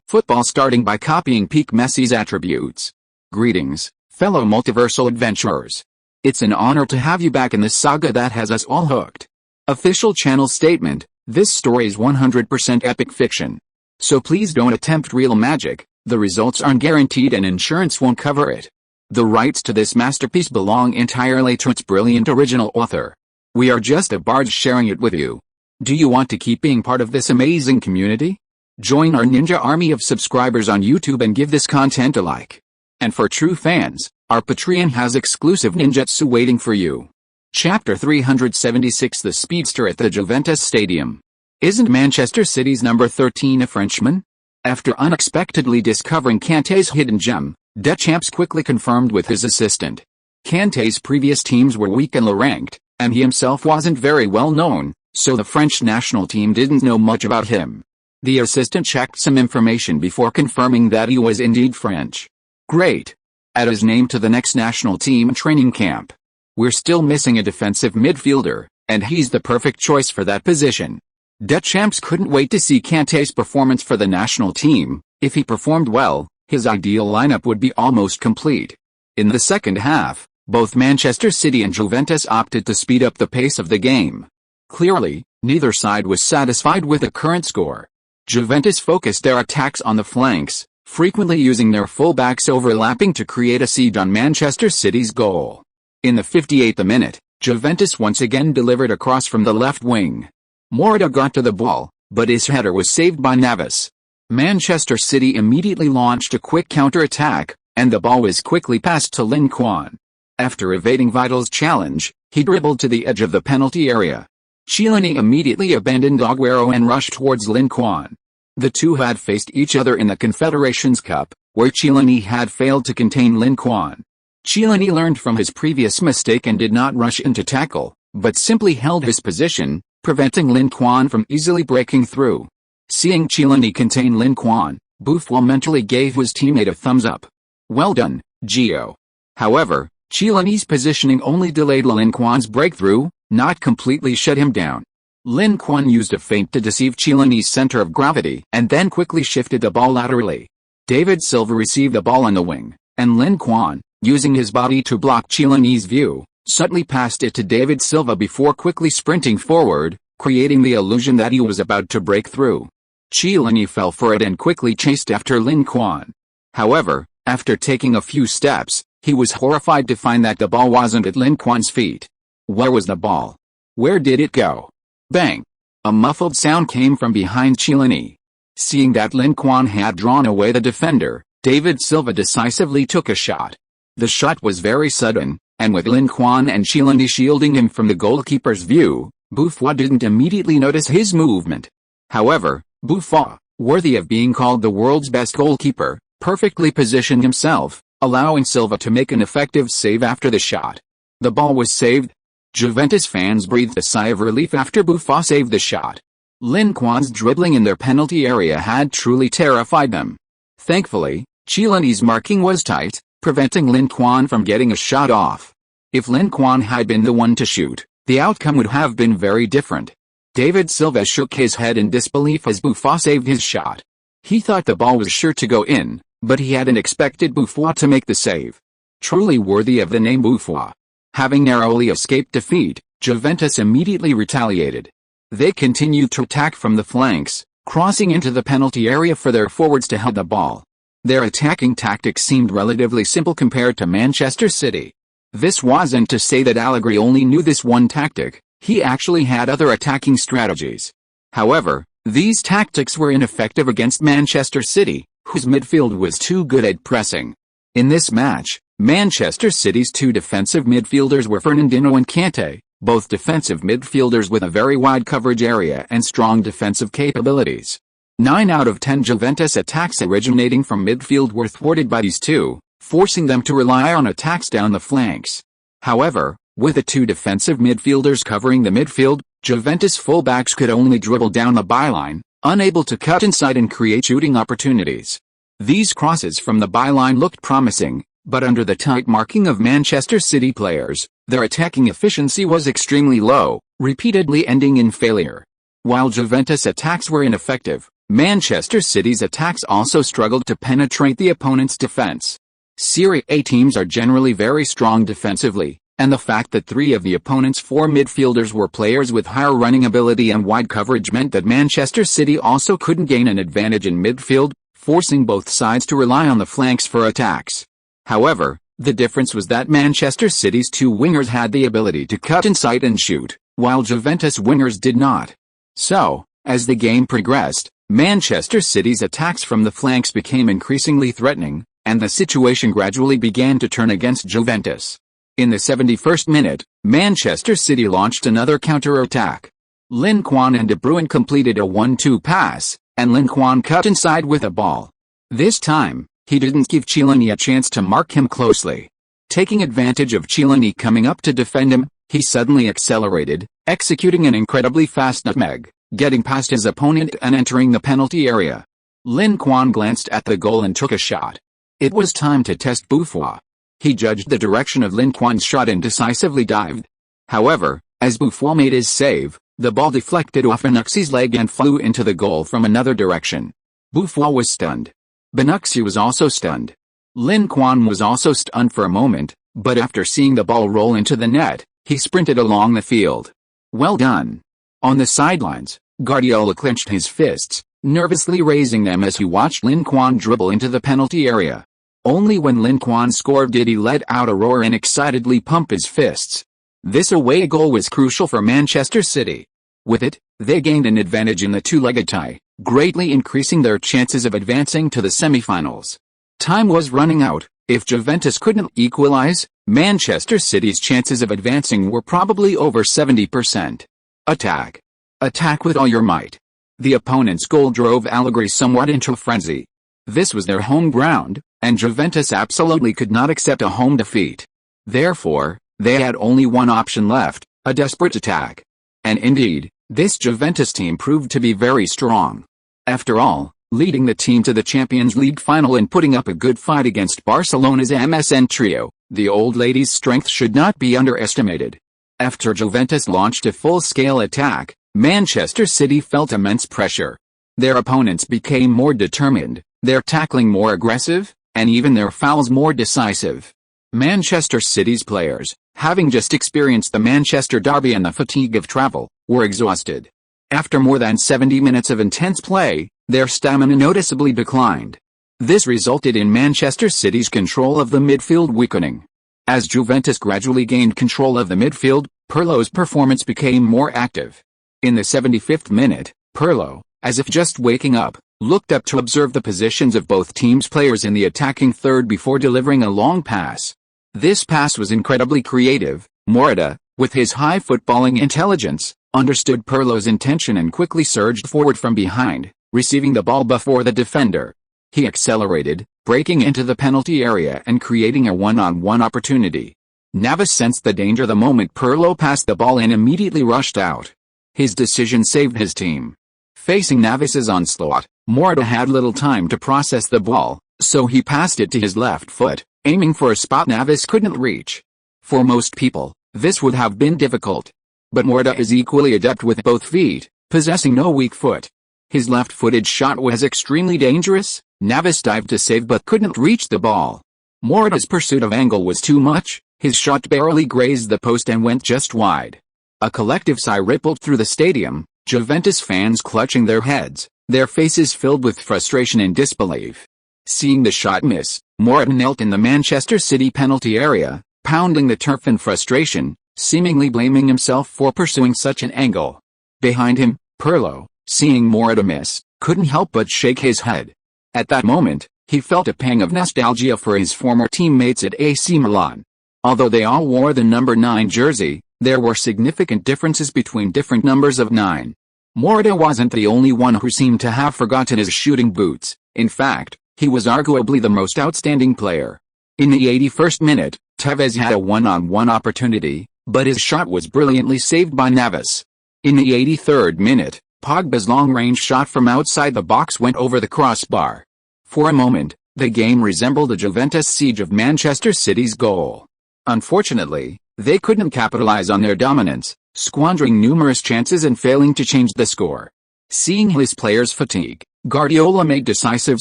Football starting by copying peak Messi's attributes. Greetings, fellow multiversal adventurers. It's an honor to have you back in this saga that has us all hooked. Official channel statement, this story is 100% epic fiction. So please don't attempt real magic, the results aren't guaranteed and insurance won't cover it. The rights to this masterpiece belong entirely to its brilliant original author. We are just a barge sharing it with you. Do you want to keep being part of this amazing community? Join our ninja army of subscribers on YouTube and give this content a like. And for true fans, our Patreon has exclusive ninjutsu waiting for you. Chapter 376 The Speedster at the Juventus Stadium. Isn't Manchester City's number 13 a Frenchman? After unexpectedly discovering Kanté's hidden gem, Deschamps quickly confirmed with his assistant. Kanté's previous teams were weak and low-ranked, and he himself wasn't very well known, so the French national team didn't know much about him. The assistant checked some information before confirming that he was indeed French. Great. Add his name to the next national team training camp. We're still missing a defensive midfielder, and he's the perfect choice for that position. Deschamps couldn't wait to see Kanté's performance for the national team. If he performed well, his ideal lineup would be almost complete. In the second half, both Manchester City and Juventus opted to speed up the pace of the game. Clearly, neither side was satisfied with the current score. Juventus focused their attacks on the flanks, frequently using their fullbacks overlapping to create a siege on Manchester City's goal. In the 58th minute, Juventus once again delivered a cross from the left wing. Morata got to the ball, but his header was saved by Navas. Manchester City immediately launched a quick counter-attack, and the ball was quickly passed to Lin Quan. After evading Vidal's challenge, he dribbled to the edge of the penalty area. Chiellini immediately abandoned Agüero and rushed towards Lin Quan. The two had faced each other in the Confederations Cup, where Chiellini had failed to contain Lin Quan. Chiellini learned from his previous mistake and did not rush into tackle, but simply held his position, preventing Lin Quan from easily breaking through. Seeing Chiellini contain Lin Quan, Buffon mentally gave his teammate a thumbs up. Well done, Gio. However, Chiellini's positioning only delayed Lin Quan's breakthrough, not completely shut him down. Lin Quan used a feint to deceive Chiellini's center of gravity and then quickly shifted the ball laterally. David Silva received the ball on the wing, and Lin Quan, using his body to block Chiellini's view, subtly passed it to David Silva before quickly sprinting forward, creating the illusion that he was about to break through. Chiellini fell for it and quickly chased after Lin Quan. However, after taking a few steps, he was horrified to find that the ball wasn't at Lin Quan's feet. Where was the ball? Where did it go? Bang! A muffled sound came from behind Chiellini. Seeing that Lin Quan had drawn away the defender, David Silva decisively took a shot. The shot was very sudden, and with Lin Quan and Chiellini shielding him from the goalkeeper's view, Buffon didn't immediately notice his movement. However, Buffon, worthy of being called the world's best goalkeeper, perfectly positioned himself, allowing Silva to make an effective save after the shot. The ball was saved. Juventus fans breathed a sigh of relief after Buffon saved the shot. Lin Quan's dribbling in their penalty area had truly terrified them. Thankfully, Chiellini's marking was tight, preventing Lin Quan from getting a shot off. If Lin Quan had been the one to shoot, the outcome would have been very different. David Silva shook his head in disbelief as Buffon saved his shot. He thought the ball was sure to go in, but he hadn't expected Buffon to make the save. Truly worthy of the name Buffon. Having narrowly escaped defeat, Juventus immediately retaliated. They continued to attack from the flanks, crossing into the penalty area for their forwards to head the ball. Their attacking tactics seemed relatively simple compared to Manchester City. This wasn't to say that Allegri only knew this one tactic, he actually had other attacking strategies. However, these tactics were ineffective against Manchester City, whose midfield was too good at pressing. In this match, Manchester City's two defensive midfielders were Fernandinho and Kanté, both defensive midfielders with a very wide coverage area and strong defensive capabilities. 9 out of 10 Juventus attacks originating from midfield were thwarted by these two, forcing them to rely on attacks down the flanks. However, with the two defensive midfielders covering the midfield, Juventus fullbacks could only dribble down the byline, unable to cut inside and create shooting opportunities. These crosses from the byline looked promising, but under the tight marking of Manchester City players, their attacking efficiency was extremely low, repeatedly ending in failure. While Juventus attacks were ineffective, Manchester City's attacks also struggled to penetrate the opponent's defense. Serie A teams are generally very strong defensively, and the fact that 3 of the opponent's 4 midfielders were players with higher running ability and wide coverage meant that Manchester City also couldn't gain an advantage in midfield, forcing both sides to rely on the flanks for attacks. However, the difference was that Manchester City's 2 wingers had the ability to cut inside and shoot, while Juventus wingers did not. So, as the game progressed, Manchester City's attacks from the flanks became increasingly threatening, and the situation gradually began to turn against Juventus. In the 71st minute, Manchester City launched another counter-attack. Lin Quan and De Bruyne completed a 1-2 pass, and Lin Quan cut inside with a ball. This time, he didn't give Chiellini a chance to mark him closely. Taking advantage of Chiellini coming up to defend him, he suddenly accelerated, executing an incredibly fast nutmeg, getting past his opponent and entering the penalty area. Lin Quan glanced at the goal and took a shot. It was time to test Buffon. He judged the direction of Lin Quan's shot and decisively dived. However, as Buffon made his save, the ball deflected off Benucci's leg and flew into the goal from another direction. Buffon was stunned. Benucci was also stunned. Lin Quan was also stunned for a moment, but after seeing the ball roll into the net, he sprinted along the field. Well done. On the sidelines, Guardiola clenched his fists, nervously raising them as he watched Lin Quan dribble into the penalty area. Only when Lin Quan scored did he let out a roar and excitedly pump his fists. This away goal was crucial for Manchester City. With it, they gained an advantage in the 2-legged tie, greatly increasing their chances of advancing to the semi-finals. Time was running out. If Juventus couldn't equalize, Manchester City's chances of advancing were probably over 70%. Attack. Attack with all your might. The opponent's goal drove Allegri somewhat into a frenzy. This was their home ground, and Juventus absolutely could not accept a home defeat. Therefore, they had only one option left, a desperate attack. And indeed, this Juventus team proved to be very strong. After all, leading the team to the Champions League final and putting up a good fight against Barcelona's MSN trio, the old ladies' strength should not be underestimated. After Juventus launched a full-scale attack, Manchester City felt immense pressure. Their opponents became more determined, their tackling more aggressive, and even their fouls more decisive. Manchester City's players, having just experienced the Manchester derby and the fatigue of travel, were exhausted. After more than 70 minutes of intense play, their stamina noticeably declined. This resulted in Manchester City's control of the midfield weakening. As Juventus gradually gained control of the midfield, Pirlo's performance became more active. In the 75th minute, Pirlo, as if just waking up, looked up to observe the positions of both teams' players in the attacking third before delivering a long pass. This pass was incredibly creative. Morata, with his high footballing intelligence, understood Pirlo's intention and quickly surged forward from behind, receiving the ball before the defender. He accelerated, breaking into the penalty area and creating a one-on-one opportunity. Navas sensed the danger the moment Pirlo passed the ball and immediately rushed out. His decision saved his team. Facing Navas's onslaught, Morata had little time to process the ball, so he passed it to his left foot, aiming for a spot Navas couldn't reach. For most people, this would have been difficult. But Morata is equally adept with both feet, possessing no weak foot. His left-footed shot was extremely dangerous. Navas dived to save but couldn't reach the ball. Morata's pursuit of angle was too much. His shot barely grazed the post and went just wide. A collective sigh rippled through the stadium, Juventus fans clutching their heads, their faces filled with frustration and disbelief. Seeing the shot miss, Morata knelt in the Manchester City penalty area, pounding the turf in frustration, seemingly blaming himself for pursuing such an angle. Behind him, Pirlo, seeing Morata miss, couldn't help but shake his head. At that moment, he felt a pang of nostalgia for his former teammates at AC Milan. Although they all wore the number 9 jersey, there were significant differences between different numbers of 9. Morata wasn't the only one who seemed to have forgotten his shooting boots. In fact, he was arguably the most outstanding player. In the 81st minute, Tevez had a one-on-one opportunity, but his shot was brilliantly saved by Navas. In the 83rd minute, Pogba's long-range shot from outside the box went over the crossbar. For a moment, the game resembled a Juventus siege of Manchester City's goal. Unfortunately, they couldn't capitalize on their dominance, squandering numerous chances and failing to change the score. Seeing his players' fatigue, Guardiola made decisive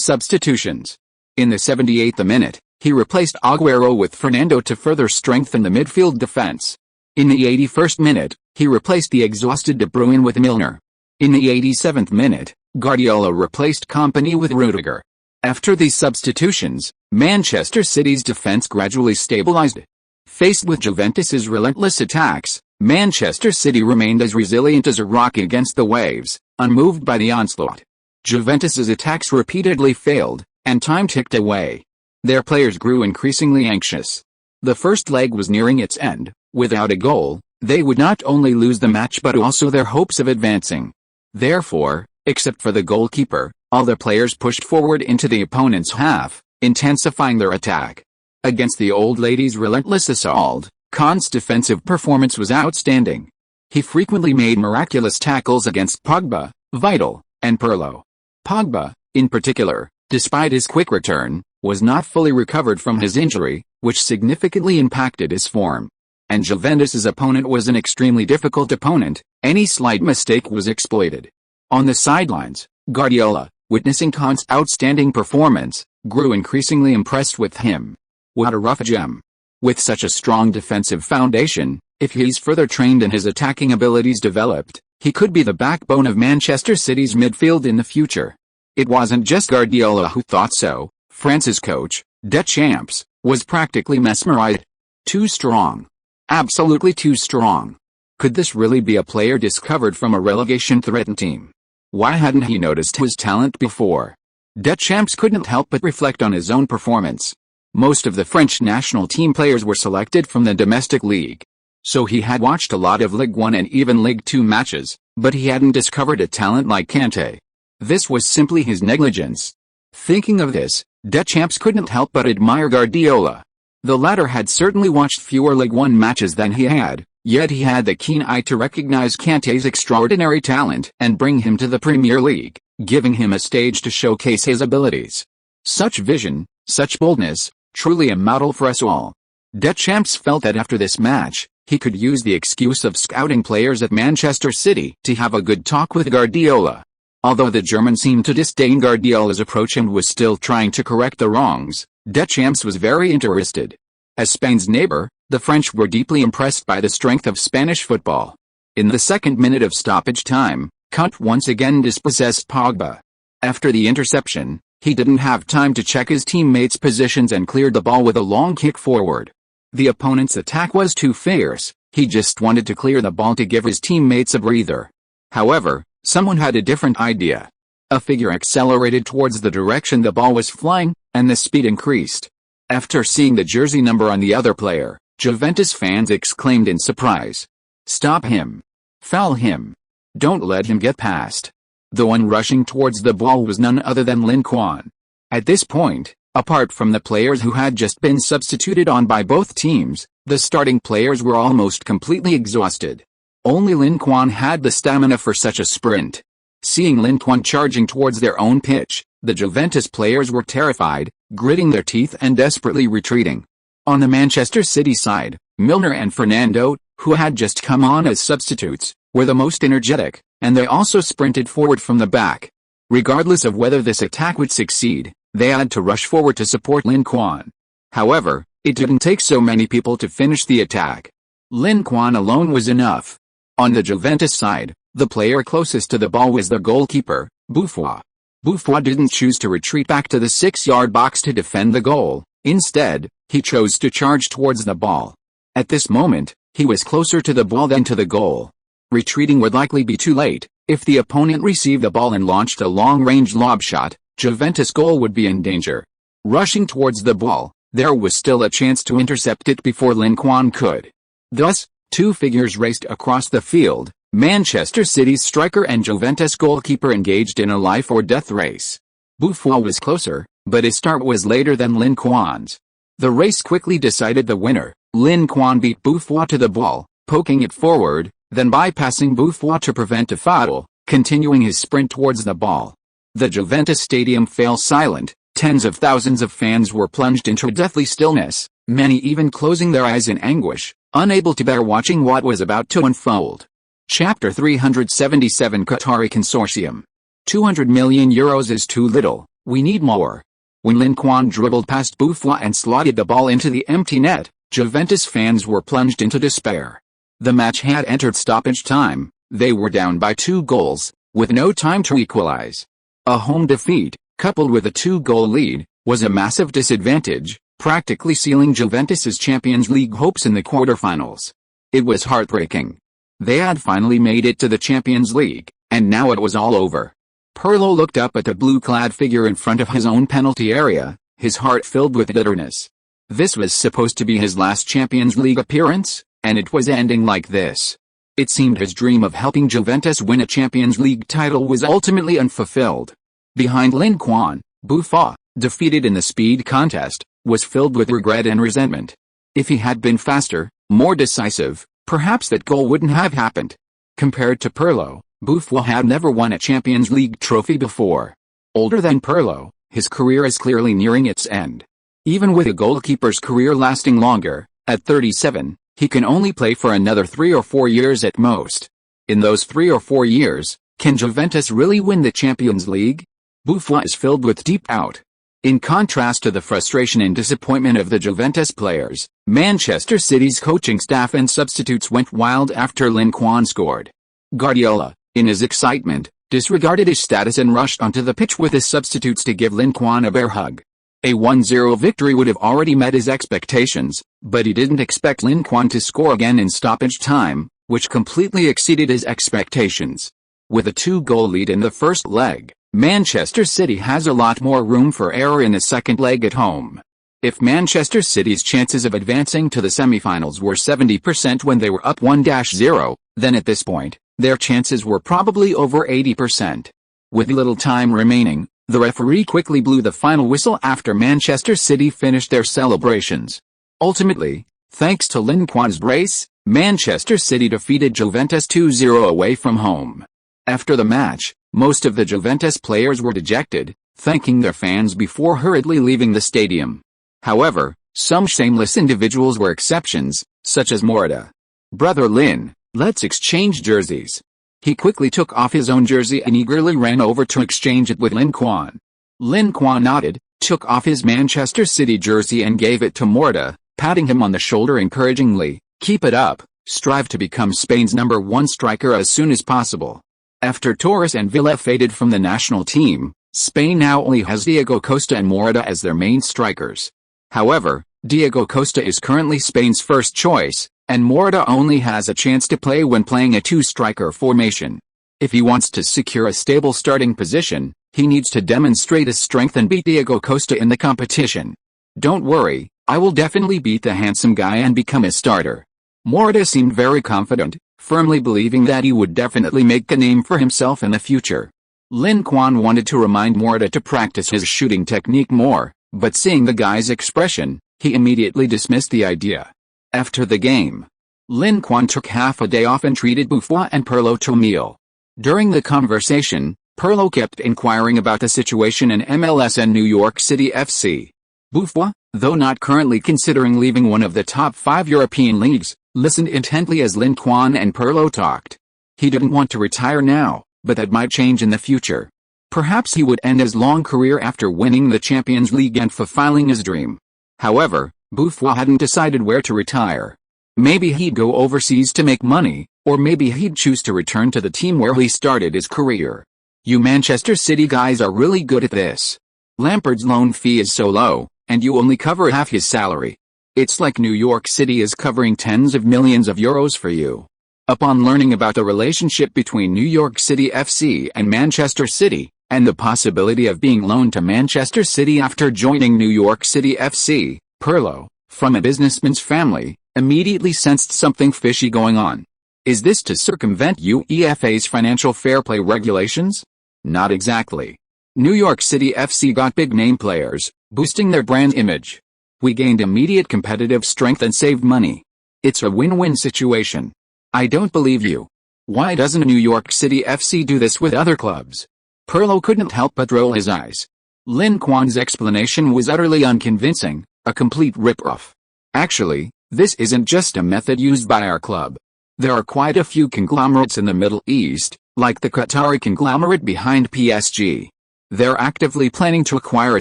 substitutions. In the 78th minute, he replaced Agüero with Fernando to further strengthen the midfield defense. In the 81st minute, he replaced the exhausted De Bruyne with Milner. In the 87th minute, Guardiola replaced Kompany with Rudiger. After these substitutions, Manchester City's defense gradually stabilized. Faced with Juventus's relentless attacks, Manchester City remained as resilient as a rock against the waves, unmoved by the onslaught. Juventus's attacks repeatedly failed, and time ticked away. Their players grew increasingly anxious. The first leg was nearing its end. Without a goal, they would not only lose the match but also their hopes of advancing. Therefore, except for the goalkeeper, all the players pushed forward into the opponent's half, intensifying their attack. Against the old lady's relentless assault, Caan's defensive performance was outstanding. He frequently made miraculous tackles against Pogba, Vidal, and Pirlo. Pogba, in particular, despite his quick return, was not fully recovered from his injury, which significantly impacted his form. And Juventus's opponent was an extremely difficult opponent. Any slight mistake was exploited. On the sidelines, Guardiola, witnessing Caan's outstanding performance, grew increasingly impressed with him. What a rough gem. With such a strong defensive foundation, if he's further trained and his attacking abilities developed, he could be the backbone of Manchester City's midfield in the future. It wasn't just Guardiola who thought so. France's coach, Deschamps, was practically mesmerized. Too strong. Absolutely too strong. Could this really be a player discovered from a relegation-threatened team? Why hadn't he noticed his talent before? Deschamps couldn't help but reflect on his own performance. Most of the French national team players were selected from the domestic league. So he had watched a lot of Ligue 1 and even Ligue 2 matches, but he hadn't discovered a talent like Kanté. This was simply his negligence. Thinking of this, Deschamps couldn't help but admire Guardiola. The latter had certainly watched fewer Ligue 1 matches than he had, yet he had the keen eye to recognize Kanté's extraordinary talent and bring him to the Premier League, giving him a stage to showcase his abilities. Such vision, such boldness, truly a model for us all. Deschamps felt that after this match, he could use the excuse of scouting players at Manchester City to have a good talk with Guardiola. Although the German seemed to disdain Guardiola's approach and was still trying to correct the wrongs, Deschamps was very interested. As Spain's neighbor, the French were deeply impressed by the strength of Spanish football. In the second minute of stoppage time, Caen once again dispossessed Pogba. After the interception, he didn't have time to check his teammates' positions and cleared the ball with a long kick forward. The opponent's attack was too fierce. He just wanted to clear the ball to give his teammates a breather. However, someone had a different idea. A figure accelerated towards the direction the ball was flying, and the speed increased. After seeing the jersey number on the other player, Juventus fans exclaimed in surprise. "Stop him! Foul him! Don't let him get past!" The one rushing towards the ball was none other than Lin Quan. At this point, apart from the players who had just been substituted on by both teams, the starting players were almost completely exhausted. Only Lin Quan had the stamina for such a sprint. Seeing Lin Quan charging towards their own pitch, the Juventus players were terrified, gritting their teeth and desperately retreating. On the Manchester City side, Milner and Fernando, who had just come on as substitutes, were the most energetic, and they also sprinted forward from the back. Regardless of whether this attack would succeed, they had to rush forward to support Lin Quan. However, it didn't take so many people to finish the attack. Lin Quan alone was enough. On the Juventus side, the player closest to the ball was the goalkeeper, Buffon. Buffon didn't choose to retreat back to the 6-yard box to defend the goal. Instead, he chose to charge towards the ball. At this moment, he was closer to the ball than to the goal. Retreating would likely be too late. If the opponent received the ball and launched a long-range lob shot, Juventus' goal would be in danger. Rushing towards the ball, there was still a chance to intercept it before Lin Quan could. Thus, two figures raced across the field. Manchester City's striker and Juventus goalkeeper engaged in a life-or-death race. Buffon was closer, but his start was later than Lin Quan's. The race quickly decided the winner. Lin Quan beat Buffon to the ball, poking it forward, then bypassing Buffon to prevent a foul, continuing his sprint towards the ball. The Juventus stadium fell silent. Tens of thousands of fans were plunged into deathly stillness, many even closing their eyes in anguish, unable to bear watching what was about to unfold. Chapter 377 Qatari Consortium. 200 million euros is too little, we need more. When Lin Quan dribbled past Buffon and slotted the ball into the empty net, Juventus fans were plunged into despair. The match had entered stoppage time, they were down by 2 goals, with no time to equalize. A home defeat, coupled with a 2-goal lead, was a massive disadvantage, practically sealing Juventus's Champions League hopes in the quarterfinals. It was heartbreaking. They had finally made it to the Champions League, and now it was all over. Pirlo looked up at the blue-clad figure in front of his own penalty area, his heart filled with bitterness. This was supposed to be his last Champions League appearance, and it was ending like this. It seemed his dream of helping Juventus win a Champions League title was ultimately unfulfilled. Behind Lin Quan, Buffon, defeated in the speed contest, was filled with regret and resentment. If he had been faster, more decisive, perhaps that goal wouldn't have happened. Compared to Pirlo, Buffon had never won a Champions League trophy before. Older than Pirlo, his career is clearly nearing its end. Even with a goalkeeper's career lasting longer, at 37, he can only play for another 3 or 4 years at most. In those 3 or 4 years, can Juventus really win the Champions League? Buffon is filled with deep doubt. In contrast to the frustration and disappointment of the Juventus players, Manchester City's coaching staff and substitutes went wild after Lin Quan scored. Guardiola, in his excitement, disregarded his status and rushed onto the pitch with his substitutes to give Lin Quan a bear hug. A 1-0 victory would have already met his expectations, but he didn't expect Lin Quan to score again in stoppage time, which completely exceeded his expectations. With a 2-goal lead in the first leg, Manchester City has a lot more room for error in the second leg at home. If Manchester City's chances of advancing to the semi-finals were 70% when they were up 1-0, then at this point, their chances were probably over 80%. With little time remaining, the referee quickly blew the final whistle after Manchester City finished their celebrations. Ultimately, thanks to Lin Quan's brace, Manchester City defeated Juventus 2-0 away from home. After the match, most of the Juventus players were dejected, thanking their fans before hurriedly leaving the stadium. However, some shameless individuals were exceptions, such as Morata. "Brother Lin, let's exchange jerseys." He quickly took off his own jersey and eagerly ran over to exchange it with Lin Quan. Lin Quan nodded, took off his Manchester City jersey and gave it to Morata, patting him on the shoulder encouragingly. "Keep it up, strive to become Spain's #1 striker as soon as possible." After Torres and Villa faded from the national team, Spain now only has Diego Costa and Morata as their main strikers. However, Diego Costa is currently Spain's first choice, and Morata only has a chance to play when playing a 2-striker formation. If he wants to secure a stable starting position, he needs to demonstrate his strength and beat Diego Costa in the competition. "Don't worry, I will definitely beat the handsome guy and become a starter." Morata seemed very confident, firmly believing that he would definitely make a name for himself in the future. Lin Quan wanted to remind Morata to practice his shooting technique more, but seeing the guy's expression, he immediately dismissed the idea. After the game, Lin Quan took half a day off and treated Buffon and Pirlo to a meal. During the conversation, Pirlo kept inquiring about the situation in MLS and New York City FC. Buffon, though not currently considering leaving one of the top 5 European leagues, listened intently as Lin Quan and Pirlo talked. He didn't want to retire now, but that might change in the future. Perhaps he would end his long career after winning the Champions League and fulfilling his dream. However, Buffon hadn't decided where to retire. Maybe he'd go overseas to make money, or maybe he'd choose to return to the team where he started his career. "You Manchester City guys are really good at this. Lampard's loan fee is so low, and you only cover half his salary. It's like New York City is covering tens of millions of euros for you." Upon learning about the relationship between New York City FC and Manchester City, and the possibility of being loaned to Manchester City after joining New York City FC, Pirlo, from a businessman's family, immediately sensed something fishy going on. Is this to circumvent UEFA's financial fair play regulations? Not exactly. New York City FC got big-name players, boosting their brand image. We gained immediate competitive strength and saved money. It's a win-win situation. I don't believe you. Why doesn't New York City FC do this with other clubs? Pirlo couldn't help but roll his eyes. Lin Quan's explanation was utterly unconvincing, a complete rip-off. Actually, this isn't just a method used by our club. There are quite a few conglomerates in the Middle East, Like the Qatari conglomerate behind PSG, they're actively planning to acquire a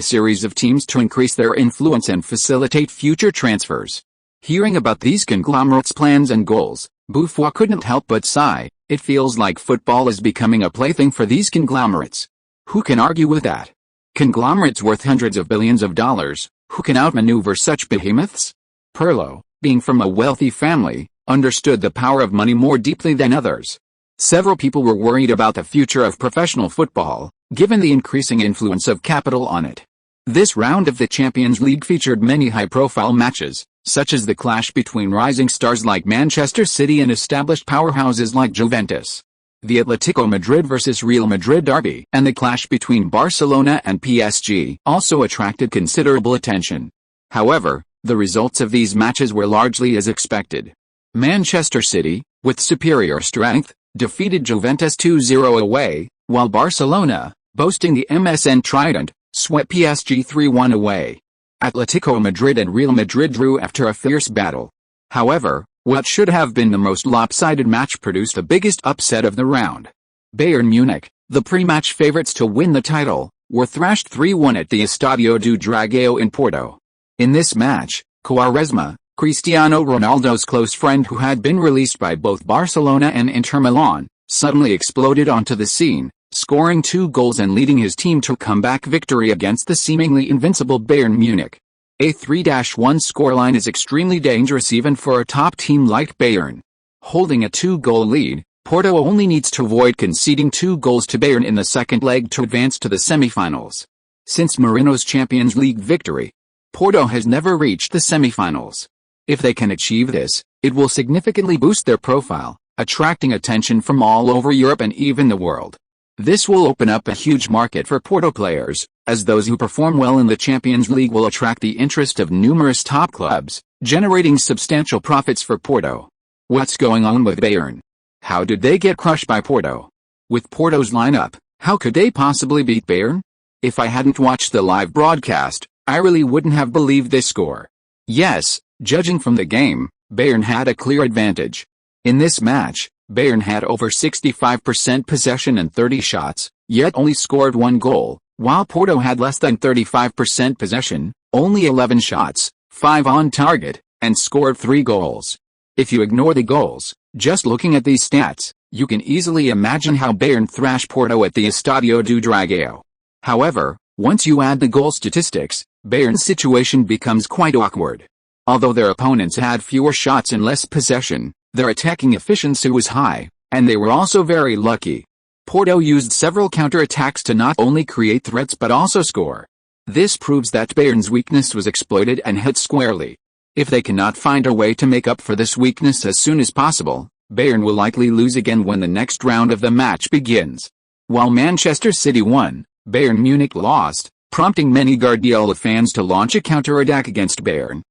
series of teams to increase their influence and facilitate future transfers. Hearing about these conglomerates' plans and goals, Buffon couldn't help but sigh. It feels like football is becoming a plaything for these conglomerates. Who can argue with that? Conglomerates worth hundreds of billions of dollars, who can outmaneuver such behemoths? Pirlo, being from a wealthy family, understood the power of money more deeply than others. Several people were worried about the future of professional football, given the increasing influence of capital on it. This round of the Champions League featured many high-profile matches, such as the clash between rising stars like Manchester City and established powerhouses like Juventus. The Atletico Madrid vs Real Madrid derby and the clash between Barcelona and PSG also attracted considerable attention. However, the results of these matches were largely as expected. Manchester City, with superior strength, defeated Juventus 2-0 away, while Barcelona, boasting the MSN trident, swept PSG 3-1 away. Atletico Madrid and Real Madrid drew after a fierce battle. However, what should have been the most lopsided match produced the biggest upset of the round. Bayern Munich, the pre-match favorites to win the title, were thrashed 3-1 at the Estadio do Dragão in Porto. In this match, Quaresma, Cristiano Ronaldo's close friend who had been released by both Barcelona and Inter Milan, suddenly exploded onto the scene, scoring 2 goals and leading his team to a comeback victory against the seemingly invincible Bayern Munich. A 3-1 scoreline is extremely dangerous even for a top team like Bayern. Holding a 2-goal lead, Porto only needs to avoid conceding 2 goals to Bayern in the second leg to advance to the semi-finals. Since Mourinho's Champions League victory, Porto has never reached the semi-finals. If they can achieve this, it will significantly boost their profile, attracting attention from all over Europe and even the world. This will open up a huge market for Porto players, as those who perform well in the Champions League will attract the interest of numerous top clubs, generating substantial profits for Porto. What's going on with Bayern? How did they get crushed by Porto? With Porto's lineup, how could they possibly beat Bayern? If I hadn't watched the live broadcast, I really wouldn't have believed this score. Yes, judging from the game, Bayern had a clear advantage. In this match, Bayern had over 65% possession and 30 shots, yet only scored 1 goal, while Porto had less than 35% possession, only 11 shots, 5 on target, and scored 3 goals. If you ignore the goals, just looking at these stats, you can easily imagine how Bayern thrashed Porto at the Estadio do Dragão. However, once you add the goal statistics, Bayern's situation becomes quite awkward. Although their opponents had fewer shots and less possession, their attacking efficiency was high, and they were also very lucky. Porto used several counter-attacks to not only create threats but also score. This proves that Bayern's weakness was exploited and hit squarely. If they cannot find a way to make up for this weakness as soon as possible, Bayern will likely lose again when the next round of the match begins. While Manchester City won, Bayern Munich lost, prompting many Guardiola fans to launch a counter-attack against Bayern.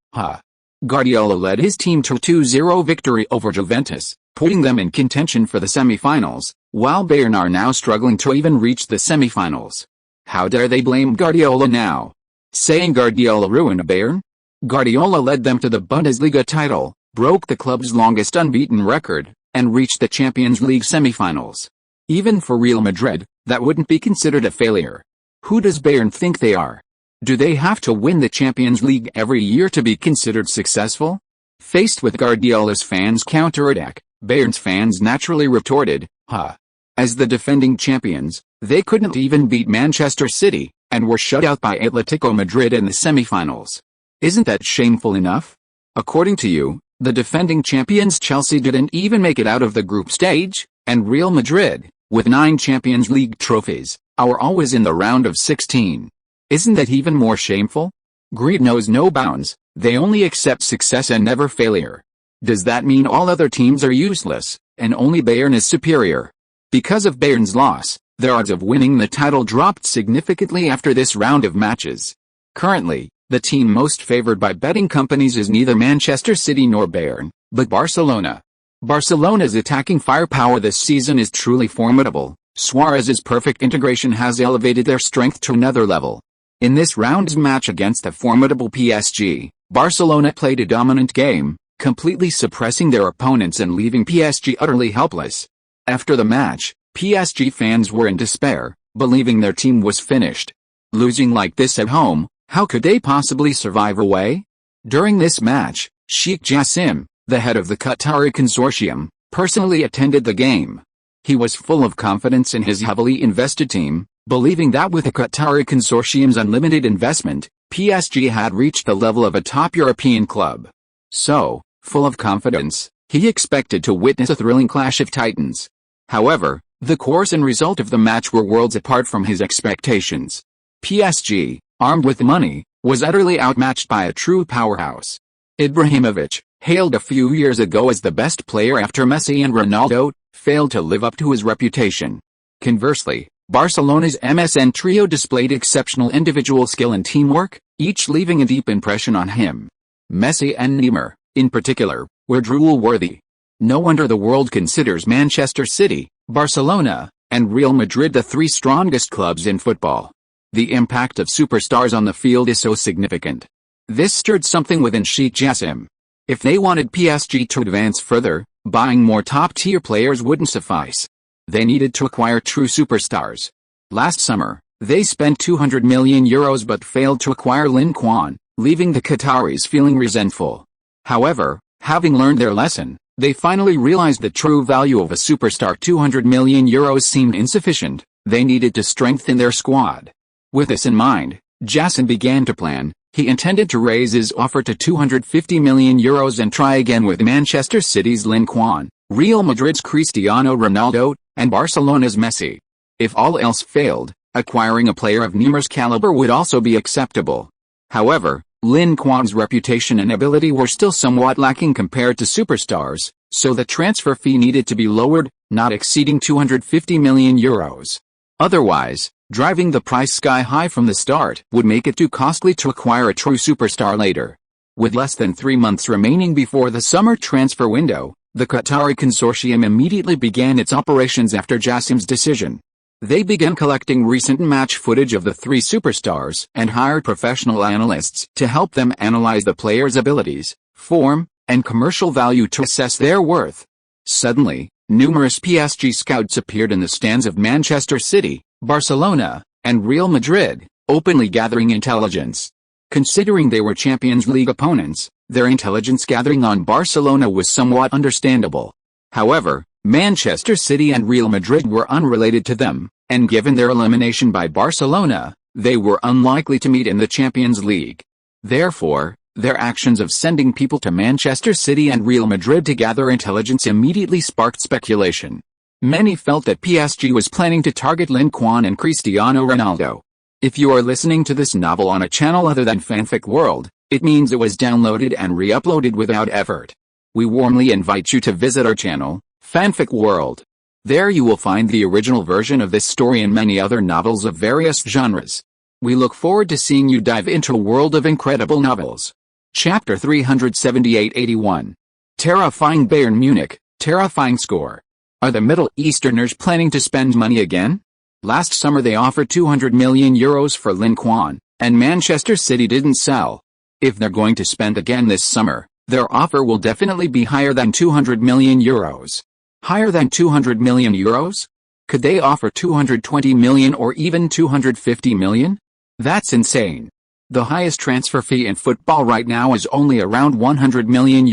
Guardiola led his team to a 2-0 victory over Juventus, putting them in contention for the semi-finals, while Bayern are now struggling to even reach the semi-finals. How dare they blame Guardiola now? Saying Guardiola ruined Bayern? Guardiola led them to the Bundesliga title, broke the club's longest unbeaten record, and reached the Champions League semi-finals. Even for Real Madrid, that wouldn't be considered a failure. Who does Bayern think they are? Do they have to win the Champions League every year to be considered successful? Faced with Guardiola's fans' counterattack, Bayern's fans naturally retorted, As the defending champions, they couldn't even beat Manchester City, and were shut out by Atletico Madrid in the semi-finals. Isn't that shameful enough? According to you, the defending champions Chelsea didn't even make it out of the group stage, and Real Madrid, with 9 Champions League trophies, are always in the round of 16. Isn't that even more shameful? Greed knows no bounds, they only accept success and never failure. Does that mean all other teams are useless, and only Bayern is superior? Because of Bayern's loss, their odds of winning the title dropped significantly after this round of matches. Currently, the team most favored by betting companies is neither Manchester City nor Bayern, but Barcelona. Barcelona's attacking firepower this season is truly formidable. Suarez's perfect integration has elevated their strength to another level. In this round's match against the formidable PSG, Barcelona played a dominant game, completely suppressing their opponents and leaving PSG utterly helpless. After the match, PSG fans were in despair, believing their team was finished. Losing like this at home, how could they possibly survive away? During this match, Sheikh Jassim, the head of the Qatari consortium, personally attended the game. He was full of confidence in his heavily invested team, believing that with the Qatari consortium's unlimited investment, PSG had reached the level of a top European club. So, full of confidence, he expected to witness a thrilling clash of titans. However, the course and result of the match were worlds apart from his expectations. PSG, armed with money, was utterly outmatched by a true powerhouse. Ibrahimovic, hailed a few years ago as the best player after Messi and Ronaldo, failed to live up to his reputation. Conversely, Barcelona's MSN trio displayed exceptional individual skill and teamwork, each leaving a deep impression on him. Messi and Neymar, in particular, were drool-worthy. No wonder the world considers Manchester City, Barcelona, and Real Madrid the three strongest clubs in football. The impact of superstars on the field is so significant. This stirred something within Sheikh Jassim. If they wanted PSG to advance further, buying more top-tier players wouldn't suffice. They needed to acquire true superstars. Last summer, they spent €200 million but failed to acquire Lin Quan, leaving the Qataris feeling resentful. However, having learned their lesson, they finally realized the true value of a superstar. €200 million seemed insufficient. They needed to strengthen their squad. With this in mind, Jassim began to plan. He intended to raise his offer to €250 million and try again with Manchester City's Lin Quan, Real Madrid's Cristiano Ronaldo, and Barcelona's Messi. If all else failed, acquiring a player of Neymar's caliber would also be acceptable. However, Lin Quan's reputation and ability were still somewhat lacking compared to superstars, so the transfer fee needed to be lowered, not exceeding €250 million. Otherwise, driving the price sky high from the start would make it too costly to acquire a true superstar later. With less than 3 months remaining before the summer transfer window, the Qatari consortium immediately began its operations after Jassim's decision. They began collecting recent match footage of the three superstars and hired professional analysts to help them analyze the players' abilities, form, and commercial value to assess their worth. Suddenly, numerous PSG scouts appeared in the stands of Manchester City, Barcelona, and Real Madrid, openly gathering intelligence. Considering they were Champions League opponents, their intelligence gathering on Barcelona was somewhat understandable. However, Manchester City and Real Madrid were unrelated to them, and given their elimination by Barcelona, they were unlikely to meet in the Champions League. Therefore, their actions of sending people to Manchester City and Real Madrid to gather intelligence immediately sparked speculation. Many felt that PSG was planning to target Lin Quan and Cristiano Ronaldo. If you are listening to this novel on a channel other than Fanfic World, it means it was downloaded and re-uploaded without effort. We warmly invite you to visit our channel, Fanfic World. There you will find the original version of this story and many other novels of various genres. We look forward to seeing you dive into a world of incredible novels. Chapter 378-81. Terrifying Bayern Munich, terrifying score. Are the Middle Easterners planning to spend money again? Last summer they offered €200 million for Lin Quan, and Manchester City didn't sell. If they're going to spend again this summer, their offer will definitely be higher than €200 million. Higher than €200 million? Could they offer €220 million or even €250 million? That's insane. The highest transfer fee in football right now is only around €100 million.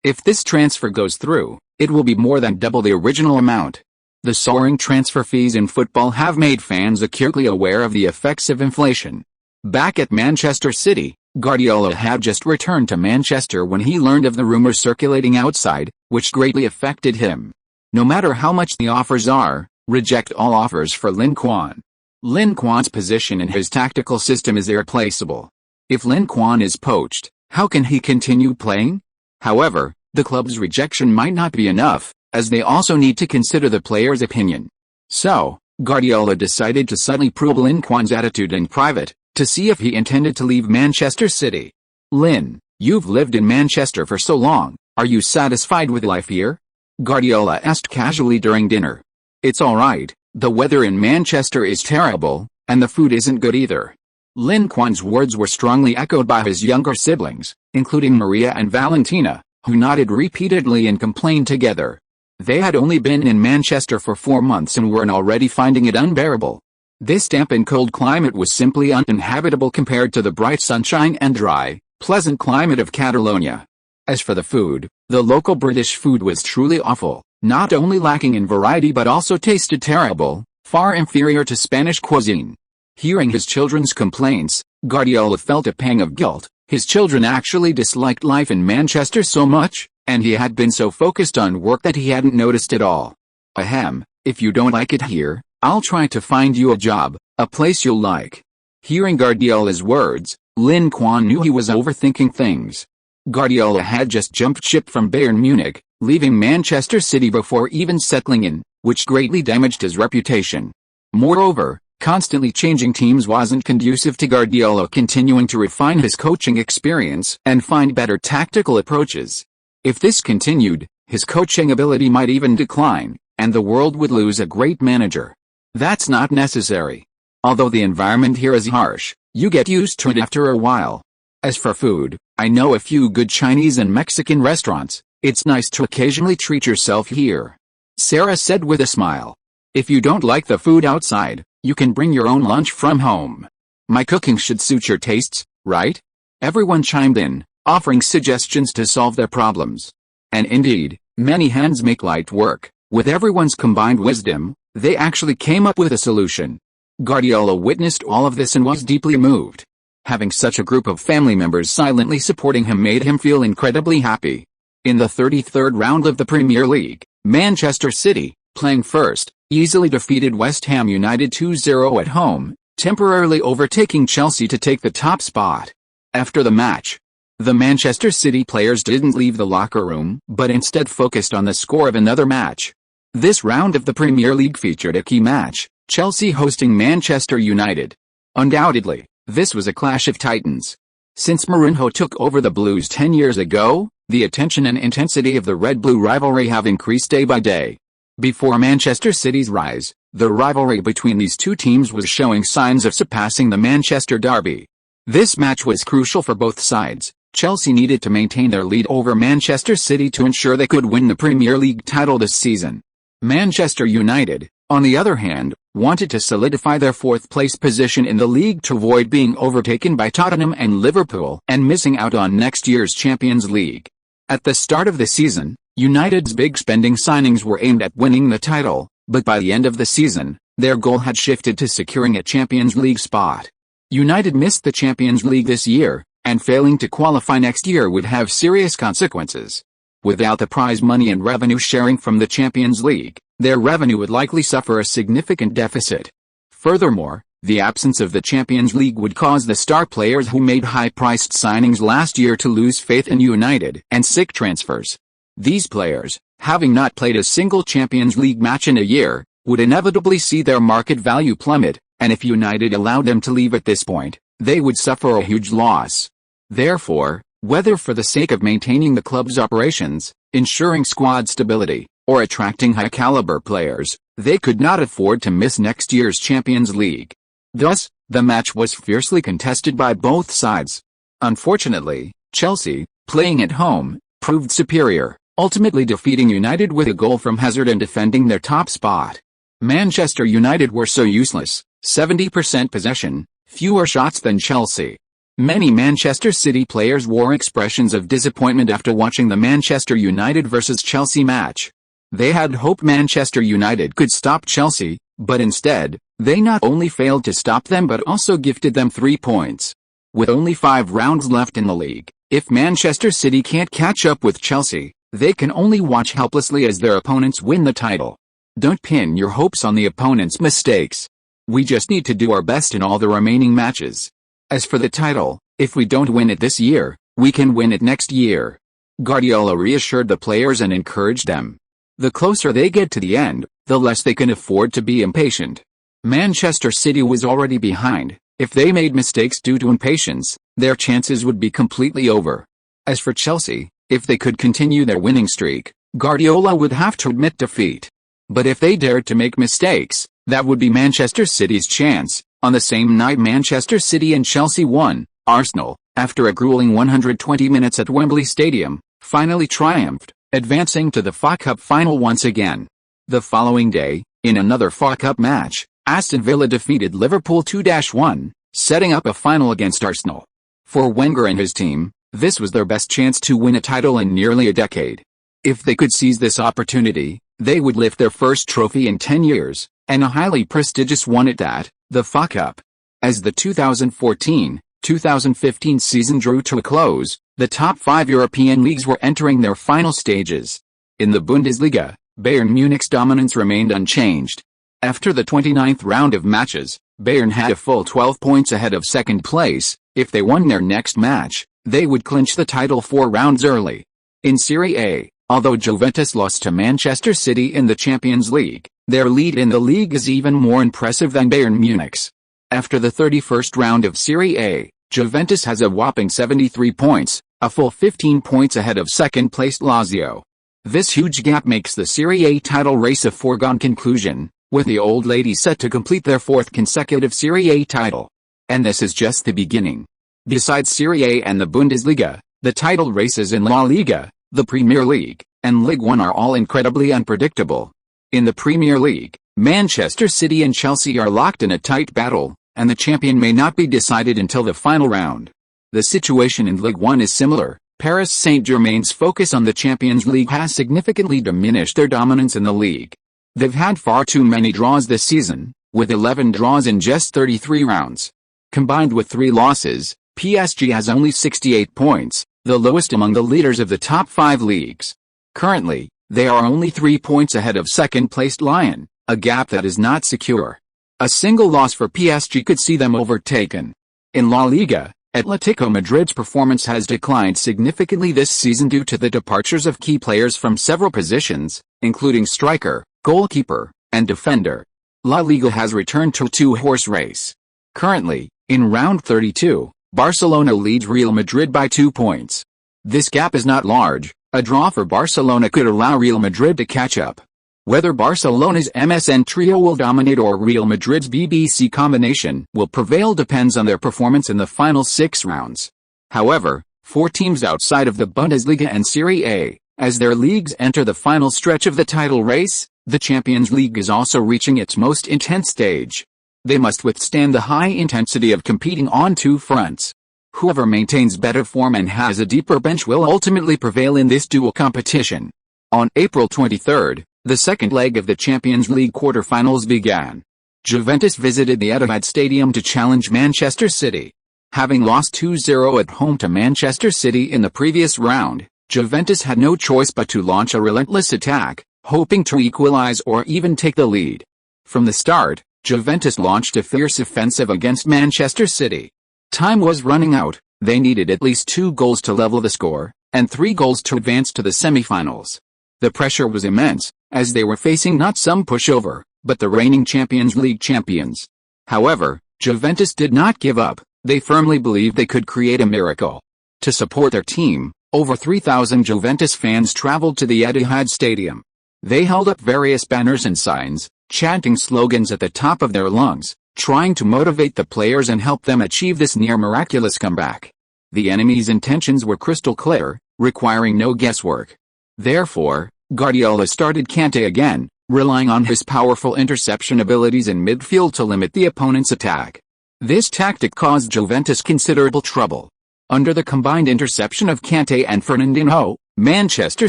If this transfer goes through, it will be more than double the original amount. The soaring transfer fees in football have made fans acutely aware of the effects of inflation. Back at Manchester City, Guardiola had just returned to Manchester when he learned of the rumors circulating outside, which greatly affected him. No matter how much the offers are, reject all offers for Lin Quan. Lin Quan's position in his tactical system is irreplaceable. If Lin Quan is poached, how can he continue playing? However, the club's rejection might not be enough, as they also need to consider the player's opinion. So, Guardiola decided to subtly probe Lin Quan's attitude in private, to see if he intended to leave Manchester City. Lin, you've lived in Manchester for so long, are you satisfied with life here? Guardiola asked casually during dinner. It's alright, the weather in Manchester is terrible, and the food isn't good either. Lin Quan's words were strongly echoed by his younger siblings, including Maria and Valentina, who nodded repeatedly and complained together. They had only been in Manchester for 4 months and were already finding it unbearable. This damp and cold climate was simply uninhabitable compared to the bright sunshine and dry, pleasant climate of Catalonia. As for the food, the local British food was truly awful, not only lacking in variety but also tasted terrible, far inferior to Spanish cuisine. Hearing his children's complaints, Guardiola felt a pang of guilt. His children actually disliked life in Manchester so much, and he had been so focused on work that he hadn't noticed it all. Ahem, if you don't like it here, I'll try to find you a job, a place you'll like. Hearing Guardiola's words, Lin Quan knew he was overthinking things. Guardiola had just jumped ship from Bayern Munich, leaving Manchester City before even settling in, which greatly damaged his reputation. Moreover, constantly changing teams wasn't conducive to Guardiola continuing to refine his coaching experience and find better tactical approaches. If this continued, his coaching ability might even decline, and the world would lose a great manager. That's not necessary. Although the environment here is harsh, you get used to it after a while. As for food, I know a few good Chinese and Mexican restaurants. It's nice to occasionally treat yourself here. Sarah said with a smile. If you don't like the food outside, you can bring your own lunch from home. My cooking should suit your tastes, right? Everyone chimed in, offering suggestions to solve their problems. And indeed, many hands make light work. With everyone's combined wisdom, they actually came up with a solution. Guardiola witnessed all of this and was deeply moved. Having such a group of family members silently supporting him made him feel incredibly happy. In the 33rd round of the Premier League, Manchester City, playing first, easily defeated West Ham United 2-0 at home, temporarily overtaking Chelsea to take the top spot. After the match, the Manchester City players didn't leave the locker room but instead focused on the score of another match. This round of the Premier League featured a key match, Chelsea hosting Manchester United. Undoubtedly, this was a clash of titans. Since Mourinho took over the Blues 10 years ago, the attention and intensity of the red-blue rivalry have increased day by day. Before Manchester City's rise, the rivalry between these two teams was showing signs of surpassing the Manchester derby. This match was crucial for both sides. Chelsea needed to maintain their lead over Manchester City to ensure they could win the Premier League title this season. Manchester United, on the other hand, wanted to solidify their fourth-place position in the league to avoid being overtaken by Tottenham and Liverpool and missing out on next year's Champions League. At the start of the season, United's big spending signings were aimed at winning the title, but by the end of the season, their goal had shifted to securing a Champions League spot. United missed the Champions League this year, and failing to qualify next year would have serious consequences. Without the prize money and revenue sharing from the Champions League, their revenue would likely suffer a significant deficit. Furthermore, the absence of the Champions League would cause the star players who made high-priced signings last year to lose faith in United and seek transfers. These players, having not played a single Champions League match in a year, would inevitably see their market value plummet, and if United allowed them to leave at this point, they would suffer a huge loss. Therefore, whether for the sake of maintaining the club's operations, ensuring squad stability, or attracting high-caliber players, they could not afford to miss next year's Champions League. Thus, the match was fiercely contested by both sides. Unfortunately, Chelsea, playing at home, proved superior, ultimately defeating United with a goal from Hazard and defending their top spot. Manchester United were so useless, 70% possession, fewer shots than Chelsea. Many Manchester City players wore expressions of disappointment after watching the Manchester United vs Chelsea match. They had hoped Manchester United could stop Chelsea, but instead, they not only failed to stop them but also gifted them 3 points. With only 5 rounds left in the league, if Manchester City can't catch up with Chelsea, they can only watch helplessly as their opponents win the title. Don't pin your hopes on the opponent's mistakes. We just need to do our best in all the remaining matches. As for the title, if we don't win it this year, we can win it next year. Guardiola reassured the players and encouraged them. The closer they get to the end, the less they can afford to be impatient. Manchester City was already behind. If they made mistakes due to impatience, their chances would be completely over. As for Chelsea, if they could continue their winning streak, Guardiola would have to admit defeat. But if they dared to make mistakes, that would be Manchester City's chance. On the same night Manchester City and Chelsea won, Arsenal, after a grueling 120 minutes at Wembley Stadium, finally triumphed, advancing to the FA Cup final once again. The following day, in another FA Cup match, Aston Villa defeated Liverpool 2-1, setting up a final against Arsenal. For Wenger and his team, this was their best chance to win a title in nearly a decade. If they could seize this opportunity, they would lift their first trophy in 10 years, and a highly prestigious one at that, the FA Cup. As the 2014-2015 season drew to a close, the top 5 European leagues were entering their final stages. In the Bundesliga, Bayern Munich's dominance remained unchanged. After the 29th round of matches, Bayern had a full 12 points ahead of second place. If they won their next match, they would clinch the title 4 rounds early. In Serie A, although Juventus lost to Manchester City in the Champions League, their lead in the league is even more impressive than Bayern Munich's. After the 31st round of Serie A, Juventus has a whopping 73 points, a full 15 points ahead of second-placed Lazio. This huge gap makes the Serie A title race a foregone conclusion, with the Old Ladies set to complete their 4th consecutive Serie A title. And this is just the beginning. Besides Serie A and the Bundesliga, the title races in La Liga, the Premier League, and Ligue 1 are all incredibly unpredictable. In the Premier League, Manchester City and Chelsea are locked in a tight battle, and the champion may not be decided until the final round. The situation in Ligue 1 is similar. Paris Saint-Germain's focus on the Champions League has significantly diminished their dominance in the league. They've had far too many draws this season, with 11 draws in just 33 rounds. Combined with 3 losses, PSG has only 68 points, the lowest among the leaders of the top 5 leagues. Currently, they are only 3 points ahead of second-placed Lyon, a gap that is not secure. A single loss for PSG could see them overtaken. In La Liga, Atletico Madrid's performance has declined significantly this season due to the departures of key players from several positions, including striker, goalkeeper, and defender. La Liga has returned to a 2-horse race. Currently, in round 32, Barcelona leads Real Madrid by 2 points. This gap is not large. A draw for Barcelona could allow Real Madrid to catch up. Whether Barcelona's MSN trio will dominate or Real Madrid's BBC combination will prevail depends on their performance in the final 6 rounds. However, 4 teams outside of the Bundesliga and Serie A, as their leagues enter the final stretch of the title race, the Champions League is also reaching its most intense stage. They must withstand the high intensity of competing on 2 fronts. Whoever maintains better form and has a deeper bench will ultimately prevail in this dual competition. On April 23, the second leg of the Champions League quarter-finals began. Juventus visited the Etihad Stadium to challenge Manchester City. Having lost 2-0 at home to Manchester City in the previous round, Juventus had no choice but to launch a relentless attack, hoping to equalize or even take the lead. From the start, Juventus launched a fierce offensive against Manchester City. Time was running out. They needed at least 2 goals to level the score, and 3 goals to advance to the semi-finals. The pressure was immense, as they were facing not some pushover, but the reigning Champions League champions. However, Juventus did not give up. They firmly believed they could create a miracle. To support their team, over 3,000 Juventus fans traveled to the Etihad Stadium. They held up various banners and signs, chanting slogans at the top of their lungs, trying to motivate the players and help them achieve this near-miraculous comeback. The enemy's intentions were crystal clear, requiring no guesswork. Therefore, Guardiola started Kanté again, relying on his powerful interception abilities in midfield to limit the opponent's attack. This tactic caused Juventus considerable trouble. Under the combined interception of Kanté and Fernandinho, Manchester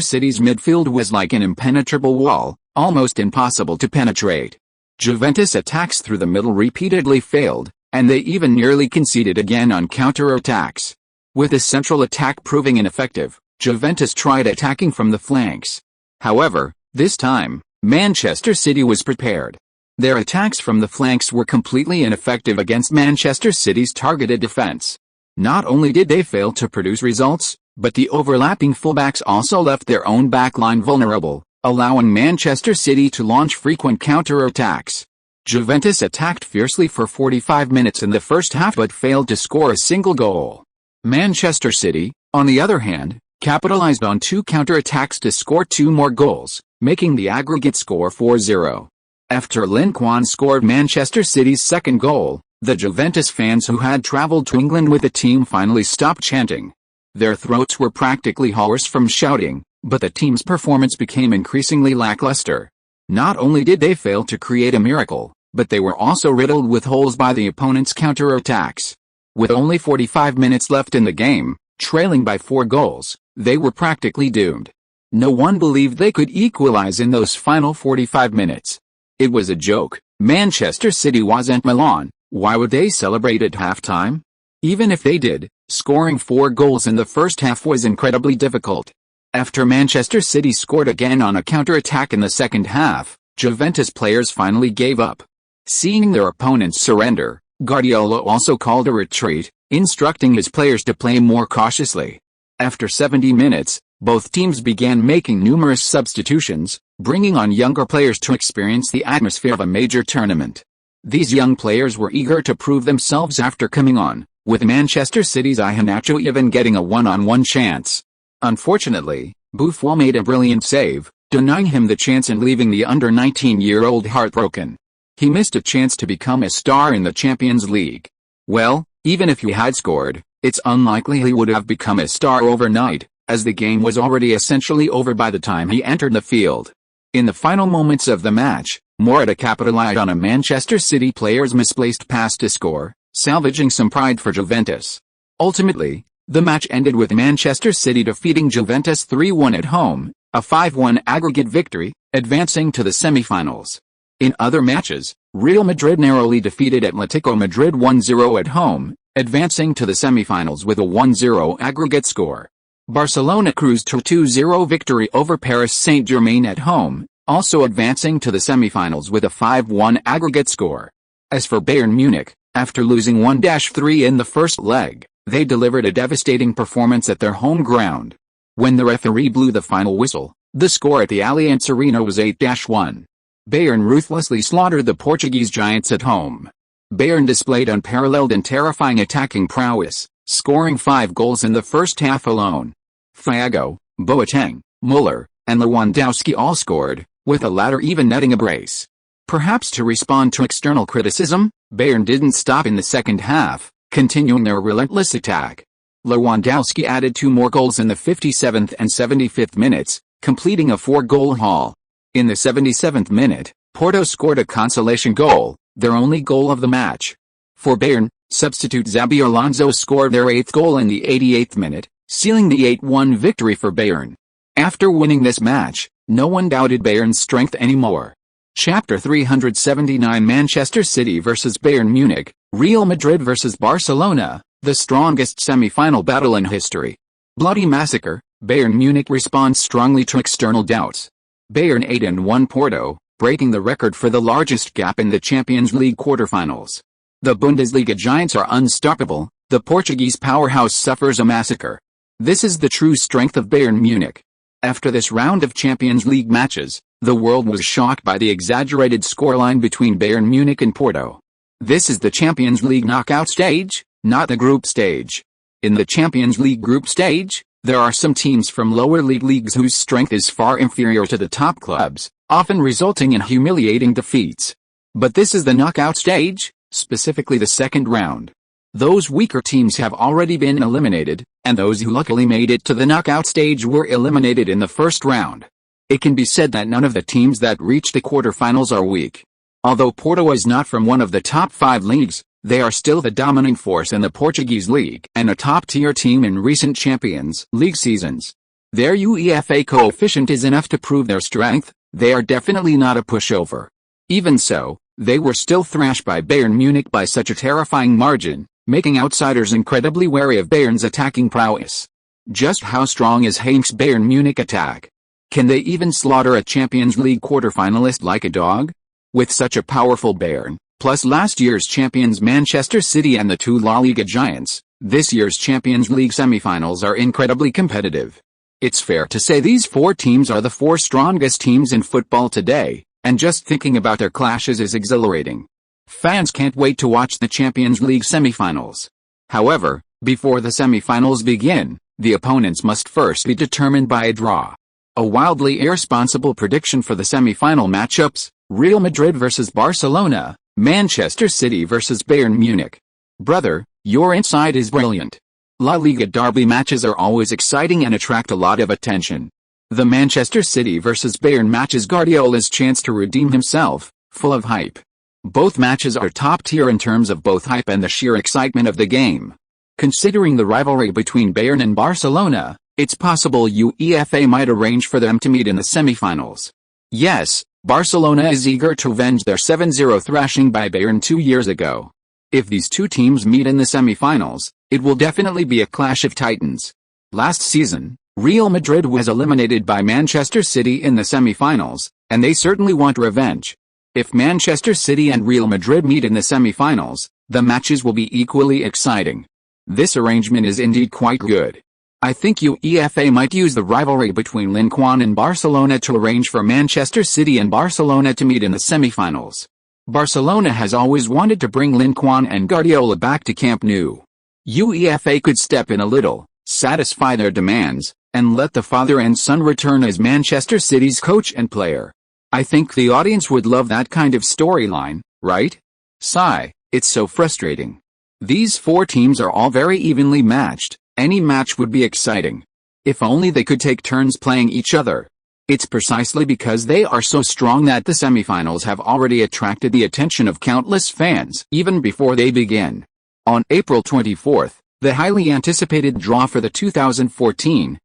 City's midfield was like an impenetrable wall, almost impossible to penetrate. Juventus attacks through the middle repeatedly failed, and they even nearly conceded again on counter-attacks. With the central attack proving ineffective, Juventus tried attacking from the flanks. However, this time, Manchester City was prepared. Their attacks from the flanks were completely ineffective against Manchester City's targeted defense. Not only did they fail to produce results, but the overlapping fullbacks also left their own backline vulnerable, allowing Manchester City to launch frequent counter-attacks. Juventus attacked fiercely for 45 minutes in the first half but failed to score a single goal. Manchester City, on the other hand, capitalized on 2 counter-attacks to score 2 more goals, making the aggregate score 4-0. After Lin Quan scored Manchester City's second goal, the Juventus fans who had traveled to England with the team finally stopped chanting. Their throats were practically hoarse from shouting, But the team's performance became increasingly lackluster. Not only did they fail to create a miracle, but they were also riddled with holes by the opponent's counter-attacks. With only 45 minutes left in the game, trailing by 4 goals, they were practically doomed. No one believed they could equalize in those final 45 minutes. It was a joke. Manchester City wasn't Milan. Why would they celebrate at halftime? Even if they did, scoring 4 goals in the first half was incredibly difficult. After Manchester City scored again on a counter-attack in the second half, Juventus players finally gave up. Seeing their opponents surrender, Guardiola also called a retreat, instructing his players to play more cautiously. After 70 minutes, both teams began making numerous substitutions, bringing on younger players to experience the atmosphere of a major tournament. These young players were eager to prove themselves after coming on, with Manchester City's Iheanacho even getting a one-on-one chance. Unfortunately, Buffon made a brilliant save, denying him the chance and leaving the under-19-year-old heartbroken. He missed a chance to become a star in the Champions League. Well, even if he had scored, it's unlikely he would have become a star overnight, as the game was already essentially over by the time he entered the field. In the final moments of the match, Morata capitalized on a Manchester City player's misplaced pass to score, salvaging some pride for Juventus. Ultimately, the match ended with Manchester City defeating Juventus 3-1 at home, a 5-1 aggregate victory, advancing to the semi-finals. In other matches, Real Madrid narrowly defeated Atletico Madrid 1-0 at home, advancing to the semi-finals with a 1-0 aggregate score. Barcelona cruised to a 2-0 victory over Paris Saint-Germain at home, also advancing to the semi-finals with a 5-1 aggregate score. As for Bayern Munich, after losing 1-3 in the first leg, they delivered a devastating performance at their home ground. When the referee blew the final whistle, the score at the Allianz Arena was 8-1. Bayern ruthlessly slaughtered the Portuguese giants at home. Bayern displayed unparalleled and terrifying attacking prowess, scoring 5 goals in the first half alone. Thiago, Boateng, Müller, and Lewandowski all scored, with the latter even netting a brace. Perhaps to respond to external criticism, Bayern didn't stop in the second half, continuing their relentless attack. Lewandowski added 2 more goals in the 57th and 75th minutes, completing a 4-goal haul. In the 77th minute, Porto scored a consolation goal, their only goal of the match. For Bayern, substitute Xabi Alonso scored their 8th goal in the 88th minute, sealing the 8-1 victory for Bayern. After winning this match, no one doubted Bayern's strength anymore. Chapter 379 Manchester City vs Bayern Munich, Real Madrid vs Barcelona, the strongest semi-final battle in history. Bloody massacre, Bayern Munich responds strongly to external doubts. Bayern 8-1 Porto, breaking the record for the largest gap in the Champions League quarterfinals. The Bundesliga giants are unstoppable, the Portuguese powerhouse suffers a massacre. This is the true strength of Bayern Munich. After this round of Champions League matches, the world was shocked by the exaggerated scoreline between Bayern Munich and Porto. This is the Champions League knockout stage, not the group stage. In the Champions League group stage, there are some teams from lower leagues whose strength is far inferior to the top clubs, often resulting in humiliating defeats. But this is the knockout stage, specifically the second round. Those weaker teams have already been eliminated, and those who luckily made it to the knockout stage were eliminated in the first round. It can be said that none of the teams that reach the quarterfinals are weak. Although Porto is not from one of the top 5 leagues, they are still the dominant force in the Portuguese league and a top-tier team in recent Champions League seasons. Their UEFA coefficient is enough to prove their strength. They are definitely not a pushover. Even so, they were still thrashed by Bayern Munich by such a terrifying margin, making outsiders incredibly wary of Bayern's attacking prowess. Just how strong is Henk's Bayern Munich attack? Can they even slaughter a Champions League quarterfinalist like a dog? With such a powerful Bayern, plus last year's champions Manchester City and the 2 La Liga giants, this year's Champions League semifinals are incredibly competitive. It's fair to say these 4 teams are the 4 strongest teams in football today, and just thinking about their clashes is exhilarating. Fans can't wait to watch the Champions League semifinals. However, before the semifinals begin, the opponents must first be determined by a draw. A wildly irresponsible prediction for the semifinal matchups: Real Madrid vs Barcelona, Manchester City vs Bayern Munich. Brother, your insight is brilliant. La Liga derby matches are always exciting and attract a lot of attention. The Manchester City vs Bayern match is Guardiola's chance to redeem himself, full of hype. Both matches are top tier in terms of both hype and the sheer excitement of the game. Considering the rivalry between Bayern and Barcelona, it's possible UEFA might arrange for them to meet in the semi-finals. Yes, Barcelona is eager to avenge their 7-0 thrashing by Bayern 2 years ago. If these two teams meet in the semi-finals, it will definitely be a clash of titans. Last season, Real Madrid was eliminated by Manchester City in the semi-finals, and they certainly want revenge. If Manchester City and Real Madrid meet in the semi-finals, the matches will be equally exciting. This arrangement is indeed quite good. I think UEFA might use the rivalry between Lin Quan and Barcelona to arrange for Manchester City and Barcelona to meet in the semi-finals. Barcelona has always wanted to bring Lin Quan and Guardiola back to Camp Nou. UEFA could step in a little, satisfy their demands, and let the father and son return as Manchester City's coach and player. I think the audience would love that kind of storyline, right? Sigh, it's so frustrating. These four teams are all very evenly matched. Any match would be exciting. If only they could take turns playing each other. It's precisely because they are so strong that the semifinals have already attracted the attention of countless fans even before they begin. On April 24th, the highly anticipated draw for the 2014-2015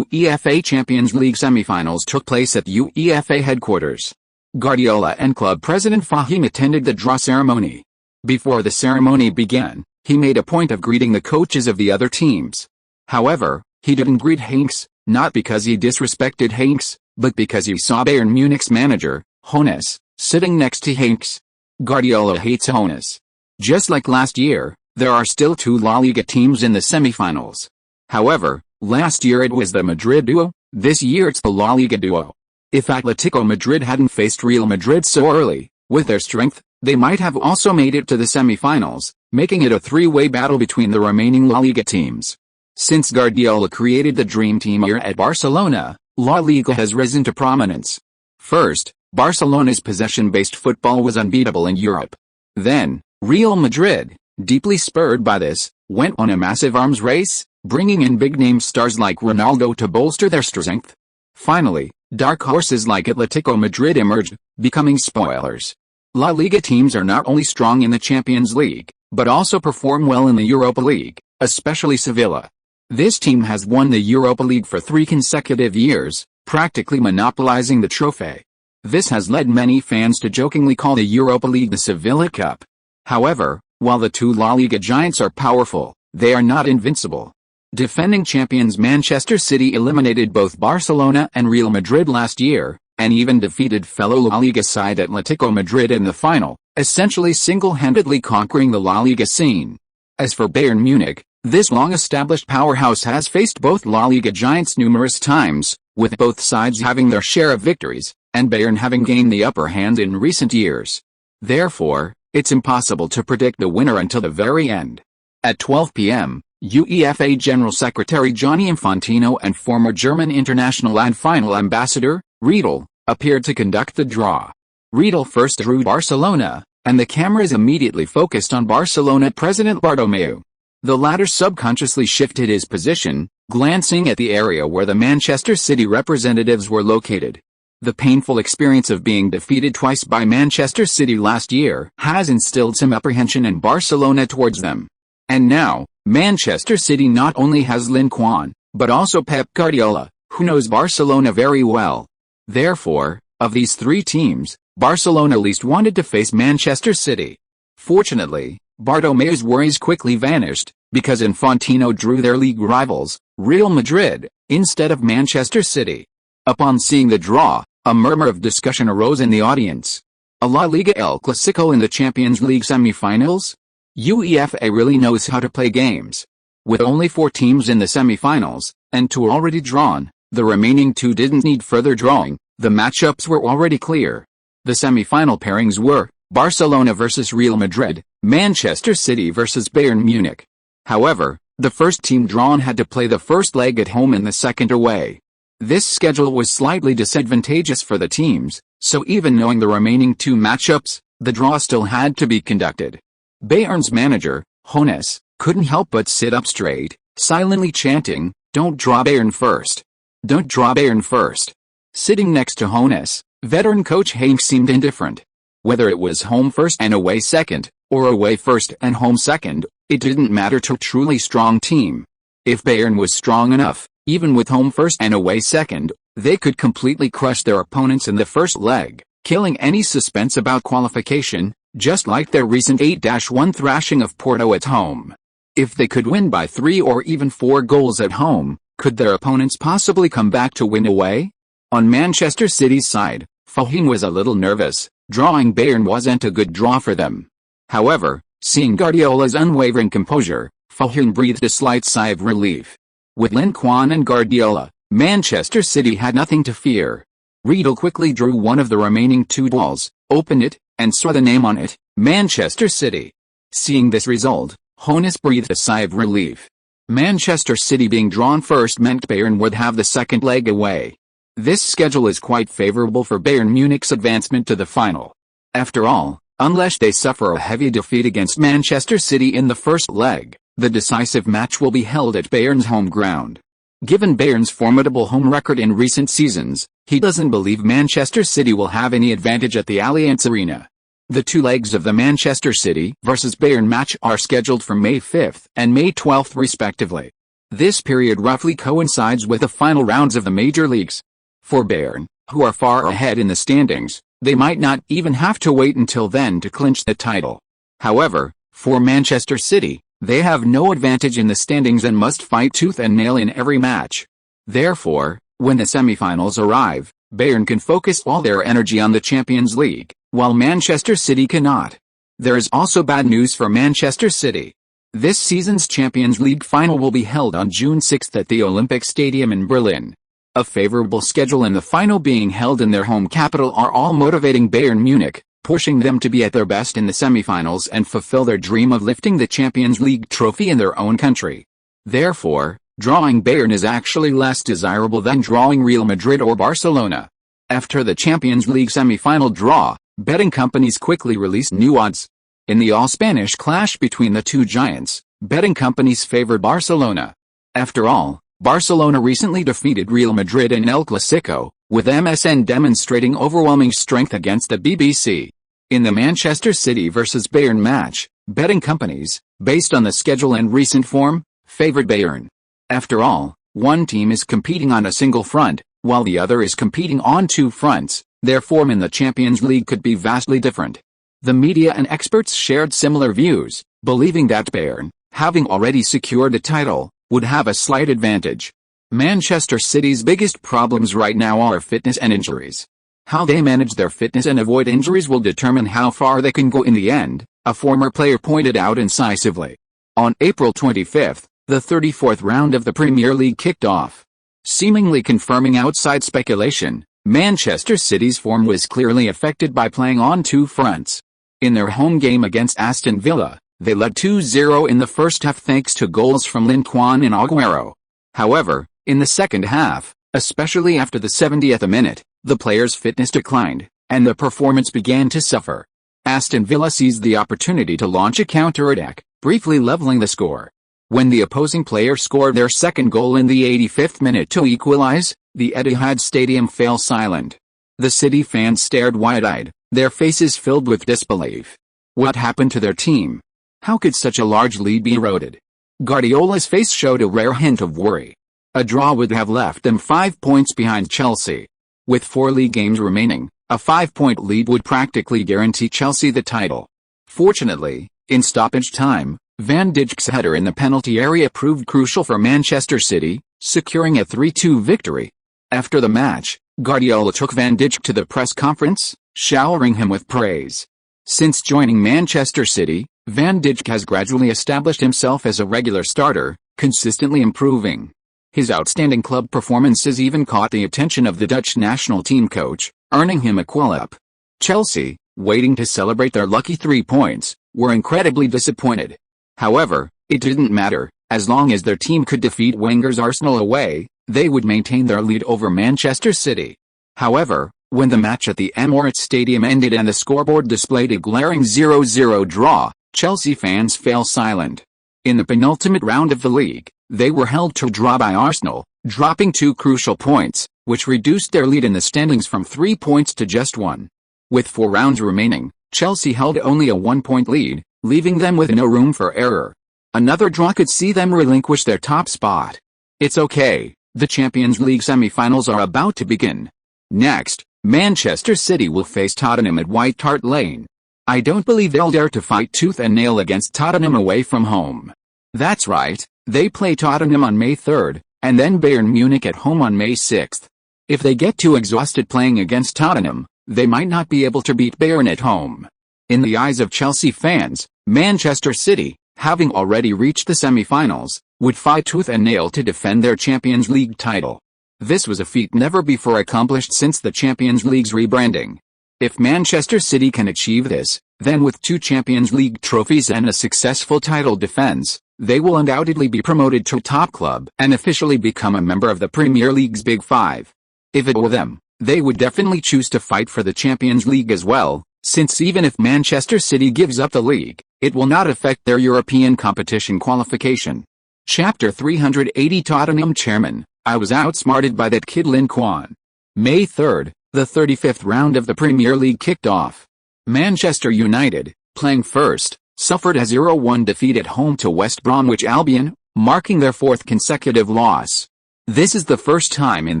UEFA Champions League semifinals took place at UEFA headquarters. Guardiola and club president Fahim attended the draw ceremony. Before the ceremony began, he made a point of greeting the coaches of the other teams. However, he didn't greet Hanks, not because he disrespected Hanks, but because he saw Bayern Munich's manager, Hoeneß, sitting next to Hanks. Guardiola hates Hoeneß. Just like last year, there are still two La Liga teams in the semifinals. However, last year it was the Madrid duo, this year it's the La Liga duo. If Atletico Madrid hadn't faced Real Madrid so early, with their strength, they might have also made it to the semifinals, making it a three-way battle between the remaining La Liga teams. Since Guardiola created the Dream Team here at Barcelona, La Liga has risen to prominence. First, Barcelona's possession-based football was unbeatable in Europe. Then, Real Madrid, deeply spurred by this, went on a massive arms race, bringing in big-name stars like Ronaldo to bolster their strength. Finally, dark horses like Atletico Madrid emerged, becoming spoilers. La Liga teams are not only strong in the Champions League, but also perform well in the Europa League, especially Sevilla. This team has won the Europa League for 3 consecutive years, practically monopolizing the trophy. This has led many fans to jokingly call the Europa League the Sevilla Cup. However, while the two La Liga giants are powerful, they are not invincible. Defending champions Manchester City eliminated both Barcelona and Real Madrid last year, and even defeated fellow La Liga side Atletico Madrid in the final, essentially single-handedly conquering the La Liga scene. As for Bayern Munich, this long-established powerhouse has faced both La Liga giants numerous times, with both sides having their share of victories, and Bayern having gained the upper hand in recent years. Therefore, it's impossible to predict the winner until the very end. At 12 p.m., UEFA General Secretary Gianni Infantino and former German international and final ambassador, Riedel, appeared to conduct the draw. Riedel first drew Barcelona, and the cameras immediately focused on Barcelona president Bartomeu. The latter subconsciously shifted his position, glancing at the area where the Manchester City representatives were located. The painful experience of being defeated twice by Manchester City last year has instilled some apprehension in Barcelona towards them. And now, Manchester City not only has Lin Quan, but also Pep Guardiola, who knows Barcelona very well. Therefore, of these three teams, Barcelona least wanted to face Manchester City. Fortunately, Bartomeu's worries quickly vanished, because Infantino drew their league rivals, Real Madrid, instead of Manchester City. Upon seeing the draw, a murmur of discussion arose in the audience. A La Liga El Clasico in the Champions League semi-finals? UEFA really knows how to play games. With only 4 teams in the semi-finals, and 2 already drawn, the remaining 2 didn't need further drawing, the matchups were already clear. The semi-final pairings were Barcelona vs Real Madrid, Manchester City vs Bayern Munich. However, the first team drawn had to play the first leg at home and the second away. This schedule was slightly disadvantageous for the teams, so even knowing the remaining 2 matchups, the draw still had to be conducted. Bayern's manager, Hoeneß, couldn't help but sit up straight, silently chanting, "Don't draw Bayern first." Don't draw Bayern first. Sitting next to Hoeneß, veteran coach Henk seemed indifferent. Whether it was home first and away second, or away first and home second, it didn't matter to a truly strong team. If Bayern was strong enough, even with home first and away second, they could completely crush their opponents in the first leg, killing any suspense about qualification, just like their recent 8-1 thrashing of Porto at home. If they could win by 3 or even 4 goals at home, could their opponents possibly come back to win away? On Manchester City's side, Fahim was a little nervous. Drawing Bayern wasn't a good draw for them. However, seeing Guardiola's unwavering composure, Fahim breathed a slight sigh of relief. With Lin Quan and Guardiola, Manchester City had nothing to fear. Riedel quickly drew one of the remaining 2 balls, opened it, and saw the name on it, Manchester City. Seeing this result, Hoeneß breathed a sigh of relief. Manchester City being drawn first meant Bayern would have the second leg away. This schedule is quite favorable for Bayern Munich's advancement to the final. After all, unless they suffer a heavy defeat against Manchester City in the first leg, the decisive match will be held at Bayern's home ground. Given Bayern's formidable home record in recent seasons, he doesn't believe Manchester City will have any advantage at the Allianz Arena. The 2 legs of the Manchester City vs Bayern match are scheduled for May 5th and May 12th respectively. This period roughly coincides with the final rounds of the major leagues. For Bayern, who are far ahead in the standings, they might not even have to wait until then to clinch the title. However, for Manchester City, they have no advantage in the standings and must fight tooth and nail in every match. Therefore, when the semi-finals arrive, Bayern can focus all their energy on the Champions League, while Manchester City cannot. There is also bad news for Manchester City. This season's Champions League final will be held on June 6 at the Olympic Stadium in Berlin. A favorable schedule and the final being held in their home capital are all motivating Bayern Munich, pushing them to be at their best in the semifinals and fulfill their dream of lifting the Champions League trophy in their own country. Therefore, drawing Bayern is actually less desirable than drawing Real Madrid or Barcelona. After the Champions League semi-final draw, betting companies quickly released new odds. In the all-Spanish clash between the 2 giants, betting companies favored Barcelona. After all, Barcelona recently defeated Real Madrid in El Clasico, with MSN demonstrating overwhelming strength against the BBC. In the Manchester City vs Bayern match, betting companies, based on the schedule and recent form, favored Bayern. After all, one team is competing on a single front, while the other is competing on 2 fronts. Their form in the Champions League could be vastly different. The media and experts shared similar views, believing that Bayern, having already secured the title, would have a slight advantage. Manchester City's biggest problems right now are fitness and injuries. How they manage their fitness and avoid injuries will determine how far they can go in the end, a former player pointed out incisively. On April 25, the 34th round of the Premier League kicked off. Seemingly confirming outside speculation, Manchester City's form was clearly affected by playing on 2 fronts. In their home game against Aston Villa, they led 2-0 in the first half thanks to goals from Lin Quan and Agüero. However, in the second half, especially after the 70th minute, the players' fitness declined, and the performance began to suffer. Aston Villa seized the opportunity to launch a counter-attack, briefly leveling the score. When the opposing player scored their second goal in the 85th minute to equalize, the Etihad Stadium fell silent. The City fans stared wide-eyed, their faces filled with disbelief. What happened to their team? How could such a large lead be eroded? Guardiola's face showed a rare hint of worry. A draw would have left them 5 points behind Chelsea. With 4 league games remaining, a 5-point lead would practically guarantee Chelsea the title. Fortunately, in stoppage time, Van Dijk's header in the penalty area proved crucial for Manchester City, securing a 3-2 victory. After the match, Guardiola took Van Dijk to the press conference, showering him with praise. Since joining Manchester City, Van Dijk has gradually established himself as a regular starter, consistently improving. His outstanding club performances even caught the attention of the Dutch national team coach, earning him a call-up. Chelsea, waiting to celebrate their lucky 3 points, were incredibly disappointed. However, it didn't matter, as long as their team could defeat Wenger's Arsenal away, they would maintain their lead over Manchester City. However, when the match at the Emirates Stadium ended and the scoreboard displayed a glaring 0-0 draw, Chelsea fans fell silent. In the penultimate round of the league, they were held to draw by Arsenal, dropping 2 crucial points, which reduced their lead in the standings from 3 points to just 1. With 4 rounds remaining, Chelsea held only a 1-point lead, leaving them with no room for error. Another draw could see them relinquish their top spot. It's okay, the Champions League semi-finals are about to begin. Next, Manchester City will face Tottenham at White Hart Lane. I don't believe they'll dare to fight tooth and nail against Tottenham away from home. That's right, they play Tottenham on May 3rd, and then Bayern Munich at home on May 6th. If they get too exhausted playing against Tottenham, they might not be able to beat Bayern at home. In the eyes of Chelsea fans, Manchester City, having already reached the semi-finals, would fight tooth and nail to defend their Champions League title. This was a feat never before accomplished since the Champions League's rebranding. If Manchester City can achieve this, then with 2 Champions League trophies and a successful title defense, they will undoubtedly be promoted to top club and officially become a member of the Premier League's Big Five. If it were them, they would definitely choose to fight for the Champions League as well, since even if Manchester City gives up the league, it will not affect their European competition qualification. Chapter 380 Tottenham Chairman, I was outsmarted by that kid Lin Quan. May 3rd, the 35th round of the Premier League kicked off. Manchester United, playing first, suffered a 0-1 defeat at home to West Bromwich Albion, marking their 4th consecutive loss. This is the first time in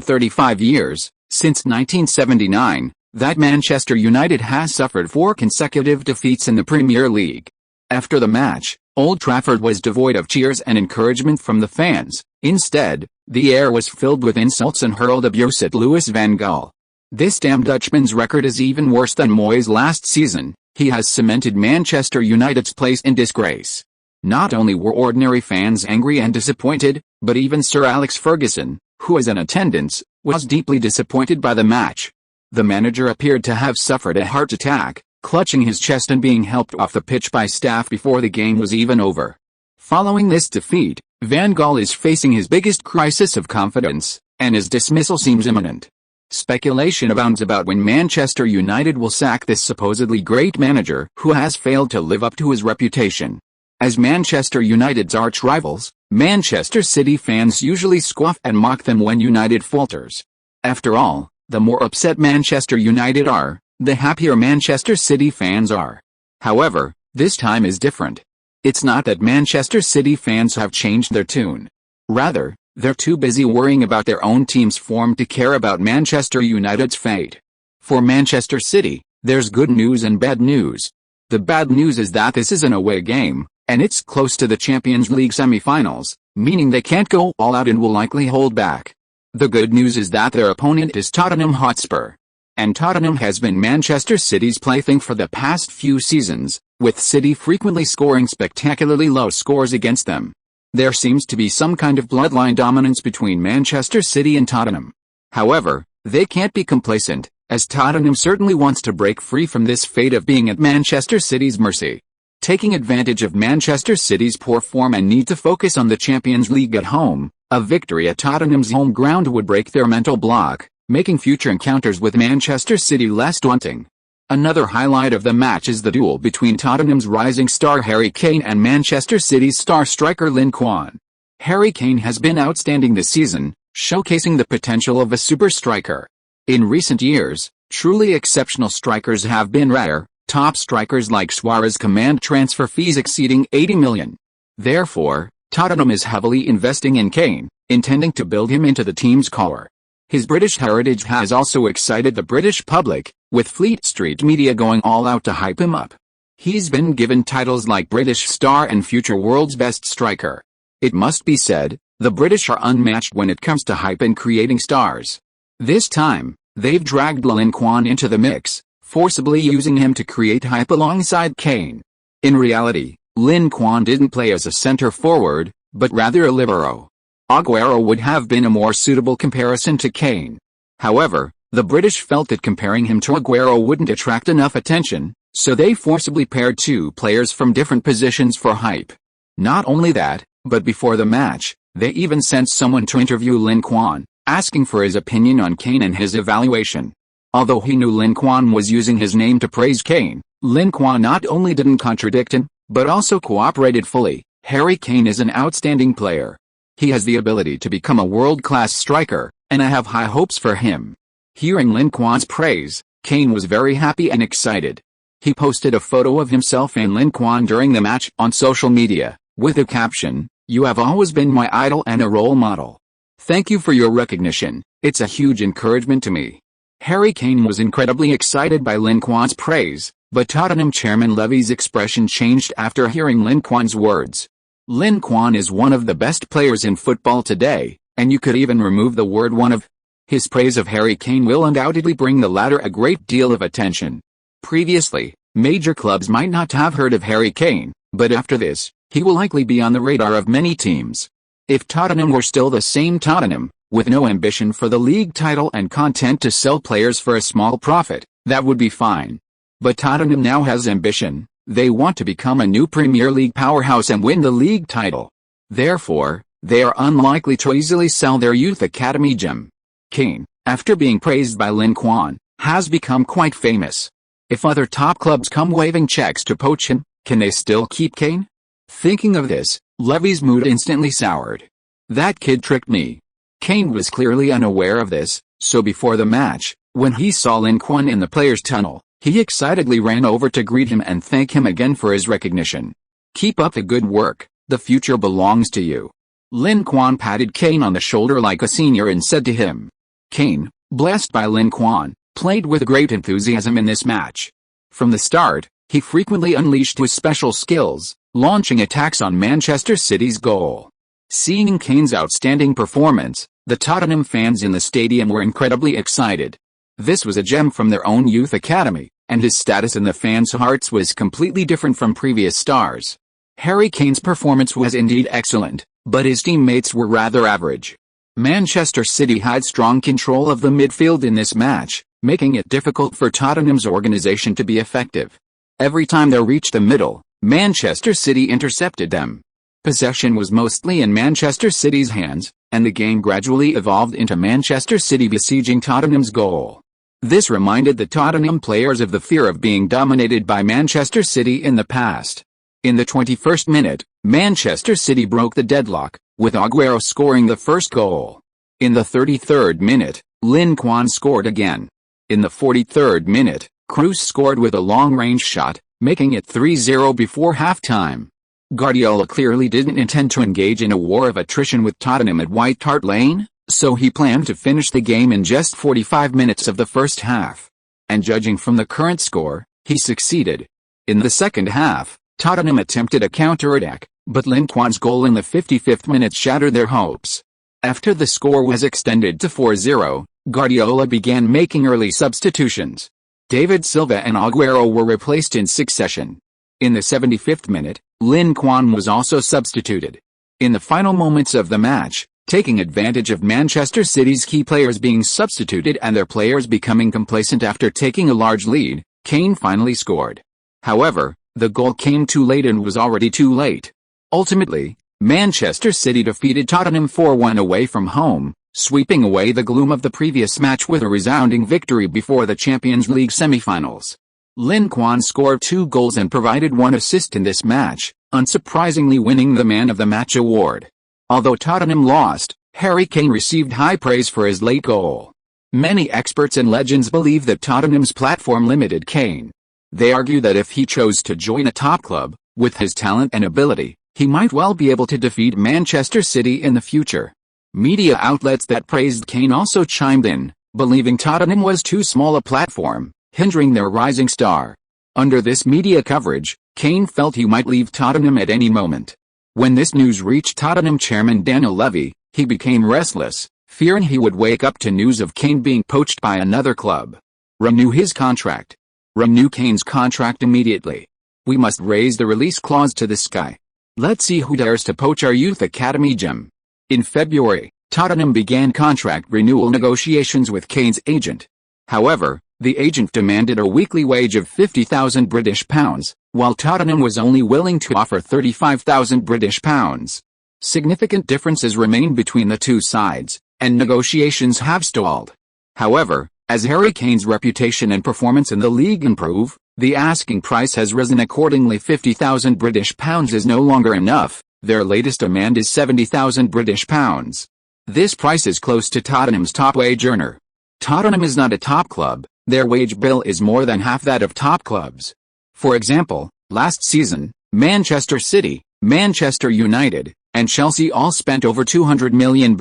35 years, since 1979, that Manchester United has suffered 4 consecutive defeats in the Premier League. After the match, Old Trafford was devoid of cheers and encouragement from the fans. Instead, the air was filled with insults and hurled abuse at Louis van Gaal. This damn Dutchman's record is even worse than Moyes' last season. He has cemented Manchester United's place in disgrace. Not only were ordinary fans angry and disappointed, but even Sir Alex Ferguson, who was in attendance, was deeply disappointed by the match. The manager appeared to have suffered a heart attack, clutching his chest and being helped off the pitch by staff before the game was even over. Following this defeat, Van Gaal is facing his biggest crisis of confidence, and his dismissal seems imminent. Speculation abounds about when Manchester United will sack this supposedly great manager who has failed to live up to his reputation. As Manchester United's arch-rivals, Manchester City fans usually scoff and mock them when United falters. After all, the more upset Manchester United are, the happier Manchester City fans are. However, this time is different. It's not that Manchester City fans have changed their tune. Rather, they're too busy worrying about their own team's form to care about Manchester United's fate. For Manchester City, there's good news and bad news. The bad news is that this is an away game, and it's close to the Champions League semi-finals, meaning they can't go all out and will likely hold back. The good news is that their opponent is Tottenham Hotspur. And Tottenham has been Manchester City's plaything for the past few seasons, with City frequently scoring spectacularly low scores against them. There seems to be some kind of bloodline dominance between Manchester City and Tottenham. However, they can't be complacent, as Tottenham certainly wants to break free from this fate of being at Manchester City's mercy. Taking advantage of Manchester City's poor form and need to focus on the Champions League at home, a victory at Tottenham's home ground would break their mental block, making future encounters with Manchester City less daunting. Another highlight of the match is the duel between Tottenham's rising star Harry Kane and Manchester City's star striker Lin Quan. Harry Kane has been outstanding this season, showcasing the potential of a super striker. In recent years, truly exceptional strikers have been rare. Top strikers like Suarez command transfer fees exceeding 80 million. Therefore, Tottenham is heavily investing in Kane, intending to build him into the team's core. His British heritage has also excited the British public, with Fleet Street media going all out to hype him up. He's been given titles like British Star and future World's Best Striker. It must be said, the British are unmatched when it comes to hype and creating stars. This time, they've dragged Lin Quan into the mix, forcibly using him to create hype alongside Kane. In reality, Lin Quan didn't play as a center forward, but rather a libero. Aguero would have been a more suitable comparison to Kane. However, the British felt that comparing him to Aguero wouldn't attract enough attention, so they forcibly paired two players from different positions for hype. Not only that, but before the match, they even sent someone to interview Lin Quan, asking for his opinion on Kane and his evaluation. Although he knew Lin Quan was using his name to praise Kane, Lin Quan not only didn't contradict him, but also cooperated fully. Harry Kane is an outstanding player. He has the ability to become a world-class striker, and I have high hopes for him." Hearing Lin Quan's praise, Kane was very happy and excited. He posted a photo of himself and Lin Quan during the match on social media, with the caption, "You have always been my idol and a role model. Thank you for your recognition, it's a huge encouragement to me." Harry Kane was incredibly excited by Lin Quan's praise, but Tottenham chairman Levy's expression changed after hearing Lin Quan's words. Lin Quan is one of the best players in football today, and you could even remove the word "one of." His praise of Harry Kane will undoubtedly bring the latter a great deal of attention. Previously, major clubs might not have heard of Harry Kane, but after this, he will likely be on the radar of many teams. If Tottenham were still the same Tottenham, with no ambition for the league title and content to sell players for a small profit, that would be fine. But Tottenham now has ambition. They want to become a new Premier League powerhouse and win the league title. Therefore, they are unlikely to easily sell their youth academy gem. Kane, after being praised by Lin Quan, has become quite famous. If other top clubs come waving checks to poach him, can they still keep Kane? Thinking of this, Levy's mood instantly soured. "That kid tricked me." Kane was clearly unaware of this, so before the match, when he saw Lin Quan in the players' tunnel, he excitedly ran over to greet him and thank him again for his recognition. "Keep up the good work, the future belongs to you." Lin Quan patted Kane on the shoulder like a senior and said to him. Kane, blessed by Lin Quan, played with great enthusiasm in this match. From the start, he frequently unleashed his special skills, launching attacks on Manchester City's goal. Seeing Kane's outstanding performance, the Tottenham fans in the stadium were incredibly excited. This was a gem from their own youth academy, and his status in the fans' hearts was completely different from previous stars. Harry Kane's performance was indeed excellent, but his teammates were rather average. Manchester City had strong control of the midfield in this match, making it difficult for Tottenham's organisation to be effective. Every time they reached the middle, Manchester City intercepted them. Possession was mostly in Manchester City's hands, and the game gradually evolved into Manchester City besieging Tottenham's goal. This reminded the Tottenham players of the fear of being dominated by Manchester City in the past. In the 21st minute, Manchester City broke the deadlock, with Aguero scoring the first goal. In the 33rd minute, Lin Quan scored again. In the 43rd minute, Cruz scored with a long-range shot, making it 3-0 before halftime. Guardiola clearly didn't intend to engage in a war of attrition with Tottenham at White Hart Lane, so he planned to finish the game in just 45 minutes of the first half. And judging from the current score, he succeeded. In the second half, Tottenham attempted a counter-attack, but Lin Quan's goal in the 55th minute shattered their hopes. After the score was extended to 4-0, Guardiola began making early substitutions. David Silva and Aguero were replaced in succession. In the 75th minute, Lin Quan was also substituted. In the final moments of the match, taking advantage of Manchester City's key players being substituted and their players becoming complacent after taking a large lead, Kane finally scored. However, the goal came too late and was already too late. Ultimately, Manchester City defeated Tottenham 4-1 away from home, sweeping away the gloom of the previous match with a resounding victory before the Champions League semi-finals. Lin Quan scored 2 goals and provided 1 assist in this match, unsurprisingly winning the Man of the Match award. Although Tottenham lost, Harry Kane received high praise for his late goal. Many experts and legends believe that Tottenham's platform limited Kane. They argue that if he chose to join a top club, with his talent and ability, he might well be able to defeat Manchester City in the future. Media outlets that praised Kane also chimed in, believing Tottenham was too small a platform, hindering their rising star. Under this media coverage, Kane felt he might leave Tottenham at any moment. When this news reached Tottenham chairman Daniel Levy, he became restless, fearing he would wake up to news of Kane being poached by another club. Renew his contract. Renew Kane's contract immediately. We must raise the release clause to the sky. Let's see who dares to poach our youth academy gem. In February, Tottenham began contract renewal negotiations with Kane's agent. However, the agent demanded a weekly wage of £50,000, while Tottenham was only willing to offer £35,000. Significant differences remain between the two sides, and negotiations have stalled. However, as Harry Kane's reputation and performance in the league improve, the asking price has risen accordingly. £50,000 is no longer enough, Their latest demand is £70,000. This price is close to Tottenham's top wage earner. Tottenham is not a top club, their wage bill is more than half that of top clubs. For example, last season, Manchester City, Manchester United, and Chelsea all spent over £200 million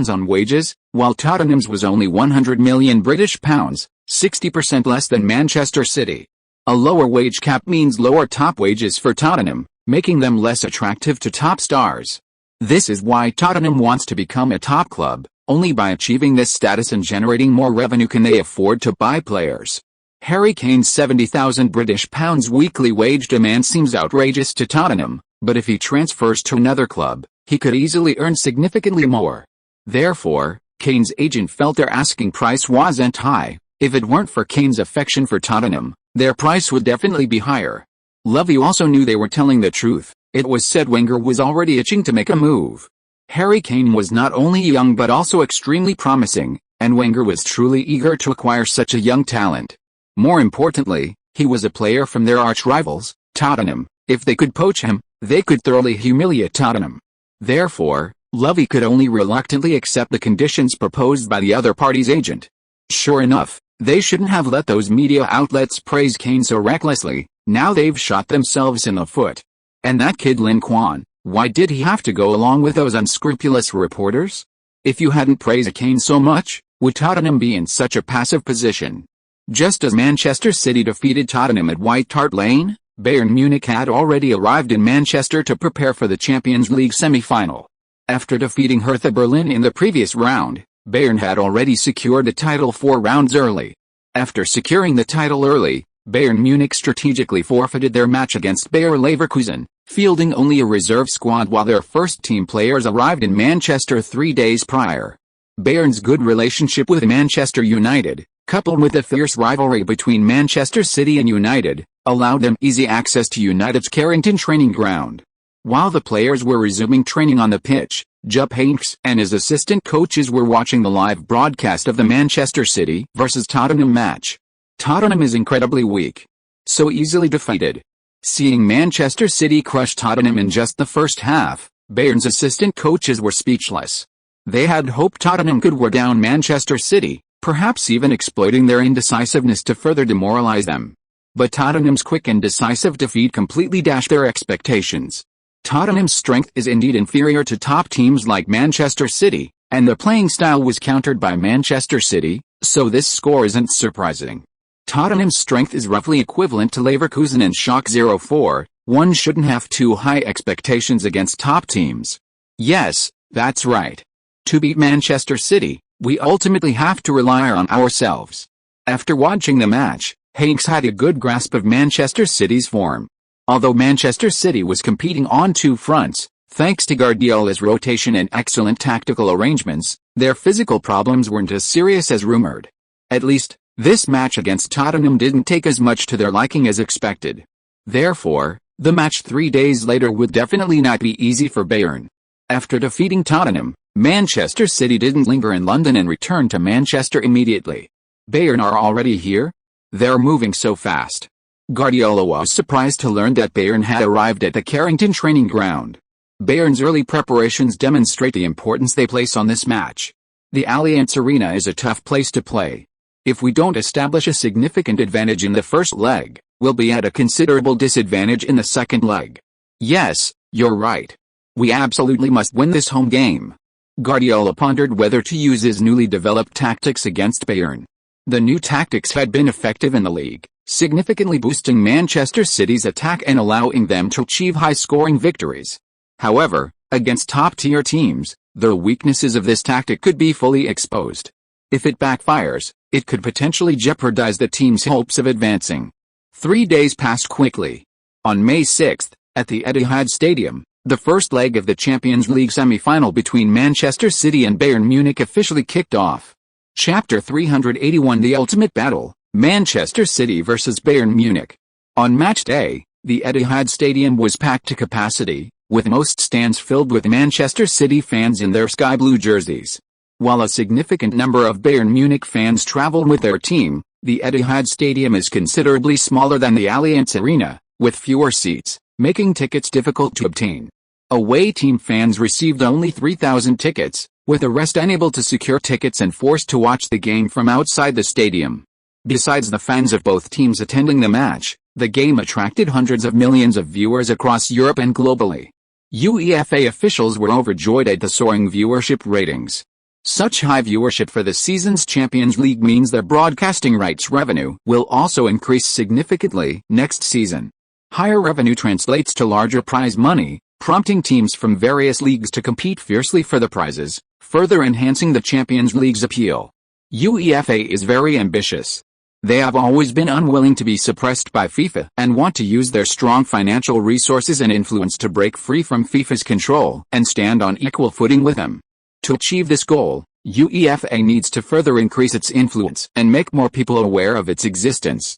on wages, while Tottenham's was only £100 million, 60% less than Manchester City. A lower wage cap means lower top wages for Tottenham, making them less attractive to top stars. This is why Tottenham wants to become a top club. Only by achieving this status and generating more revenue can they afford to buy players. Harry Kane's £70,000 weekly wage demand seems outrageous to Tottenham, but if he transfers to another club, he could easily earn significantly more. Therefore, Kane's agent felt their asking price wasn't high. If it weren't for Kane's affection for Tottenham, their price would definitely be higher. Levy also knew they were telling the truth. It was said Wenger was already itching to make a move. Harry Kane was not only young but also extremely promising, and Wenger was truly eager to acquire such a young talent. More importantly, he was a player from their arch-rivals, Tottenham. If they could poach him, they could thoroughly humiliate Tottenham. Therefore, Levy could only reluctantly accept the conditions proposed by the other party's agent. Sure enough, they shouldn't have let those media outlets praise Kane so recklessly. Now they've shot themselves in the foot. And that kid Lin Quan, why did he have to go along with those unscrupulous reporters? If you hadn't praised Kane so much, would Tottenham be in such a passive position? Just as Manchester City defeated Tottenham at White Hart Lane, Bayern Munich had already arrived in Manchester to prepare for the Champions League semi-final. After defeating Hertha Berlin in the previous round, Bayern had already secured the title 4 rounds early. After securing the title early, Bayern Munich strategically forfeited their match against Bayer Leverkusen, fielding only a reserve squad while their first-team players arrived in Manchester 3 days prior. Bayern's good relationship with Manchester United, coupled with the fierce rivalry between Manchester City and United, allowed them easy access to United's Carrington training ground. While the players were resuming training on the pitch, Jupp Heynckes and his assistant coaches were watching the live broadcast of the Manchester City vs Tottenham match. Tottenham is incredibly weak. So easily defeated. Seeing Manchester City crush Tottenham in just the first half, Bayern's assistant coaches were speechless. They had hoped Tottenham could wear down Manchester City, perhaps even exploiting their indecisiveness to further demoralize them. But Tottenham's quick and decisive defeat completely dashed their expectations. Tottenham's strength is indeed inferior to top teams like Manchester City, and the playing style was countered by Manchester City, so this score isn't surprising. Tottenham's strength is roughly equivalent to Leverkusen and Schalke 04, one shouldn't have too high expectations against top teams. Yes, that's right. To beat Manchester City, we ultimately have to rely on ourselves. After watching the match, Heynckes had a good grasp of Manchester City's form. Although Manchester City was competing on two fronts, thanks to Guardiola's rotation and excellent tactical arrangements, their physical problems weren't as serious as rumored. At least, this match against Tottenham didn't take as much to their liking as expected. Therefore, the match 3 days later would definitely not be easy for Bayern. After defeating Tottenham, Manchester City didn't linger in London and returned to Manchester immediately. Bayern are already here? They're moving so fast. Guardiola was surprised to learn that Bayern had arrived at the Carrington training ground. Bayern's early preparations demonstrate the importance they place on this match. The Allianz Arena is a tough place to play. If we don't establish a significant advantage in the first leg, we'll be at a considerable disadvantage in the second leg. Yes, you're right. We absolutely must win this home game. Guardiola pondered whether to use his newly developed tactics against Bayern. The new tactics had been effective in the league, significantly boosting Manchester City's attack and allowing them to achieve high-scoring victories. However, against top-tier teams, the weaknesses of this tactic could be fully exposed. If it backfires, it could potentially jeopardize the team's hopes of advancing. 3 days passed quickly. On May 6, at the Etihad Stadium, the first leg of the Champions League semi-final between Manchester City and Bayern Munich officially kicked off. Chapter 381 The Ultimate Battle, Manchester City vs Bayern Munich. On match day, the Etihad Stadium was packed to capacity, with most stands filled with Manchester City fans in their sky blue jerseys. While a significant number of Bayern Munich fans traveled with their team, the Etihad Stadium is considerably smaller than the Allianz Arena, with fewer seats, making tickets difficult to obtain. Away team fans received only 3,000 tickets, with the rest unable to secure tickets and forced to watch the game from outside the stadium. Besides the fans of both teams attending the match, the game attracted hundreds of millions of viewers across Europe and globally. UEFA officials were overjoyed at the soaring viewership ratings. Such high viewership for the season's Champions League means their broadcasting rights revenue will also increase significantly next season. Higher revenue translates to larger prize money, prompting teams from various leagues to compete fiercely for the prizes, further enhancing the Champions League's appeal. UEFA is very ambitious. They have always been unwilling to be suppressed by FIFA and want to use their strong financial resources and influence to break free from FIFA's control and stand on equal footing with them. To achieve this goal, UEFA needs to further increase its influence and make more people aware of its existence.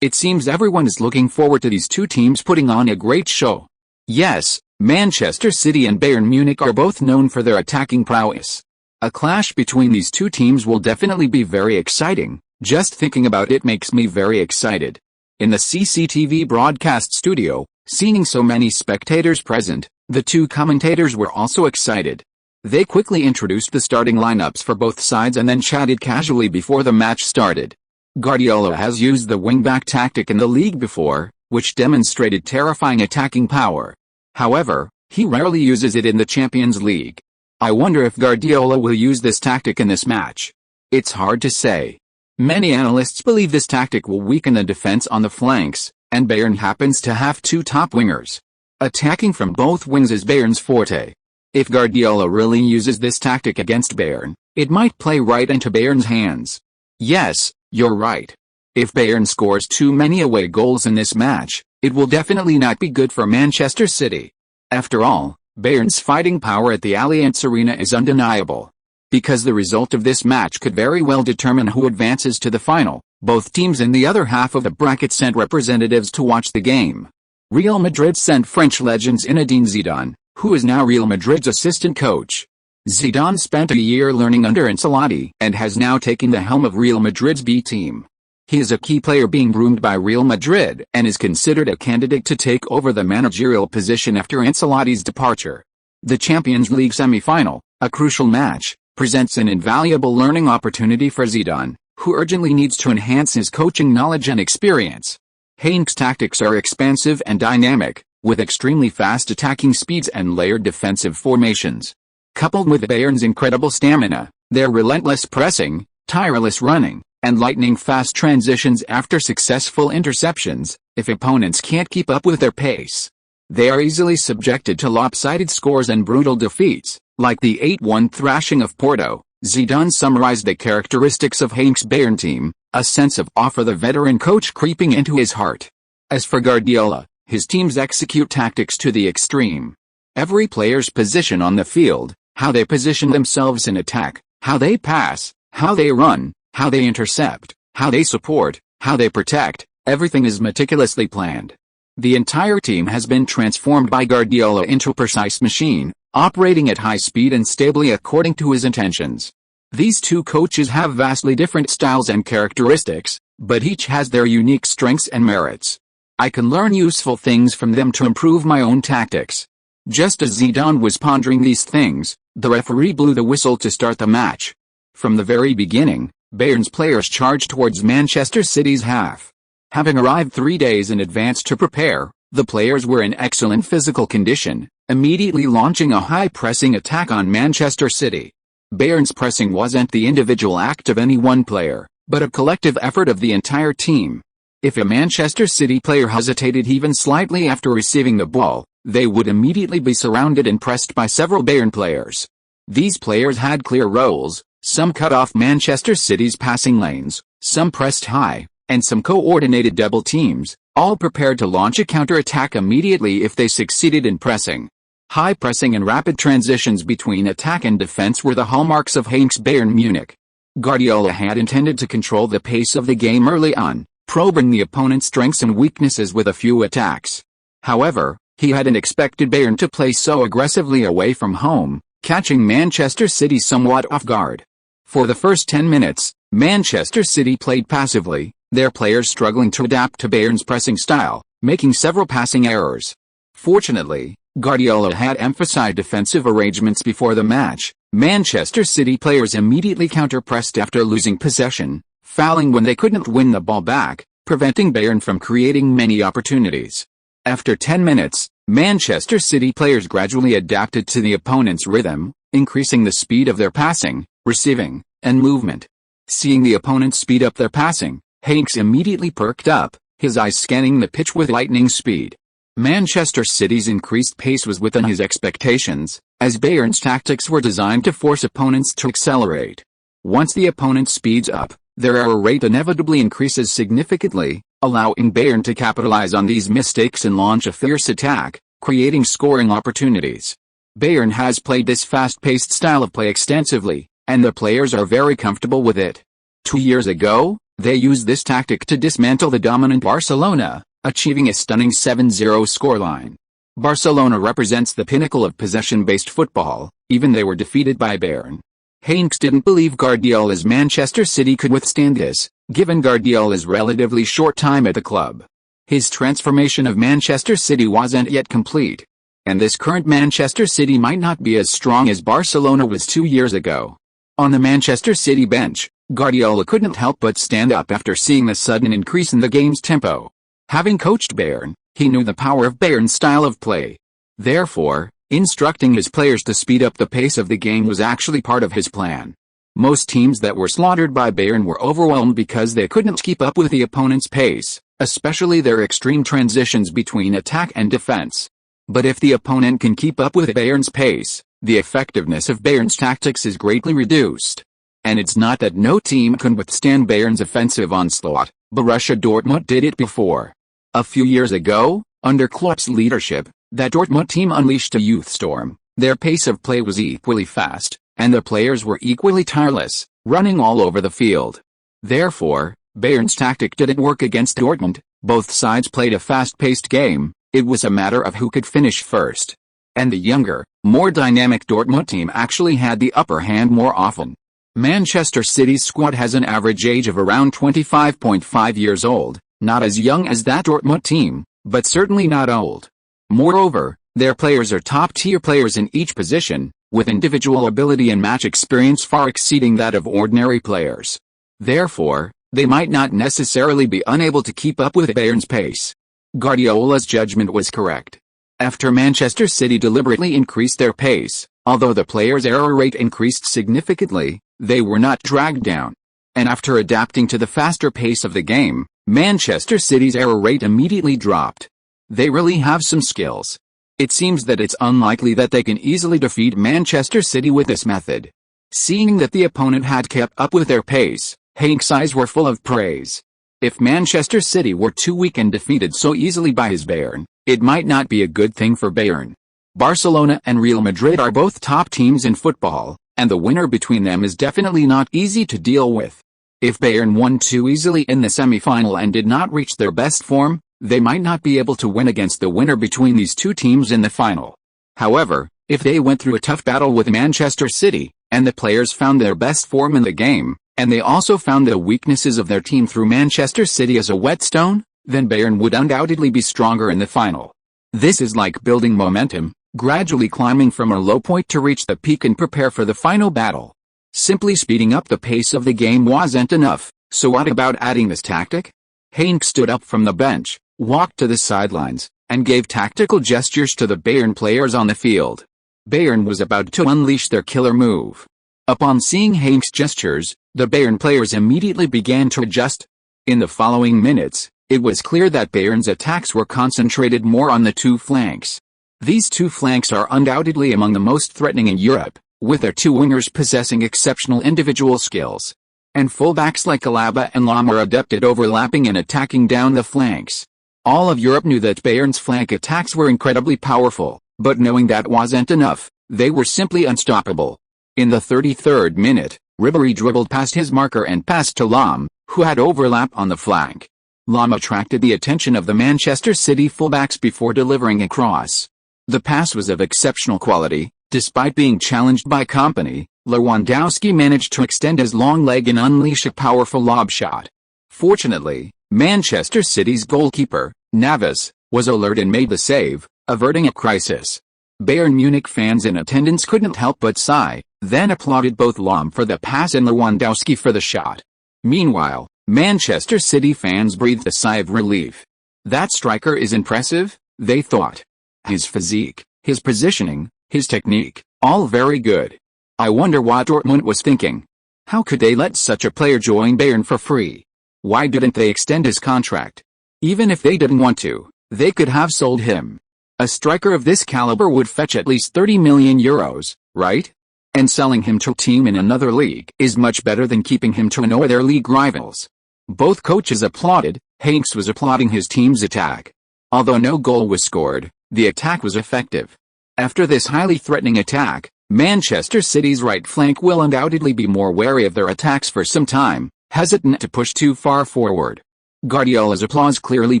It seems everyone is looking forward to these two teams putting on a great show. Yes, Manchester City and Bayern Munich are both known for their attacking prowess. A clash between these two teams will definitely be very exciting. Just thinking about it makes me very excited. In the CCTV broadcast studio, seeing so many spectators present, the two commentators were also excited. They quickly introduced the starting lineups for both sides and then chatted casually before the match started. Guardiola has used the wing-back tactic in the league before, which demonstrated terrifying attacking power. However, he rarely uses it in the Champions League. I wonder if Guardiola will use this tactic in this match. It's hard to say. Many analysts believe this tactic will weaken the defense on the flanks, and Bayern happens to have two top wingers. Attacking from both wings is Bayern's forte. If Guardiola really uses this tactic against Bayern, it might play right into Bayern's hands. Yes, you're right. If Bayern scores too many away goals in this match, it will definitely not be good for Manchester City. After all, Bayern's fighting power at the Allianz Arena is undeniable. Because the result of this match could very well determine who advances to the final, both teams in the other half of the bracket sent representatives to watch the game. Real Madrid sent French legend Zinedine Zidane, who is now Real Madrid's assistant coach. Zidane spent a year learning under Ancelotti and has now taken the helm of Real Madrid's B team. He is a key player being groomed by Real Madrid and is considered a candidate to take over the managerial position after Ancelotti's departure. The Champions League semi-final, a crucial match, presents an invaluable learning opportunity for Zidane, who urgently needs to enhance his coaching knowledge and experience. Heink's tactics are expansive and dynamic, with extremely fast attacking speeds and layered defensive formations. Coupled with Bayern's incredible stamina, their relentless pressing, tireless running, and lightning-fast transitions after successful interceptions, if opponents can't keep up with their pace, they are easily subjected to lopsided scores and brutal defeats, like the 8-1 thrashing of Porto. Zidane summarized the characteristics of Heink's Bayern team, a sense of awe for the veteran coach creeping into his heart. As for Guardiola, his teams execute tactics to the extreme. Every player's position on the field, how they position themselves in attack, how they pass, how they run, how they intercept, how they support, how they protect, everything is meticulously planned. The entire team has been transformed by Guardiola into a precise machine, operating at high speed and stably according to his intentions. These two coaches have vastly different styles and characteristics, but each has their unique strengths and merits. I can learn useful things from them to improve my own tactics. Just as Zidane was pondering these things, the referee blew the whistle to start the match. From the very beginning, Bayern's players charged towards Manchester City's half. Having arrived 3 days in advance to prepare, the players were in excellent physical condition, immediately launching a high-pressing attack on Manchester City. Bayern's pressing wasn't the individual act of any one player, but a collective effort of the entire team. If a Manchester City player hesitated even slightly after receiving the ball, they would immediately be surrounded and pressed by several Bayern players. These players had clear roles, some cut off Manchester City's passing lanes, some pressed high, and some coordinated double teams, all prepared to launch a counter-attack immediately if they succeeded in pressing. High pressing and rapid transitions between attack and defense were the hallmarks of Heink's Bayern Munich. Guardiola had intended to control the pace of the game early on, probing the opponent's strengths and weaknesses with a few attacks. However, he hadn't expected Bayern to play so aggressively away from home, catching Manchester City somewhat off guard. For the first 10 minutes, Manchester City played passively, their players struggling to adapt to Bayern's pressing style, making several passing errors. Fortunately, Guardiola had emphasized defensive arrangements before the match. Manchester City players immediately counter-pressed after losing possession, fouling when they couldn't win the ball back, preventing Bayern from creating many opportunities. After 10 minutes, Manchester City players gradually adapted to the opponent's rhythm, increasing the speed of their passing, receiving, and movement. Seeing the opponents speed up their passing, Hanks immediately perked up, his eyes scanning the pitch with lightning speed. Manchester City's increased pace was within his expectations, as Bayern's tactics were designed to force opponents to accelerate. Once the opponent speeds up, their error rate inevitably increases significantly, allowing Bayern to capitalize on these mistakes and launch a fierce attack, creating scoring opportunities. Bayern has played this fast-paced style of play extensively, and the players are very comfortable with it. 2 years ago, they used this tactic to dismantle the dominant Barcelona, achieving a stunning 7-0 scoreline. Barcelona represents the pinnacle of possession-based football, even they were defeated by Bayern. Hanks didn't believe Guardiola's Manchester City could withstand this, given Guardiola's relatively short time at the club. His transformation of Manchester City wasn't yet complete, and this current Manchester City might not be as strong as Barcelona was 2 years ago. On the Manchester City bench, Guardiola couldn't help but stand up after seeing the sudden increase in the game's tempo. Having coached Bayern, he knew the power of Bayern's style of play. Therefore, instructing his players to speed up the pace of the game was actually part of his plan. Most teams that were slaughtered by Bayern were overwhelmed because they couldn't keep up with the opponent's pace, especially their extreme transitions between attack and defense. But if the opponent can keep up with Bayern's pace, the effectiveness of Bayern's tactics is greatly reduced. And it's not that no team can withstand Bayern's offensive onslaught. Borussia Dortmund did it before. A few years ago, under Klopp's leadership, that Dortmund team unleashed a youth storm. Their pace of play was equally fast, and the players were equally tireless, running all over the field. Therefore, Bayern's tactic didn't work against Dortmund. Both sides played a fast-paced game. It was a matter of who could finish first. And the younger, more dynamic Dortmund team actually had the upper hand more often. Manchester City's squad has an average age of around 25.5 years old, not as young as that Dortmund team, but certainly not old. Moreover, their players are top-tier players in each position, with individual ability and match experience far exceeding that of ordinary players. Therefore, they might not necessarily be unable to keep up with Bayern's pace. Guardiola's judgment was correct. After Manchester City deliberately increased their pace, although the players' error rate increased significantly, they were not dragged down. And after adapting to the faster pace of the game, Manchester City's error rate immediately dropped. They really have some skills. It seems that it's unlikely that they can easily defeat Manchester City with this method. Seeing that the opponent had kept up with their pace, Hanks' eyes were full of praise. If Manchester City were too weak and defeated so easily by his Bayern, it might not be a good thing for Bayern. Barcelona and Real Madrid are both top teams in football, and the winner between them is definitely not easy to deal with. If Bayern won too easily in the semi-final and did not reach their best form, they might not be able to win against the winner between these two teams in the final. However, if they went through a tough battle with Manchester City, and the players found their best form in the game, and they also found the weaknesses of their team through Manchester City as a whetstone, then Bayern would undoubtedly be stronger in the final. This is like building momentum, gradually climbing from a low point to reach the peak and prepare for the final battle. Simply speeding up the pace of the game wasn't enough, so what about adding this tactic? Hank stood up from the bench, walked to the sidelines, and gave tactical gestures to the Bayern players on the field. Bayern was about to unleash their killer move. Upon seeing Hank's gestures, the Bayern players immediately began to adjust. In the following minutes, it was clear that Bayern's attacks were concentrated more on the two flanks. These two flanks are undoubtedly among the most threatening in Europe, with their two wingers possessing exceptional individual skills. And fullbacks like Alaba and Lam are adept at overlapping and attacking down the flanks. All of Europe knew that Bayern's flank attacks were incredibly powerful, but knowing that wasn't enough, they were simply unstoppable. In the 33rd minute, Ribéry dribbled past his marker and passed to Lam, who had overlap on the flank. Lam attracted the attention of the Manchester City fullbacks before delivering a cross. The pass was of exceptional quality. Despite being challenged by Kompany, Lewandowski managed to extend his long leg and unleash a powerful lob shot. Fortunately, Manchester City's goalkeeper, Navas, was alert and made the save, averting a crisis. Bayern Munich fans in attendance couldn't help but sigh, then applauded both Lahm for the pass and Lewandowski for the shot. Meanwhile, Manchester City fans breathed a sigh of relief. That striker is impressive, they thought. His physique, his positioning, his technique, all very good. I wonder what Dortmund was thinking. How could they let such a player join Bayern for free? Why didn't they extend his contract? Even if they didn't want to, they could have sold him. A striker of this caliber would fetch at least 30 million euros, right? And selling him to a team in another league is much better than keeping him to annoy their league rivals. Both coaches applauded. Hanks was applauding his team's attack. Although no goal was scored, the attack was effective. After this highly threatening attack, Manchester City's right flank will undoubtedly be more wary of their attacks for some time, hesitant to push too far forward. Guardiola's applause clearly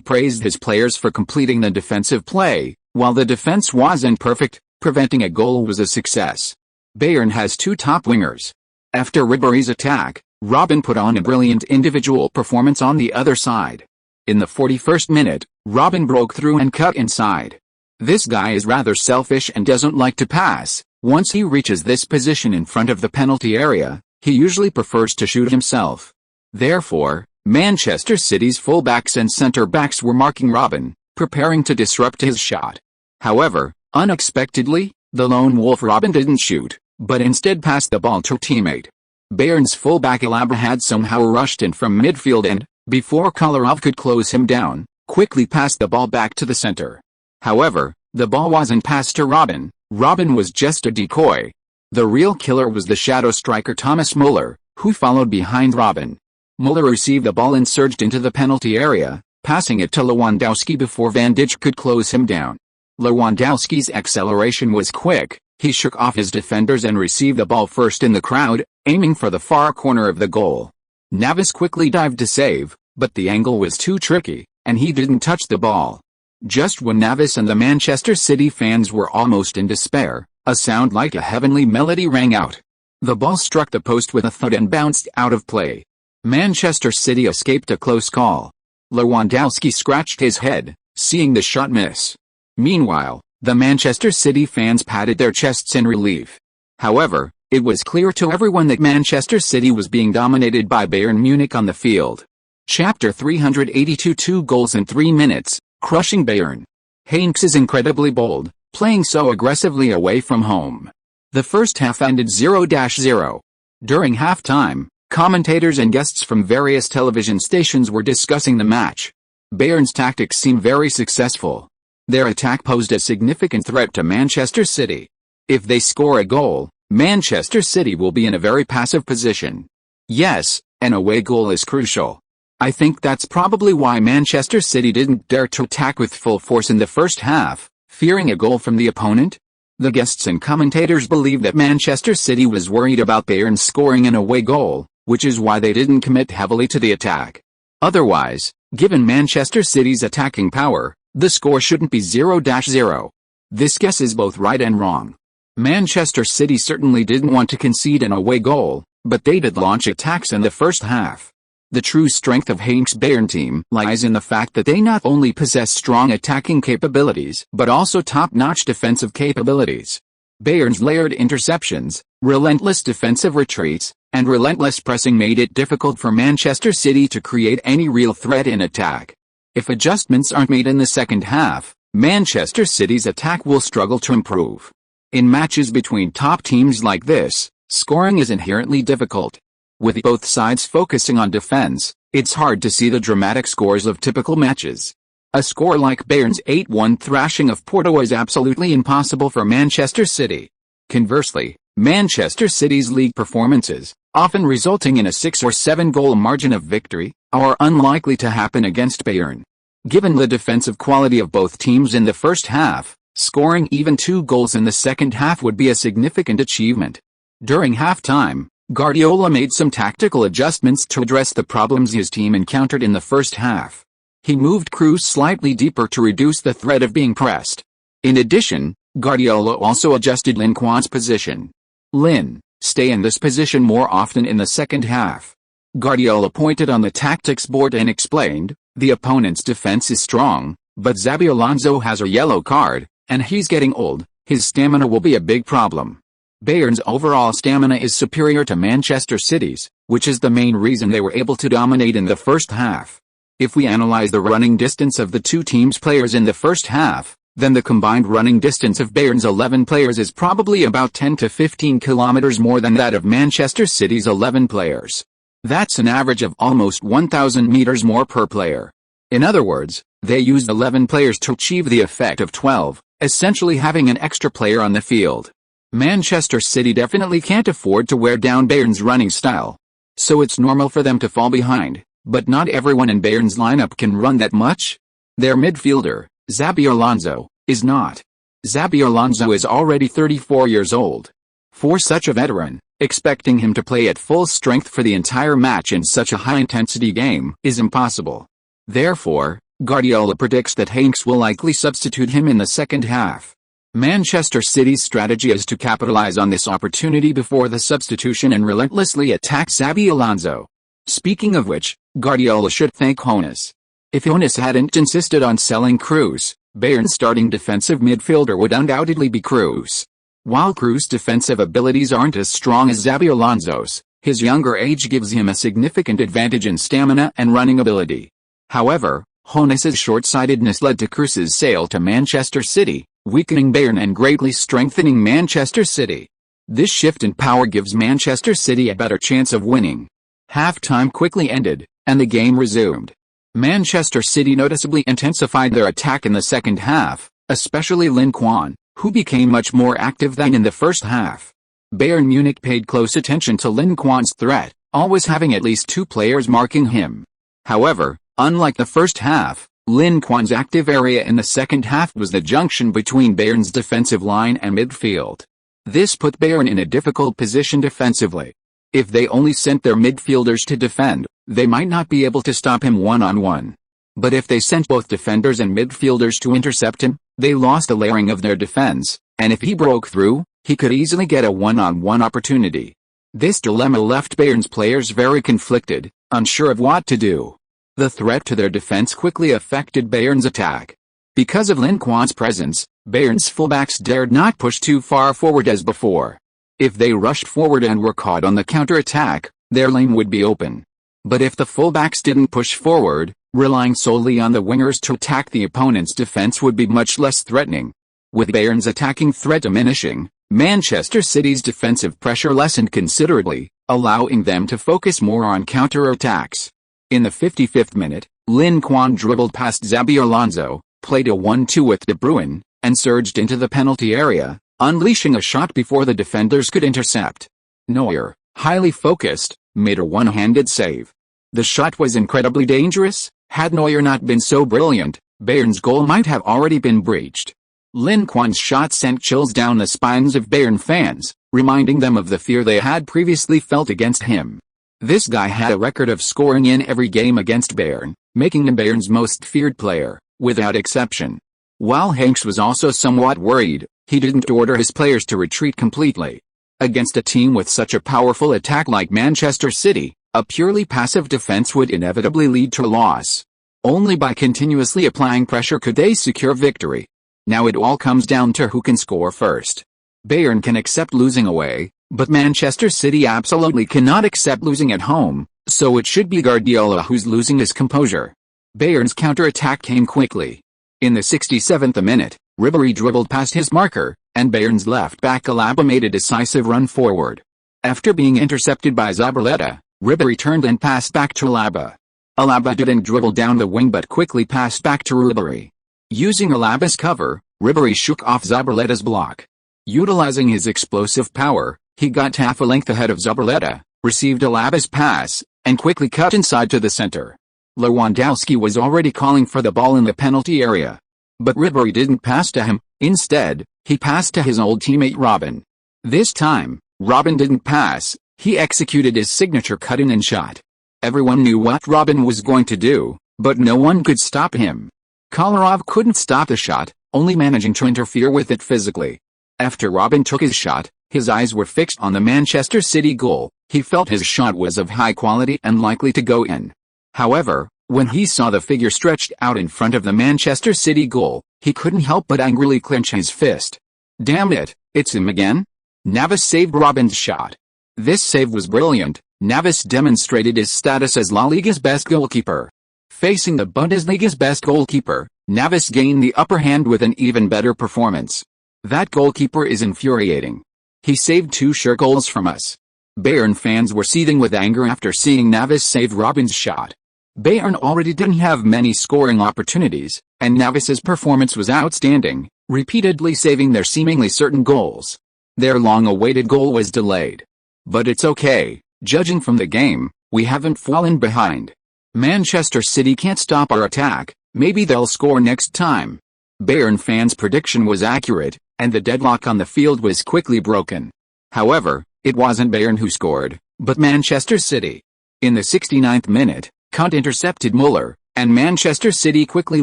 praised his players for completing the defensive play. While the defense wasn't perfect, preventing a goal was a success. Bayern has two top wingers. After Ribéry's attack, Robben put on a brilliant individual performance on the other side. In the 41st minute, Robben broke through and cut inside. This guy is rather selfish and doesn't like to pass. Once he reaches this position in front of the penalty area, he usually prefers to shoot himself. Therefore, Manchester City's fullbacks and centre-backs were marking Robben, preparing to disrupt his shot. However, unexpectedly, the lone wolf Robben didn't shoot, but instead passed the ball to a teammate. Bayern's fullback Alaba had somehow rushed in from midfield and, before Kolarov could close him down, quickly passed the ball back to the center. However, the ball wasn't passed to Robben. Robben was just a decoy. The real killer was the shadow striker Thomas Muller, who followed behind Robben. Muller received the ball and surged into the penalty area, passing it to Lewandowski before Van Dijk could close him down. Lewandowski's acceleration was quick. He shook off his defenders and received the ball first in the crowd, aiming for the far corner of the goal. Navas quickly dived to save, but the angle was too tricky, and he didn't touch the ball. Just when Navas and the Manchester City fans were almost in despair, a sound like a heavenly melody rang out. The ball struck the post with a thud and bounced out of play. Manchester City escaped a close call. Lewandowski scratched his head, seeing the shot miss. Meanwhile, the Manchester City fans patted their chests in relief. However, it was clear to everyone that Manchester City was being dominated by Bayern Munich on the field. Chapter 382 2 goals in 3 minutes, crushing Bayern. Hanks is incredibly bold, playing so aggressively away from home. The first half ended 0-0. During halftime, commentators and guests from various television stations were discussing the match. Bayern's tactics seemed very successful. Their attack posed a significant threat to Manchester City. If they score a goal, Manchester City will be in a very passive position. Yes, an away goal is crucial. I think that's probably why Manchester City didn't dare to attack with full force in the first half, fearing a goal from the opponent. The guests and commentators believe that Manchester City was worried about Bayern scoring an away goal, which is why they didn't commit heavily to the attack. Otherwise, given Manchester City's attacking power, the score shouldn't be 0-0. This guess is both right and wrong. Manchester City certainly didn't want to concede an away goal, but they did launch attacks in the first half. The true strength of Hank's Bayern team lies in the fact that they not only possess strong attacking capabilities but also top-notch defensive capabilities. Bayern's layered interceptions, relentless defensive retreats, and relentless pressing made it difficult for Manchester City to create any real threat in attack. If adjustments aren't made in the second half, Manchester City's attack will struggle to improve. In matches between top teams like this, scoring is inherently difficult. With both sides focusing on defense, it's hard to see the dramatic scores of typical matches. A score like Bayern's 8-1 thrashing of Porto is absolutely impossible for Manchester City. Conversely, Manchester City's league performances, often resulting in a 6 or 7 goal margin of victory, are unlikely to happen against Bayern. Given the defensive quality of both teams in the first half, scoring even 2 goals in the second half would be a significant achievement. During halftime, Guardiola made some tactical adjustments to address the problems his team encountered in the first half. He moved Kroos slightly deeper to reduce the threat of being pressed. In addition, Guardiola also adjusted Lin Quan's position. Lin, stay in this position more often in the second half. Guardiola pointed on the tactics board and explained, the opponent's defense is strong, but Xabi Alonso has a yellow card, and he's getting old, His stamina will be a big problem. Bayern's overall stamina is superior to Manchester City's, which is the main reason they were able to dominate in the first half. If we analyze the running distance of the two teams' players in the first half, then the combined running distance of Bayern's 11 players is probably about 10 to 15 kilometers more than that of Manchester City's 11 players. That's an average of almost 1,000 meters more per player. In other words, they used 11 players to achieve the effect of 12, essentially having an extra player on the field. Manchester City definitely can't afford to wear down Bayern's running style. So it's normal for them to fall behind, but not everyone in Bayern's lineup can run that much. Their midfielder, Xabi Alonso, is not. Xabi Alonso is already 34 years old. For such a veteran, expecting him to play at full strength for the entire match in such a high-intensity game is impossible. Therefore, Guardiola predicts that Hanks will likely substitute him in the second half. Manchester City's strategy is to capitalize on this opportunity before the substitution and relentlessly attack Xabi Alonso. Speaking of which, Guardiola should thank Hoeneß. If Hoeneß hadn't insisted on selling Kroos, Bayern's starting defensive midfielder would undoubtedly be Kroos. While Kroos' defensive abilities aren't as strong as Xabi Alonso's, his younger age gives him a significant advantage in stamina and running ability. However, Hoeneß's short-sightedness led to Kroos' sale to Manchester City, weakening Bayern and greatly strengthening Manchester City. This shift in power gives Manchester City a better chance of winning. Half-time quickly ended, and the game resumed. Manchester City noticeably intensified their attack in the second half, especially Lin Quan, who became much more active than in the first half. Bayern Munich paid close attention to Lin Quan's threat, always having at least two players marking him. However, unlike the first half, Lin Quan's active area in the second half was the junction between Bayern's defensive line and midfield. This put Bayern in a difficult position defensively. If they only sent their midfielders to defend, they might not be able to stop him one-on-one. But if they sent both defenders and midfielders to intercept him, they lost a layering of their defense, and if he broke through, he could easily get a one-on-one opportunity. This dilemma left Bayern's players very conflicted, unsure of what to do. The threat to their defense quickly affected Bayern's attack. Because of Lin Quan's presence, Bayern's fullbacks dared not push too far forward as before. If they rushed forward and were caught on the counter-attack, their lane would be open. But if the fullbacks didn't push forward, relying solely on the wingers to attack the opponent's defense would be much less threatening. With Bayern's attacking threat diminishing, Manchester City's defensive pressure lessened considerably, allowing them to focus more on counter-attacks. In the 55th minute, Lin Quan dribbled past Xabi Alonso, played a 1-2 with De Bruyne, and surged into the penalty area, unleashing a shot before the defenders could intercept. Neuer, highly focused, made a one-handed save. The shot was incredibly dangerous. Had Neuer not been so brilliant, Bayern's goal might have already been breached. Lin Quan's shot sent chills down the spines of Bayern fans, reminding them of the fear they had previously felt against him. This guy had a record of scoring in every game against Bayern, making him Bayern's most feared player, without exception. While Hanks was also somewhat worried, he didn't order his players to retreat completely. Against a team with such a powerful attack like Manchester City, a purely passive defense would inevitably lead to a loss. Only by continuously applying pressure could they secure victory. Now it all comes down to who can score first. Bayern can accept losing away, but Manchester City absolutely cannot accept losing at home, so it should be Guardiola who's losing his composure. Bayern's counter-attack came quickly. In the 67th minute, Ribéry dribbled past his marker, and Bayern's left-back Alaba made a decisive run forward. After being intercepted by Zabaleta, Ribéry turned and passed back to Alaba. Alaba didn't dribble down the wing but quickly passed back to Ribéry. Using Alaba's cover, Ribéry shook off Zabaleta's block. Utilizing his explosive power, he got half a length ahead of Zabaleta, received Alaba's pass, and quickly cut inside to the center. Lewandowski was already calling for the ball in the penalty area. But Ribéry didn't pass to him. Instead, he passed to his old teammate Robben. This time, Robben didn't pass, he executed his signature cut-in and shot. Everyone knew what Robben was going to do, but no one could stop him. Kolarov couldn't stop the shot, only managing to interfere with it physically. After Robben took his shot, his eyes were fixed on the Manchester City goal. He felt his shot was of high quality and likely to go in. However, when he saw the figure stretched out in front of the Manchester City goal, he couldn't help but angrily clench his fist. Damn it, it's him again? Navas saved Robben's shot. This save was brilliant. Navas demonstrated his status as La Liga's best goalkeeper. Facing the Bundesliga's best goalkeeper, Navas gained the upper hand with an even better performance. That goalkeeper is infuriating. He saved 2 sure goals from us. Bayern fans were seething with anger after seeing Navas save Robben's shot. Bayern already didn't have many scoring opportunities, and Navas's performance was outstanding, repeatedly saving their seemingly certain goals. Their long-awaited goal was delayed. But it's okay, judging from the game, we haven't fallen behind. Manchester City can't stop our attack, maybe they'll score next time. Bayern fans' prediction was accurate, and the deadlock on the field was quickly broken. However, it wasn't Bayern who scored, but Manchester City. In the 69th minute, Kunt intercepted Muller, and Manchester City quickly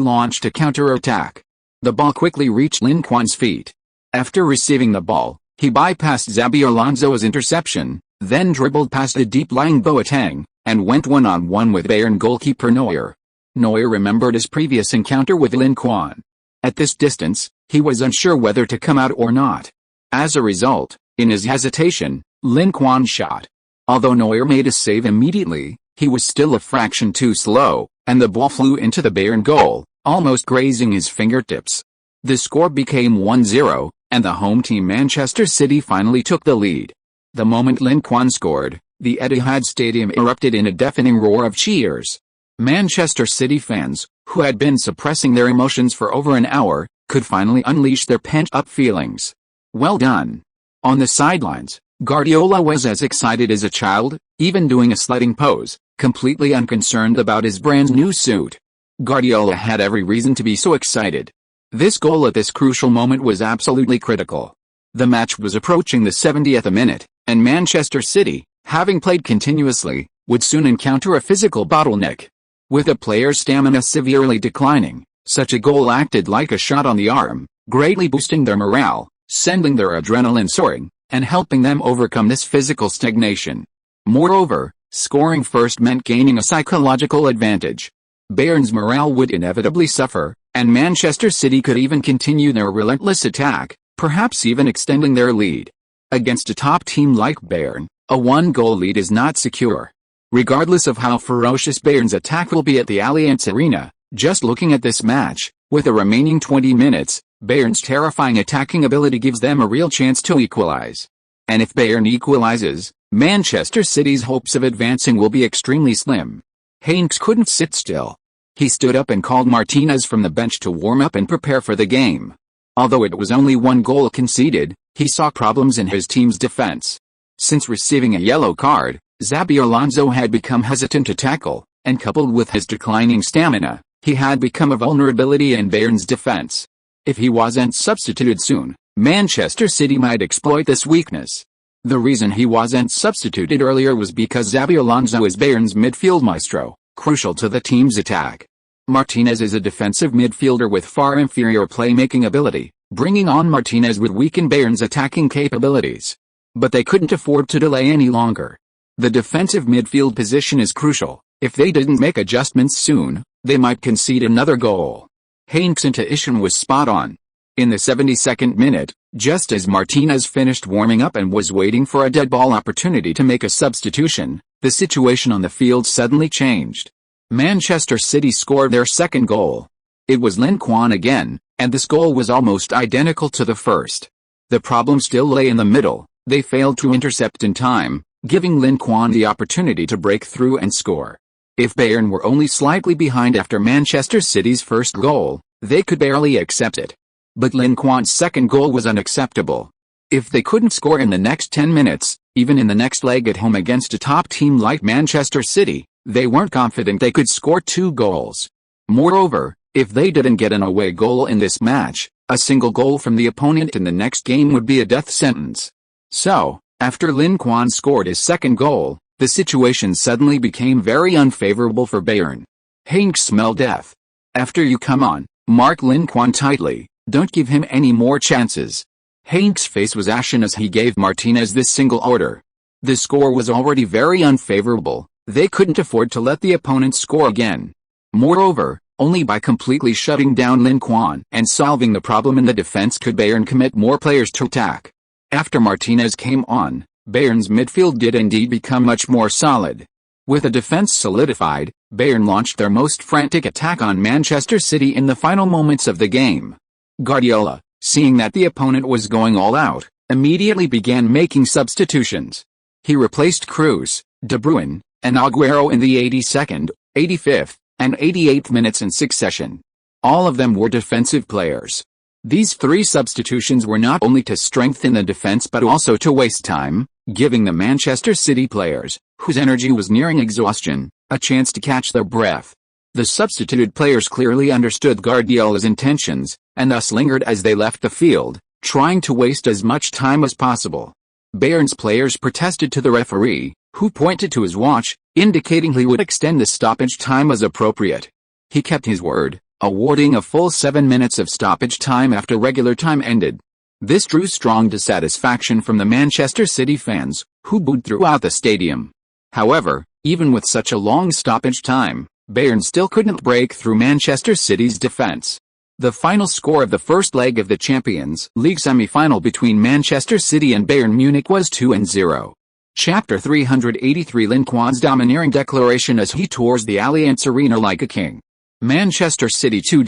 launched a counter-attack. The ball quickly reached Lin Quan's feet. After receiving the ball, he bypassed Xabi Alonso's interception, then dribbled past the deep-lying Boateng, and went one-on-one with Bayern goalkeeper Neuer. Neuer remembered his previous encounter with Lin Quan. At this distance, he was unsure whether to come out or not. As a result, in his hesitation, Lin Quan shot. Although Neuer made a save immediately, he was still a fraction too slow, and the ball flew into the Bayern goal, almost grazing his fingertips. The score became 1-0, and the home team Manchester City finally took the lead. The moment Lin Quan scored, the Etihad Stadium erupted in a deafening roar of cheers. Manchester City fans, who had been suppressing their emotions for over an hour, could finally unleash their pent-up feelings. Well done. On the sidelines, Guardiola was as excited as a child, even doing a sledding pose, completely unconcerned about his brand new suit. Guardiola had every reason to be so excited. This goal at this crucial moment was absolutely critical. The match was approaching the 70th minute, and Manchester City, having played continuously, would soon encounter a physical bottleneck. With a player's stamina severely declining, such a goal acted like a shot on the arm, greatly boosting their morale, sending their adrenaline soaring, and helping them overcome this physical stagnation. Moreover, scoring first meant gaining a psychological advantage. Bayern's morale would inevitably suffer, and Manchester City could even continue their relentless attack, perhaps even extending their lead. Against a top team like Bayern, a one-goal lead is not secure. Regardless of how ferocious Bayern's attack will be at the Allianz Arena, just looking at this match, with the remaining 20 minutes, Bayern's terrifying attacking ability gives them a real chance to equalize. And if Bayern equalizes, Manchester City's hopes of advancing will be extremely slim. Heinz couldn't sit still. He stood up and called Martinez from the bench to warm up and prepare for the game. Although it was only 1 goal conceded, he saw problems in his team's defense. Since receiving a yellow card, Xabi Alonso had become hesitant to tackle, and coupled with his declining stamina, he had become a vulnerability in Bayern's defense. If he wasn't substituted soon, Manchester City might exploit this weakness. The reason he wasn't substituted earlier was because Xabi Alonso is Bayern's midfield maestro, crucial to the team's attack. Martinez is a defensive midfielder with far inferior playmaking ability. Bringing on Martinez would weaken Bayern's attacking capabilities. But they couldn't afford to delay any longer. The defensive midfield position is crucial. If they didn't make adjustments soon, they might concede another goal. Heinz's intuition was spot on. In the 72nd minute, just as Martinez finished warming up and was waiting for a dead ball opportunity to make a substitution, the situation on the field suddenly changed. Manchester City scored their second goal. It was Lin Quan again, and this goal was almost identical to the first. The problem still lay in the middle. They failed to intercept in time, giving Lin Quan the opportunity to break through and score. If Bayern were only slightly behind after Manchester City's first goal, they could barely accept it. But Lin Quan's second goal was unacceptable. If they couldn't score in the next 10 minutes, even in the next leg at home against a top team like Manchester City, they weren't confident they could score 2 goals. Moreover, if they didn't get an away goal in this match, a single goal from the opponent in the next game would be a death sentence. So, after Lin Quan scored his second goal, the situation suddenly became very unfavorable for Bayern. Heinz smelled death. After you come on, mark Lin Quan tightly, don't give him any more chances. Heinz's face was ashen as he gave Martinez this single order. The score was already very unfavorable, they couldn't afford to let the opponent score again. Moreover, Only by completely shutting down Lin Quan and solving the problem in the defense could Bayern commit more players to attack. After Martinez came on, Bayern's midfield did indeed become much more solid. With the defense solidified, Bayern launched their most frantic attack on Manchester City in the final moments of the game. Guardiola, seeing that the opponent was going all out, immediately began making substitutions. He replaced Kroos, De Bruyne, and Aguero in the 82nd, 85th, and 88th minutes in succession. All of them were defensive players. These three substitutions were not only to strengthen the defense but also to waste time, giving the Manchester City players, whose energy was nearing exhaustion, a chance to catch their breath. The substituted players clearly understood Guardiola's intentions, and thus lingered as they left the field, trying to waste as much time as possible. Bayern's players protested to the referee, who pointed to his watch, indicating he would extend the stoppage time as appropriate. He kept his word, awarding a full 7 minutes of stoppage time after regular time ended. This drew strong dissatisfaction from the Manchester City fans, who booed throughout the stadium. However, even with such a long stoppage time, Bayern still couldn't break through Manchester City's defense. The final score of the first leg of the Champions League semi-final between Manchester City and Bayern Munich was 2-0. Chapter 383 Lin Quan's domineering declaration as he tours the Allianz Arena like a king. Manchester City 2-0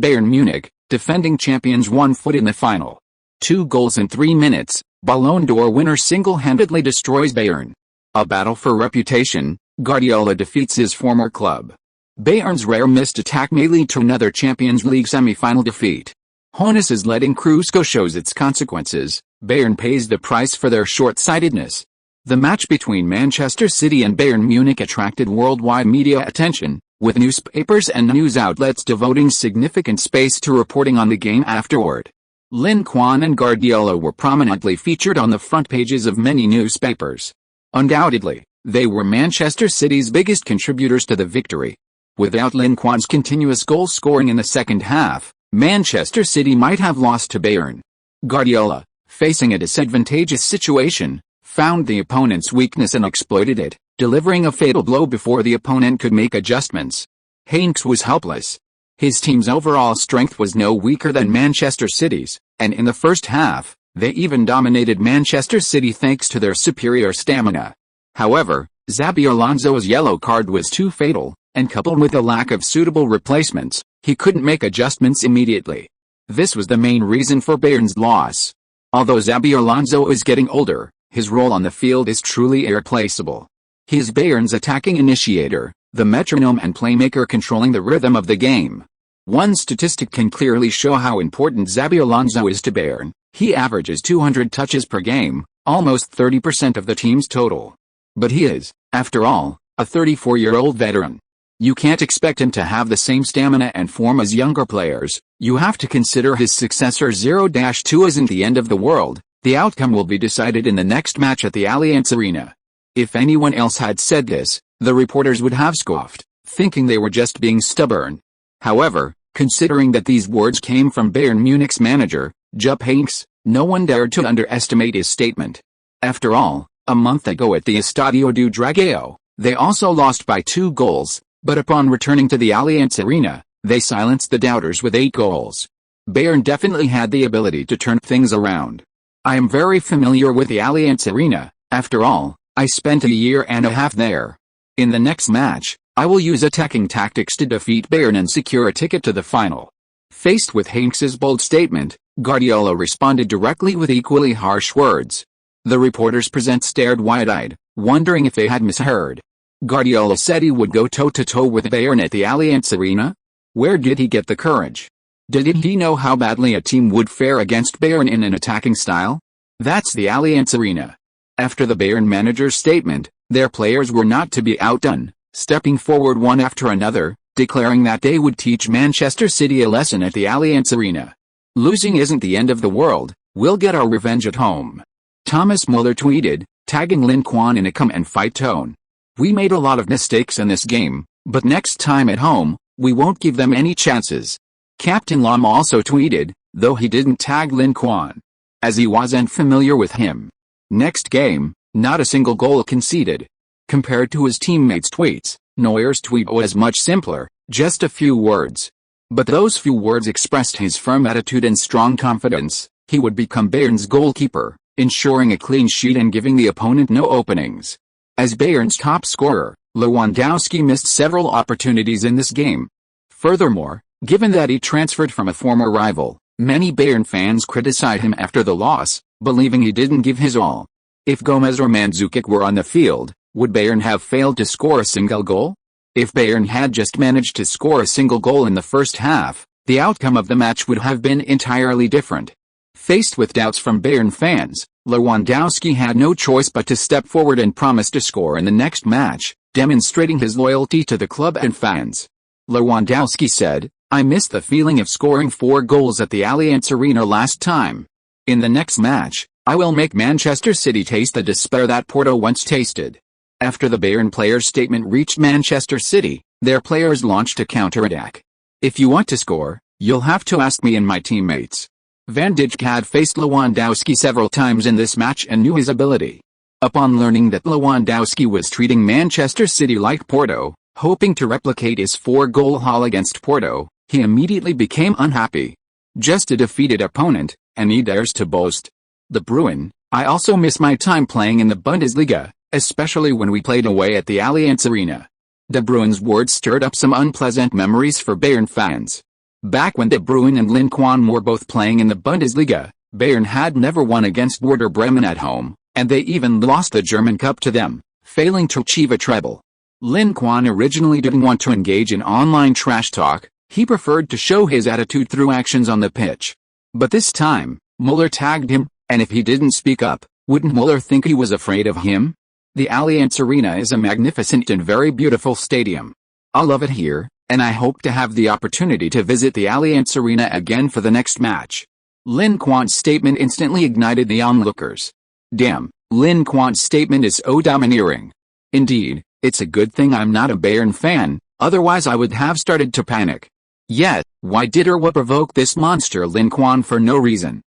Bayern Munich, defending champions 1 foot in the final. 2 goals in 3 minutes, Ballon d'Or winner single-handedly destroys Bayern. A battle for reputation, Guardiola defeats his former club. Bayern's rare missed attack may lead to another Champions League semi-final defeat. Hoeneß's letting Kroos go shows its consequences. Bayern pays the price for their short-sightedness. The match between Manchester City and Bayern Munich attracted worldwide media attention, with newspapers and news outlets devoting significant space to reporting on the game afterward. Lin Quan and Guardiola were prominently featured on the front pages of many newspapers. Undoubtedly, they were Manchester City's biggest contributors to the victory. Without Lin Quan's continuous goal scoring in the second half, Manchester City might have lost to Bayern. Guardiola, facing a disadvantageous situation, found the opponent's weakness and exploited it, delivering a fatal blow before the opponent could make adjustments. Heynckes was helpless. His team's overall strength was no weaker than Manchester City's, and in the first half, they even dominated Manchester City thanks to their superior stamina. However, Xabi Alonso's yellow card was too fatal, and coupled with a lack of suitable replacements, he couldn't make adjustments immediately. This was the main reason for Bayern's loss. Although Xabi Alonso is getting older, his role on the field is truly irreplaceable. He is Bayern's attacking initiator, the metronome and playmaker controlling the rhythm of the game. One statistic can clearly show how important Xabi Alonso is to Bayern. He averages 200 touches per game, almost 30% of the team's total. But he is, after all, a 34-year-old veteran. You can't expect him to have the same stamina and form as younger players. You have to consider his successor 0-2 isn't the end of the world. The outcome will be decided in the next match at the Allianz Arena. If anyone else had said this, the reporters would have scoffed, thinking they were just being stubborn. However, considering that these words came from Bayern Munich's manager, Jupp Heynckes, no one dared to underestimate his statement. After all, a month ago at the Estadio do Dragão, they also lost by 2 goals, but upon returning to the Allianz Arena, they silenced the doubters with 8 goals. Bayern definitely had the ability to turn things around. I am very familiar with the Allianz Arena. After all, I spent a year and a half there. In the next match, I will use attacking tactics to defeat Bayern and secure a ticket to the final. Faced with Heynckes' bold statement, Guardiola responded directly with equally harsh words. The reporters present stared wide-eyed, wondering if they had misheard. Guardiola said he would go toe-to-toe with Bayern at the Allianz Arena? Where did he get the courage? Did he know how badly a team would fare against Bayern in an attacking style? That's the Allianz Arena. After the Bayern manager's statement, their players were not to be outdone, stepping forward one after another, declaring that they would teach Manchester City a lesson at the Allianz Arena. Losing isn't the end of the world, we'll get our revenge at home. Thomas Muller tweeted, tagging Lin Quan in a come and fight tone. We made a lot of mistakes in this game, but next time at home, we won't give them any chances. Captain Lam also tweeted, though he didn't tag Lin Quan, as he wasn't familiar with him. Next game, not a single goal conceded. Compared to his teammates' tweets, Neuer's tweet was much simpler, Just a few words. But those few words expressed his firm attitude and strong confidence. He would become Bayern's goalkeeper, ensuring a clean sheet and giving the opponent no openings. As Bayern's top scorer, Lewandowski missed several opportunities in this game. Furthermore, given that he transferred from a former rival, many Bayern fans criticized him after the loss, believing he didn't give his all. If Gomez or Mandzukic were on the field, would Bayern have failed to score a single goal? If Bayern had just managed to score a single goal in the first half, the outcome of the match would have been entirely different. Faced with doubts from Bayern fans, Lewandowski had no choice but to step forward and promise to score in the next match, demonstrating his loyalty to the club and fans. Lewandowski said, "I missed the feeling of scoring 4 goals at the Allianz Arena last time. In the next match, I will make Manchester City taste the despair that Porto once tasted." After the Bayern players' statement reached Manchester City, their players launched a counterattack. "If you want to score, you'll have to ask me and my teammates." Van Dijk had faced Lewandowski several times in this match and knew his ability. Upon learning that Lewandowski was treating Manchester City like Porto, hoping to replicate his 4-goal haul against Porto, he immediately became unhappy. Just a defeated opponent, and he dares to boast. De Bruyne, "I also miss my time playing in the Bundesliga, especially when we played away at the Allianz Arena." De Bruyne's words stirred up some unpleasant memories for Bayern fans. Back when De Bruyne and Lin Quan were both playing in the Bundesliga, Bayern had never won against Werder Bremen at home, and they even lost the German Cup to them, failing to achieve a treble. Lin Quan originally didn't want to engage in online trash talk, he preferred to show his attitude through actions on the pitch. But this time, Müller tagged him, and if he didn't speak up, wouldn't Müller think he was afraid of him? The Allianz Arena is a magnificent and very beautiful stadium. I love it here, and I hope to have the opportunity to visit the Allianz Arena again for the next match. Lin Quan's statement instantly ignited the onlookers. Damn, Lin Quan's statement is so domineering. Indeed, it's a good thing I'm not a Bayern fan, otherwise I would have started to panic. Yet, why did or what provoked this monster Lin Quan for no reason?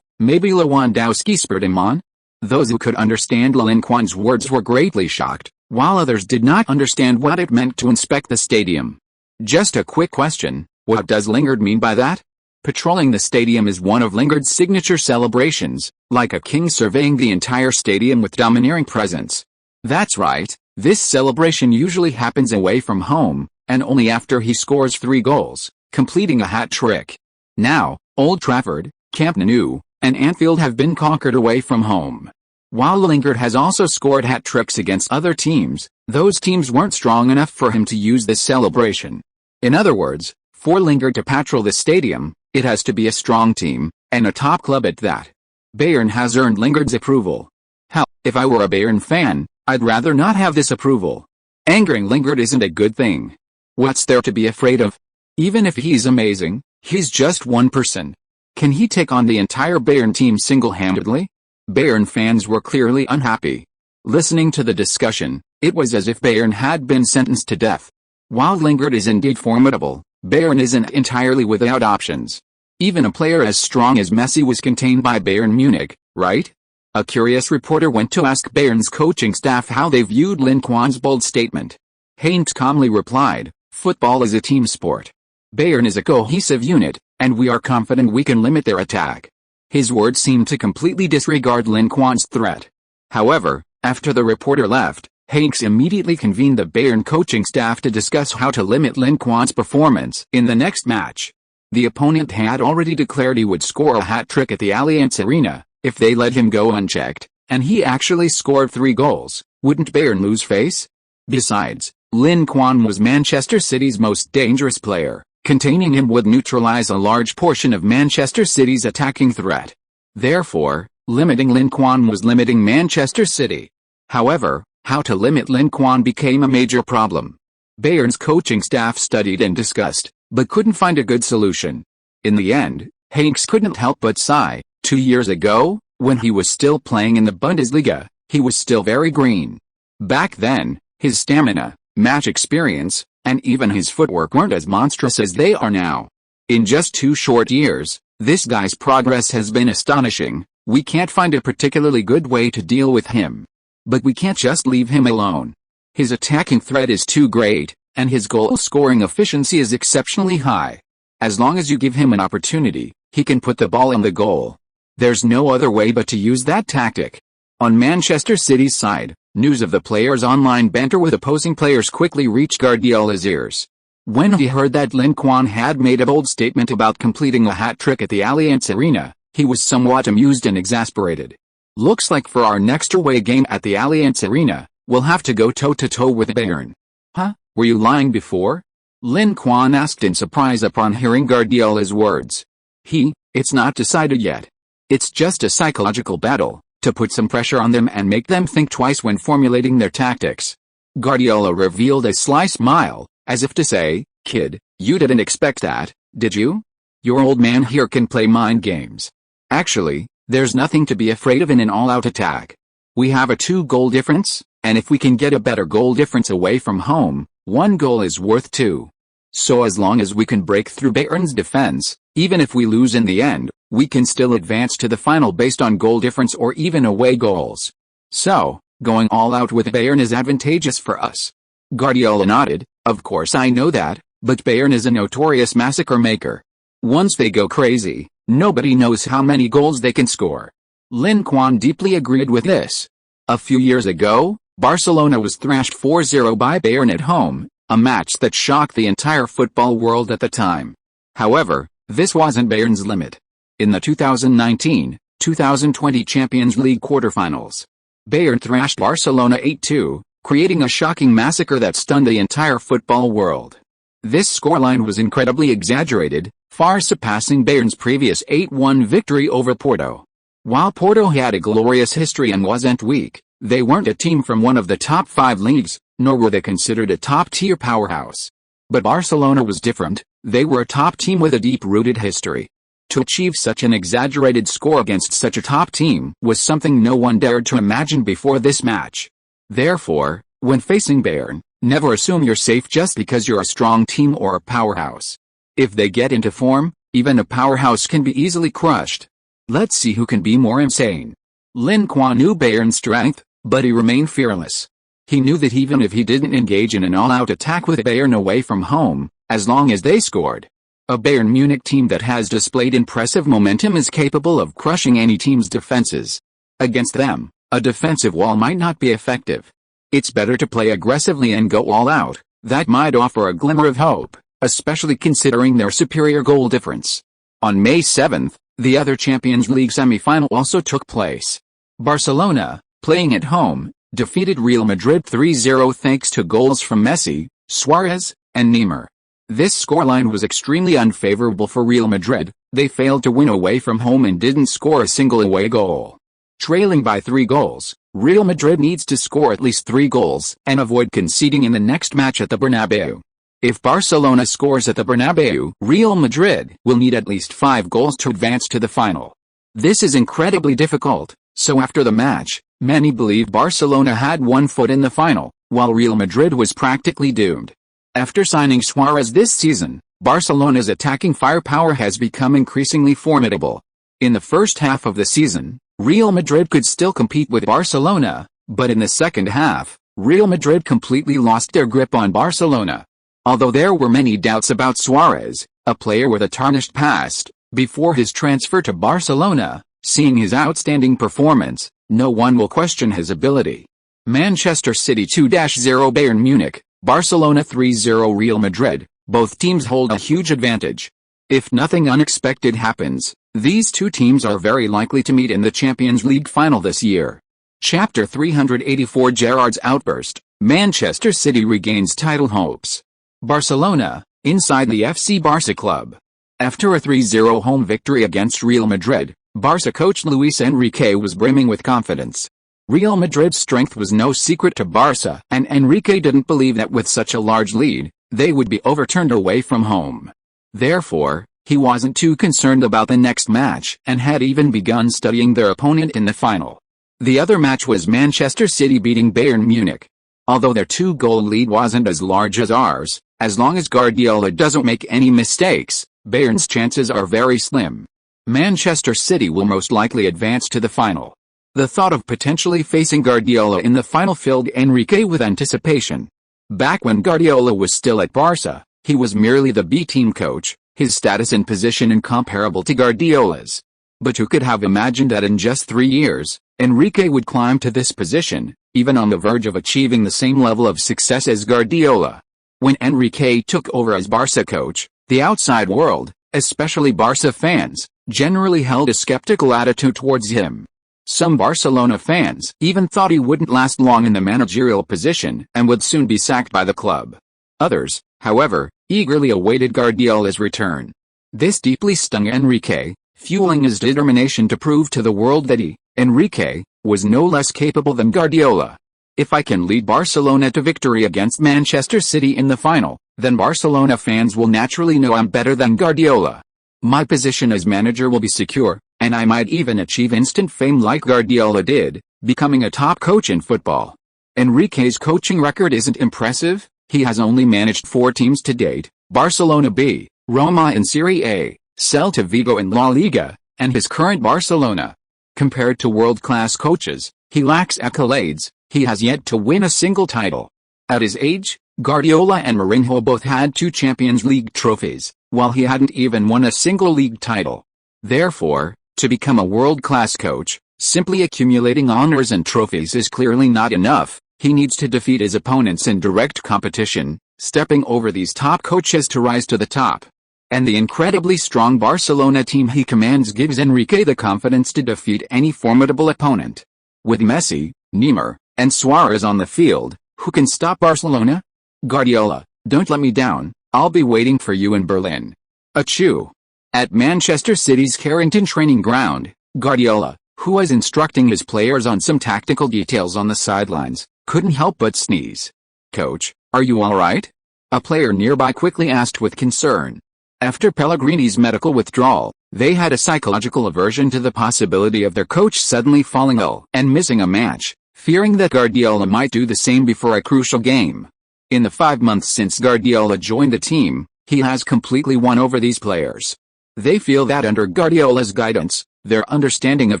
Maybe Lewandowski spurred him on? Those who could understand Lin Quan's words were greatly shocked, while others did not understand what it meant to inspect the stadium. Just a quick question, what does Lingard mean by that? Patrolling the stadium is one of Lingard's signature celebrations, like a king surveying the entire stadium with domineering presence. That's right, this celebration usually happens away from home, and only after he scores 3 goals, completing a hat-trick. Now, Old Trafford, Camp Nou, and Anfield have been conquered away from home. While Lingard has also scored hat-tricks against other teams, those teams weren't strong enough for him to use this celebration. In other words, for Lingard to patrol the stadium, it has to be a strong team, and a top club at that. Bayern has earned Lingard's approval. Hell, if I were a Bayern fan, I'd rather not have this approval. Angering Lingard isn't a good thing. What's there to be afraid of? Even if he's amazing, he's just one person. Can he take on the entire Bayern team single-handedly? Bayern fans were clearly unhappy. Listening to the discussion, it was as if Bayern had been sentenced to death. While Lingard is indeed formidable, Bayern isn't entirely without options. Even a player as strong as Messi was contained by Bayern Munich, right? A curious reporter went to ask Bayern's coaching staff how they viewed Lin Quan's bold statement. Heinz calmly replied, "Football is a team sport. Bayern is a cohesive unit, and we are confident we can limit their attack." His words seemed to completely disregard Lin Quan's threat. However, after the reporter left, Heinz immediately convened the Bayern coaching staff to discuss how to limit Lin Quan's performance in the next match. The opponent had already declared he would score a hat-trick at the Allianz Arena, if they let him go unchecked, and he actually scored 3 goals, wouldn't Bayern lose face? Besides, Lin Quan was Manchester City's most dangerous player. Containing him would neutralize a large portion of Manchester City's attacking threat. Therefore, limiting Lin Quan was limiting Manchester City. However, how to limit Lin Quan became a major problem. Bayern's coaching staff studied and discussed, but couldn't find a good solution. In the end, Heinz couldn't help but sigh. 2 years ago, when he was still playing in the Bundesliga, he was still very green. Back then, his stamina, match experience, and even his footwork weren't as monstrous as they are now. In just 2 short years, this guy's progress has been astonishing. We can't find a particularly good way to deal with him. But we can't just leave him alone. His attacking threat is too great, and his goal-scoring efficiency is exceptionally high. As long as you give him an opportunity, he can put the ball in the goal. There's no other way but to use that tactic. On Manchester City's side, news of the players' online banter with opposing players quickly reached Guardiola's ears. When he heard that Lin Quan had made a bold statement about completing a hat-trick at the Allianz Arena, he was somewhat amused and exasperated. Looks like for our next away game at the Allianz Arena, we'll have to go toe-to-toe with Bayern. Huh? Were you lying before? Lin Quan asked in surprise upon hearing Guardiola's words. It's not decided yet. It's just a psychological battle, to put some pressure on them and make them think twice when formulating their tactics. Guardiola revealed a sly smile, as if to say, "Kid, you didn't expect that, did you? Your old man here can play mind games. Actually, there's nothing to be afraid of in an all-out attack. We have a 2-goal difference, and if we can get a better goal difference away from home, 1 goal is worth 2. So as long as we can break through Bayern's defense, even if we lose in the end, we can still advance to the final based on goal difference or even away goals. So, going all out with Bayern is advantageous for us." Guardiola nodded. "Of course I know that, but Bayern is a notorious massacre maker. Once they go crazy, nobody knows how many goals they can score." Lin Quan deeply agreed with this. A few years ago, Barcelona was thrashed 4-0 by Bayern at home, a match that shocked the entire football world at the time. However, this wasn't Bayern's limit. In the 2019-2020 Champions League quarterfinals, Bayern thrashed Barcelona 8-2, creating a shocking massacre that stunned the entire football world. This scoreline was incredibly exaggerated, far surpassing Bayern's previous 8-1 victory over Porto. While Porto had a glorious history and wasn't weak, they weren't a team from one of the top 5 leagues, nor were they considered a top-tier powerhouse. But Barcelona was different. They were a top team with a deep-rooted history. To achieve such an exaggerated score against such a top team was something no one dared to imagine before this match. Therefore, when facing Bayern, never assume you're safe just because you're a strong team or a powerhouse. If they get into form, even a powerhouse can be easily crushed. Let's see who can be more insane. Lin Quan knew Bayern's strength, but he remained fearless. He knew that even if he didn't engage in an all-out attack with Bayern away from home, as long as they scored, a Bayern Munich team that has displayed impressive momentum is capable of crushing any team's defenses. Against them, a defensive wall might not be effective. It's better to play aggressively and go all out. That might offer a glimmer of hope, especially considering their superior goal difference. On May 7th, the other Champions League semi-final also took place. Barcelona, playing at home, defeated Real Madrid 3-0 thanks to goals from Messi, Suarez, and Neymar. This scoreline was extremely unfavorable for Real Madrid. They failed to win away from home and didn't score a single away goal. Trailing by 3 goals, Real Madrid needs to score at least 3 goals and avoid conceding in the next match at the Bernabeu. If Barcelona scores at the Bernabeu, Real Madrid will need at least 5 goals to advance to the final. This is incredibly difficult, so after the match, many believed Barcelona had one foot in the final, while Real Madrid was practically doomed. After signing Suarez this season, Barcelona's attacking firepower has become increasingly formidable. In the first half of the season, Real Madrid could still compete with Barcelona, but in the second half, Real Madrid completely lost their grip on Barcelona. Although there were many doubts about Suarez, a player with a tarnished past, before his transfer to Barcelona, seeing his outstanding performance, no one will question his ability. Manchester City 2-0 Bayern Munich, Barcelona 3-0 Real Madrid, both teams hold a huge advantage. If nothing unexpected happens, these two teams are very likely to meet in the Champions League final this year. Chapter 384 Gerrard's outburst, Manchester City regains title hopes. Barcelona, inside the FC Barça club. After a 3-0 home victory against Real Madrid, Barça coach Luis Enrique was brimming with confidence. Real Madrid's strength was no secret to Barça, and Enrique didn't believe that with such a large lead, they would be overturned away from home. Therefore, he wasn't too concerned about the next match and had even begun studying their opponent in the final. The other match was Manchester City beating Bayern Munich. Although their 2-goal lead wasn't as large as ours, as long as Guardiola doesn't make any mistakes, Bayern's chances are very slim. Manchester City will most likely advance to the final. The thought of potentially facing Guardiola in the final filled Enrique with anticipation. Back when Guardiola was still at Barca, he was merely the B-team coach, his status and position incomparable to Guardiola's. But who could have imagined that in just 3 years, Enrique would climb to this position, even on the verge of achieving the same level of success as Guardiola? When Enrique took over as Barca coach, the outside world, especially Barca fans, generally held a skeptical attitude towards him. Some Barcelona fans even thought he wouldn't last long in the managerial position and would soon be sacked by the club. Others, however, eagerly awaited Guardiola's return. This deeply stung Enrique, fueling his determination to prove to the world that he, Enrique, was no less capable than Guardiola. If I can lead Barcelona to victory against Manchester City in the final, then Barcelona fans will naturally know I'm better than Guardiola. My position as manager will be secure, and I might even achieve instant fame like Guardiola did, becoming a top coach in football. Enrique's coaching record isn't impressive. He has only managed 4 teams to date: Barcelona B, Roma in Serie A, Celta Vigo in La Liga, and his current Barcelona. Compared to world-class coaches, he lacks accolades. He has yet to win a single title. At his age, Guardiola and Mourinho both had 2 Champions League trophies, while he hadn't even won a single league title. Therefore, to become a world-class coach, simply accumulating honors and trophies is clearly not enough. He needs to defeat his opponents in direct competition, stepping over these top coaches to rise to the top. And the incredibly strong Barcelona team he commands gives Enrique the confidence to defeat any formidable opponent. With Messi, Neymar, and Suarez on the field, who can stop Barcelona? Guardiola, don't let me down, I'll be waiting for you in Berlin. Achoo! At Manchester City's Carrington training ground, Guardiola, who was instructing his players on some tactical details on the sidelines, couldn't help but sneeze. Coach, are you alright? A player nearby quickly asked with concern. After Pellegrini's medical withdrawal, they had a psychological aversion to the possibility of their coach suddenly falling ill and missing a match, fearing that Guardiola might do the same before a crucial game. In the 5 months since Guardiola joined the team, he has completely won over these players. They feel that under Guardiola's guidance, their understanding of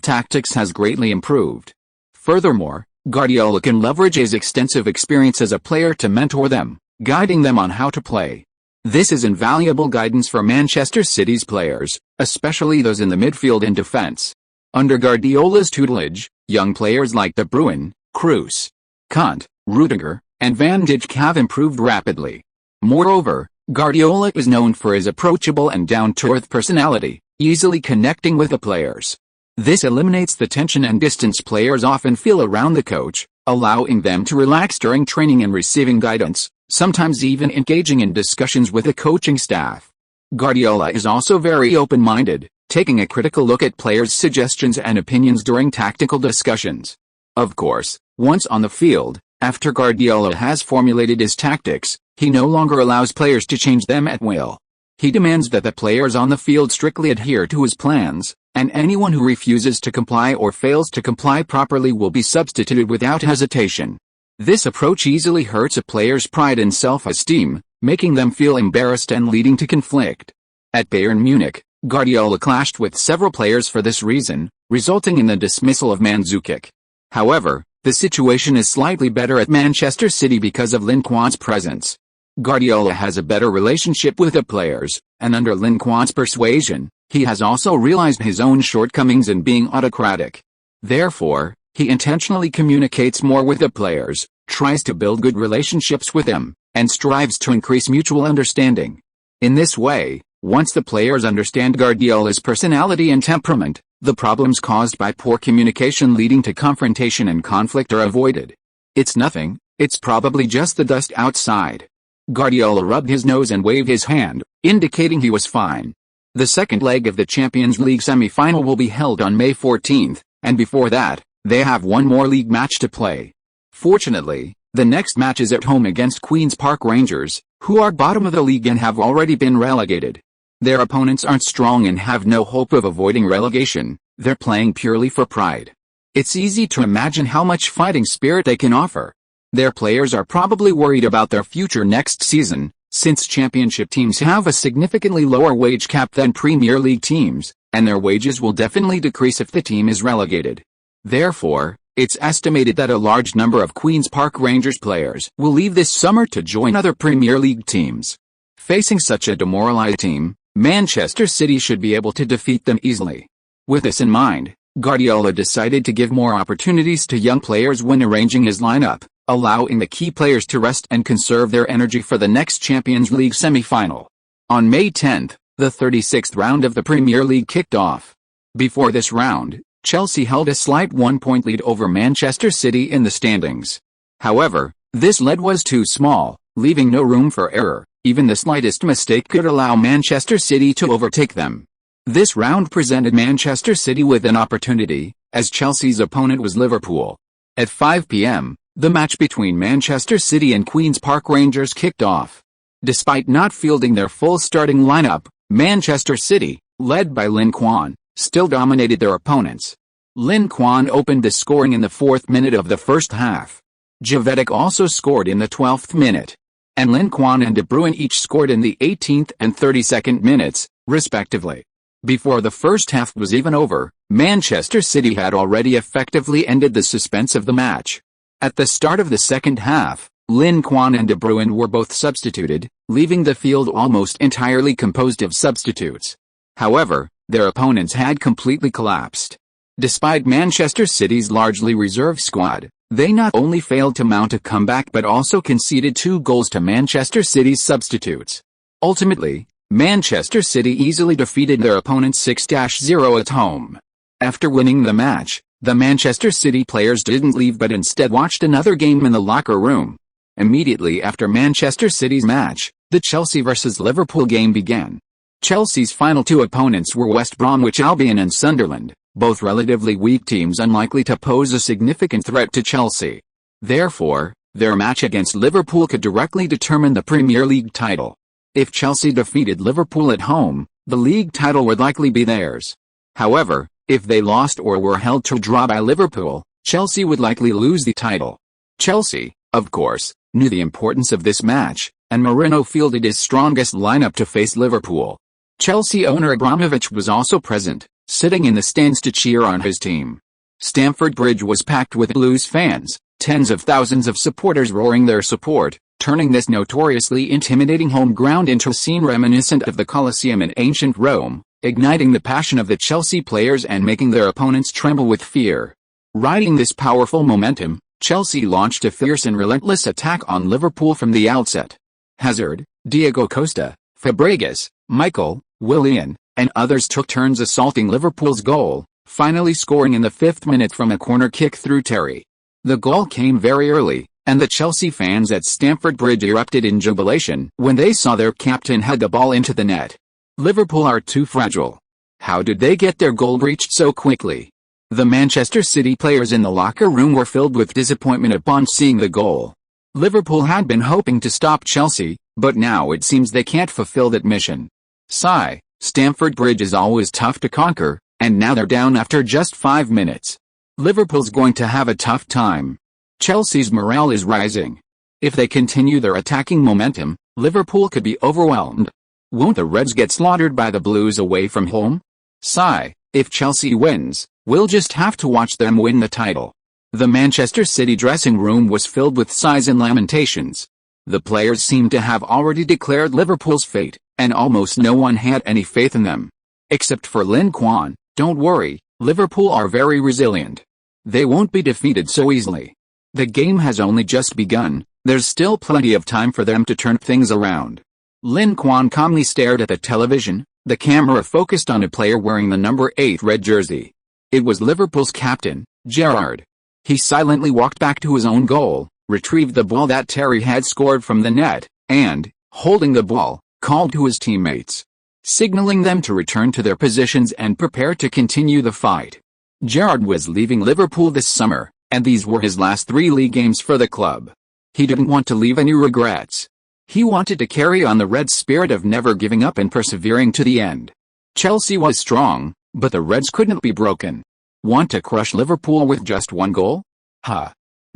tactics has greatly improved. Furthermore, Guardiola can leverage his extensive experience as a player to mentor them, guiding them on how to play. This is invaluable guidance for Manchester City's players, especially those in the midfield and defense. Under Guardiola's tutelage, young players like De Bruyne, Kroos, Kant, Rudiger, and Van Dijk have improved rapidly. Moreover, Guardiola is known for his approachable and down-to-earth personality, easily connecting with the players. This eliminates the tension and distance players often feel around the coach, allowing them to relax during training and receiving guidance, sometimes even engaging in discussions with the coaching staff. Guardiola is also very open-minded, taking a critical look at players' suggestions and opinions during tactical discussions. Of course, once on the field, after Guardiola has formulated his tactics, he no longer allows players to change them at will. He demands that the players on the field strictly adhere to his plans, and anyone who refuses to comply or fails to comply properly will be substituted without hesitation. This approach easily hurts a player's pride and self-esteem, making them feel embarrassed and leading to conflict. At Bayern Munich, Guardiola clashed with several players for this reason, resulting in the dismissal of Mandzukic. However, the situation is slightly better at Manchester City because of Lin Quan's presence. Guardiola has a better relationship with the players, and under Lin Quan's persuasion, he has also realized his own shortcomings in being autocratic. Therefore, he intentionally communicates more with the players, tries to build good relationships with them, and strives to increase mutual understanding. In this way, once the players understand Guardiola's personality and temperament, the problems caused by poor communication leading to confrontation and conflict are avoided. It's nothing, it's probably just the dust outside. Guardiola rubbed his nose and waved his hand, indicating he was fine. The second leg of the Champions League semi-final will be held on May 14th, and before that, they have one more league match to play. Fortunately, the next match is at home against Queen's Park Rangers, who are bottom of the league and have already been relegated. Their opponents aren't strong and have no hope of avoiding relegation, they're playing purely for pride. It's easy to imagine how much fighting spirit they can offer. Their players are probably worried about their future next season, since championship teams have a significantly lower wage cap than Premier League teams, and their wages will definitely decrease if the team is relegated. Therefore, It's estimated that a large number of Queen's Park Rangers players will leave this summer to join other Premier League teams. Facing such a demoralized team, Manchester City should be able to defeat them easily. With this in mind, Guardiola decided to give more opportunities to young players when arranging his lineup, allowing the key players to rest and conserve their energy for the next Champions League semi-final. On May 10, the 36th round of the Premier League kicked off. Before this round, Chelsea held a slight 1-point lead over Manchester City in the standings. However, this lead was too small, leaving no room for error. Even the slightest mistake could allow Manchester City to overtake them. This round presented Manchester City with an opportunity, as Chelsea's opponent was Liverpool. At 5 p.m., the match between Manchester City and Queen's Park Rangers kicked off. Despite not fielding their full starting lineup, Manchester City, led by Lin Quan, still dominated their opponents. Lin Quan opened the scoring in the 4th minute of the first half. Jovetic also scored in the 12th minute. And Lin Quan and De Bruyne each scored in the 18th and 32nd minutes, respectively. Before the first half was even over, Manchester City had already effectively ended the suspense of the match. At the start of the second half, Lin Quan and De Bruyne were both substituted, leaving the field almost entirely composed of substitutes. However, their opponents had completely collapsed. Despite Manchester City's largely reserve squad, they not only failed to mount a comeback but also conceded 2 goals to Manchester City's substitutes. Ultimately, Manchester City easily defeated their opponents 6-0 at home. After winning the match, the Manchester City players didn't leave but instead watched another game in the locker room. Immediately after Manchester City's match, the Chelsea vs Liverpool game began. Chelsea's final 2 opponents were West Bromwich Albion and Sunderland, both relatively weak teams unlikely to pose a significant threat to Chelsea. Therefore, their match against Liverpool could directly determine the Premier League title. If Chelsea defeated Liverpool at home, the league title would likely be theirs. However, if they lost or were held to draw by Liverpool, Chelsea would likely lose the title. Chelsea, of course, knew the importance of this match, and Mourinho fielded his strongest lineup to face Liverpool. Chelsea owner Abramovich was also present, sitting in the stands to cheer on his team. Stamford Bridge was packed with Blues fans, tens of thousands of supporters roaring their support, turning this notoriously intimidating home ground into a scene reminiscent of the Colosseum in ancient Rome, igniting the passion of the Chelsea players and making their opponents tremble with fear. Riding this powerful momentum, Chelsea launched a fierce and relentless attack on Liverpool from the outset. Hazard, Diego Costa, Fabregas, Michael, Willian, and others took turns assaulting Liverpool's goal, finally scoring in the 5th minute from a corner kick through Terry. The goal came very early, and the Chelsea fans at Stamford Bridge erupted in jubilation when they saw their captain head the ball into the net. Liverpool are too fragile. How did they get their goal breached so quickly? The Manchester City players in the locker room were filled with disappointment upon seeing the goal. Liverpool had been hoping to stop Chelsea, but now it seems they can't fulfill that mission. Sigh, Stamford Bridge is always tough to conquer, and now they're down after just 5 minutes. Liverpool's going to have a tough time. Chelsea's morale is rising. If they continue their attacking momentum, Liverpool could be overwhelmed. Won't the Reds get slaughtered by the Blues away from home? Sigh, if Chelsea wins, we'll just have to watch them win the title. The Manchester City dressing room was filled with sighs and lamentations. The players seemed to have already declared Liverpool's fate, and almost no one had any faith in them. Except for Lin Quan. Don't worry, Liverpool are very resilient. They won't be defeated so easily. The game has only just begun, there's still plenty of time for them to turn things around. Lin Quan calmly stared at the television, the camera focused on a player wearing the number 8 red jersey. It was Liverpool's captain, Gerrard. He silently walked back to his own goal, retrieved the ball that Terry had scored from the net, and, holding the ball, called to his teammates, signaling them to return to their positions and prepare to continue the fight. Gerrard was leaving Liverpool this summer, and these were his last 3 league games for the club. He didn't want to leave any regrets. He wanted to carry on the Reds' spirit of never giving up and persevering to the end. Chelsea was strong, but the Reds couldn't be broken. Want to crush Liverpool with just 1 goal?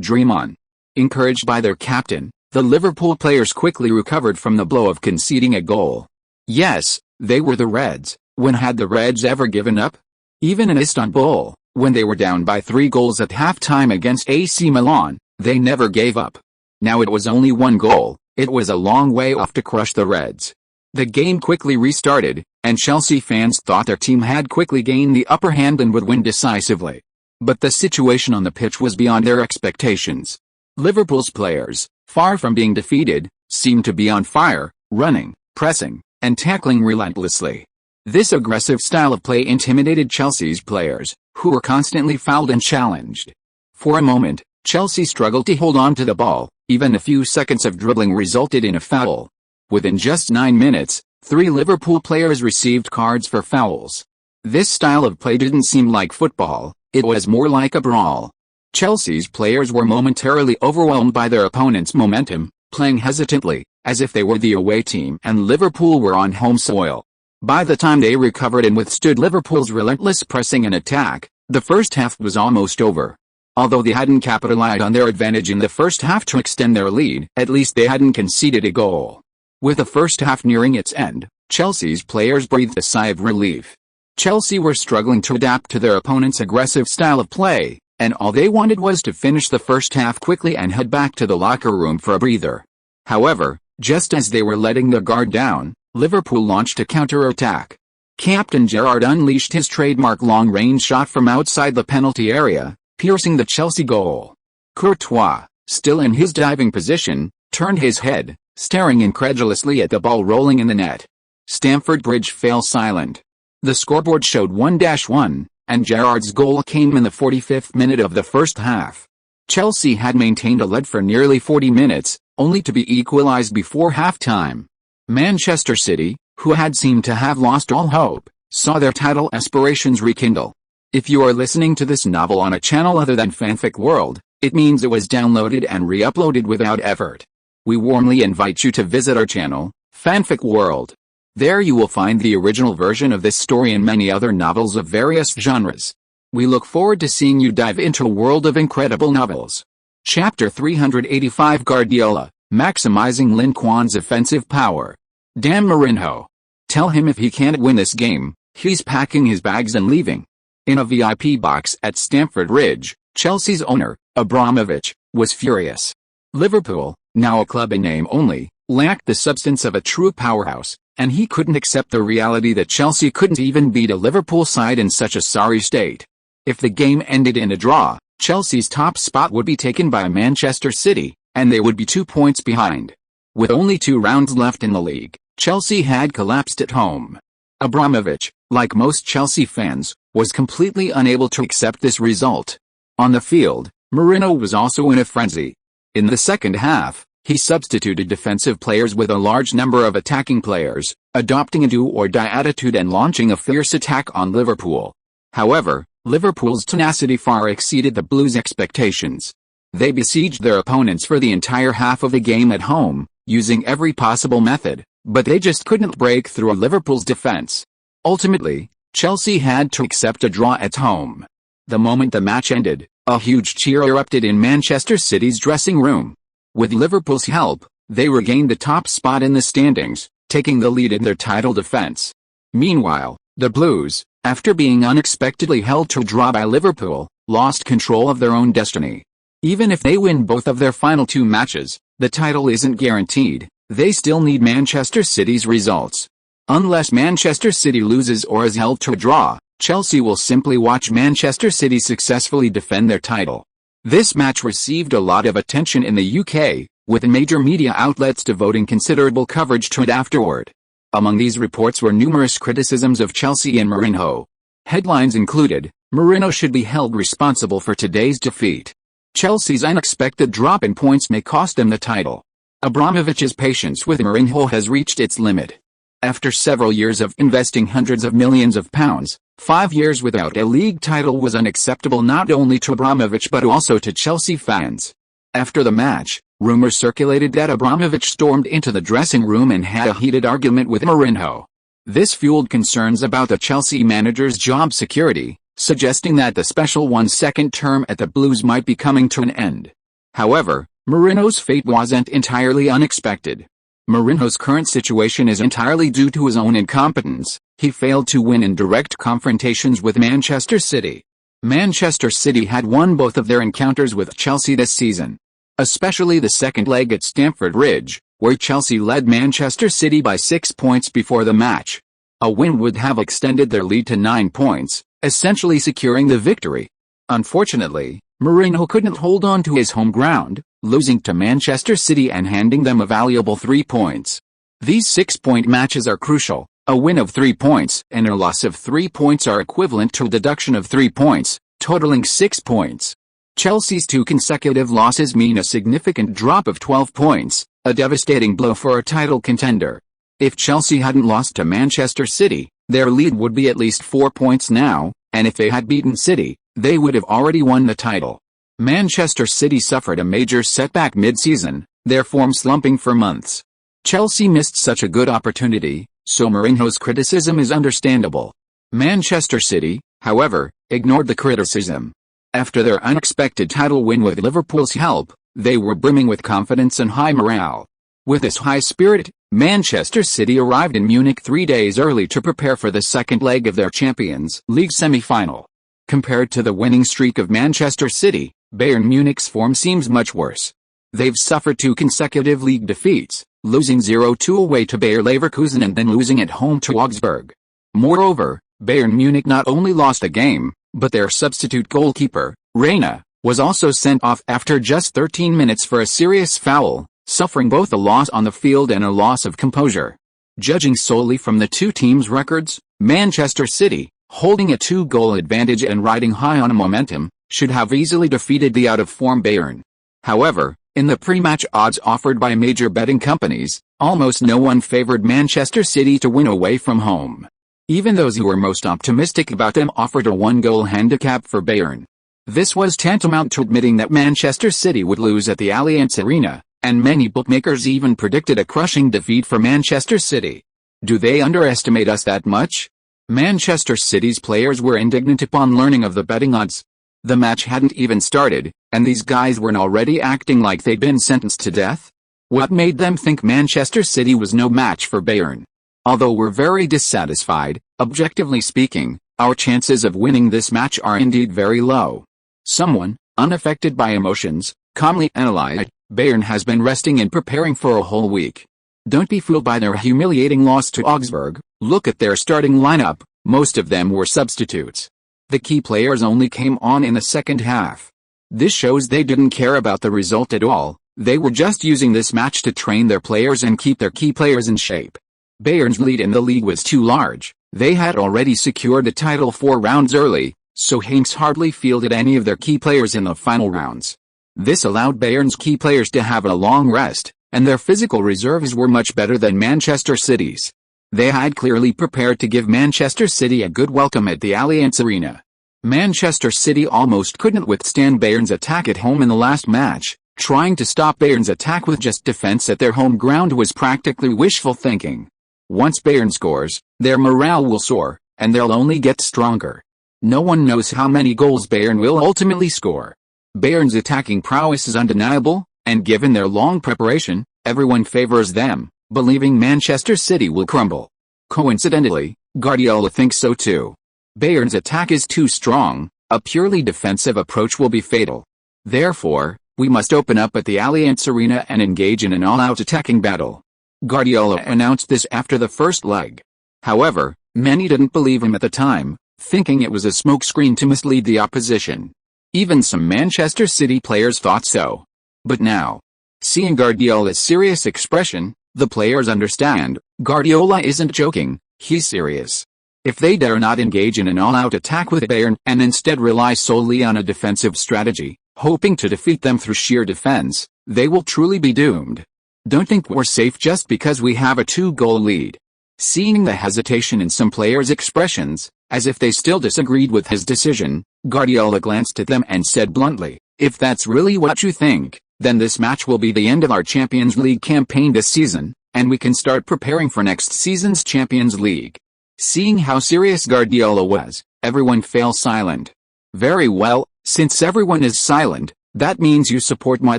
Dream on. Encouraged by their captain, the Liverpool players quickly recovered from the blow of conceding a goal. Yes, they were the Reds. When had the Reds ever given up? Even in Istanbul, When they were down by 3 goals at halftime against AC Milan, they never gave up. Now it was only 1 goal, it was a long way off to crush the Reds. The game quickly restarted, and Chelsea fans thought their team had quickly gained the upper hand and would win decisively. But the situation on the pitch was beyond their expectations. Liverpool's players, far from being defeated, seemed to be on fire, running, pressing, and tackling relentlessly. This aggressive style of play intimidated Chelsea's players, who were constantly fouled and challenged. For a moment, Chelsea struggled to hold on to the ball, even a few seconds of dribbling resulted in a foul. Within just 9 minutes, 3 Liverpool players received cards for fouls. This style of play didn't seem like football, it was more like a brawl. Chelsea's players were momentarily overwhelmed by their opponent's momentum, playing hesitantly, as if they were the away team and Liverpool were on home soil. By the time they recovered and withstood Liverpool's relentless pressing and attack, the first half was almost over. Although they hadn't capitalized on their advantage in the first half to extend their lead, at least they hadn't conceded a goal. With the first half nearing its end, Chelsea's players breathed a sigh of relief. Chelsea were struggling to adapt to their opponent's aggressive style of play, and all they wanted was to finish the first half quickly and head back to the locker room for a breather. However, just as they were letting their guard down, Liverpool launched a counter-attack. Captain Gerrard unleashed his trademark long-range shot from outside the penalty area, piercing the Chelsea goal. Courtois, still in his diving position, turned his head, staring incredulously at the ball rolling in the net. Stamford Bridge fell silent. The scoreboard showed 1-1, and Gerrard's goal came in the 45th minute of the first half. Chelsea had maintained a lead for nearly 40 minutes, only to be equalized before halftime. Manchester City, who had seemed to have lost all hope, saw their title aspirations rekindle. If you are listening to this novel on a channel other than Fanfic World, it means it was downloaded and re-uploaded without effort. We warmly invite you to visit our channel, Fanfic World. There you will find the original version of this story and many other novels of various genres. We look forward to seeing you dive into a world of incredible novels. Chapter 385 Guardiola, Maximizing Lin Quan's Offensive Power. Damn Mourinho. Tell him if he can't win this game, he's packing his bags and leaving. In a VIP box at Stamford Bridge, Chelsea's owner, Abramovich, was furious. Liverpool, now a club in name only, lacked the substance of a true powerhouse, and he couldn't accept the reality that Chelsea couldn't even beat a Liverpool side in such a sorry state. If the game ended in a draw, Chelsea's top spot would be taken by Manchester City, and they would be 2 points behind. With only 2 rounds left in the league, Chelsea had collapsed at home. Abramovich, like most Chelsea fans, was completely unable to accept this result. On the field, Mourinho was also in a frenzy. In the second half, he substituted defensive players with a large number of attacking players, adopting a do-or-die attitude and launching a fierce attack on Liverpool. However, Liverpool's tenacity far exceeded the Blues' expectations. They besieged their opponents for the entire half of the game at home, using every possible method, but they just couldn't break through Liverpool's defense. Ultimately, Chelsea had to accept a draw at home. The moment the match ended, a huge cheer erupted in Manchester City's dressing room. With Liverpool's help, they regained the top spot in the standings, taking the lead in their title defense. Meanwhile, the Blues, after being unexpectedly held to a draw by Liverpool, lost control of their own destiny. Even if they win both of their final 2 matches, the title isn't guaranteed. They still need Manchester City's results. Unless Manchester City loses or is held to a draw, Chelsea will simply watch Manchester City successfully defend their title. This match received a lot of attention in the UK, with major media outlets devoting considerable coverage to it afterward. Among these reports were numerous criticisms of Chelsea and Mourinho. Headlines included, Mourinho should be held responsible for today's defeat. Chelsea's unexpected drop in points may cost them the title. Abramovich's patience with Mourinho has reached its limit. After several years of investing hundreds of millions of pounds, 5 years without a league title was unacceptable not only to Abramovich but also to Chelsea fans. After the match, rumors circulated that Abramovich stormed into the dressing room and had a heated argument with Mourinho. This fueled concerns about the Chelsea manager's job security, suggesting that the special one's second term at the Blues might be coming to an end. However, Mourinho's fate wasn't entirely unexpected. Mourinho's current situation is entirely due to his own incompetence. He failed to win in direct confrontations with Manchester City. Manchester City had won both of their encounters with Chelsea this season. Especially the second leg at Stamford Bridge, where Chelsea led Manchester City by 6 points before the match. A win would have extended their lead to 9 points, essentially securing the victory. Unfortunately, Mourinho couldn't hold on to his home ground, losing to Manchester City and handing them a valuable 3 points. These 6-point matches are crucial. A win of 3 points and a loss of 3 points are equivalent to a deduction of 3 points, totaling 6 points. Chelsea's 2 consecutive losses mean a significant drop of 12 points, a devastating blow for a title contender. If Chelsea hadn't lost to Manchester City, their lead would be at least 4 points now, and if they had beaten City, they would have already won the title. Manchester City suffered a major setback mid-season, their form slumping for months. Chelsea missed such a good opportunity, so Mourinho's criticism is understandable. Manchester City, however, ignored the criticism. After their unexpected title win with Liverpool's help, they were brimming with confidence and high morale. With this high spirit, Manchester City arrived in Munich 3 days early to prepare for the second leg of their Champions League semi-final. Compared to the winning streak of Manchester City, Bayern Munich's form seems much worse. They've suffered 2 consecutive league defeats, losing 0-2 away to Bayer Leverkusen and then losing at home to Augsburg. Moreover, Bayern Munich not only lost a game, but their substitute goalkeeper, Reina, was also sent off after just 13 minutes for a serious foul, suffering both a loss on the field and a loss of composure. Judging solely from the 2 teams' records, Manchester City, holding a 2-goal advantage and riding high on a momentum, should have easily defeated the out-of-form Bayern. However, in the pre-match odds offered by major betting companies, almost no one favored Manchester City to win away from home. Even those who were most optimistic about them offered a 1-goal handicap for Bayern. This was tantamount to admitting that Manchester City would lose at the Allianz Arena, and many bookmakers even predicted a crushing defeat for Manchester City. Do they underestimate us that much? Manchester City's players were indignant upon learning of the betting odds. The match hadn't even started, and these guys weren't already acting like they'd been sentenced to death? What made them think Manchester City was no match for Bayern? Although we're very dissatisfied, objectively speaking, our chances of winning this match are indeed very low. Someone, unaffected by emotions, calmly analyzed, Bayern has been resting and preparing for a whole week. Don't be fooled by their humiliating loss to Augsburg. Look at their starting lineup, most of them were substitutes. The key players only came on in the second half. This shows they didn't care about the result at all, they were just using this match to train their players and keep their key players in shape. Bayern's lead in the league was too large, they had already secured the title 4 rounds early, so Hinks hardly fielded any of their key players in the final rounds. This allowed Bayern's key players to have a long rest, and their physical reserves were much better than Manchester City's. They had clearly prepared to give Manchester City a good welcome at the Allianz Arena. Manchester City almost couldn't withstand Bayern's attack at home in the last match. Trying to stop Bayern's attack with just defense at their home ground was practically wishful thinking. Once Bayern scores, their morale will soar, and they'll only get stronger. No one knows how many goals Bayern will ultimately score. Bayern's attacking prowess is undeniable, and given their long preparation, everyone favors them, believing Manchester City will crumble. Coincidentally, Guardiola thinks so too. Bayern's attack is too strong, a purely defensive approach will be fatal. Therefore, we must open up at the Allianz Arena and engage in an all-out attacking battle. Guardiola announced this after the first leg. However, many didn't believe him at the time, thinking it was a smokescreen to mislead the opposition. Even some Manchester City players thought so. But now, seeing Guardiola's serious expression, the players understand, Guardiola isn't joking, he's serious. If they dare not engage in an all-out attack with Bayern and instead rely solely on a defensive strategy, hoping to defeat them through sheer defense, they will truly be doomed. Don't think we're safe just because we have a 2-goal lead. Seeing the hesitation in some players' expressions, as if they still disagreed with his decision, Guardiola glanced at them and said bluntly, "If that's really what you think, then this match will be the end of our Champions League campaign this season, and we can start preparing for next season's Champions League." Seeing how serious Guardiola was, everyone fell silent. Very well, since everyone is silent, that means you support my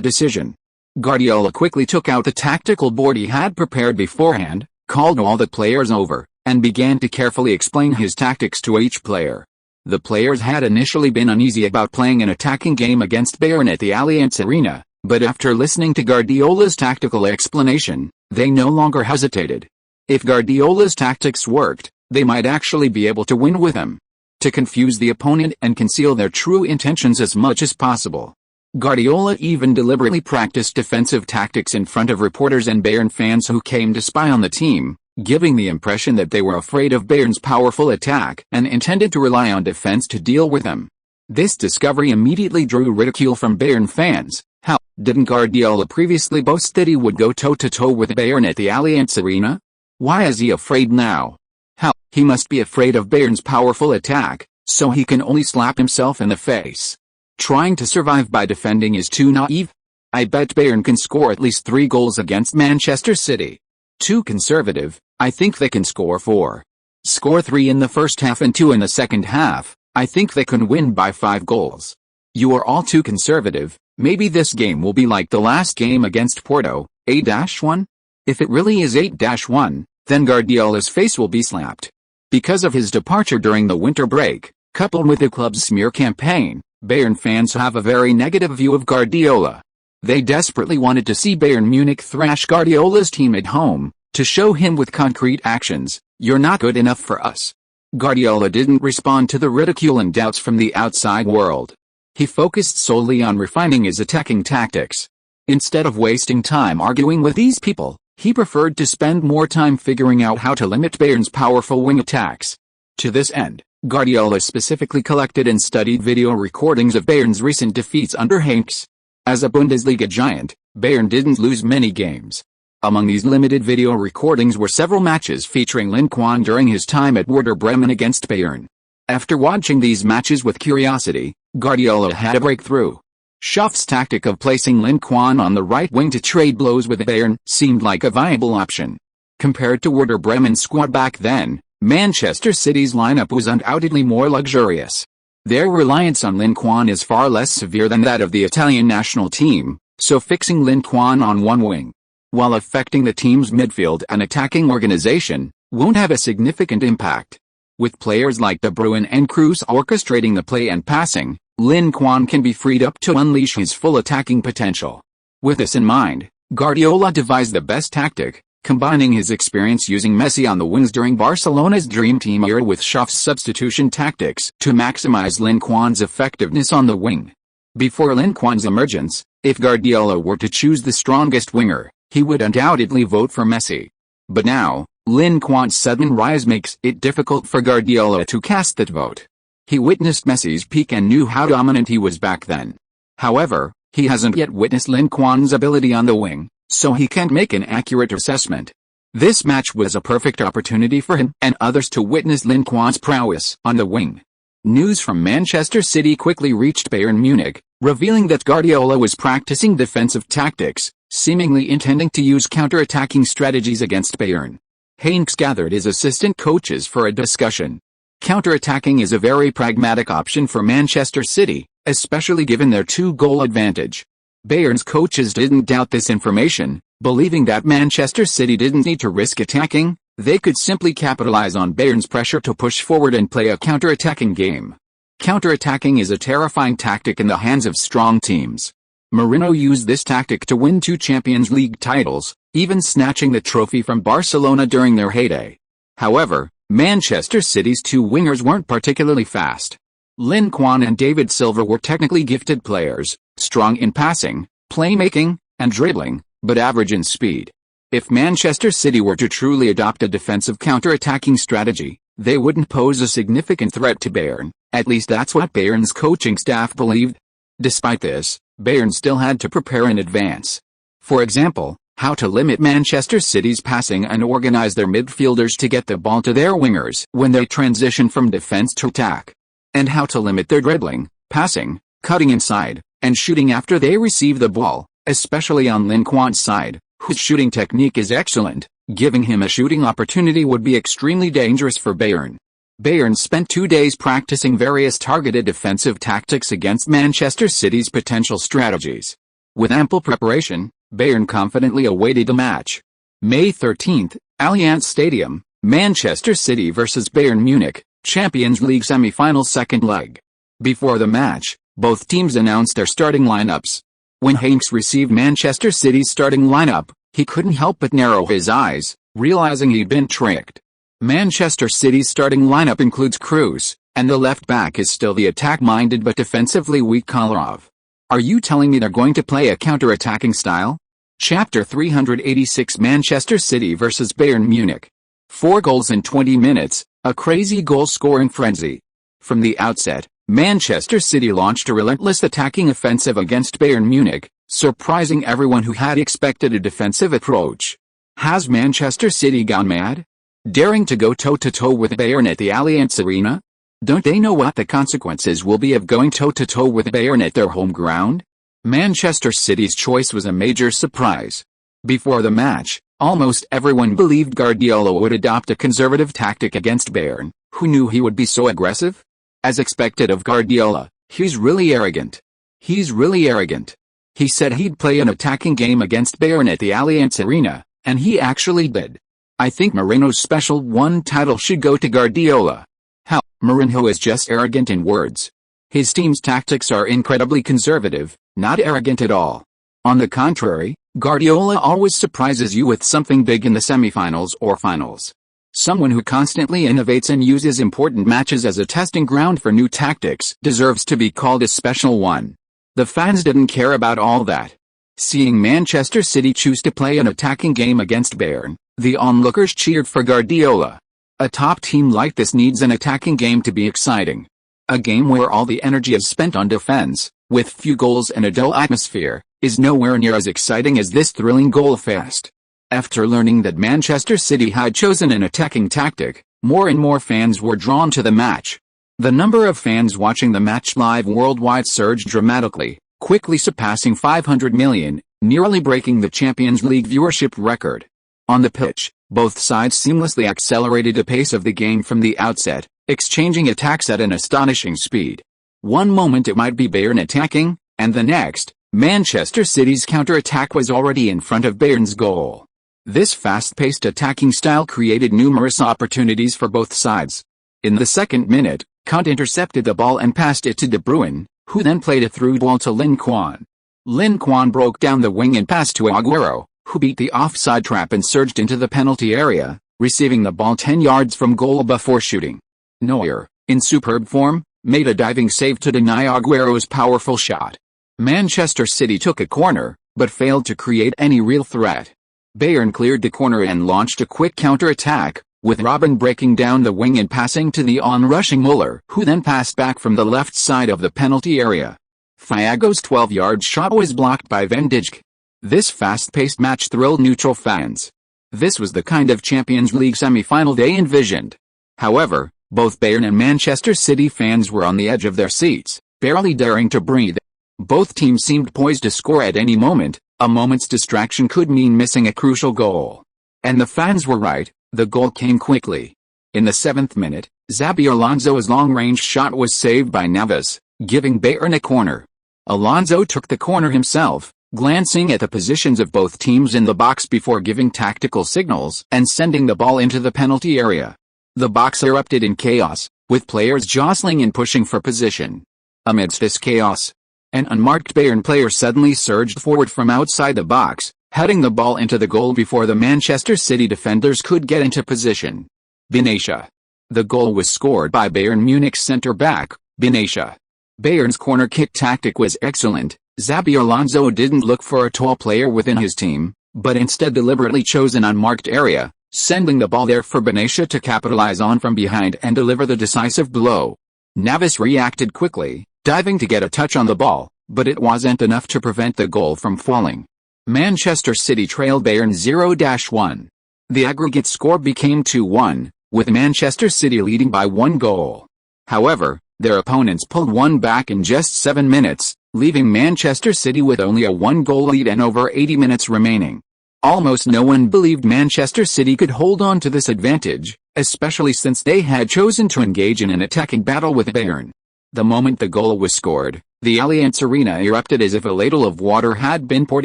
decision. Guardiola quickly took out the tactical board he had prepared beforehand, called all the players over, and began to carefully explain his tactics to each player. The players had initially been uneasy about playing an attacking game against Bayern at the Allianz Arena, but after listening to Guardiola's tactical explanation, they no longer hesitated. If Guardiola's tactics worked, they might actually be able to win with him. To confuse the opponent and conceal their true intentions as much as possible, Guardiola even deliberately practiced defensive tactics in front of reporters and Bayern fans who came to spy on the team, giving the impression that they were afraid of Bayern's powerful attack and intended to rely on defense to deal with them. This discovery immediately drew ridicule from Bayern fans. How didn't Guardiola previously boast that he would go toe-to-toe with Bayern at the Allianz Arena? Why is he afraid now? How he must be afraid of Bayern's powerful attack, so he can only slap himself in the face. Trying to survive by defending is too naive. I bet Bayern can score at least 3 goals against Manchester City. Too conservative. I think they can score 4. Score 3 in the first half and 2 in the second half. I think they can win by 5 goals. You are all too conservative. Maybe this game will be like the last game against Porto, 8-1? If it really is 8-1, then Guardiola's face will be slapped. Because of his departure during the winter break, coupled with the club's smear campaign, Bayern fans have a very negative view of Guardiola. They desperately wanted to see Bayern Munich thrash Guardiola's team at home, to show him with concrete actions, "You're not good enough for us." Guardiola didn't respond to the ridicule and doubts from the outside world. He focused solely on refining his attacking tactics. Instead of wasting time arguing with these people, he preferred to spend more time figuring out how to limit Bayern's powerful wing attacks. To this end, Guardiola specifically collected and studied video recordings of Bayern's recent defeats under Heynckes. As a Bundesliga giant, Bayern didn't lose many games. Among these limited video recordings were several matches featuring Lin Quan during his time at Werder Bremen against Bayern. After watching these matches with curiosity, Guardiola had a breakthrough. Schaff's tactic of placing Lin Quan on the right wing to trade blows with Bayern seemed like a viable option. Compared to Werder Bremen's squad back then, Manchester City's lineup was undoubtedly more luxurious. Their reliance on Lin Quan is far less severe than that of the Italian national team, so fixing Lin Quan on one wing, while affecting the team's midfield and attacking organization, won't have a significant impact. With players like De Bruyne and Kroos orchestrating the play and passing, Lin Quan can be freed up to unleash his full attacking potential. With this in mind, Guardiola devised the best tactic, combining his experience using Messi on the wings during Barcelona's Dream Team era with Schaff's substitution tactics to maximize Lin Quan's effectiveness on the wing. Before Lin Quan's emergence, if Guardiola were to choose the strongest winger, he would undoubtedly vote for Messi. But now, Lin Quan's sudden rise makes it difficult for Guardiola to cast that vote. He witnessed Messi's peak and knew how dominant he was back then. However, he hasn't yet witnessed Lin Quan's ability on the wing, so he can't make an accurate assessment. This match was a perfect opportunity for him and others to witness Lin Quan's prowess on the wing. News from Manchester City quickly reached Bayern Munich, revealing that Guardiola was practicing defensive tactics, seemingly intending to use counter-attacking strategies against Bayern. Heynckes gathered his assistant coaches for a discussion. Counter-attacking is a very pragmatic option for Manchester City, especially given their 2-goal advantage. Bayern's coaches didn't doubt this information, believing that Manchester City didn't need to risk attacking, they could simply capitalize on Bayern's pressure to push forward and play a counter-attacking game. Counter-attacking is a terrifying tactic in the hands of strong teams. Mourinho used this tactic to win 2 Champions League titles, even snatching the trophy from Barcelona during their heyday. However, Manchester City's 2 wingers weren't particularly fast. Lin Quan and David Silva were technically gifted players, strong in passing, playmaking, and dribbling, but average in speed. If Manchester City were to truly adopt a defensive counter-attacking strategy, they wouldn't pose a significant threat to Bayern, at least that's what Bayern's coaching staff believed. Despite this, Bayern still had to prepare in advance. For example, how to limit Manchester City's passing and organize their midfielders to get the ball to their wingers when they transition from defense to attack. And how to limit their dribbling, passing, cutting inside, and shooting after they receive the ball, especially on Lin Quan's side, whose shooting technique is excellent. Giving him a shooting opportunity would be extremely dangerous for Bayern. Bayern spent 2 days practicing various targeted defensive tactics against Manchester City's potential strategies. With ample preparation, Bayern confidently awaited the match. May 13, Allianz Stadium, Manchester City vs Bayern Munich. Champions League semi-final second leg. Before the match, both teams announced their starting lineups. When Hanks received Manchester City's starting lineup, he couldn't help but narrow his eyes, realizing he'd been tricked. Manchester City's starting lineup includes Cruz, and the left back is still the attack-minded but defensively weak Kolarov. Are you telling me they're going to play a counter-attacking style? Chapter 386 Manchester City vs Bayern Munich. 4 goals in 20 minutes, a crazy goal-scoring frenzy. From the outset, Manchester City launched a relentless attacking offensive against Bayern Munich, surprising everyone who had expected a defensive approach. Has Manchester City gone mad? Daring to go toe-to-toe with Bayern at the Allianz Arena? Don't they know what the consequences will be of going toe-to-toe with Bayern at their home ground? Manchester City's choice was a major surprise. Before the match, almost everyone believed Guardiola would adopt a conservative tactic against Bayern. Who knew he would be so aggressive? As expected of Guardiola, he's really arrogant. He said he'd play an attacking game against Bayern at the Allianz Arena, and he actually did. I think Mourinho's special one title should go to Guardiola. Hell, Mourinho is just arrogant in words. His team's tactics are incredibly conservative, not arrogant at all. On the contrary, Guardiola always surprises you with something big in the semifinals or finals. Someone who constantly innovates and uses important matches as a testing ground for new tactics deserves to be called a special one. The fans didn't care about all that. Seeing Manchester City choose to play an attacking game against Bayern, the onlookers cheered for Guardiola. A top team like this needs an attacking game to be exciting. A game where all the energy is spent on defense, with few goals and a dull atmosphere, is nowhere near as exciting as this thrilling goal fest. After learning that Manchester City had chosen an attacking tactic, more and more fans were drawn to the match. The number of fans watching the match live worldwide surged dramatically, quickly surpassing 500 million, nearly breaking the Champions League viewership record. On the pitch, both sides seamlessly accelerated the pace of the game from the outset, exchanging attacks at an astonishing speed. One moment it might be Bayern attacking, and the next, Manchester City's counter-attack was already in front of Bayern's goal. This fast-paced attacking style created numerous opportunities for both sides. In the second minute, Kant intercepted the ball and passed it to De Bruyne, who then played a through ball to Lin Quan. Lin Quan broke down the wing and passed to Aguero, who beat the offside trap and surged into the penalty area, receiving the ball 10 yards from goal before shooting. Neuer, in superb form, made a diving save to deny Aguero's powerful shot. Manchester City took a corner, but failed to create any real threat. Bayern cleared the corner and launched a quick counter-attack, with Robben breaking down the wing and passing to the on-rushing Müller, who then passed back from the left side of the penalty area. Thiago's 12-yard shot was blocked by Van Dijk. This fast-paced match thrilled neutral fans. This was the kind of Champions League semi-final they envisioned. However, both Bayern and Manchester City fans were on the edge of their seats, barely daring to breathe. Both teams seemed poised to score at any moment. A moment's distraction could mean missing a crucial goal. And the fans were right, the goal came quickly. In the 7th minute, Xabi Alonso's long-range shot was saved by Navas, giving Bayern a corner. Alonso took the corner himself, glancing at the positions of both teams in the box before giving tactical signals and sending the ball into the penalty area. The box erupted in chaos, with players jostling and pushing for position. Amidst this chaos, an unmarked Bayern player suddenly surged forward from outside the box, heading the ball into the goal before the Manchester City defenders could get into position. Benatia. The goal was scored by Bayern Munich's centre-back, Benatia. Bayern's corner kick tactic was excellent. Xabi Alonso didn't look for a tall player within his team, but instead deliberately chose an unmarked area, sending the ball there for Benatia to capitalize on from behind and deliver the decisive blow. Navas reacted quickly, diving to get a touch on the ball, but it wasn't enough to prevent the goal from falling. Manchester City trailed Bayern 0-1. The aggregate score became 2-1, with Manchester City leading by 1 goal. However, their opponents pulled one back in just 7 minutes, leaving Manchester City with only a 1-goal lead and over 80 minutes remaining. Almost no one believed Manchester City could hold on to this advantage, especially since they had chosen to engage in an attacking battle with Bayern. The moment the goal was scored, the Allianz Arena erupted as if a ladle of water had been poured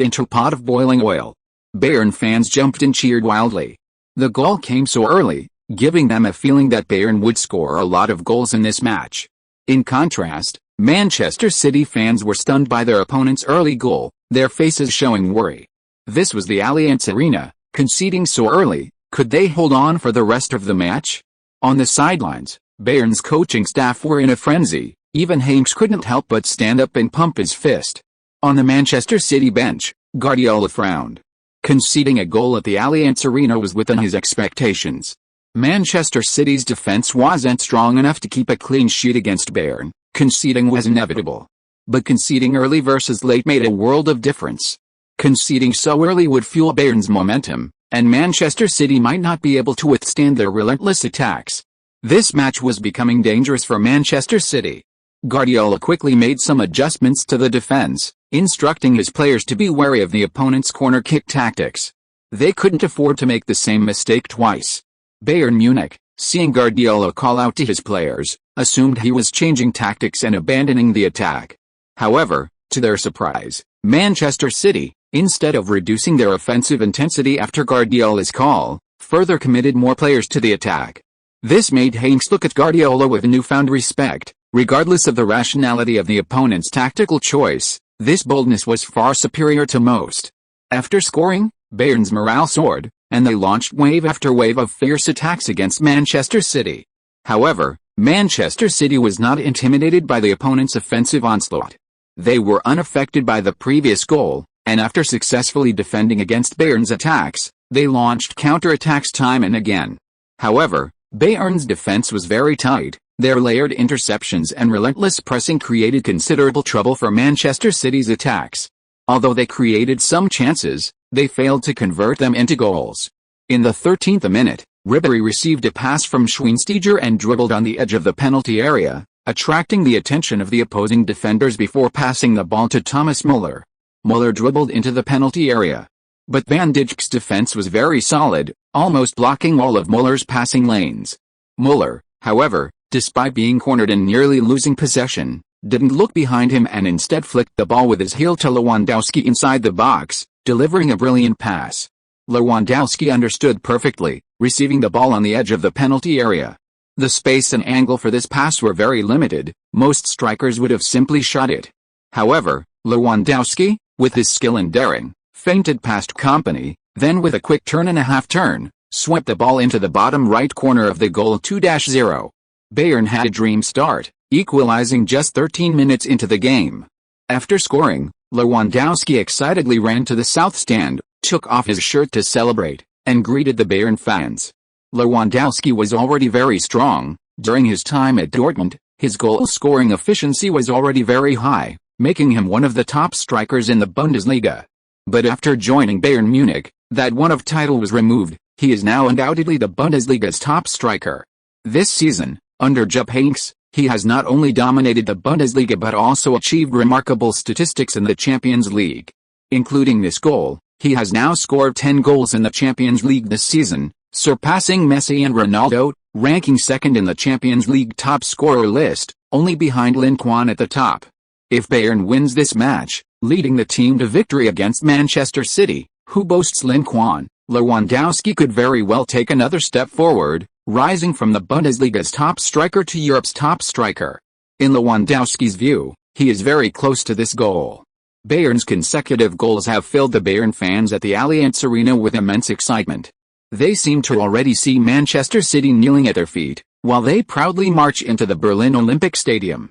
into a pot of boiling oil. Bayern fans jumped and cheered wildly. The goal came so early, giving them a feeling that Bayern would score a lot of goals in this match. In contrast, Manchester City fans were stunned by their opponent's early goal, their faces showing worry. This was the Allianz Arena, conceding so early. Could they hold on for the rest of the match? On the sidelines, Bayern's coaching staff were in a frenzy. Even Hanks couldn't help but stand up and pump his fist. On the Manchester City bench, Guardiola frowned. Conceding a goal at the Allianz Arena was within his expectations. Manchester City's defense wasn't strong enough to keep a clean sheet against Bayern. Conceding was inevitable. But conceding early versus late made a world of difference. Conceding so early would fuel Bayern's momentum, and Manchester City might not be able to withstand their relentless attacks. This match was becoming dangerous for Manchester City. Guardiola quickly made some adjustments to the defense, instructing his players to be wary of the opponent's corner kick tactics. They couldn't afford to make the same mistake twice. Bayern Munich, seeing Guardiola call out to his players, assumed he was changing tactics and abandoning the attack. However, to their surprise, Manchester City, instead of reducing their offensive intensity after Guardiola's call, further committed more players to the attack. This made Hanks look at Guardiola with newfound respect. Regardless of the rationality of the opponent's tactical choice, this boldness was far superior to most. After scoring, Bayern's morale soared, and they launched wave after wave of fierce attacks against Manchester City. However, Manchester City was not intimidated by the opponent's offensive onslaught. They were unaffected by the previous goal, and after successfully defending against Bayern's attacks, they launched counter-attacks time and again. However, Bayern's defense was very tight. Their layered interceptions and relentless pressing created considerable trouble for Manchester City's attacks. Although they created some chances, they failed to convert them into goals. In the 13th minute, Ribéry received a pass from Schweinsteiger and dribbled on the edge of the penalty area, attracting the attention of the opposing defenders before passing the ball to Thomas Muller. Muller dribbled into the penalty area. But Van Dijk's defense was very solid, almost blocking all of Muller's passing lanes. Muller, however, despite being cornered and nearly losing possession, didn't look behind him and instead flicked the ball with his heel to Lewandowski inside the box, delivering a brilliant pass. Lewandowski understood perfectly, receiving the ball on the edge of the penalty area. The space and angle for this pass were very limited, most strikers would have simply shot it. However, Lewandowski, with his skill and daring, feinted past Kompany, then with a quick turn and a half turn, swept the ball into the bottom right corner of the goal 2-0. Bayern had a dream start, equalizing just 13 minutes into the game. After scoring, Lewandowski excitedly ran to the south stand, took off his shirt to celebrate, and greeted the Bayern fans. Lewandowski was already very strong. During his time at Dortmund, his goal-scoring efficiency was already very high, making him one of the top strikers in the Bundesliga. But after joining Bayern Munich, that one-of title was removed. He is now undoubtedly the Bundesliga's top striker. This season, under Jupp Heynckes, he has not only dominated the Bundesliga but also achieved remarkable statistics in the Champions League. Including this goal, he has now scored 10 goals in the Champions League this season, surpassing Messi and Ronaldo, ranking second in the Champions League top scorer list, only behind Lin Quan at the top. If Bayern wins this match, leading the team to victory against Manchester City, who boasts Lin Quan, Lewandowski could very well take another step forward, rising from the Bundesliga's top striker to Europe's top striker. In Lewandowski's view, he is very close to this goal. Bayern's consecutive goals have filled the Bayern fans at the Allianz Arena with immense excitement. They seem to already see Manchester City kneeling at their feet, while they proudly march into the Berlin Olympic Stadium.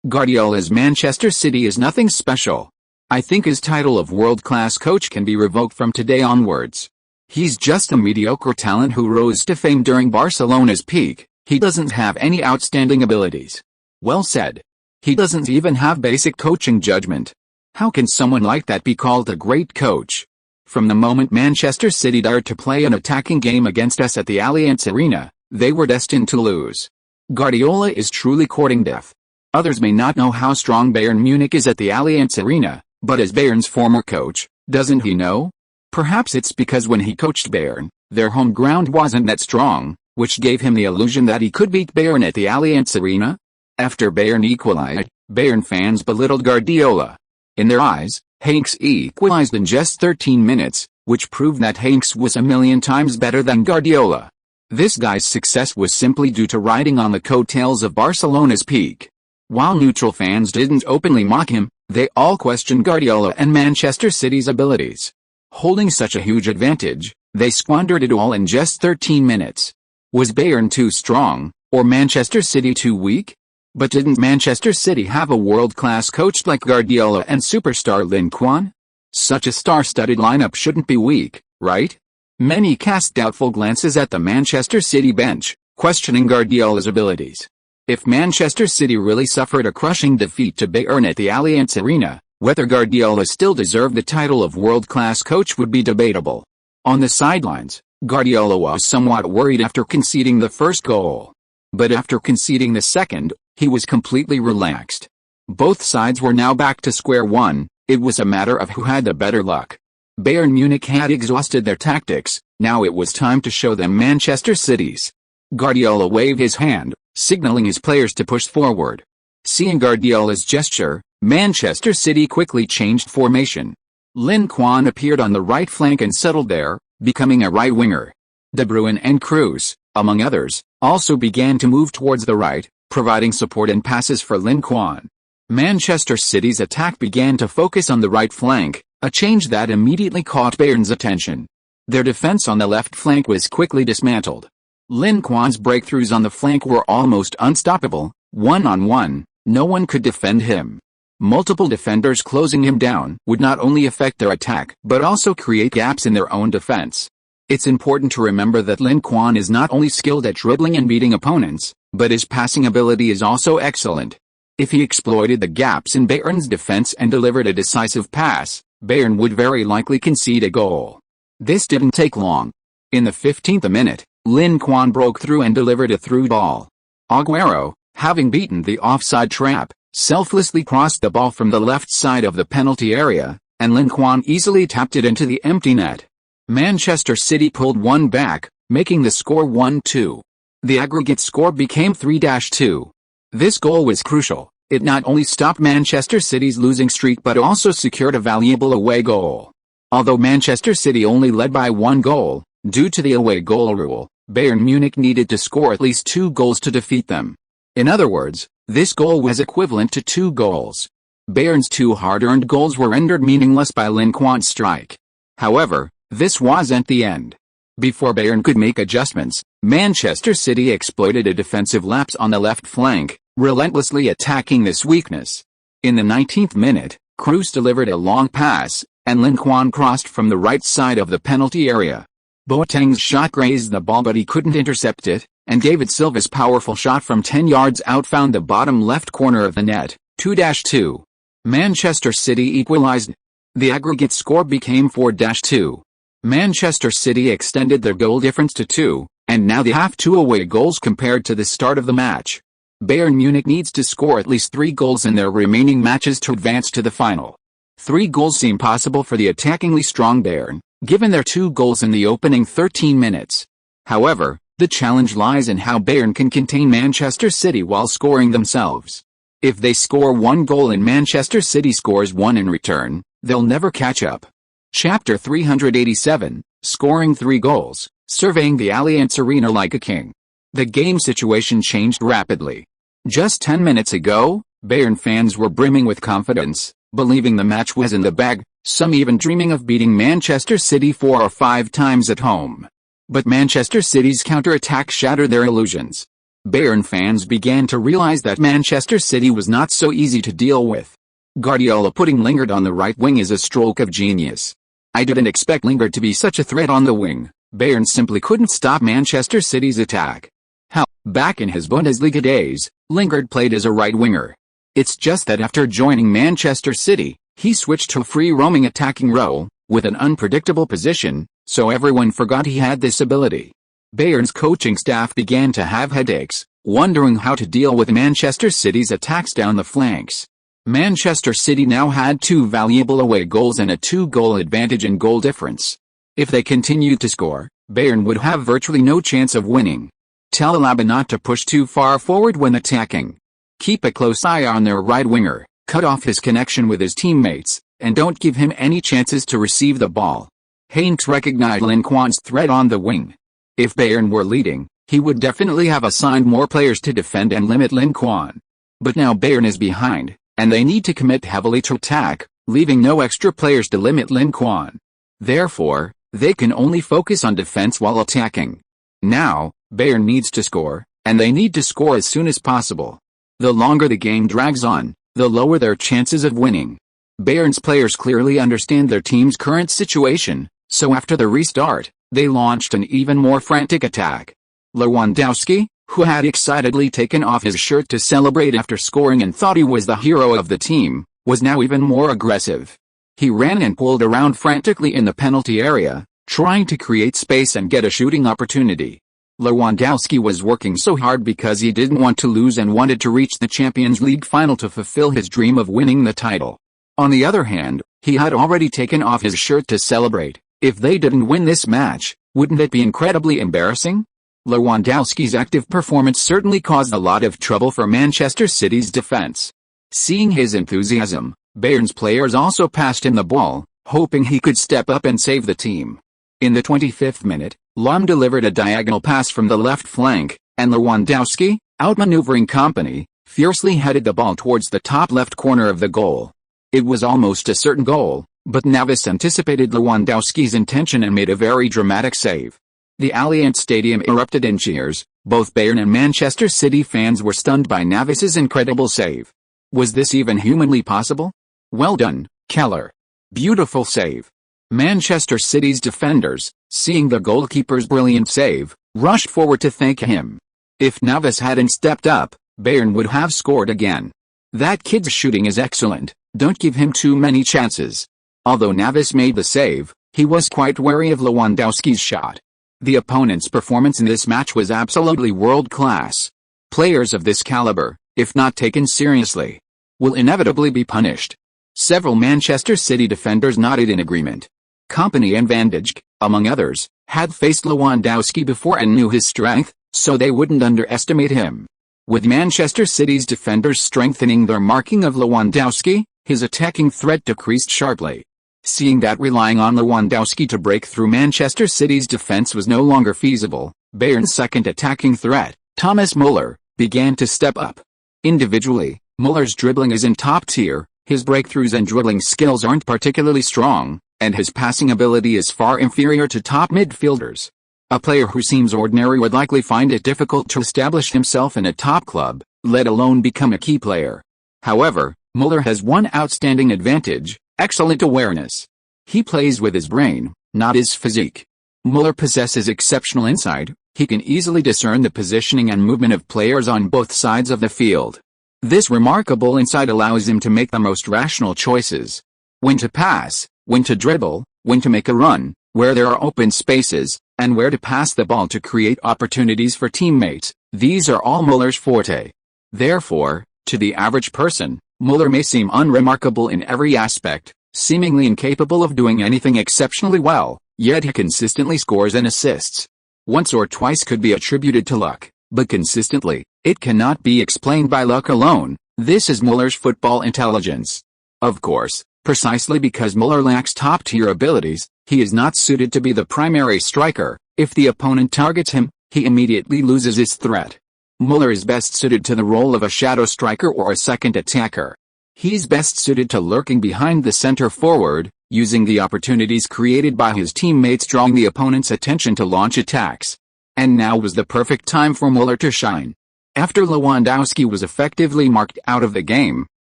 Guardiola's Manchester City is nothing special. I think his title of world-class coach can be revoked from today onwards. He's just a mediocre talent who rose to fame during Barcelona's peak. He doesn't have any outstanding abilities. Well said. He doesn't even have basic coaching judgment. How can someone like that be called a great coach? From the moment Manchester City dared to play an attacking game against us at the Allianz Arena, they were destined to lose. Guardiola is truly courting death. Others may not know how strong Bayern Munich is at the Allianz Arena, but as Bayern's former coach, doesn't he know? Perhaps it's because when he coached Bayern, their home ground wasn't that strong, which gave him the illusion that he could beat Bayern at the Allianz Arena. After Bayern equalized, Bayern fans belittled Guardiola. In their eyes, Heynckes equalized in just 13 minutes, which proved that Heynckes was a million times better than Guardiola. This guy's success was simply due to riding on the coattails of Barcelona's peak. While neutral fans didn't openly mock him, they all questioned Guardiola and Manchester City's abilities. Holding such a huge advantage, they squandered it all in just 13 minutes. Was Bayern too strong, or Manchester City too weak? But didn't Manchester City have a world-class coach like Guardiola and superstar Lin Quan? Such a star-studded lineup shouldn't be weak, right? Many cast doubtful glances at the Manchester City bench, questioning Guardiola's abilities. If Manchester City really suffered a crushing defeat to Bayern at the Allianz Arena, whether Guardiola still deserved the title of world-class coach would be debatable. On the sidelines, Guardiola was somewhat worried after conceding the first goal. But after conceding the second, he was completely relaxed. Both sides were now back to square one. It was a matter of who had the better luck. Bayern Munich had exhausted their tactics, now it was time to show them Manchester City's. Guardiola waved his hand, signaling his players to push forward. Seeing Guardiola's gesture, Manchester City quickly changed formation. Lin Quan appeared on the right flank and settled there, becoming a right winger. De Bruyne and Kroos, among others, also began to move towards the right, providing support and passes for Lin Quan. Manchester City's attack began to focus on the right flank, a change that immediately caught Bayern's attention. Their defense on the left flank was quickly dismantled. Lin Quan's breakthroughs on the flank were almost unstoppable. One-on-one, no one could defend him. Multiple defenders closing him down would not only affect their attack but also create gaps in their own defense. It's important to remember that Lin Quan is not only skilled at dribbling and beating opponents, but his passing ability is also excellent. If he exploited the gaps in Bayern's defense and delivered a decisive pass, Bayern would very likely concede a goal. This didn't take long. In the 15th minute, Lin Quan broke through and delivered a through ball. Agüero, having beaten the offside trap, selflessly crossed the ball from the left side of the penalty area, and Lin Quan easily tapped it into the empty net. Manchester City pulled one back, making the score 1-2. The aggregate score became 3-2. This goal was crucial. It not only stopped Manchester City's losing streak but also secured a valuable away goal. Although Manchester City only led by one goal, due to the away goal rule, Bayern Munich needed to score at least 2 goals to defeat them. In other words, this goal was equivalent to 2 goals. Bayern's 2 hard-earned goals were rendered meaningless by Lin Quan's strike. However, this wasn't the end. Before Bayern could make adjustments, Manchester City exploited a defensive lapse on the left flank, relentlessly attacking this weakness. In the 19th minute, Kroos delivered a long pass, and Lin Quan crossed from the right side of the penalty area. Boateng's shot grazed the ball but he couldn't intercept it, and David Silva's powerful shot from 10 yards out found the bottom left corner of the net, 2-2. Manchester City equalized. The aggregate score became 4-2. Manchester City extended their goal difference to 2, and now they have 2 away goals compared to the start of the match. Bayern Munich needs to score at least 3 goals in their remaining matches to advance to the final. 3 goals seem possible for the attackingly strong Bayern, given their 2 goals in the opening 13 minutes. However, the challenge lies in how Bayern can contain Manchester City while scoring themselves. If they score 1 goal and Manchester City scores 1 in return, they'll never catch up. Chapter 387, Scoring 3 Goals, Surveying the Allianz Arena like a King. The game situation changed rapidly. Just 10 minutes ago, Bayern fans were brimming with confidence, believing the match was in the bag, some even dreaming of beating Manchester City 4 or 5 times at home. But Manchester City's counter-attack shattered their illusions. Bayern fans began to realize that Manchester City was not so easy to deal with. Guardiola putting Lingard on the right wing is a stroke of genius. I didn't expect Lingard to be such a threat on the wing. Bayern simply couldn't stop Manchester City's attack. Hell, back in his Bundesliga days, Lingard played as a right winger. It's just that after joining Manchester City, he switched to a free-roaming attacking role, with an unpredictable position, so everyone forgot he had this ability. Bayern's coaching staff began to have headaches, wondering how to deal with Manchester City's attacks down the flanks. Manchester City now had 2 valuable away goals and a 2-goal advantage in goal difference. If they continued to score, Bayern would have virtually no chance of winning. Tell Alaba not to push too far forward when attacking. Keep a close eye on their right winger, cut off his connection with his teammates, and don't give him any chances to receive the ball. Haynes recognized Lin Quan's threat on the wing. If Bayern were leading, he would definitely have assigned more players to defend and limit Lin Quan. But now Bayern is behind, and they need to commit heavily to attack, leaving no extra players to limit Lin Quan. Therefore, they can only focus on defense while attacking. Now, Bayern needs to score, and they need to score as soon as possible. The longer the game drags on, the lower their chances of winning. Bayern's players clearly understand their team's current situation, so after the restart, they launched an even more frantic attack. Lewandowski, who had excitedly taken off his shirt to celebrate after scoring and thought he was the hero of the team, was now even more aggressive. He ran and pulled around frantically in the penalty area, trying to create space and get a shooting opportunity. Lewandowski was working so hard because he didn't want to lose and wanted to reach the Champions League final to fulfill his dream of winning the title. On the other hand, he had already taken off his shirt to celebrate. If they didn't win this match, wouldn't it be incredibly embarrassing? Lewandowski's active performance certainly caused a lot of trouble for Manchester City's defense. Seeing his enthusiasm, Bayern's players also passed him the ball, hoping he could step up and save the team. In the 25th minute, Lahm delivered a diagonal pass from the left flank, and Lewandowski, outmaneuvering company, fiercely headed the ball towards the top left corner of the goal. It was almost a certain goal, but Navas anticipated Lewandowski's intention and made a very dramatic save. The Allianz Stadium erupted in cheers. Both Bayern and Manchester City fans were stunned by Navas's incredible save. Was this even humanly possible? Well done, Keller. Beautiful save. Manchester City's defenders, seeing the goalkeeper's brilliant save, rushed forward to thank him. If Navas hadn't stepped up, Bayern would have scored again. That kid's shooting is excellent, don't give him too many chances. Although Navas made the save, he was quite wary of Lewandowski's shot. The opponent's performance in this match was absolutely world-class. Players of this caliber, if not taken seriously, will inevitably be punished. Several Manchester City defenders nodded in agreement. Company and Van Dijk, among others, had faced Lewandowski before and knew his strength, so they wouldn't underestimate him. With Manchester City's defenders strengthening their marking of Lewandowski, his attacking threat decreased sharply. Seeing that relying on Lewandowski to break through Manchester City's defense was no longer feasible, Bayern's second attacking threat, Thomas Müller, began to step up. Individually, Müller's dribbling is in top tier, his breakthroughs and dribbling skills aren't particularly strong, and his passing ability is far inferior to top midfielders. A player who seems ordinary would likely find it difficult to establish himself in a top club, let alone become a key player. However, Müller has one outstanding advantage: excellent awareness. He plays with his brain, not his physique. Müller possesses exceptional insight. He can easily discern the positioning and movement of players on both sides of the field. This remarkable insight allows him to make the most rational choices. When to pass, when to dribble, when to make a run, where there are open spaces, and where to pass the ball to create opportunities for teammates. These are all Müller's forte. Therefore, to the average person, Müller may seem unremarkable in every aspect, seemingly incapable of doing anything exceptionally well, yet he consistently scores and assists. Once or twice could be attributed to luck, but consistently, it cannot be explained by luck alone. This is Müller's football intelligence. Of course, precisely because Müller lacks top-tier abilities, he is not suited to be the primary striker. If the opponent targets him, he immediately loses his threat. Müller is best suited to the role of a shadow striker or a second attacker. He's best suited to lurking behind the center forward, using the opportunities created by his teammates, drawing the opponent's attention to launch attacks. And now was the perfect time for Müller to shine. After Lewandowski was effectively marked out of the game,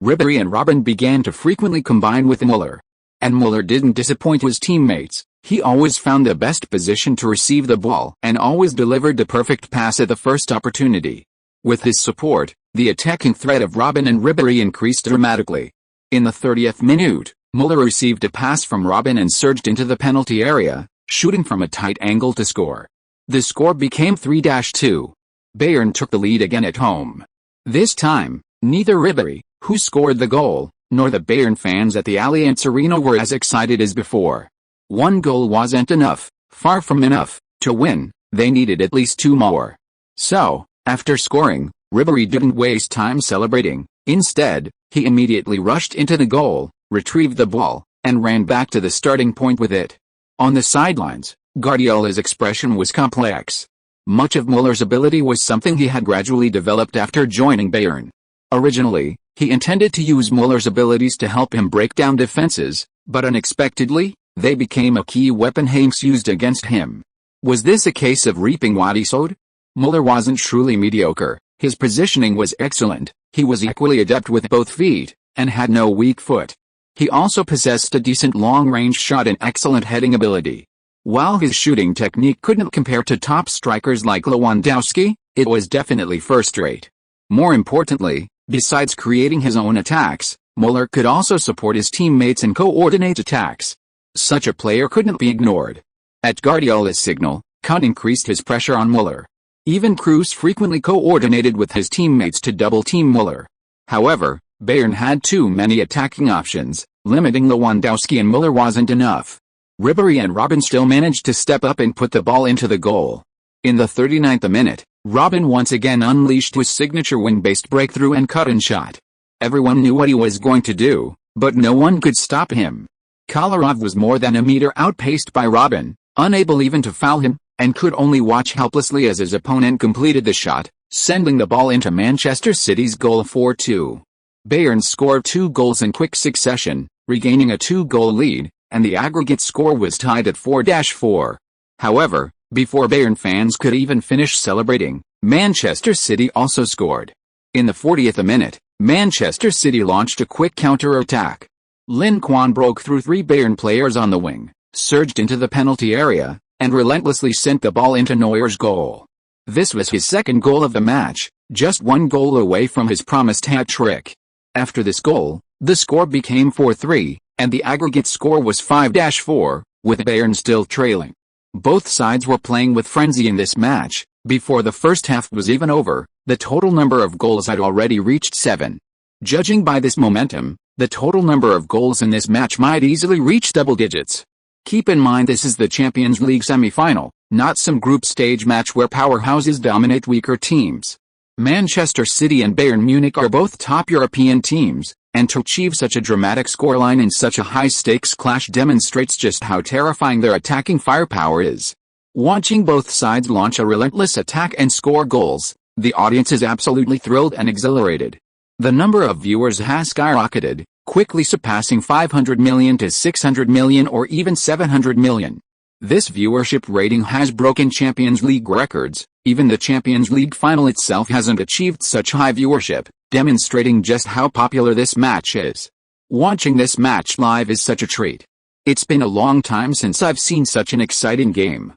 Ribéry and Robben began to frequently combine with Müller. And Müller didn't disappoint his teammates. He always found the best position to receive the ball and always delivered the perfect pass at the first opportunity. With his support, the attacking threat of Robben and Ribéry increased dramatically. In the 30th minute, Müller received a pass from Robben and surged into the penalty area, shooting from a tight angle to score. The score became 3-2. Bayern took the lead again at home. This time, neither Ribéry, who scored the goal, nor the Bayern fans at the Allianz Arena were as excited as before. One goal wasn't enough, far from enough, to win. They needed at least two more. So, after scoring, Ribéry didn't waste time celebrating. Instead, he immediately rushed into the goal, retrieved the ball, and ran back to the starting point with it. On the sidelines, Guardiola's expression was complex. Much of Muller's ability was something he had gradually developed after joining Bayern. Originally, he intended to use Muller's abilities to help him break down defenses, but unexpectedly, they became a key weapon Hanks used against him. Was this a case of reaping what he sowed? Muller wasn't truly mediocre, his positioning was excellent, he was equally adept with both feet, and had no weak foot. He also possessed a decent long-range shot and excellent heading ability. While his shooting technique couldn't compare to top strikers like Lewandowski, it was definitely first-rate. More importantly, besides creating his own attacks, Muller could also support his teammates and coordinate attacks. Such a player couldn't be ignored. At Guardiola's signal, Kun increased his pressure on Muller. Even Kroos frequently coordinated with his teammates to double-team Muller. However, Bayern had too many attacking options, limiting Lewandowski, and Muller wasn't enough. Ribéry and Robben still managed to step up and put the ball into the goal. In the 39th minute, Robben once again unleashed his signature wing-based breakthrough and cut-in shot. Everyone knew what he was going to do, but no one could stop him. Kolarov was more than a meter outpaced by Robben, unable even to foul him, and could only watch helplessly as his opponent completed the shot, sending the ball into Manchester City's goal 4-2. Bayern scored 2 goals in quick succession, regaining a 2-goal lead, and the aggregate score was tied at 4-4. However, before Bayern fans could even finish celebrating, Manchester City also scored. In the 40th minute, Manchester City launched a quick counter-attack. Lin Quan broke through 3 Bayern players on the wing, surged into the penalty area, and relentlessly sent the ball into Neuer's goal. This was his second goal of the match, just 1 goal away from his promised hat-trick. After this goal, the score became 4-3, and the aggregate score was 5-4, with Bayern still trailing. Both sides were playing with frenzy in this match. Before the first half was even over, the total number of goals had already reached 7. Judging by this momentum, the total number of goals in this match might easily reach double digits. Keep in mind this is the Champions League semi-final, not some group stage match where powerhouses dominate weaker teams. Manchester City and Bayern Munich are both top European teams, and to achieve such a dramatic scoreline in such a high-stakes clash demonstrates just how terrifying their attacking firepower is. Watching both sides launch a relentless attack and score goals, the audience is absolutely thrilled and exhilarated. The number of viewers has skyrocketed, quickly surpassing 500 million to 600 million or even 700 million. This viewership rating has broken Champions League records. Even the Champions League final itself hasn't achieved such high viewership, demonstrating just how popular this match is. Watching this match live is such a treat. It's been a long time since I've seen such an exciting game.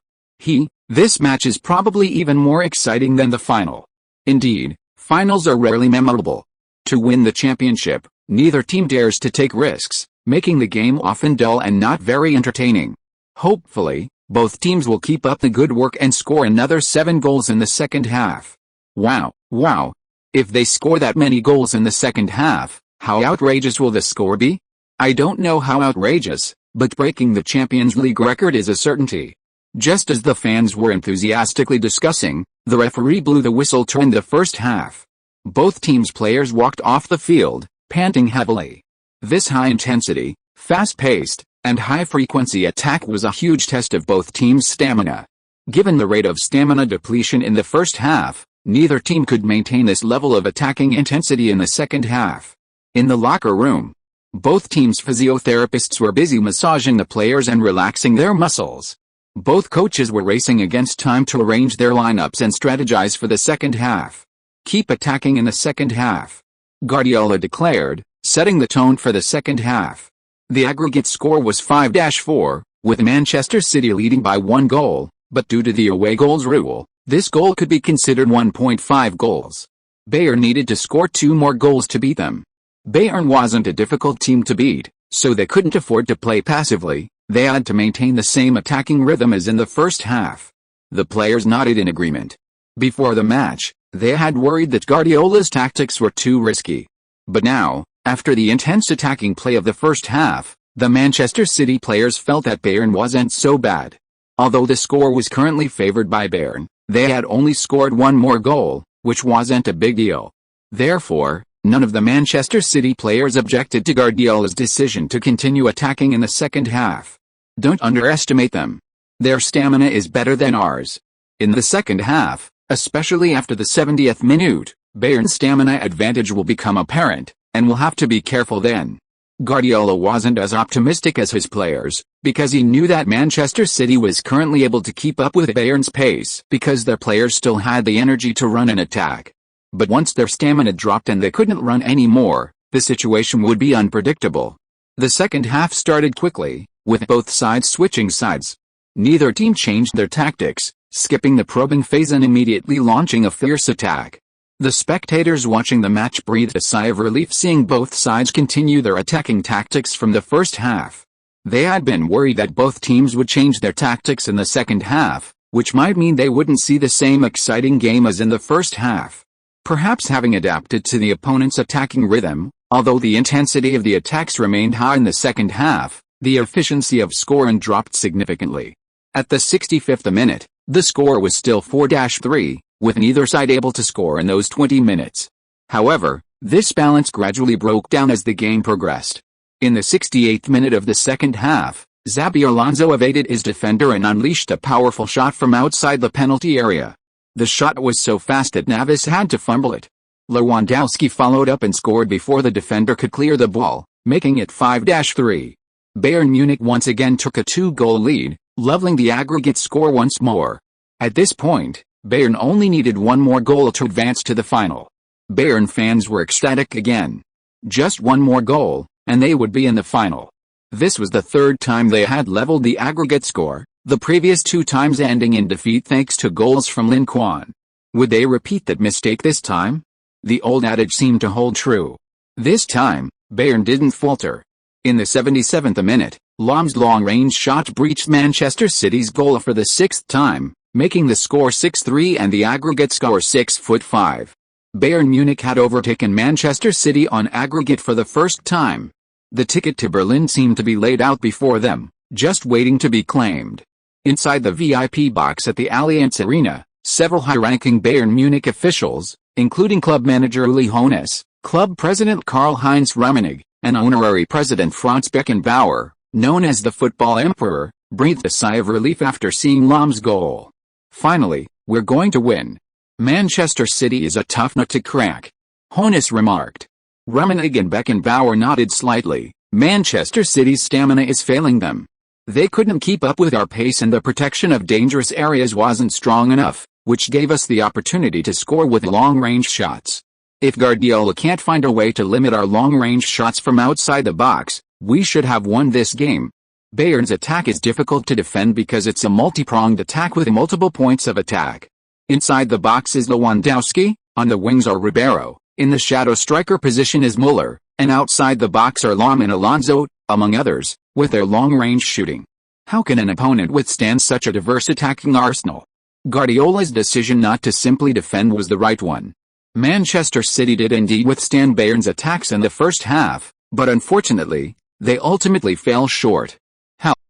This match is probably even more exciting than the final. Indeed, finals are rarely memorable. To win the championship, neither team dares to take risks, making the game often dull and not very entertaining. Hopefully, both teams will keep up the good work and score another 7 goals in the second half. Wow. If they score that many goals in the second half, how outrageous will the score be? I don't know how outrageous, but breaking the Champions League record is a certainty. Just as the fans were enthusiastically discussing, the referee blew the whistle to end the first half. Both teams' players walked off the field, panting heavily. This high-intensity, fast-paced, and high-frequency attack was a huge test of both teams' stamina. Given the rate of stamina depletion in the first half, neither team could maintain this level of attacking intensity in the second half. In the locker room, both teams' physiotherapists were busy massaging the players and relaxing their muscles. Both coaches were racing against time to arrange their lineups and strategize for the second half. Keep attacking in the second half, Guardiola declared, setting the tone for the second half. The aggregate score was 5-4, with Manchester City leading by 1 goal, but due to the away goals rule, this goal could be considered 1.5 goals. Bayern needed to score 2 more goals to beat them. Bayern wasn't a difficult team to beat, so they couldn't afford to play passively. They had to maintain the same attacking rhythm as in the first half. The players nodded in agreement. Before the match, they had worried that Guardiola's tactics were too risky. But now, after the intense attacking play of the first half, the Manchester City players felt that Bayern wasn't so bad. Although the score was currently favored by Bayern, they had only scored 1 more goal, which wasn't a big deal. Therefore, none of the Manchester City players objected to Guardiola's decision to continue attacking in the second half. Don't underestimate them. Their stamina is better than ours. In the second half, especially after the 70th minute, Bayern's stamina advantage will become apparent, and we'll have to be careful then. Guardiola wasn't as optimistic as his players, because he knew that Manchester City was currently able to keep up with Bayern's pace because their players still had the energy to run and attack. But once their stamina dropped and they couldn't run anymore, the situation would be unpredictable. The second half started quickly, with both sides switching sides. Neither team changed their tactics, skipping the probing phase and immediately launching a fierce attack. The spectators watching the match breathed a sigh of relief seeing both sides continue their attacking tactics from the first half. They had been worried that both teams would change their tactics in the second half, which might mean they wouldn't see the same exciting game as in the first half. Perhaps having adapted to the opponent's attacking rhythm, although the intensity of the attacks remained high in the second half, the efficiency of scoring dropped significantly. At the 65th minute, the score was still 4-3, with neither side able to score in those 20 minutes. However, this balance gradually broke down as the game progressed. In the 68th minute of the second half, Xabi Alonso evaded his defender and unleashed a powerful shot from outside the penalty area. The shot was so fast that Navas had to fumble it. Lewandowski followed up and scored before the defender could clear the ball, making it 5-3. Bayern Munich once again took a 2-goal lead, leveling the aggregate score once more. At this point, Bayern only needed one more goal to advance to the final. Bayern fans were ecstatic again. Just one more goal, and they would be in the final. This was the third time they had leveled the aggregate score, the previous 2 times ending in defeat thanks to goals from Lin Quan. Would they repeat that mistake this time? The old adage seemed to hold true. This time, Bayern didn't falter. In the 77th minute, Lahm's long-range shot breached Manchester City's goal for the 6th time, making the score 6-3 and the aggregate score 6-5. Bayern Munich had overtaken Manchester City on aggregate for the first time. The ticket to Berlin seemed to be laid out before them, just waiting to be claimed. Inside the VIP box at the Allianz Arena, several high-ranking Bayern Munich officials, including club manager Uli Hoeneß, club president Karl-Heinz Rummenigge, and honorary president Franz Beckenbauer, known as the Football Emperor, breathed a sigh of relief after seeing Lahm's goal. Finally, we're going to win. Manchester City is a tough nut to crack, Hoeneß remarked. Rummenigge and Beckenbauer nodded slightly. Manchester City's stamina is failing them. They couldn't keep up with our pace and the protection of dangerous areas wasn't strong enough, which gave us the opportunity to score with long-range shots. If Guardiola can't find a way to limit our long-range shots from outside the box, we should have won this game. Bayern's attack is difficult to defend because it's a multi-pronged attack with multiple points of attack. Inside the box is Lewandowski, on the wings are Ribeiro, in the shadow striker position is Müller, and outside the box are Lahm and Alonso, among others, with their long-range shooting. How can an opponent withstand such a diverse attacking arsenal? Guardiola's decision not to simply defend was the right one. Manchester City did indeed withstand Bayern's attacks in the first half, but unfortunately, they ultimately fell short.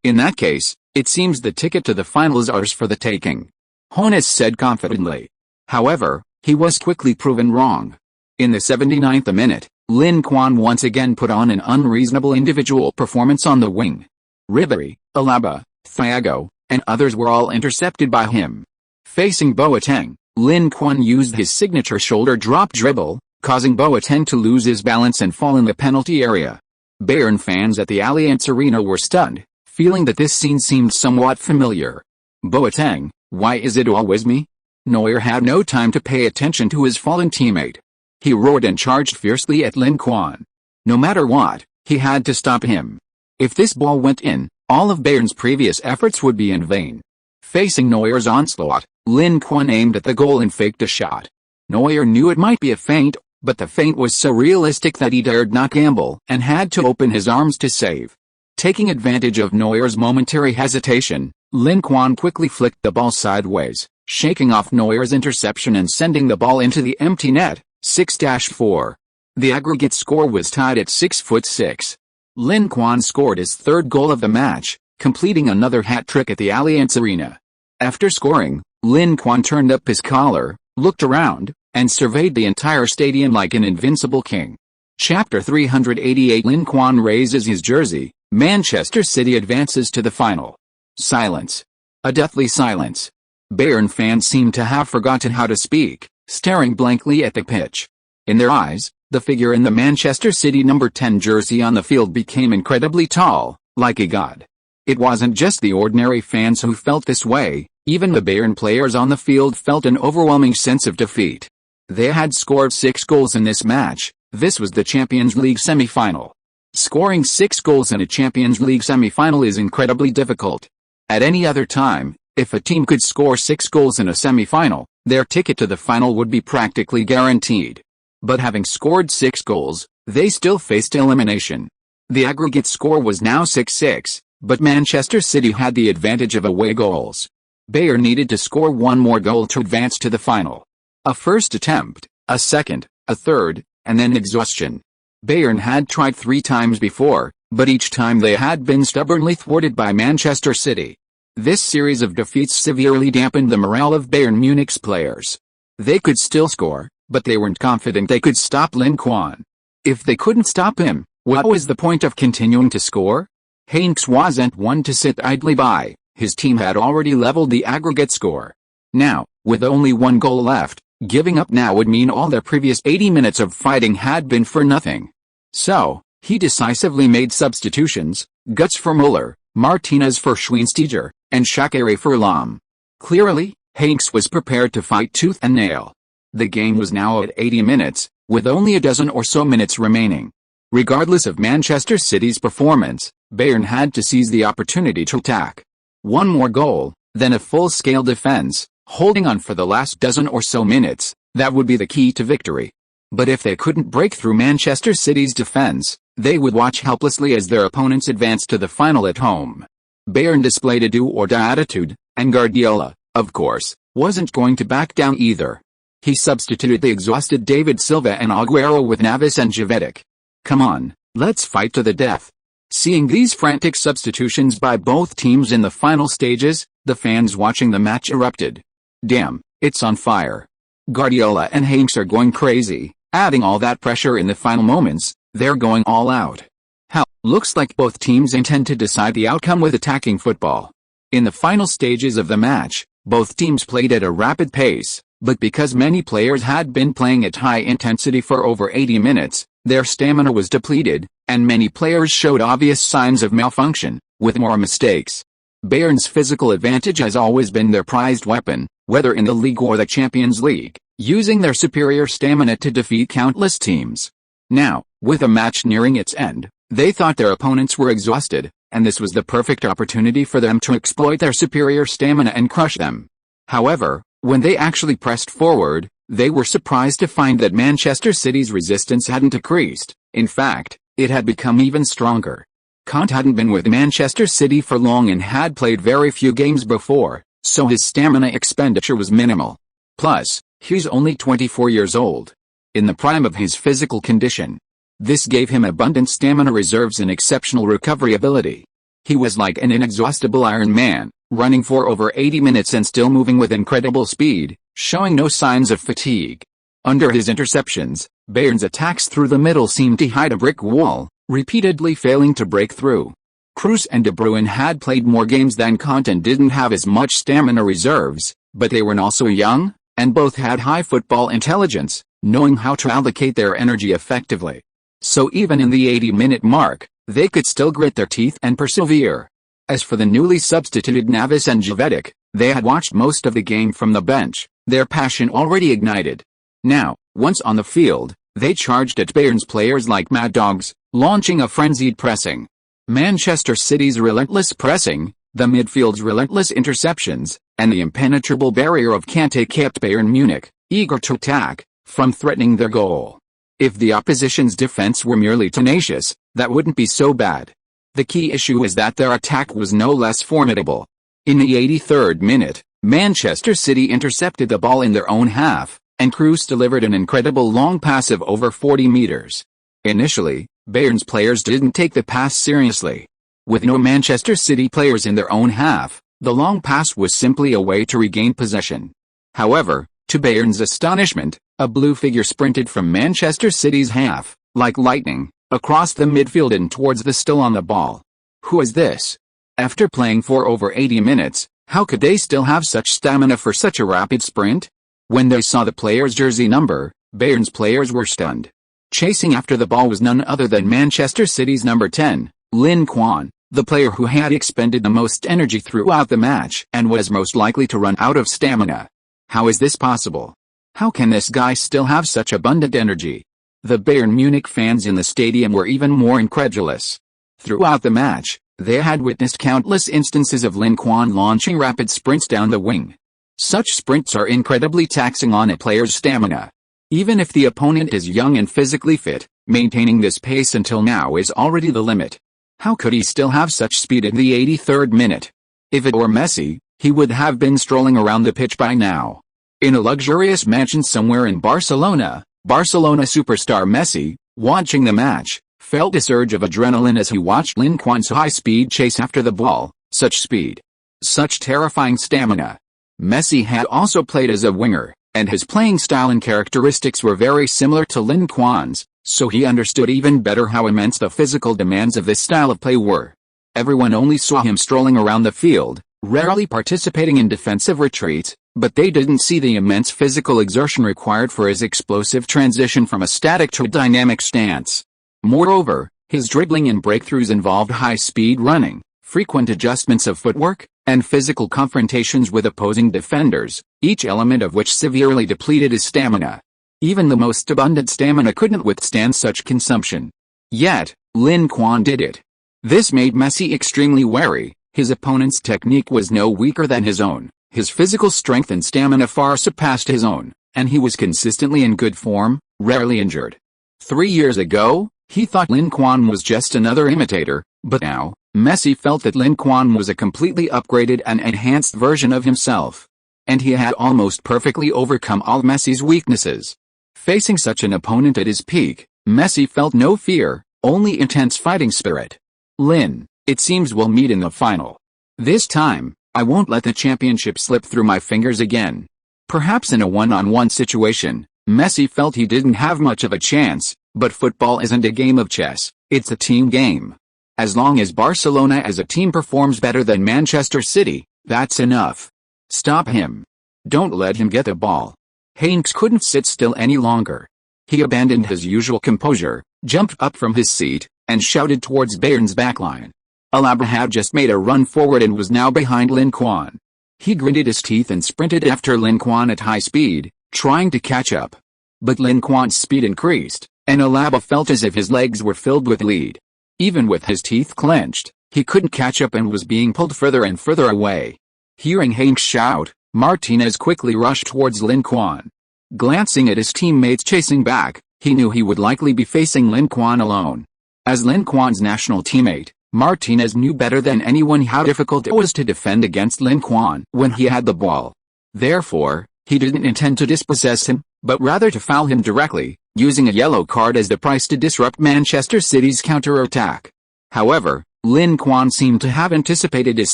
In that case, it seems the ticket to the final is ours for the taking, Hoeneß said confidently. However, he was quickly proven wrong. In the 79th minute, Lin Quan once again put on an unreasonable individual performance on the wing. Ribéry, Alaba, Thiago, and others were all intercepted by him. Facing Boateng, Lin Quan used his signature shoulder drop dribble, causing Boateng to lose his balance and fall in the penalty area. Bayern fans at the Allianz Arena were stunned, feeling that this scene seemed somewhat familiar. Boateng, why is it always me? Neuer had no time to pay attention to his fallen teammate. He roared and charged fiercely at Lin Quan. No matter what, he had to stop him. If this ball went in, all of Bayern's previous efforts would be in vain. Facing Neuer's onslaught, Lin Quan aimed at the goal and faked a shot. Neuer knew it might be a feint, but the feint was so realistic that he dared not gamble and had to open his arms to save. Taking advantage of Neuer's momentary hesitation, Lin Quan quickly flicked the ball sideways, shaking off Neuer's interception and sending the ball into the empty net, 6-4. The aggregate score was tied at 6-6. Lin Quan scored his third goal of the match, completing another hat-trick at the Allianz Arena. After scoring, Lin Quan turned up his collar, looked around, and surveyed the entire stadium like an invincible king. Chapter 388 Lin Quan raises his jersey, Manchester City advances to the final. Silence. A deathly silence. Bayern fans seemed to have forgotten how to speak, staring blankly at the pitch. In their eyes, the figure in the Manchester City number 10 jersey on the field became incredibly tall, like a god. It wasn't just the ordinary fans who felt this way, even the Bayern players on the field felt an overwhelming sense of defeat. They had scored 6 goals in this match. This was the Champions League semi-final. Scoring 6 goals in a Champions League semi-final is incredibly difficult. At any other time, if a team could score 6 goals in a semi-final, their ticket to the final would be practically guaranteed. But having scored 6 goals, they still faced elimination. The aggregate score was now 6-6, but Manchester City had the advantage of away goals. Bayern needed to score 1 more goal to advance to the final. A first attempt, a second, a third, and then exhaustion. Bayern had tried 3 times before, but each time they had been stubbornly thwarted by Manchester City. This series of defeats severely dampened the morale of Bayern Munich's players. They could still score, but they weren't confident they could stop Lin Quan. If they couldn't stop him, what was the point of continuing to score? Heinz wasn't one to sit idly by. His team had already leveled the aggregate score. Now, with only 1 goal left, giving up now would mean all their previous 80 minutes of fighting had been for nothing. So, he decisively made substitutions: Guts for Müller, Martinez for Schweinsteiger, and Shaqiri for Lahm. Clearly, Heinz was prepared to fight tooth and nail. The game was now at 80 minutes, with only a dozen or so minutes remaining. Regardless of Manchester City's performance, Bayern had to seize the opportunity to attack. 1 more goal, then a full-scale defense, holding on for the last dozen or so minutes, that would be the key to victory. But if they couldn't break through Manchester City's defense, they would watch helplessly as their opponents advanced to the final at home. Bayern displayed a do-or-die attitude, and Guardiola, of course, wasn't going to back down either. He substituted the exhausted David Silva and Aguero with Navas and Jovetic. Come on, let's fight to the death. Seeing these frantic substitutions by both teams in the final stages, the fans watching the match erupted. Damn, it's on fire. Guardiola and Heinz are going crazy, adding all that pressure in the final moments. They're going all out. Hell, looks like both teams intend to decide the outcome with attacking football. In the final stages of the match, both teams played at a rapid pace, but because many players had been playing at high intensity for over 80 minutes, their stamina was depleted, and many players showed obvious signs of malfunction, with more mistakes. Bayern's physical advantage has always been their prized weapon, whether in the league or the Champions League, using their superior stamina to defeat countless teams. Now, with the match nearing its end, they thought their opponents were exhausted, and this was the perfect opportunity for them to exploit their superior stamina and crush them. However, when they actually pressed forward, they were surprised to find that Manchester City's resistance hadn't decreased. In fact, it had become even stronger. Kant hadn't been with Manchester City for long and had played very few games before, so his stamina expenditure was minimal. Plus, he's only 24 years old. In the prime of his physical condition. This gave him abundant stamina reserves and exceptional recovery ability. He was like an inexhaustible Iron Man, running for over 80 minutes and still moving with incredible speed, showing no signs of fatigue. Under his interceptions, Bayern's attacks through the middle seemed to hide a brick wall, repeatedly failing to break through. Kroos and De Bruyne had played more games than Kant and didn't have as much stamina reserves, but they were also young, and both had high football intelligence, knowing how to allocate their energy effectively. So even in the 80-minute mark, they could still grit their teeth and persevere. As for the newly substituted Navas and Jovetic, they had watched most of the game from the bench, their passion already ignited. Now, once on the field, they charged at Bayern's players like mad dogs, launching a frenzied pressing. Manchester City's relentless pressing, the midfield's relentless interceptions, and the impenetrable barrier of Kante kept Bayern Munich, eager to attack, from threatening their goal. If the opposition's defense were merely tenacious, that wouldn't be so bad. The key issue is that their attack was no less formidable. In the 83rd minute, Manchester City intercepted the ball in their own half, and Kroos delivered an incredible long pass of over 40 meters. Initially, Bayern's players didn't take the pass seriously. With no Manchester City players in their own half, the long pass was simply a way to regain possession. However, to Bayern's astonishment, a blue figure sprinted from Manchester City's half, like lightning, across the midfield and towards the still on the ball. Who is this? After playing for over 80 minutes, How could they still have such stamina for such a rapid sprint? When they saw the player's jersey number, Bayern's players were stunned. Chasing after the ball was none other than Manchester City's number 10, Lin Quan, the player who had expended the most energy throughout the match and was most likely to run out of stamina. How is this possible? How can this guy still have such abundant energy? The Bayern Munich fans in the stadium were even more incredulous. Throughout the match, they had witnessed countless instances of Lin Quan launching rapid sprints down the wing. Such sprints are incredibly taxing on a player's stamina. Even if the opponent is young and physically fit, maintaining this pace until now is already the limit. How could he still have such speed in the 83rd minute? If it were Messi, he would have been strolling around the pitch by now. In a luxurious mansion somewhere in Barcelona, Barcelona superstar Messi, watching the match, felt a surge of adrenaline as he watched Lin Quan's high-speed chase after the ball. Such speed. Such terrifying stamina. Messi had also played as a winger, and his playing style and characteristics were very similar to Lin Quan's, so he understood even better how immense the physical demands of this style of play were. Everyone only saw him strolling around the field, rarely participating in defensive retreats, but they didn't see the immense physical exertion required for his explosive transition from a static to a dynamic stance. Moreover, his dribbling and breakthroughs involved high-speed running, frequent adjustments of footwork, and physical confrontations with opposing defenders, each element of which severely depleted his stamina. Even the most abundant stamina couldn't withstand such consumption. Yet, Lin Quan did it. This made Messi extremely wary. His opponent's technique was no weaker than his own, his physical strength and stamina far surpassed his own, and he was consistently in good form, rarely injured. 3 years ago, he thought Lin Quan was just another imitator, but now, Messi felt that Lin Quan was a completely upgraded and enhanced version of himself. And he had almost perfectly overcome all Messi's weaknesses. Facing such an opponent at his peak, Messi felt no fear, only intense fighting spirit. Lin, it seems we'll meet in the final. This time, I won't let the championship slip through my fingers again. Perhaps in a one-on-one situation, Messi felt he didn't have much of a chance, but football isn't a game of chess, it's a team game. As long as Barcelona as a team performs better than Manchester City, that's enough. Stop him. Don't let him get the ball. Haynes couldn't sit still any longer. He abandoned his usual composure, jumped up from his seat, and shouted towards Bayern's backline. Alaba had just made a run forward and was now behind Lin Quan. He gritted his teeth and sprinted after Lin Quan at high speed, trying to catch up. But Lin Quan's speed increased, and Alaba felt as if his legs were filled with lead. Even with his teeth clenched, he couldn't catch up and was being pulled further and further away. Hearing Hank shout, Martinez quickly rushed towards Lin Quan. Glancing at his teammates chasing back, he knew he would likely be facing Lin Quan alone. As Lin Quan's national teammate, Martinez knew better than anyone how difficult it was to defend against Lin Quan when he had the ball. Therefore, he didn't intend to dispossess him, but rather to foul him directly, using a yellow card as the price to disrupt Manchester City's counter-attack. However, Lin Quan seemed to have anticipated his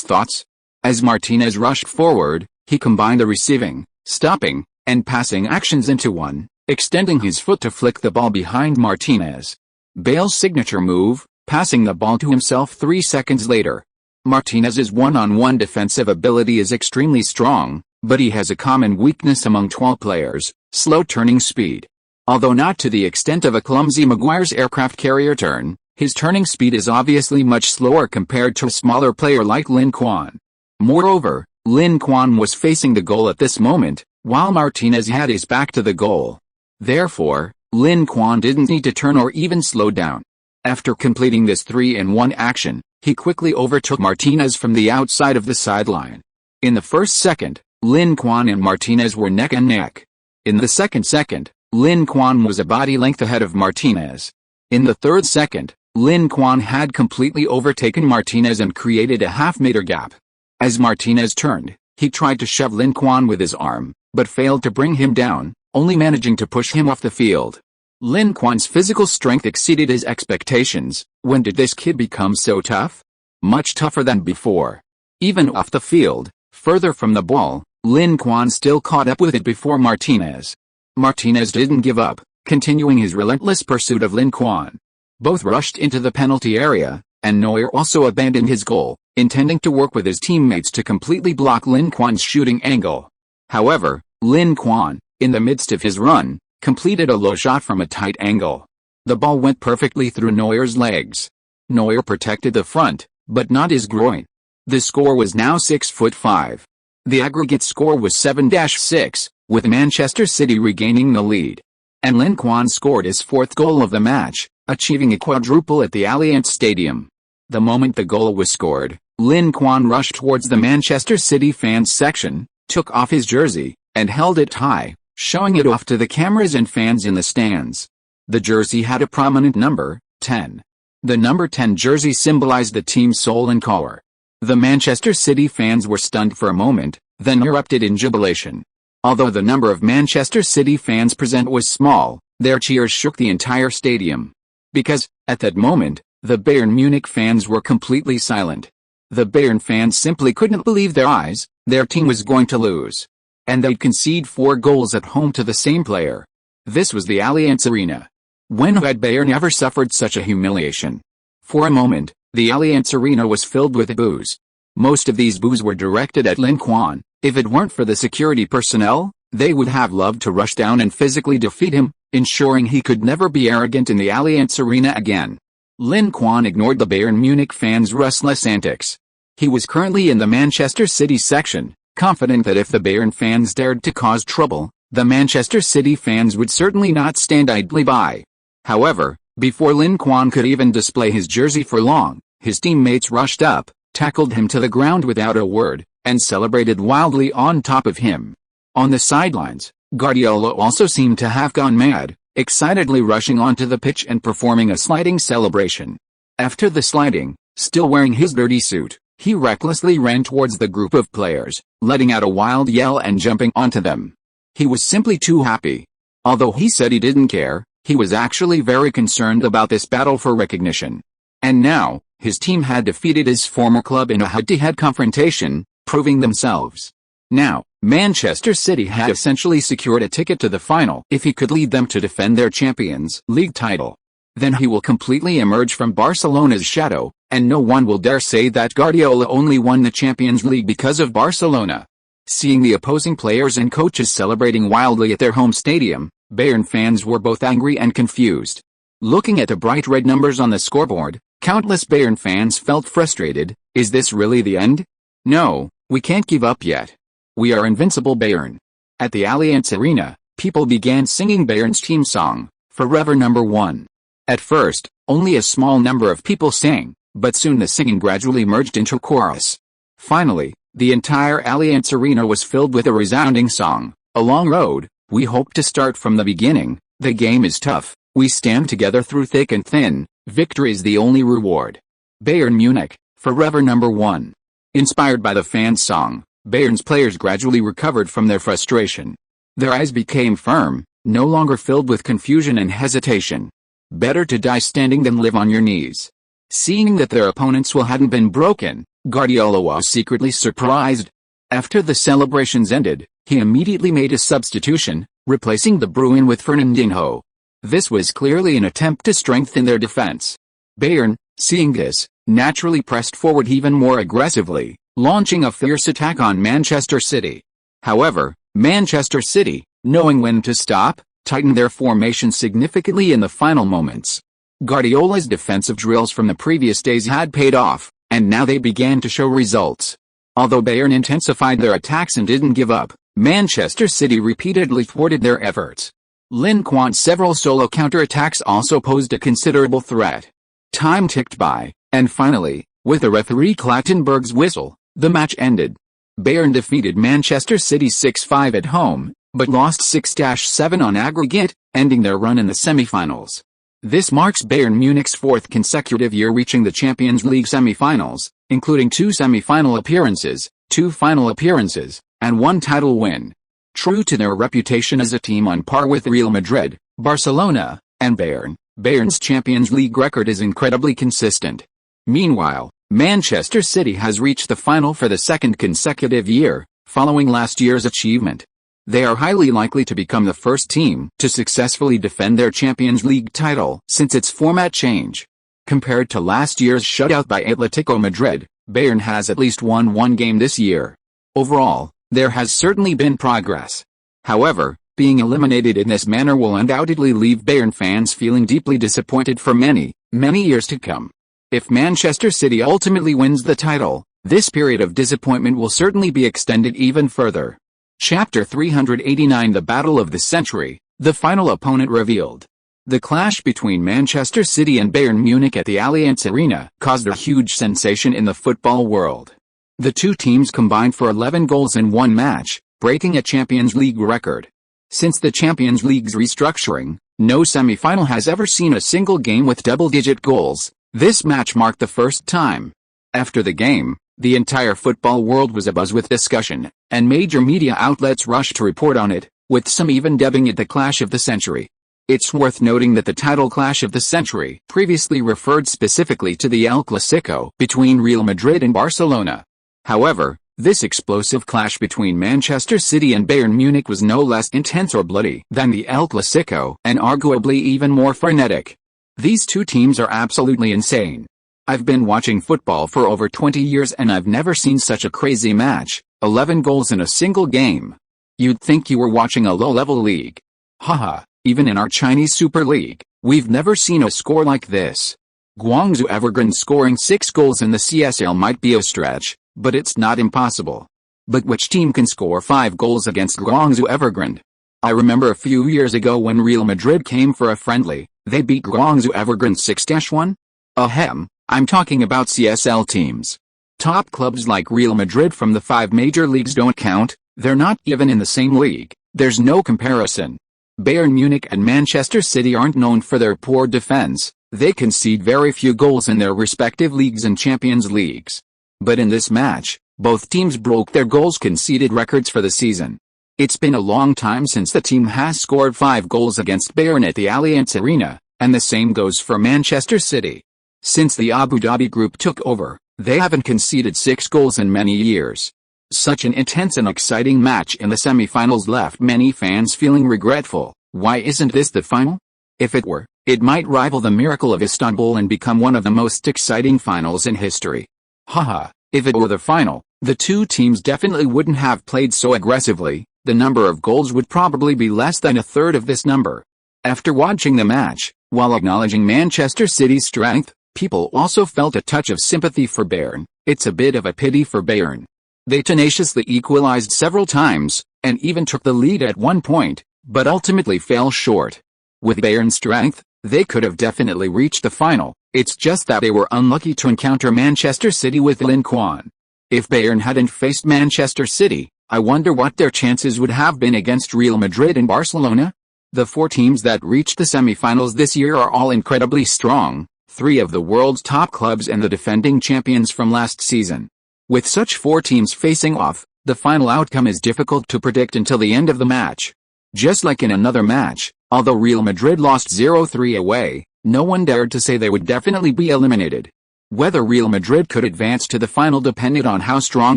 thoughts. As Martinez rushed forward, he combined the receiving, stopping, and passing actions into one, extending his foot to flick the ball behind Martinez. Bale's signature move, passing the ball to himself 3 seconds later. Martinez's one-on-one defensive ability is extremely strong, but he has a common weakness among 12 players, slow turning speed. Although not to the extent of a clumsy Maguire's aircraft carrier turn, his turning speed is obviously much slower compared to a smaller player like Lin Quan. Moreover, Lin Quan was facing the goal at this moment, while Martinez had his back to the goal. Therefore, Lin Quan didn't need to turn or even slow down. After completing this 3-in-1 action, he quickly overtook Martinez from the outside of the sideline. In the first second, Lin Quan and Martinez were neck and neck. In the second second, Lin Quan was a body length ahead of Martinez. In the third second, Lin Quan had completely overtaken Martinez and created a half-meter gap. As Martinez turned, he tried to shove Lin Quan with his arm, but failed to bring him down, only managing to push him off the field. Lin Quan's physical strength exceeded his expectations. When did this kid become so tough? Much tougher than before. Even off the field, further from the ball, Lin Quan still caught up with it before Martinez. Martinez didn't give up, continuing his relentless pursuit of Lin Quan. Both rushed into the penalty area, and Neuer also abandoned his goal, intending to work with his teammates to completely block Lin Quan's shooting angle. However, Lin Quan, in the midst of his run, completed a low shot from a tight angle. The ball went perfectly through Neuer's legs. Neuer protected the front, but not his groin. The score was now 6-5. The aggregate score was 7-6, with Manchester City regaining the lead. And Lin Quan scored his fourth goal of the match, achieving a quadruple at the Allianz Stadium. The moment the goal was scored, Lin Quan rushed towards the Manchester City fans section, took off his jersey, and held it high, showing it off to the cameras and fans in the stands. The jersey had a prominent number, 10. The number 10 jersey symbolized the team's soul and color. The Manchester City fans were stunned for a moment, then erupted in jubilation. Although the number of Manchester City fans present was small, their cheers shook the entire stadium. Because, at that moment, the Bayern Munich fans were completely silent. The Bayern fans simply couldn't believe their eyes. Their team was going to lose. And they'd concede 4 goals at home to the same player. This was the Allianz Arena. When had Bayern ever suffered such a humiliation? For a moment, the Allianz Arena was filled with boos. Most of these boos were directed at Lin Quan. If it weren't for the security personnel, they would have loved to rush down and physically defeat him, ensuring he could never be arrogant in the Allianz Arena again. Lin Quan ignored the Bayern Munich fans' restless antics. He was currently in the Manchester City section, confident that if the Bayern fans dared to cause trouble, the Manchester City fans would certainly not stand idly by. However, before Lin Quan could even display his jersey for long, his teammates rushed up, tackled him to the ground without a word, and celebrated wildly on top of him. On the sidelines, Guardiola also seemed to have gone mad, excitedly rushing onto the pitch and performing a sliding celebration. After the sliding, still wearing his dirty suit, he recklessly ran towards the group of players, letting out a wild yell and jumping onto them. He was simply too happy. Although he said he didn't care, he was actually very concerned about this battle for recognition. And now, his team had defeated his former club in a head-to-head confrontation, proving themselves. Now, Manchester City had essentially secured a ticket to the final if he could lead them to defend their Champions League title. Then he will completely emerge from Barcelona's shadow, and no one will dare say that Guardiola only won the Champions League because of Barcelona. Seeing the opposing players and coaches celebrating wildly at their home stadium, Bayern fans were both angry and confused. Looking at the bright red numbers on the scoreboard, countless Bayern fans felt frustrated. Is this really the end? No, we can't give up yet. We are invincible Bayern. At the Allianz Arena, people began singing Bayern's team song, Forever Number 1. At first, only a small number of people sang, but soon the singing gradually merged into a chorus. Finally, the entire Allianz Arena was filled with a resounding song, A Long Road. We hope to start from the beginning. The game is tough. We stand together through thick and thin. Victory is the only reward. Bayern Munich, Forever Number 1. Inspired by the fans' song, Bayern's players gradually recovered from their frustration. Their eyes became firm, no longer filled with confusion and hesitation. Better to die standing than live on your knees. Seeing that their opponents' will hadn't been broken, Guardiola was secretly surprised. After the celebrations ended, he immediately made a substitution, replacing De Bruyne with Ronaldinho. This was clearly an attempt to strengthen their defense. Bayern, seeing this, naturally pressed forward even more aggressively, launching a fierce attack on Manchester City. However, Manchester City, knowing when to stop, tightened their formation significantly in the final moments. Guardiola's defensive drills from the previous days had paid off, and now they began to show results. Although Bayern intensified their attacks and didn't give up, Manchester City repeatedly thwarted their efforts. Lin Quan's several solo counterattacks also posed a considerable threat. Time ticked by, and finally, with the referee Clattenburg's whistle, the match ended. Bayern defeated Manchester City 6-5 at home, but lost 6-7 on aggregate, ending their run in the semi-finals. This marks Bayern Munich's fourth consecutive year reaching the Champions League semi-finals, including 2 semi-final appearances, 2 final appearances, and 1 title win. True to their reputation as a team on par with Real Madrid, Barcelona, and Bayern, Bayern's Champions League record is incredibly consistent. Meanwhile, Manchester City has reached the final for the second consecutive year, following last year's achievement. They are highly likely to become the first team to successfully defend their Champions League title since its format change. Compared to last year's shutout by Atletico Madrid, Bayern has at least won one game this year. Overall, there has certainly been progress. However, being eliminated in this manner will undoubtedly leave Bayern fans feeling deeply disappointed for many, many years to come. If Manchester City ultimately wins the title, this period of disappointment will certainly be extended even further. Chapter 389 The Battle of the Century, the final opponent revealed. The clash between Manchester City and Bayern Munich at the Allianz Arena caused a huge sensation in the football world. The two teams combined for 11 goals in one match, breaking a Champions League record. Since the Champions League's restructuring, no semi-final has ever seen a single game with double-digit goals. This match marked the first time. After the game, the entire football world was abuzz with discussion, and major media outlets rushed to report on it, with some even dubbing it the Clash of the Century. It's worth noting that the title Clash of the Century previously referred specifically to the El Clasico between Real Madrid and Barcelona. However, this explosive clash between Manchester City and Bayern Munich was no less intense or bloody than the El Clasico, and arguably even more frenetic. These two teams are absolutely insane. I've been watching football for over 20 years and I've never seen such a crazy match, 11 goals in a single game. You'd think you were watching a low-level league. Haha, even in our Chinese Super League, we've never seen a score like this. Guangzhou Evergrande scoring 6 goals in the CSL might be a stretch, but it's not impossible. But which team can score 5 goals against Guangzhou Evergrande? I remember a few years ago when Real Madrid came for a friendly, they beat Guangzhou Evergrande 6-1? Ahem, I'm talking about CSL teams. Top clubs like Real Madrid from the 5 major leagues don't count, they're not even in the same league, there's no comparison. Bayern Munich and Manchester City aren't known for their poor defense, they concede very few goals in their respective leagues and Champions Leagues. But in this match, both teams broke their goals conceded records for the season. It's been a long time since the team has scored 5 goals against Bayern at the Allianz Arena, and the same goes for Manchester City. Since the Abu Dhabi group took over, they haven't conceded 6 goals in many years. Such an intense and exciting match in the semi-finals left many fans feeling regretful. Why isn't this the final? If it were, it might rival the Miracle of Istanbul and become one of the most exciting finals in history. Haha, if it were the final, the two teams definitely wouldn't have played so aggressively, the number of goals would probably be less than a third of this number. After watching the match, while acknowledging Manchester City's strength, people also felt a touch of sympathy for Bayern. It's a bit of a pity for Bayern. They tenaciously equalized several times, and even took the lead at one point, but ultimately fell short. With Bayern's strength, they could have definitely reached the final. It's just that they were unlucky to encounter Manchester City with Lin Quan. If Bayern hadn't faced Manchester City, I wonder what their chances would have been against Real Madrid and Barcelona? The 4 teams that reached the semi-finals this year are all incredibly strong, 3 of the world's top clubs and the defending champions from last season. With such 4 teams facing off, the final outcome is difficult to predict until the end of the match. Just like in another match, although Real Madrid lost 0-3 away, no one dared to say they would definitely be eliminated. Whether Real Madrid could advance to the final depended on how strong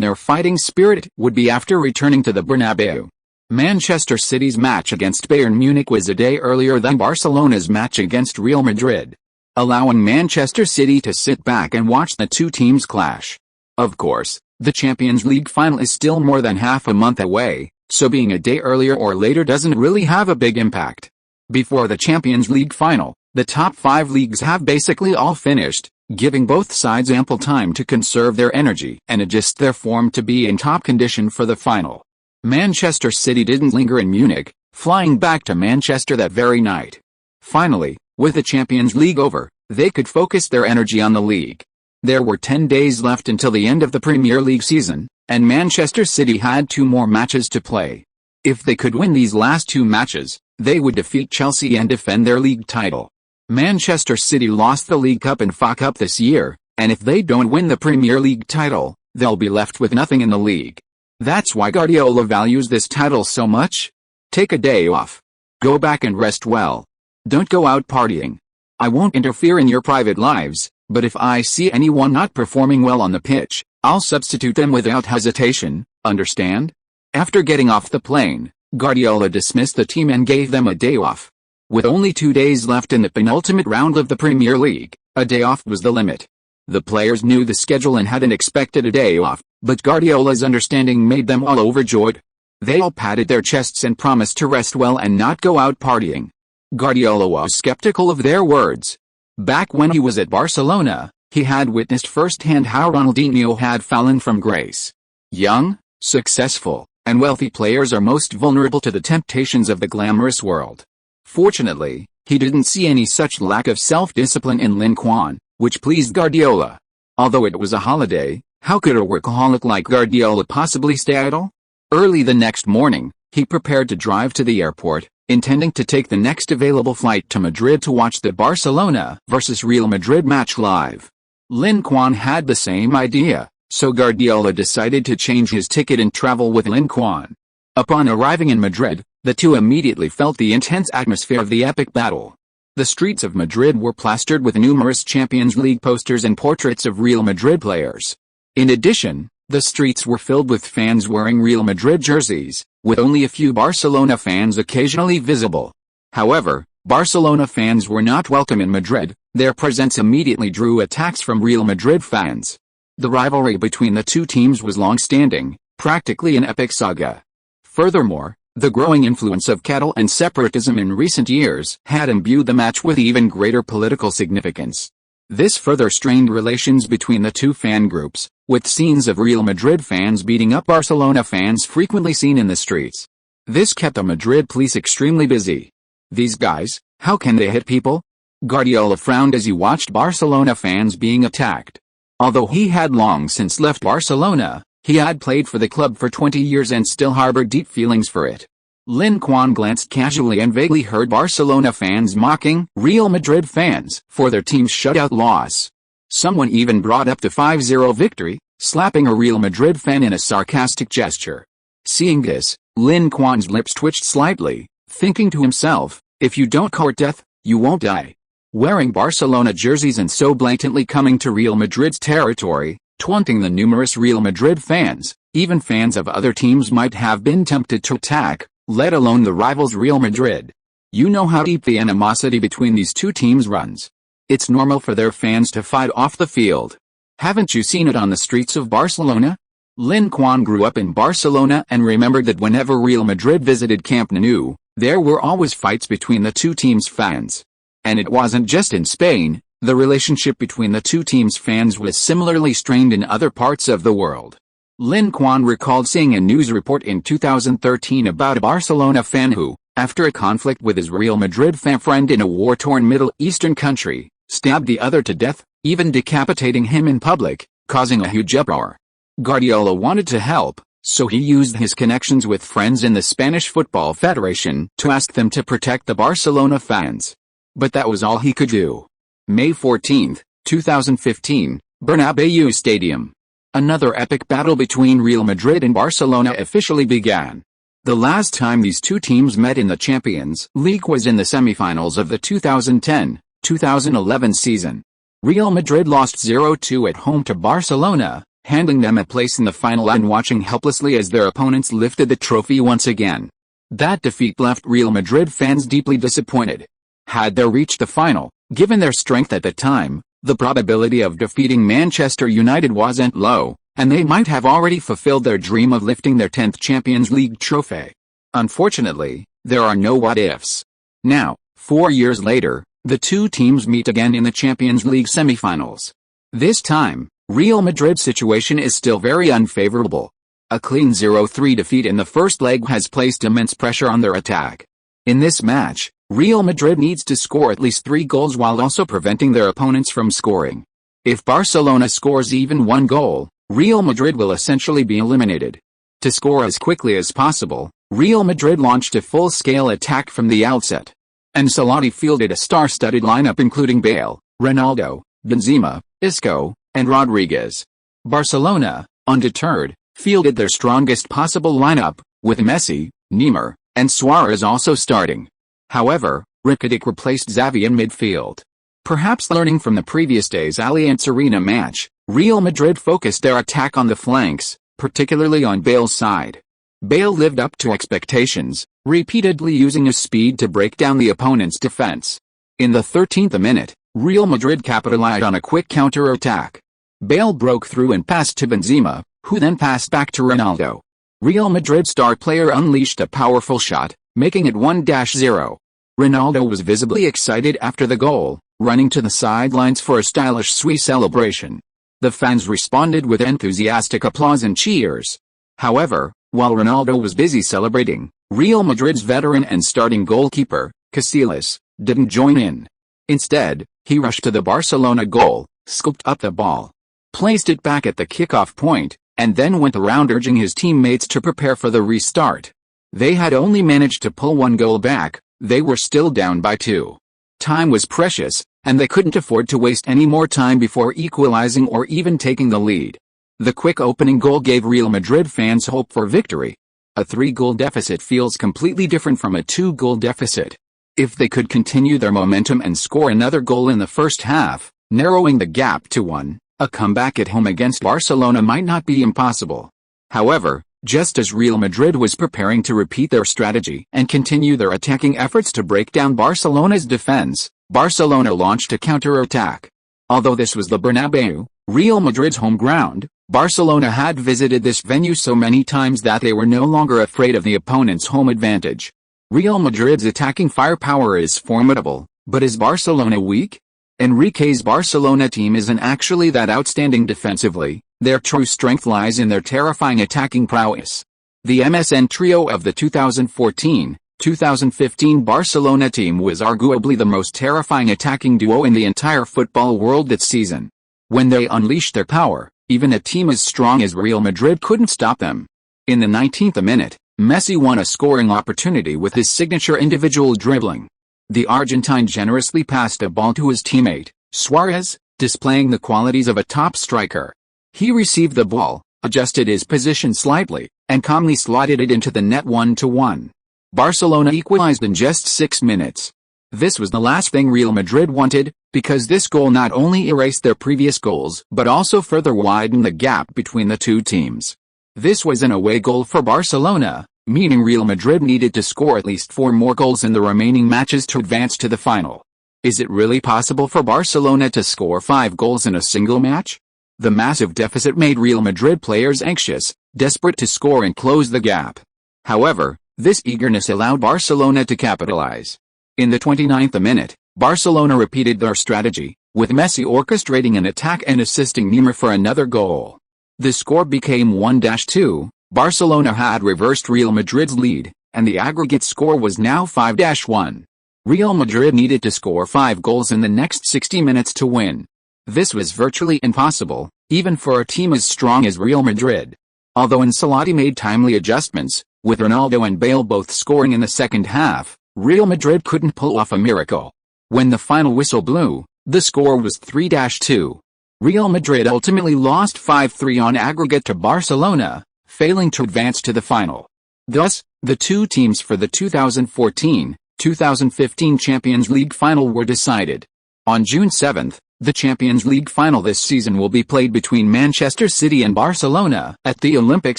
their fighting spirit would be after returning to the Bernabeu. Manchester City's match against Bayern Munich was a day earlier than Barcelona's match against Real Madrid, allowing Manchester City to sit back and watch the two teams clash. Of course, the Champions League final is still more than half a month away, so being a day earlier or later doesn't really have a big impact. Before the Champions League final, the top 5 leagues have basically all finished, giving both sides ample time to conserve their energy and adjust their form to be in top condition for the final. Manchester City didn't linger in Munich, flying back to Manchester that very night. Finally, with the Champions League over, they could focus their energy on the league. There were 10 days left until the end of the Premier League season, and Manchester City had 2 more matches to play. If they could win these last 2 matches, they would defeat Chelsea and defend their league title. Manchester City lost the League Cup and FA Cup this year, and if they don't win the Premier League title, they'll be left with nothing in the league. That's why Guardiola values this title so much. Take a day off. Go back and rest well. Don't go out partying. I won't interfere in your private lives, but if I see anyone not performing well on the pitch, I'll substitute them without hesitation, understand? After getting off the plane, Guardiola dismissed the team and gave them a day off. With only 2 days left in the penultimate round of the Premier League, a day off was the limit. The players knew the schedule and hadn't expected a day off, but Guardiola's understanding made them all overjoyed. They all patted their chests and promised to rest well and not go out partying. Guardiola was skeptical of their words. Back when he was at Barcelona, he had witnessed firsthand how Ronaldinho had fallen from grace. Young, successful, and wealthy players are most vulnerable to the temptations of the glamorous world. Fortunately, he didn't see any such lack of self-discipline in Lin Quan, which pleased Guardiola. Although it was a holiday, how could a workaholic like Guardiola possibly stay idle? Early the next morning, he prepared to drive to the airport, intending to take the next available flight to Madrid to watch the Barcelona vs Real Madrid match live. Lin Quan had the same idea, so Guardiola decided to change his ticket and travel with Lin Quan. Upon arriving in Madrid, the two immediately felt the intense atmosphere of the epic battle. The streets of Madrid were plastered with numerous Champions League posters and portraits of Real Madrid players. In addition, the streets were filled with fans wearing Real Madrid jerseys, with only a few Barcelona fans occasionally visible. However, Barcelona fans were not welcome in Madrid. Their presence immediately drew attacks from Real Madrid fans. The rivalry between the two teams was long-standing, practically an epic saga. Furthermore, the growing influence of cattle and separatism in recent years had imbued the match with even greater political significance. This further strained relations between the two fan groups, with scenes of Real Madrid fans beating up Barcelona fans frequently seen in the streets. This kept the Madrid police extremely busy. These guys, how can they hit people? Guardiola frowned as he watched Barcelona fans being attacked. Although he had long since left Barcelona, he had played for the club for 20 years and still harbored deep feelings for it. Lin Quan glanced casually and vaguely heard Barcelona fans mocking Real Madrid fans for their team's shutout loss. Someone even brought up the 5-0 victory, slapping a Real Madrid fan in a sarcastic gesture. Seeing this, Lin Quan's lips twitched slightly, thinking to himself, if you don't court death, you won't die. Wearing Barcelona jerseys and so blatantly coming to Real Madrid's territory, taunting the numerous Real Madrid fans, even fans of other teams might have been tempted to attack, let alone the rivals Real Madrid. You know how deep the animosity between these two teams runs. It's normal for their fans to fight off the field. Haven't you seen it on the streets of Barcelona? Lin Quan grew up in Barcelona and remembered that whenever Real Madrid visited Camp Nou, there were always fights between the two teams' fans. And it wasn't just in Spain. The relationship between the two teams' fans was similarly strained in other parts of the world. Lin Quan recalled seeing a news report in 2013 about a Barcelona fan who, after a conflict with his Real Madrid fan friend in a war-torn Middle Eastern country, stabbed the other to death, even decapitating him in public, causing a huge uproar. Guardiola wanted to help, so he used his connections with friends in the Spanish Football Federation to ask them to protect the Barcelona fans. But that was all he could do. May 14, 2015, Bernabeu Stadium. Another epic battle between Real Madrid and Barcelona officially began. The last time these two teams met in the Champions League was in the semifinals of the 2010-2011 season. Real Madrid lost 0-2 at home to Barcelona, handing them a place in the final and watching helplessly as their opponents lifted the trophy once again. That defeat left Real Madrid fans deeply disappointed. Had they reached the final, given their strength at the time, the probability of defeating Manchester United wasn't low, and they might have already fulfilled their dream of lifting their 10th Champions League trophy. Unfortunately, there are no what-ifs. Now, 4 years later, the two teams meet again in the Champions League semifinals. This time, Real Madrid's situation is still very unfavorable. A clean 0-3 defeat in the first leg has placed immense pressure on their attack. In this match, Real Madrid needs to score at least 3 goals while also preventing their opponents from scoring. If Barcelona scores even 1 goal, Real Madrid will essentially be eliminated. To score as quickly as possible, Real Madrid launched a full-scale attack from the outset. Ancelotti fielded a star-studded lineup including Bale, Ronaldo, Benzema, Isco, and Rodriguez. Barcelona, undeterred, fielded their strongest possible lineup, with Messi, Neymar, and Suarez also starting. However, Rakitic replaced Xavi in midfield. Perhaps learning from the previous day's Allianz Arena match, Real Madrid focused their attack on the flanks, particularly on Bale's side. Bale lived up to expectations, repeatedly using his speed to break down the opponent's defense. In the 13th minute, Real Madrid capitalized on a quick counter-attack. Bale broke through and passed to Benzema, who then passed back to Ronaldo. Real Madrid star player unleashed a powerful shot, making it 1-0. Ronaldo was visibly excited after the goal, running to the sidelines for a stylish Swiss celebration. The fans responded with enthusiastic applause and cheers. However, while Ronaldo was busy celebrating, Real Madrid's veteran and starting goalkeeper, Casillas, didn't join in. Instead, he rushed to the Barcelona goal, scooped up the ball, placed it back at the kickoff point, and then went around urging his teammates to prepare for the restart. They had only managed to pull one goal back, they were still down by 2. Time was precious, and they couldn't afford to waste any more time before equalizing or even taking the lead. The quick opening goal gave Real Madrid fans hope for victory. A 3-goal deficit feels completely different from a 2-goal deficit. If they could continue their momentum and score another goal in the first half, narrowing the gap to 1, a comeback at home against Barcelona might not be impossible. However, just as Real Madrid was preparing to repeat their strategy and continue their attacking efforts to break down Barcelona's defense, Barcelona launched a counter-attack. Although this was the Bernabeu, Real Madrid's home ground, Barcelona had visited this venue so many times that they were no longer afraid of the opponent's home advantage. Real Madrid's attacking firepower is formidable, but is Barcelona weak? Enrique's Barcelona team isn't actually that outstanding defensively. Their true strength lies in their terrifying attacking prowess. The MSN trio of the 2014-2015 Barcelona team was arguably the most terrifying attacking duo in the entire football world that season. When they unleashed their power, even a team as strong as Real Madrid couldn't stop them. In the 19th minute, Messi won a scoring opportunity with his signature individual dribbling. The Argentine generously passed a ball to his teammate, Suarez, displaying the qualities of a top striker. He received the ball, adjusted his position slightly, and calmly slotted it into the net 1-1. Barcelona equalized in just 6 minutes. This was the last thing Real Madrid wanted, because this goal not only erased their previous goals but also further widened the gap between the two teams. This was an away goal for Barcelona, meaning Real Madrid needed to score at least 4 more goals in the remaining matches to advance to the final. Is it really possible for Barcelona to score 5 goals in a single match? The massive deficit made Real Madrid players anxious, desperate to score and close the gap. However, this eagerness allowed Barcelona to capitalize. In the 29th minute, Barcelona repeated their strategy, with Messi orchestrating an attack and assisting Neymar for another goal. The score became 1-2, Barcelona had reversed Real Madrid's lead, and the aggregate score was now 5-1. Real Madrid needed to score 5 goals in the next 60 minutes to win. This was virtually impossible, even for a team as strong as Real Madrid. Although Ancelotti made timely adjustments, with Ronaldo and Bale both scoring in the second half, Real Madrid couldn't pull off a miracle. When the final whistle blew, the score was 3-2. Real Madrid ultimately lost 5-3 on aggregate to Barcelona, failing to advance to the final. Thus, the two teams for the 2014-2015 Champions League final were decided. On June 7, the Champions League final this season will be played between Manchester City and Barcelona at the Olympic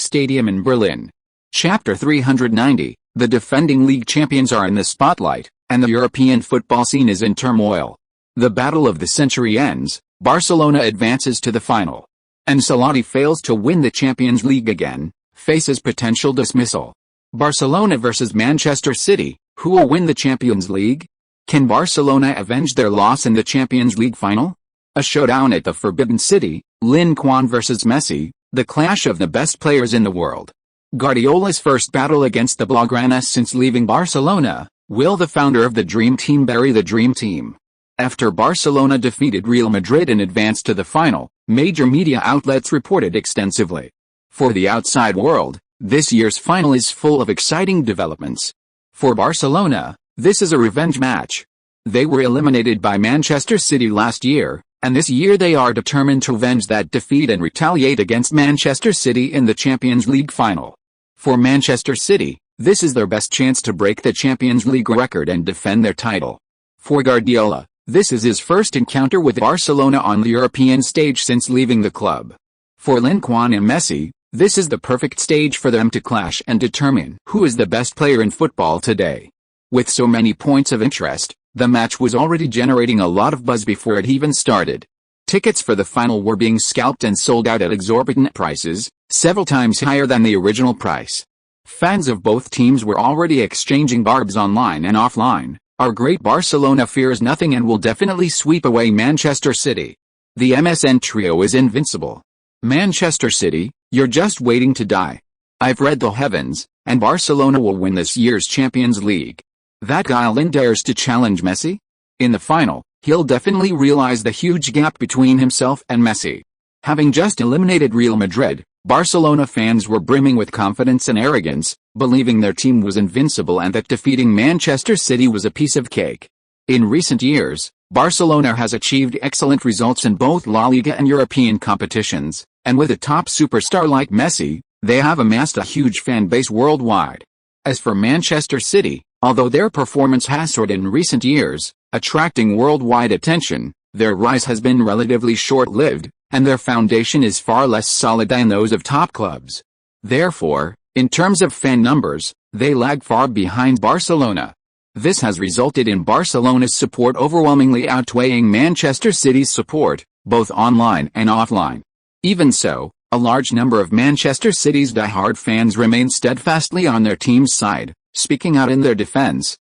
Stadium in Berlin. Chapter 390, the defending league champions are in the spotlight, and the European football scene is in turmoil. The battle of the century ends, Barcelona advances to the final. Ancelotti fails to win the Champions League again, faces potential dismissal. Barcelona versus Manchester City, who will win the Champions League? Can Barcelona avenge their loss in the Champions League final? A showdown at the Forbidden City, Lin Quan versus Messi, the clash of the best players in the world. Guardiola's first battle against the Blaugrana since leaving Barcelona. Will the founder of the Dream Team bury the Dream Team? After Barcelona defeated Real Madrid and advanced to the final, major media outlets reported extensively. For the outside world, this year's final is full of exciting developments. For Barcelona, this is a revenge match. They were eliminated by Manchester City last year, and this year they are determined to avenge that defeat and retaliate against Manchester City in the Champions League final. For Manchester City, this is their best chance to break the Champions League record and defend their title. For Guardiola, this is his first encounter with Barcelona on the European stage since leaving the club. For Lin Quan and Messi, this is the perfect stage for them to clash and determine who is the best player in football today. With so many points of interest, The match was already generating a lot of buzz before it even started. Tickets for the final were being scalped and sold out at exorbitant prices, several times higher than the original price. Fans of both teams were already exchanging barbs online and offline. Our great Barcelona fears nothing and will definitely sweep away Manchester City. The MSN trio is invincible. Manchester City, you're just waiting to die. I've read the heavens, and Barcelona will win this year's Champions League. That guy Lin dares to challenge Messi? In the final, he'll definitely realize the huge gap between himself and Messi. Having just eliminated Real Madrid, Barcelona fans were brimming with confidence and arrogance, believing their team was invincible and that defeating Manchester City was a piece of cake. In recent years, Barcelona has achieved excellent results in both La Liga and European competitions, and with a top superstar like Messi, they have amassed a huge fan base worldwide. As for Manchester City, although their performance has soared in recent years, attracting worldwide attention, their rise has been relatively short-lived, and their foundation is far less solid than those of top clubs. Therefore, in terms of fan numbers, they lag far behind Barcelona. This has resulted in Barcelona's support overwhelmingly outweighing Manchester City's support, both online and offline. Even so, a large number of Manchester City's die-hard fans remain steadfastly on their team's side, speaking out in their defense.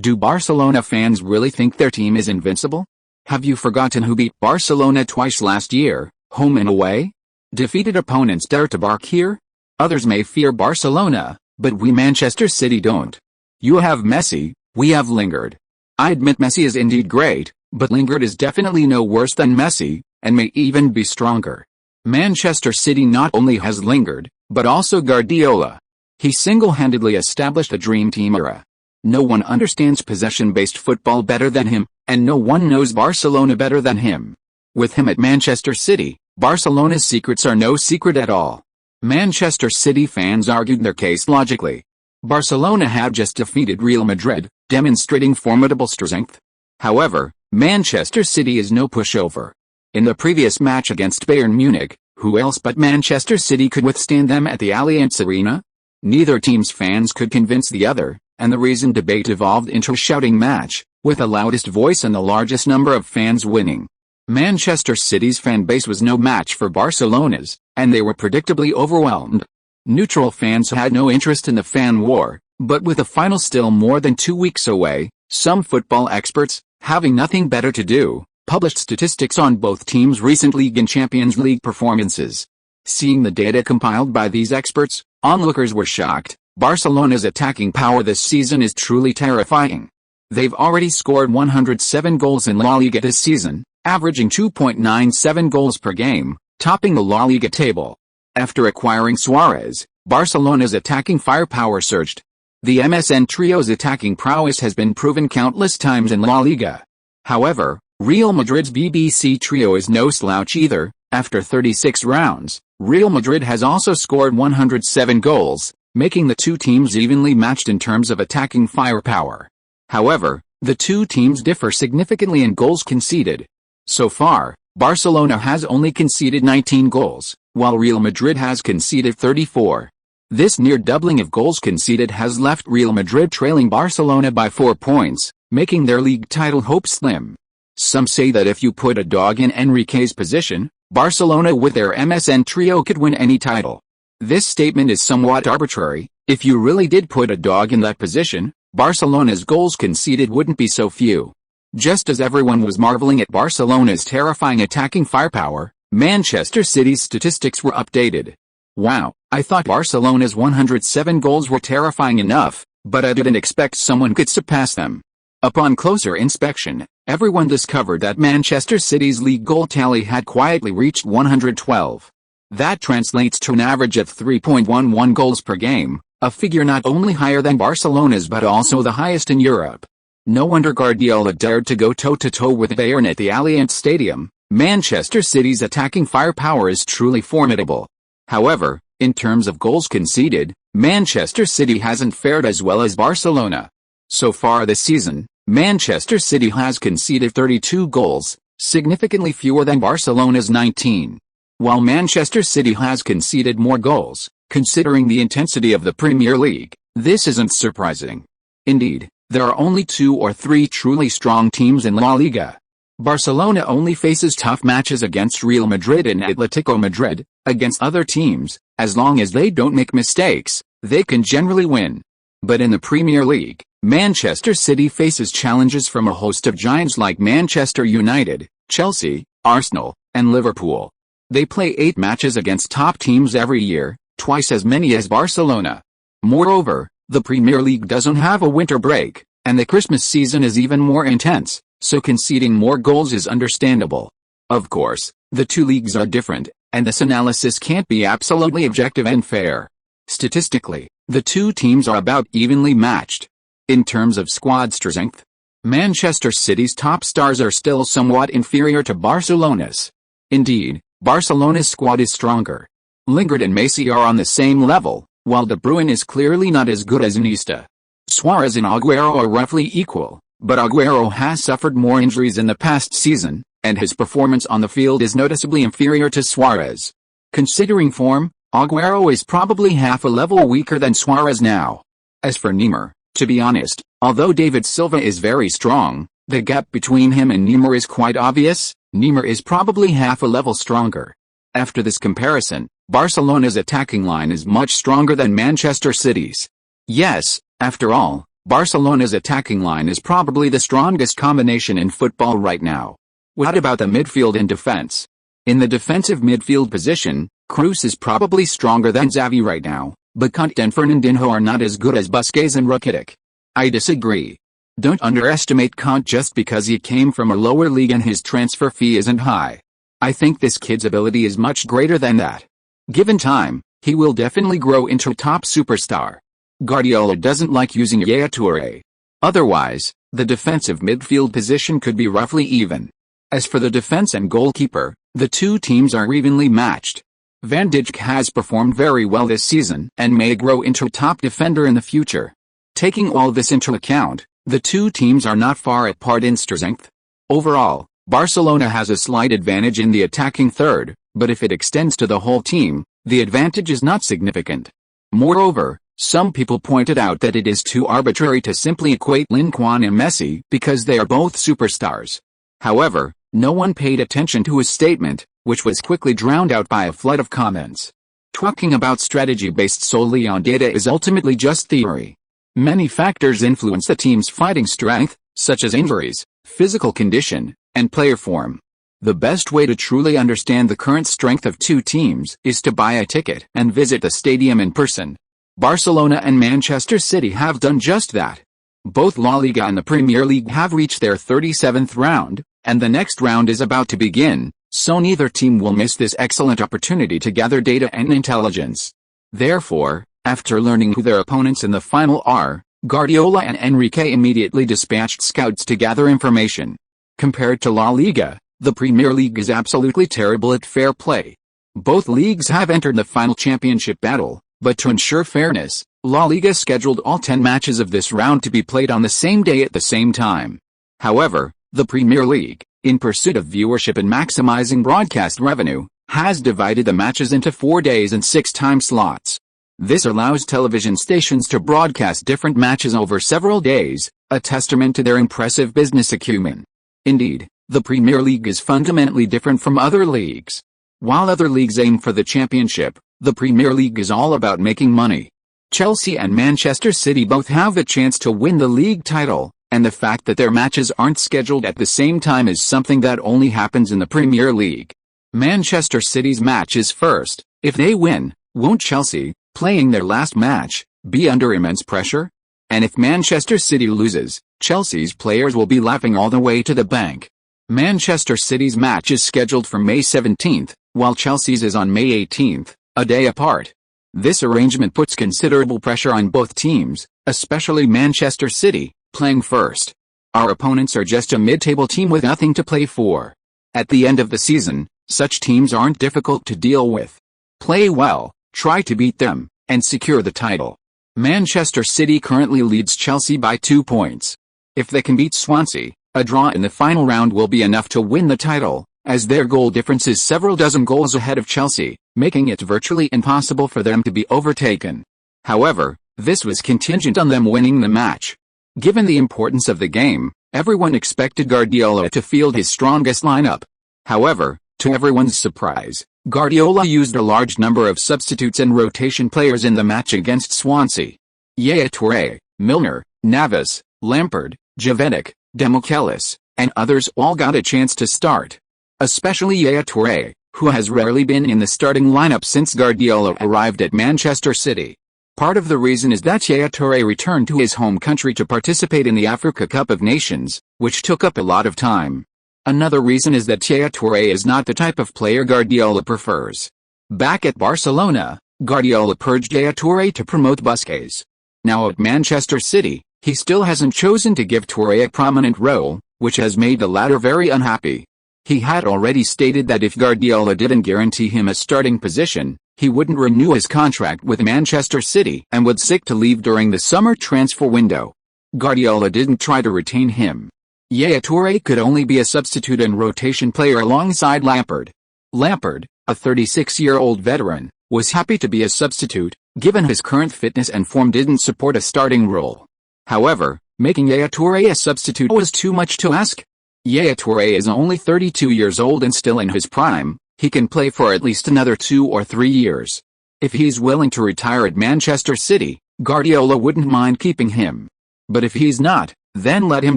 Do Barcelona fans really think their team is invincible? Have you forgotten who beat Barcelona twice last year, home and away? Defeated opponents dare to bark here? Others may fear Barcelona, but we Manchester City don't. You have Messi, we have Lingard. I admit Messi is indeed great, but Lingard is definitely no worse than Messi, and may even be stronger. Manchester City not only has Lingard, but also Guardiola. He single-handedly established a dream team era. No one understands possession-based football better than him, and no one knows Barcelona better than him. With him at Manchester City, Barcelona's secrets are no secret at all. Manchester City fans argued their case logically. Barcelona had just defeated Real Madrid, demonstrating formidable strength. However, Manchester City is no pushover. In the previous match against Bayern Munich, who else but Manchester City could withstand them at the Allianz Arena? Neither team's fans could convince the other, and the reasoned debate evolved into a shouting match, with the loudest voice and the largest number of fans winning. Manchester City's fan base was no match for Barcelona's, and they were predictably overwhelmed. Neutral fans had no interest in the fan war, but with the final still more than 2 weeks away, some football experts, having nothing better to do, published statistics on both teams' recent League and Champions League performances. Seeing the data compiled by these experts, onlookers were shocked. Barcelona's attacking power this season is truly terrifying. They've already scored 107 goals in La Liga this season, averaging 2.97 goals per game, topping the La Liga table. After acquiring Suarez, Barcelona's attacking firepower surged. The MSN trio's attacking prowess has been proven countless times in La Liga. However, Real Madrid's BBC trio is no slouch either. After 36 rounds, Real Madrid has also scored 107 goals, making the two teams evenly matched in terms of attacking firepower. However, the two teams differ significantly in goals conceded. So far, Barcelona has only conceded 19 goals, while Real Madrid has conceded 34. This near doubling of goals conceded has left Real Madrid trailing Barcelona by 4 points, making their league title hopes slim. Some say that if you put a dog in Enrique's position, Barcelona with their MSN trio could win any title. This statement is somewhat arbitrary. If you really did put a dog in that position, Barcelona's goals conceded wouldn't be so few. Just as everyone was marveling at Barcelona's terrifying attacking firepower, Manchester City's statistics were updated. Wow, I thought Barcelona's 107 goals were terrifying enough, but I didn't expect someone could surpass them. Upon closer inspection, everyone discovered that Manchester City's league goal tally had quietly reached 112. That translates to an average of 3.11 goals per game, a figure not only higher than Barcelona's but also the highest in Europe. No wonder Guardiola dared to go toe-to-toe with Bayern at the Allianz Stadium. Manchester City's attacking firepower is truly formidable. However, in terms of goals conceded, Manchester City hasn't fared as well as Barcelona. So far this season, Manchester City has conceded 32 goals, significantly fewer than Barcelona's 19. While Manchester City has conceded more goals, considering the intensity of the Premier League, this isn't surprising. Indeed, There are only 2 or 3 truly strong teams in La Liga. Barcelona only faces tough matches against Real Madrid and Atletico Madrid. Against other teams, as long as they don't make mistakes, they can generally win. But in the Premier League, Manchester City faces challenges from a host of giants like Manchester United, Chelsea, Arsenal, and Liverpool. They play 8 matches against top teams every year, twice as many as Barcelona. Moreover, the Premier League doesn't have a winter break, and the Christmas season is even more intense, so conceding more goals is understandable. Of course, the 2 leagues are different, and this analysis can't be absolutely objective and fair. Statistically, the 2 teams are about evenly matched. In terms of squad strength, Manchester City's top stars are still somewhat inferior to Barcelona's. Indeed, Barcelona's squad is stronger. Lingard and Messi are on the same level, while De Bruyne is clearly not as good as Iniesta. Suarez and Aguero are roughly equal, but Aguero has suffered more injuries in the past season, and his performance on the field is noticeably inferior to Suarez. Considering form, Aguero is probably half a level weaker than Suarez now. As for Neymar, to be honest, although David Silva is very strong, the gap between him and Neymar is quite obvious. Neymar is probably half a level stronger. After this comparison, Barcelona's attacking line is much stronger than Manchester City's. Yes, after all, Barcelona's attacking line is probably the strongest combination in football right now. What about the midfield and defense? In the defensive midfield position, Kroos is probably stronger than Xavi right now, but Kanté and Fernandinho are not as good as Busquets and Rakitic. I disagree. Don't underestimate Kanté just because he came from a lower league and his transfer fee isn't high. I think this kid's ability is much greater than that. Given time, he will definitely grow into a top superstar. Guardiola doesn't like using Yaya Touré. Otherwise, the defensive midfield position could be roughly even. As for the defense and goalkeeper, the 2 teams are evenly matched. Van Dijk has performed very well this season and may grow into a top defender in the future. Taking all this into account, the 2 teams are not far apart in strength. Overall, Barcelona has a slight advantage in the attacking third, but if it extends to the whole team, the advantage is not significant. Moreover, some people pointed out that it is too arbitrary to simply equate Lin Quan and Messi because they are both superstars. However, no one paid attention to his statement, which was quickly drowned out by a flood of comments. Talking about strategy based solely on data is ultimately just theory. Many factors influence the team's fighting strength, such as injuries, physical condition, and player form. The best way to truly understand the current strength of 2 teams is to buy a ticket and visit the stadium in person. Barcelona and Manchester City have done just that. Both La Liga and the Premier League have reached their 37th round, and the next round is about to begin, so neither team will miss this excellent opportunity to gather data and intelligence. Therefore, after learning who their opponents in the final are, Guardiola and Enrique immediately dispatched scouts to gather information. Compared to La Liga, the Premier League is absolutely terrible at fair play. Both leagues have entered the final championship battle, but to ensure fairness, La Liga scheduled all 10 matches of this round to be played on the same day at the same time. However, the Premier League, in pursuit of viewership and maximizing broadcast revenue, has divided the matches into 4 days and 6 time slots. This allows television stations to broadcast different matches over several days, a testament to their impressive business acumen. Indeed, the Premier League is fundamentally different from other leagues. While other leagues aim for the championship, the Premier League is all about making money. Chelsea and Manchester City both have a chance to win the league title, and the fact that their matches aren't scheduled at the same time is something that only happens in the Premier League. Manchester City's match is first. If they win, won't Chelsea, playing their last match, be under immense pressure? And if Manchester City loses, Chelsea's players will be laughing all the way to the bank. Manchester City's match is scheduled for May 17th, while Chelsea's is on May 18th, a day apart. This arrangement puts considerable pressure on both teams, especially Manchester City, playing first. Our opponents are just a mid-table team with nothing to play for. At the end of the season, such teams aren't difficult to deal with. Play well, try to beat them, and secure the title. Manchester City currently leads Chelsea by 2 points. If they can beat Swansea, a draw in the final round will be enough to win the title, as their goal difference is several dozen goals ahead of Chelsea, making it virtually impossible for them to be overtaken. However, this was contingent on them winning the match. Given the importance of the game, everyone expected Guardiola to field his strongest lineup. However, to everyone's surprise, Guardiola used a large number of substitutes and rotation players in the match against Swansea. Yaya Toure, Milner, Navas, Lampard, Jovetic, Demichelis, and others all got a chance to start. Especially Yaya Toure, who has rarely been in the starting lineup since Guardiola arrived at Manchester City. Part of the reason is that Yaya Toure returned to his home country to participate in the Africa Cup of Nations, which took up a lot of time. Another reason is that Yaya Toure is not the type of player Guardiola prefers. Back at Barcelona, Guardiola purged Yaya Toure to promote Busquets. Now at Manchester City, he still hasn't chosen to give Toure a prominent role, which has made the latter very unhappy. He had already stated that if Guardiola didn't guarantee him a starting position, he wouldn't renew his contract with Manchester City and would seek to leave during the summer transfer window. Guardiola didn't try to retain him. Yaya Toure could only be a substitute and rotation player alongside Lampard. Lampard, a 36-year-old veteran, was happy to be a substitute, given his current fitness and form didn't support a starting role. However, making Yaya Toure a substitute was too much to ask. Yaya Toure is only 32 years old and still in his prime. He can play for at least another 2 or 3 years. If he's willing to retire at Manchester City, Guardiola wouldn't mind keeping him. But if he's not, then let him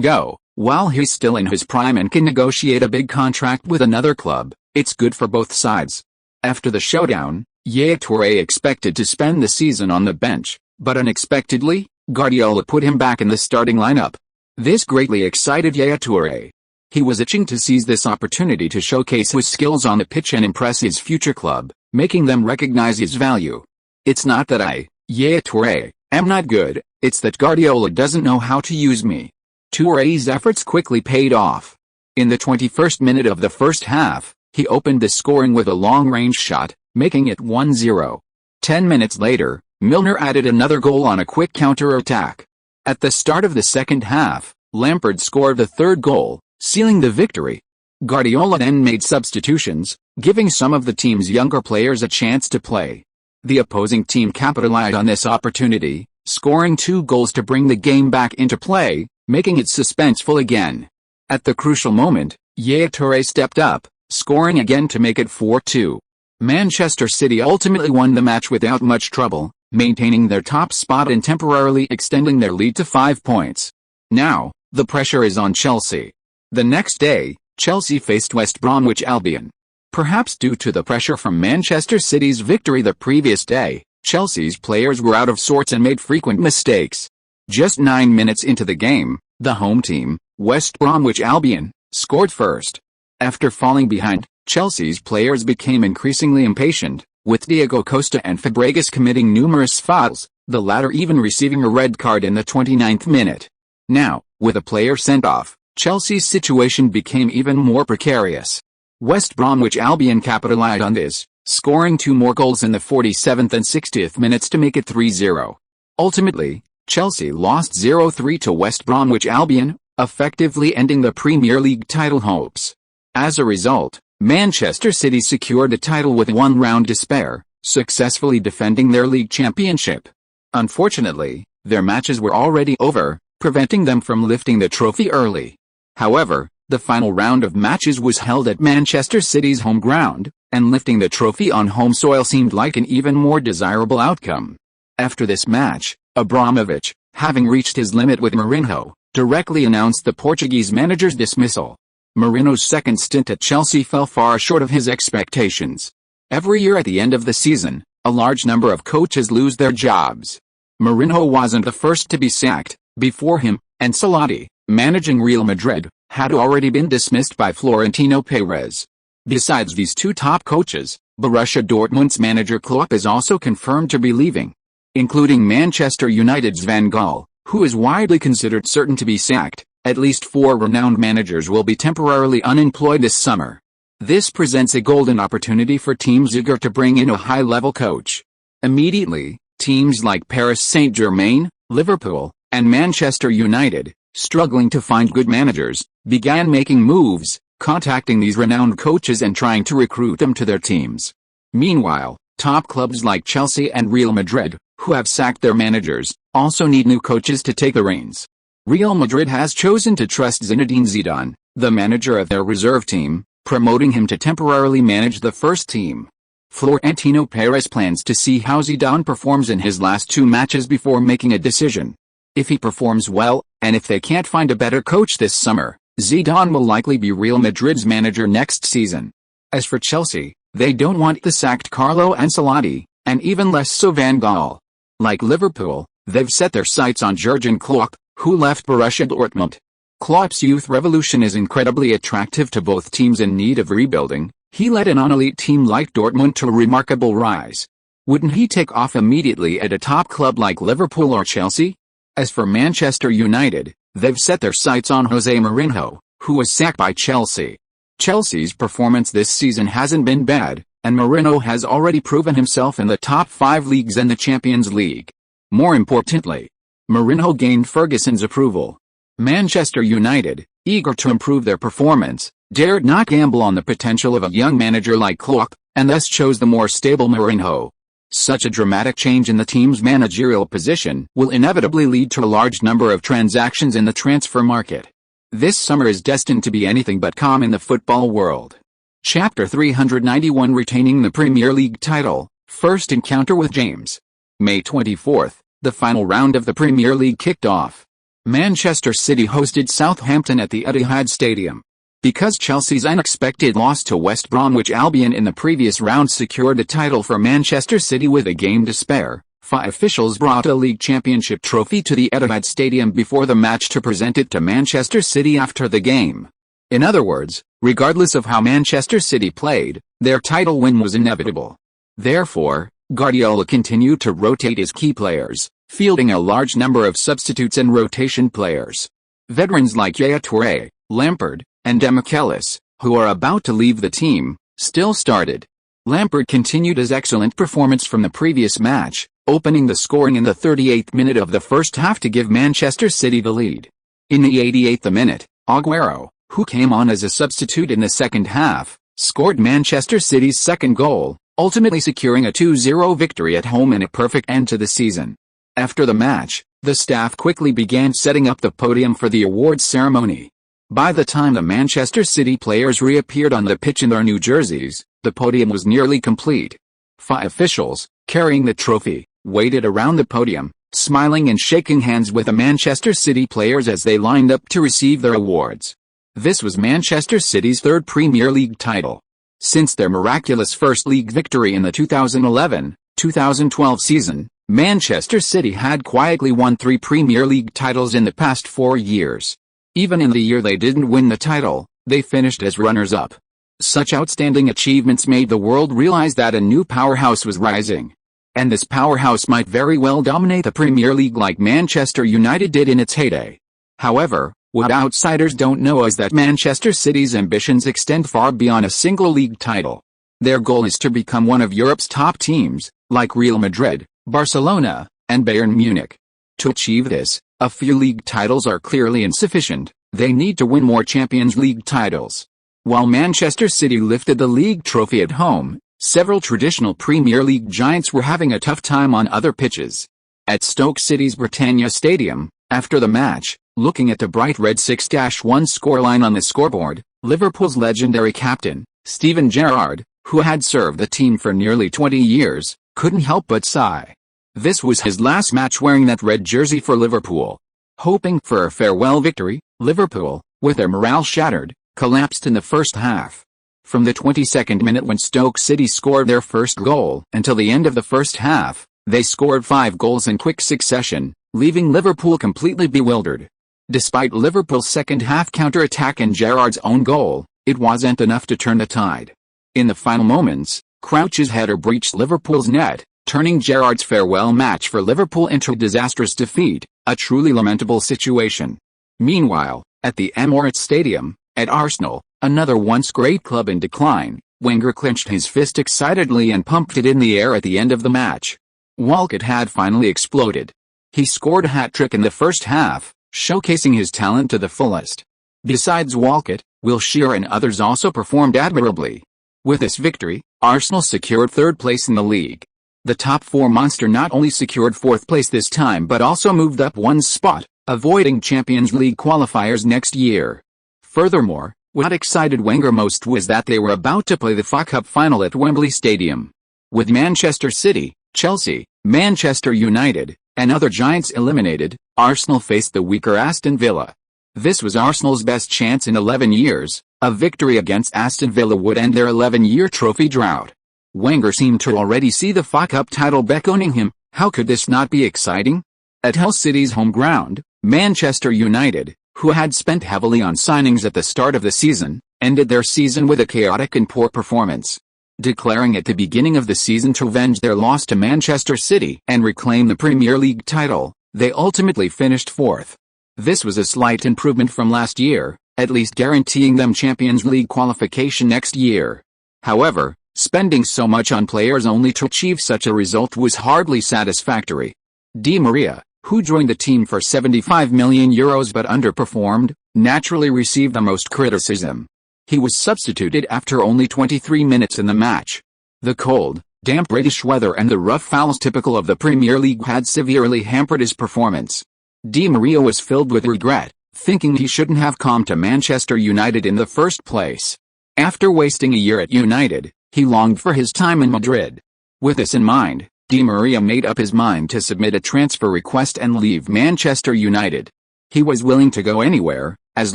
go, while he's still in his prime and can negotiate a big contract with another club. It's good for both sides. After the showdown, Yaya Toure expected to spend the season on the bench, but unexpectedly, Guardiola put him back in the starting lineup. This greatly excited Yaya Toure. He was itching to seize this opportunity to showcase his skills on the pitch and impress his future club, making them recognize his value. It's not that I, Yaya Toure, am not good, it's that Guardiola doesn't know how to use me. Toure's efforts quickly paid off. In the 21st minute of the first half, he opened the scoring with a long-range shot, making it 1-0. 10 minutes later, Milner added another goal on a quick counter-attack. At the start of the second half, Lampard scored the third goal, sealing the victory. Guardiola then made substitutions, giving some of the team's younger players a chance to play. The opposing team capitalized on this opportunity, scoring 2 goals to bring the game back into play, making it suspenseful again. At the crucial moment, Yaya Toure stepped up, scoring again to make it 4-2. Manchester City ultimately won the match without much trouble, maintaining their top spot and temporarily extending their lead to 5 points. Now, the pressure is on Chelsea. The next day, Chelsea faced West Bromwich Albion. Perhaps due to the pressure from Manchester City's victory the previous day, Chelsea's players were out of sorts and made frequent mistakes. Just 9 minutes into the game, the home team, West Bromwich Albion, scored first. After falling behind, Chelsea's players became increasingly impatient, with Diego Costa and Fabregas committing numerous fouls, the latter even receiving a red card in the 29th minute. Now, with a player sent off, Chelsea's situation became even more precarious. West Bromwich Albion capitalized on this, scoring 2 more goals in the 47th and 60th minutes to make it 3-0. Ultimately, Chelsea lost 0-3 to West Bromwich Albion, effectively ending the Premier League title hopes. As a result, Manchester City secured the title with 1 round to spare, successfully defending their league championship. Unfortunately, their matches were already over, preventing them from lifting the trophy early. However, the final round of matches was held at Manchester City's home ground, and lifting the trophy on home soil seemed like an even more desirable outcome. After this match, Abramovich, having reached his limit with Mourinho, directly announced the Portuguese manager's dismissal. Mourinho's second stint at Chelsea fell far short of his expectations. Every year at the end of the season, a large number of coaches lose their jobs. Mourinho wasn't the first to be sacked. Before him, Ancelotti, managing Real Madrid, had already been dismissed by Florentino Perez. Besides these 2 top coaches, Borussia Dortmund's manager Klopp is also confirmed to be leaving. Including Manchester United's Van Gaal, who is widely considered certain to be sacked, at least 4 renowned managers will be temporarily unemployed this summer. This presents a golden opportunity for teams eager to bring in a high-level coach. Immediately, teams like Paris Saint-Germain, Liverpool, and Manchester United, struggling to find good managers, began making moves, contacting these renowned coaches and trying to recruit them to their teams. Meanwhile, top clubs like Chelsea and Real Madrid, who have sacked their managers, also need new coaches to take the reins. Real Madrid has chosen to trust Zinedine Zidane, the manager of their reserve team, promoting him to temporarily manage the first team. Florentino Perez plans to see how Zidane performs in his last 2 matches before making a decision. If he performs well, and if they can't find a better coach this summer, Zidane will likely be Real Madrid's manager next season. As for Chelsea, they don't want the sacked Carlo Ancelotti, and even less so Van Gaal. Like Liverpool, they've set their sights on Jurgen Klopp, who left Borussia Dortmund. Klopp's youth revolution is incredibly attractive to both teams in need of rebuilding. He led an elite team like Dortmund to a remarkable rise. Wouldn't he take off immediately at a top club like Liverpool or Chelsea? As for Manchester United, they've set their sights on Jose Mourinho, who was sacked by Chelsea. Chelsea's performance this season hasn't been bad, and Mourinho has already proven himself in the top 5 leagues and the Champions League. More importantly, Mourinho gained Ferguson's approval. Manchester United, eager to improve their performance, dared not gamble on the potential of a young manager like Klopp, and thus chose the more stable Mourinho. Such a dramatic change in the team's managerial position will inevitably lead to a large number of transactions in the transfer market. This summer is destined to be anything but calm in the football world. Chapter 391 Retaining the Premier League title, first encounter with James. May 24, the final round of the Premier League kicked off. Manchester City hosted Southampton at the Etihad Stadium. Because Chelsea's unexpected loss to West Bromwich Albion in the previous round secured the title for Manchester City with a game to spare, FA officials brought a league championship trophy to the Etihad Stadium before the match to present it to Manchester City after the game. In other words, regardless of how Manchester City played, their title win was inevitable. Therefore, Guardiola continued to rotate his key players, fielding a large number of substitutes and rotation players. Veterans like Yaya Touré, Lampard, and Demichelis, who are about to leave the team, still started. Lampard continued his excellent performance from the previous match, opening the scoring in the 38th minute of the first half to give Manchester City the lead. In the 88th minute, Aguero, who came on as a substitute in the second half, scored Manchester City's second goal, ultimately securing a 2-0 victory at home and a perfect end to the season. After the match, the staff quickly began setting up the podium for the awards ceremony. By the time the Manchester City players reappeared on the pitch in their new jerseys, the podium was nearly complete. FA officials, carrying the trophy, waited around the podium, smiling and shaking hands with the Manchester City players as they lined up to receive their awards. This was Manchester City's 3rd Premier League title. Since their miraculous first league victory in the 2011-2012 season, Manchester City had quietly won 3 Premier League titles in the past 4 years. Even in the year they didn't win the title, they finished as runners-up. Such outstanding achievements made the world realize that a new powerhouse was rising. And this powerhouse might very well dominate the Premier League like Manchester United did in its heyday. However, what outsiders don't know is that Manchester City's ambitions extend far beyond a single league title. Their goal is to become one of Europe's top teams, like Real Madrid, Barcelona, and Bayern Munich. To achieve this, a few league titles are clearly insufficient. They need to win more Champions League titles. While Manchester City lifted the league trophy at home, several traditional Premier League giants were having a tough time on other pitches. At Stoke City's Britannia Stadium, after the match, looking at the bright red 6-1 scoreline on the scoreboard, Liverpool's legendary captain, Steven Gerrard, who had served the team for nearly 20 years, couldn't help but sigh. This was his last match wearing that red jersey for Liverpool. Hoping for a farewell victory, Liverpool, with their morale shattered, collapsed in the first half. From the 22nd minute when Stoke City scored their first goal until the end of the first half, they scored 5 goals in quick succession, leaving Liverpool completely bewildered. Despite Liverpool's second-half counter-attack and Gerrard's own goal, it wasn't enough to turn the tide. In the final moments, Crouch's header breached Liverpool's net, turning Gerrard's farewell match for Liverpool into a disastrous defeat, a truly lamentable situation. Meanwhile, at the Emirates Stadium, at Arsenal, another once great club in decline, Wenger clenched his fist excitedly and pumped it in the air at the end of the match. Walcott had finally exploded. He scored a hat-trick in the first half, showcasing his talent to the fullest. Besides Walcott, Wilshere and others also performed admirably. With this victory, Arsenal secured 3rd place in the league. The top 4 monster not only secured 4th place this time but also moved up 1 spot, avoiding Champions League qualifiers next year. Furthermore, what excited Wenger most was that they were about to play the FA Cup final at Wembley Stadium. With Manchester City, Chelsea, Manchester United, and other giants eliminated, Arsenal faced the weaker Aston Villa. This was Arsenal's best chance in 11 years. A victory against Aston Villa would end their 11-year trophy drought. Wenger seemed to already see the FA Cup title beckoning him. How could this not be exciting? At Hull City's home ground, Manchester United, who had spent heavily on signings at the start of the season, ended their season with a chaotic and poor performance. Declaring at the beginning of the season to avenge their loss to Manchester City and reclaim the Premier League title, they ultimately finished fourth. This was a slight improvement from last year, at least guaranteeing them Champions League qualification next year. However, spending so much on players only to achieve such a result was hardly satisfactory. Di Maria, who joined the team for €75 million but underperformed, naturally received the most criticism. He was substituted after only 23 minutes in the match. The cold, damp British weather and the rough fouls typical of the Premier League had severely hampered his performance. Di Maria was filled with regret, thinking he shouldn't have come to Manchester United in the first place. After wasting a year at United, he longed for his time in Madrid. With this in mind, Di Maria made up his mind to submit a transfer request and leave Manchester United. He was willing to go anywhere, as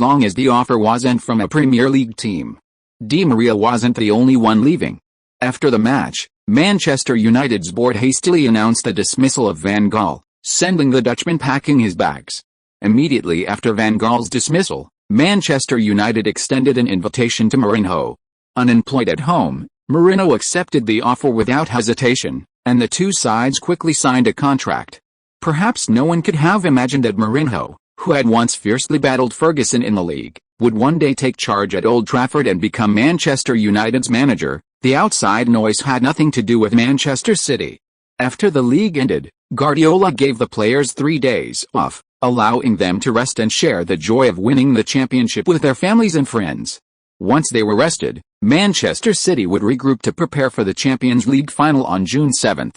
long as the offer wasn't from a Premier League team. Di Maria wasn't the only one leaving. After the match, Manchester United's board hastily announced the dismissal of Van Gaal, sending the Dutchman packing his bags. Immediately after Van Gaal's dismissal, Manchester United extended an invitation to Mourinho. Unemployed at home, Mourinho accepted the offer without hesitation, and the two sides quickly signed a contract. Perhaps no one could have imagined that Mourinho, who had once fiercely battled Ferguson in the league, would one day take charge at Old Trafford and become Manchester United's manager. The outside noise had nothing to do with Manchester City. After the league ended, Guardiola gave the players 3 days off, allowing them to rest and share the joy of winning the championship with their families and friends. Once they were rested, Manchester City would regroup to prepare for the Champions League final on June 7.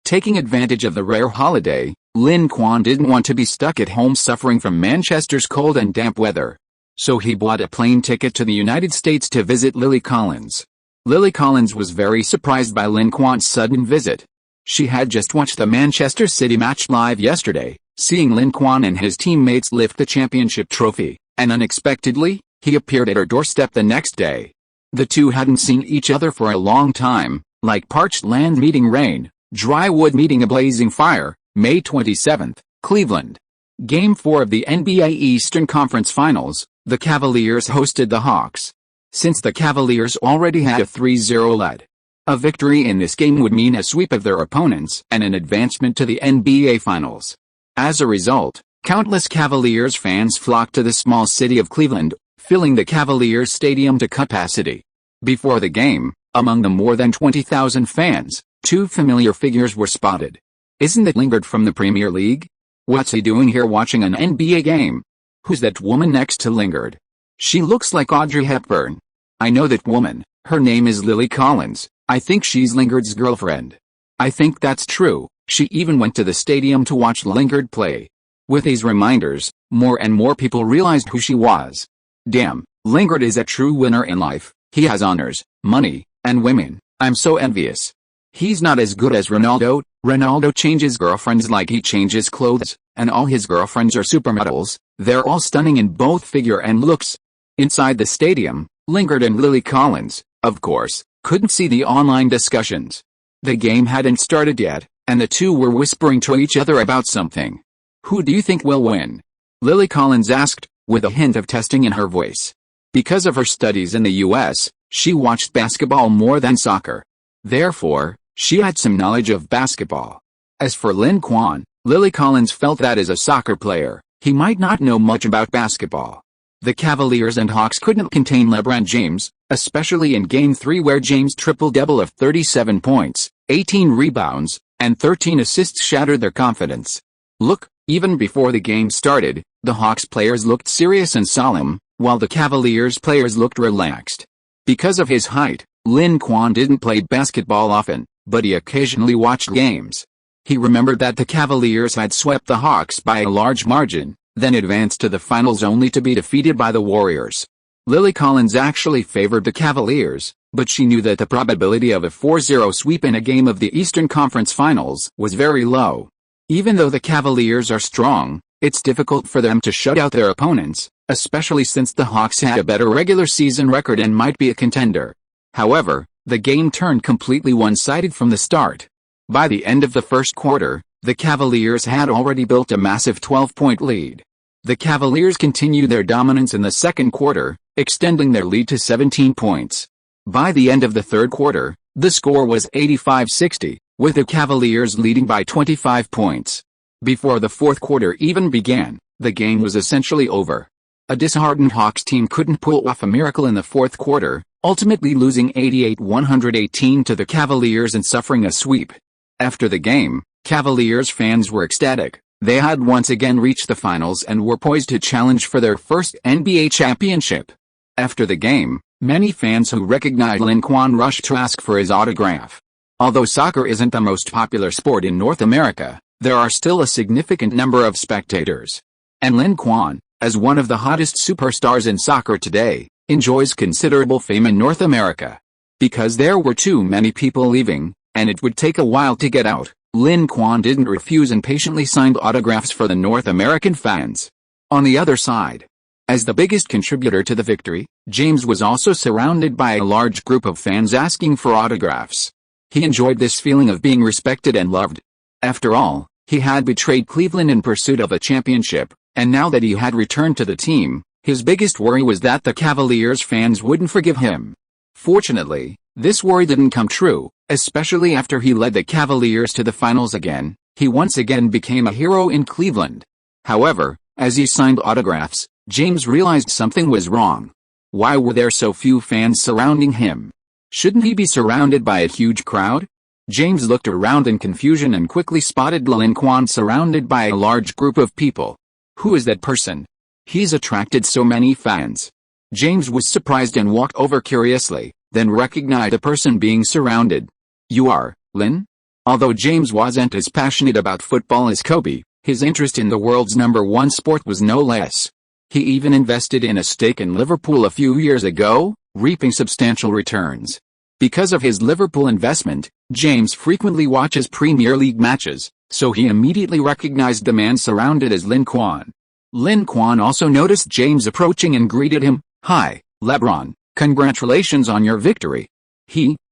Taking advantage of the rare holiday, Lin Quan didn't want to be stuck at home suffering from Manchester's cold and damp weather. So he bought a plane ticket to the United States to visit Lily Collins. Lily Collins was very surprised by Lin Quan's sudden visit. She had just watched the Manchester City match live yesterday, seeing Lin Quan and his teammates lift the championship trophy, and unexpectedly, he appeared at her doorstep the next day. The two hadn't seen each other for a long time, like parched land meeting rain, dry wood meeting a blazing fire. May 27, Cleveland. Game 4 of the NBA Eastern Conference Finals, the Cavaliers hosted the Hawks. Since the Cavaliers already had a 3-0 lead, a victory in this game would mean a sweep of their opponents and an advancement to the NBA Finals. As a result, countless Cavaliers fans flocked to the small city of Cleveland, filling the Cavaliers stadium to capacity. Before the game, among the more than 20,000 fans, two familiar figures were spotted. Isn't that Lingard from the Premier League? What's he doing here watching an NBA game? Who's that woman next to Lingard? She looks like Audrey Hepburn. I know that woman, her name is Lily Collins. I think she's Lingard's girlfriend. I think that's true, she even went to the stadium to watch Lingard play. With these reminders, more and more people realized who she was. Damn, Lingard is a true winner in life. He has honors, money, and women. I'm so envious. He's not as good as Ronaldo. Ronaldo changes girlfriends like he changes clothes, and all his girlfriends are supermodels. They're all stunning in both figure and looks. Inside the stadium, Lingard and Lily Collins, of course, couldn't see the online discussions. The game hadn't started yet, and the two were whispering to each other about something. Who do you think will win? Lily Collins asked, with a hint of testing in her voice. Because of her studies in the US, she watched basketball more than soccer. Therefore, she had some knowledge of basketball. As for Lin Quan, Lily Collins felt that as a soccer player, he might not know much about basketball. The Cavaliers and Hawks couldn't contain LeBron James, especially in Game 3 where James' triple-double of 37 points, 18 rebounds, and 13 assists shattered their confidence. Look, even before the game started, the Hawks players looked serious and solemn, while the Cavaliers players looked relaxed. Because of his height, Lin Quan didn't play basketball often, but he occasionally watched games. He remembered that the Cavaliers had swept the Hawks by a large margin, then advanced to the finals only to be defeated by the Warriors. Lily Collins actually favored the Cavaliers, but she knew that the probability of a 4-0 sweep in a game of the Eastern Conference Finals was very low. Even though the Cavaliers are strong, it's difficult for them to shut out their opponents, especially since the Hawks had a better regular season record and might be a contender. However, the game turned completely one-sided from the start. By the end of the first quarter, the Cavaliers had already built a massive 12-point lead. The Cavaliers continued their dominance in the second quarter, extending their lead to 17 points. By the end of the third quarter, the score was 85-60, with the Cavaliers leading by 25 points. Before the fourth quarter even began, the game was essentially over. A disheartened Hawks team couldn't pull off a miracle in the fourth quarter, ultimately losing 88-118 to the Cavaliers and suffering a sweep. After the game, Cavaliers fans were ecstatic. They had once again reached the finals and were poised to challenge for their first NBA championship. After the game, many fans who recognized Lin Quan rushed to ask for his autograph. Although soccer isn't the most popular sport in North America, there are still a significant number of spectators. And Lin Quan, as one of the hottest superstars in soccer today, enjoys considerable fame in North America. Because there were too many people leaving, and it would take a while to get out, Lin Quan didn't refuse and patiently signed autographs for the North American fans. On the other side, as the biggest contributor to the victory, James was also surrounded by a large group of fans asking for autographs. He enjoyed this feeling of being respected and loved. After all, he had betrayed Cleveland in pursuit of a championship, and now that he had returned to the team, his biggest worry was that the Cavaliers fans wouldn't forgive him. Fortunately, this worry didn't come true, especially after he led the Cavaliers to the finals again. He once again became a hero in Cleveland. However, as he signed autographs, James realized something was wrong. Why were there so few fans surrounding him? Shouldn't he be surrounded by a huge crowd? James looked around in confusion and quickly spotted Lin Quan surrounded by a large group of people. Who is that person? He's attracted so many fans. James was surprised and walked over curiously, then recognized the person being surrounded. You are, Lin? Although James wasn't as passionate about football as Kobe, his interest in the world's #1 sport was no less. He even invested in a stake in Liverpool a few years ago, reaping substantial returns. Because of his Liverpool investment, James frequently watches Premier League matches, so he immediately recognized the man surrounded as Lin Quan. Lin Quan also noticed James approaching and greeted him. Hi, LeBron, congratulations on your victory.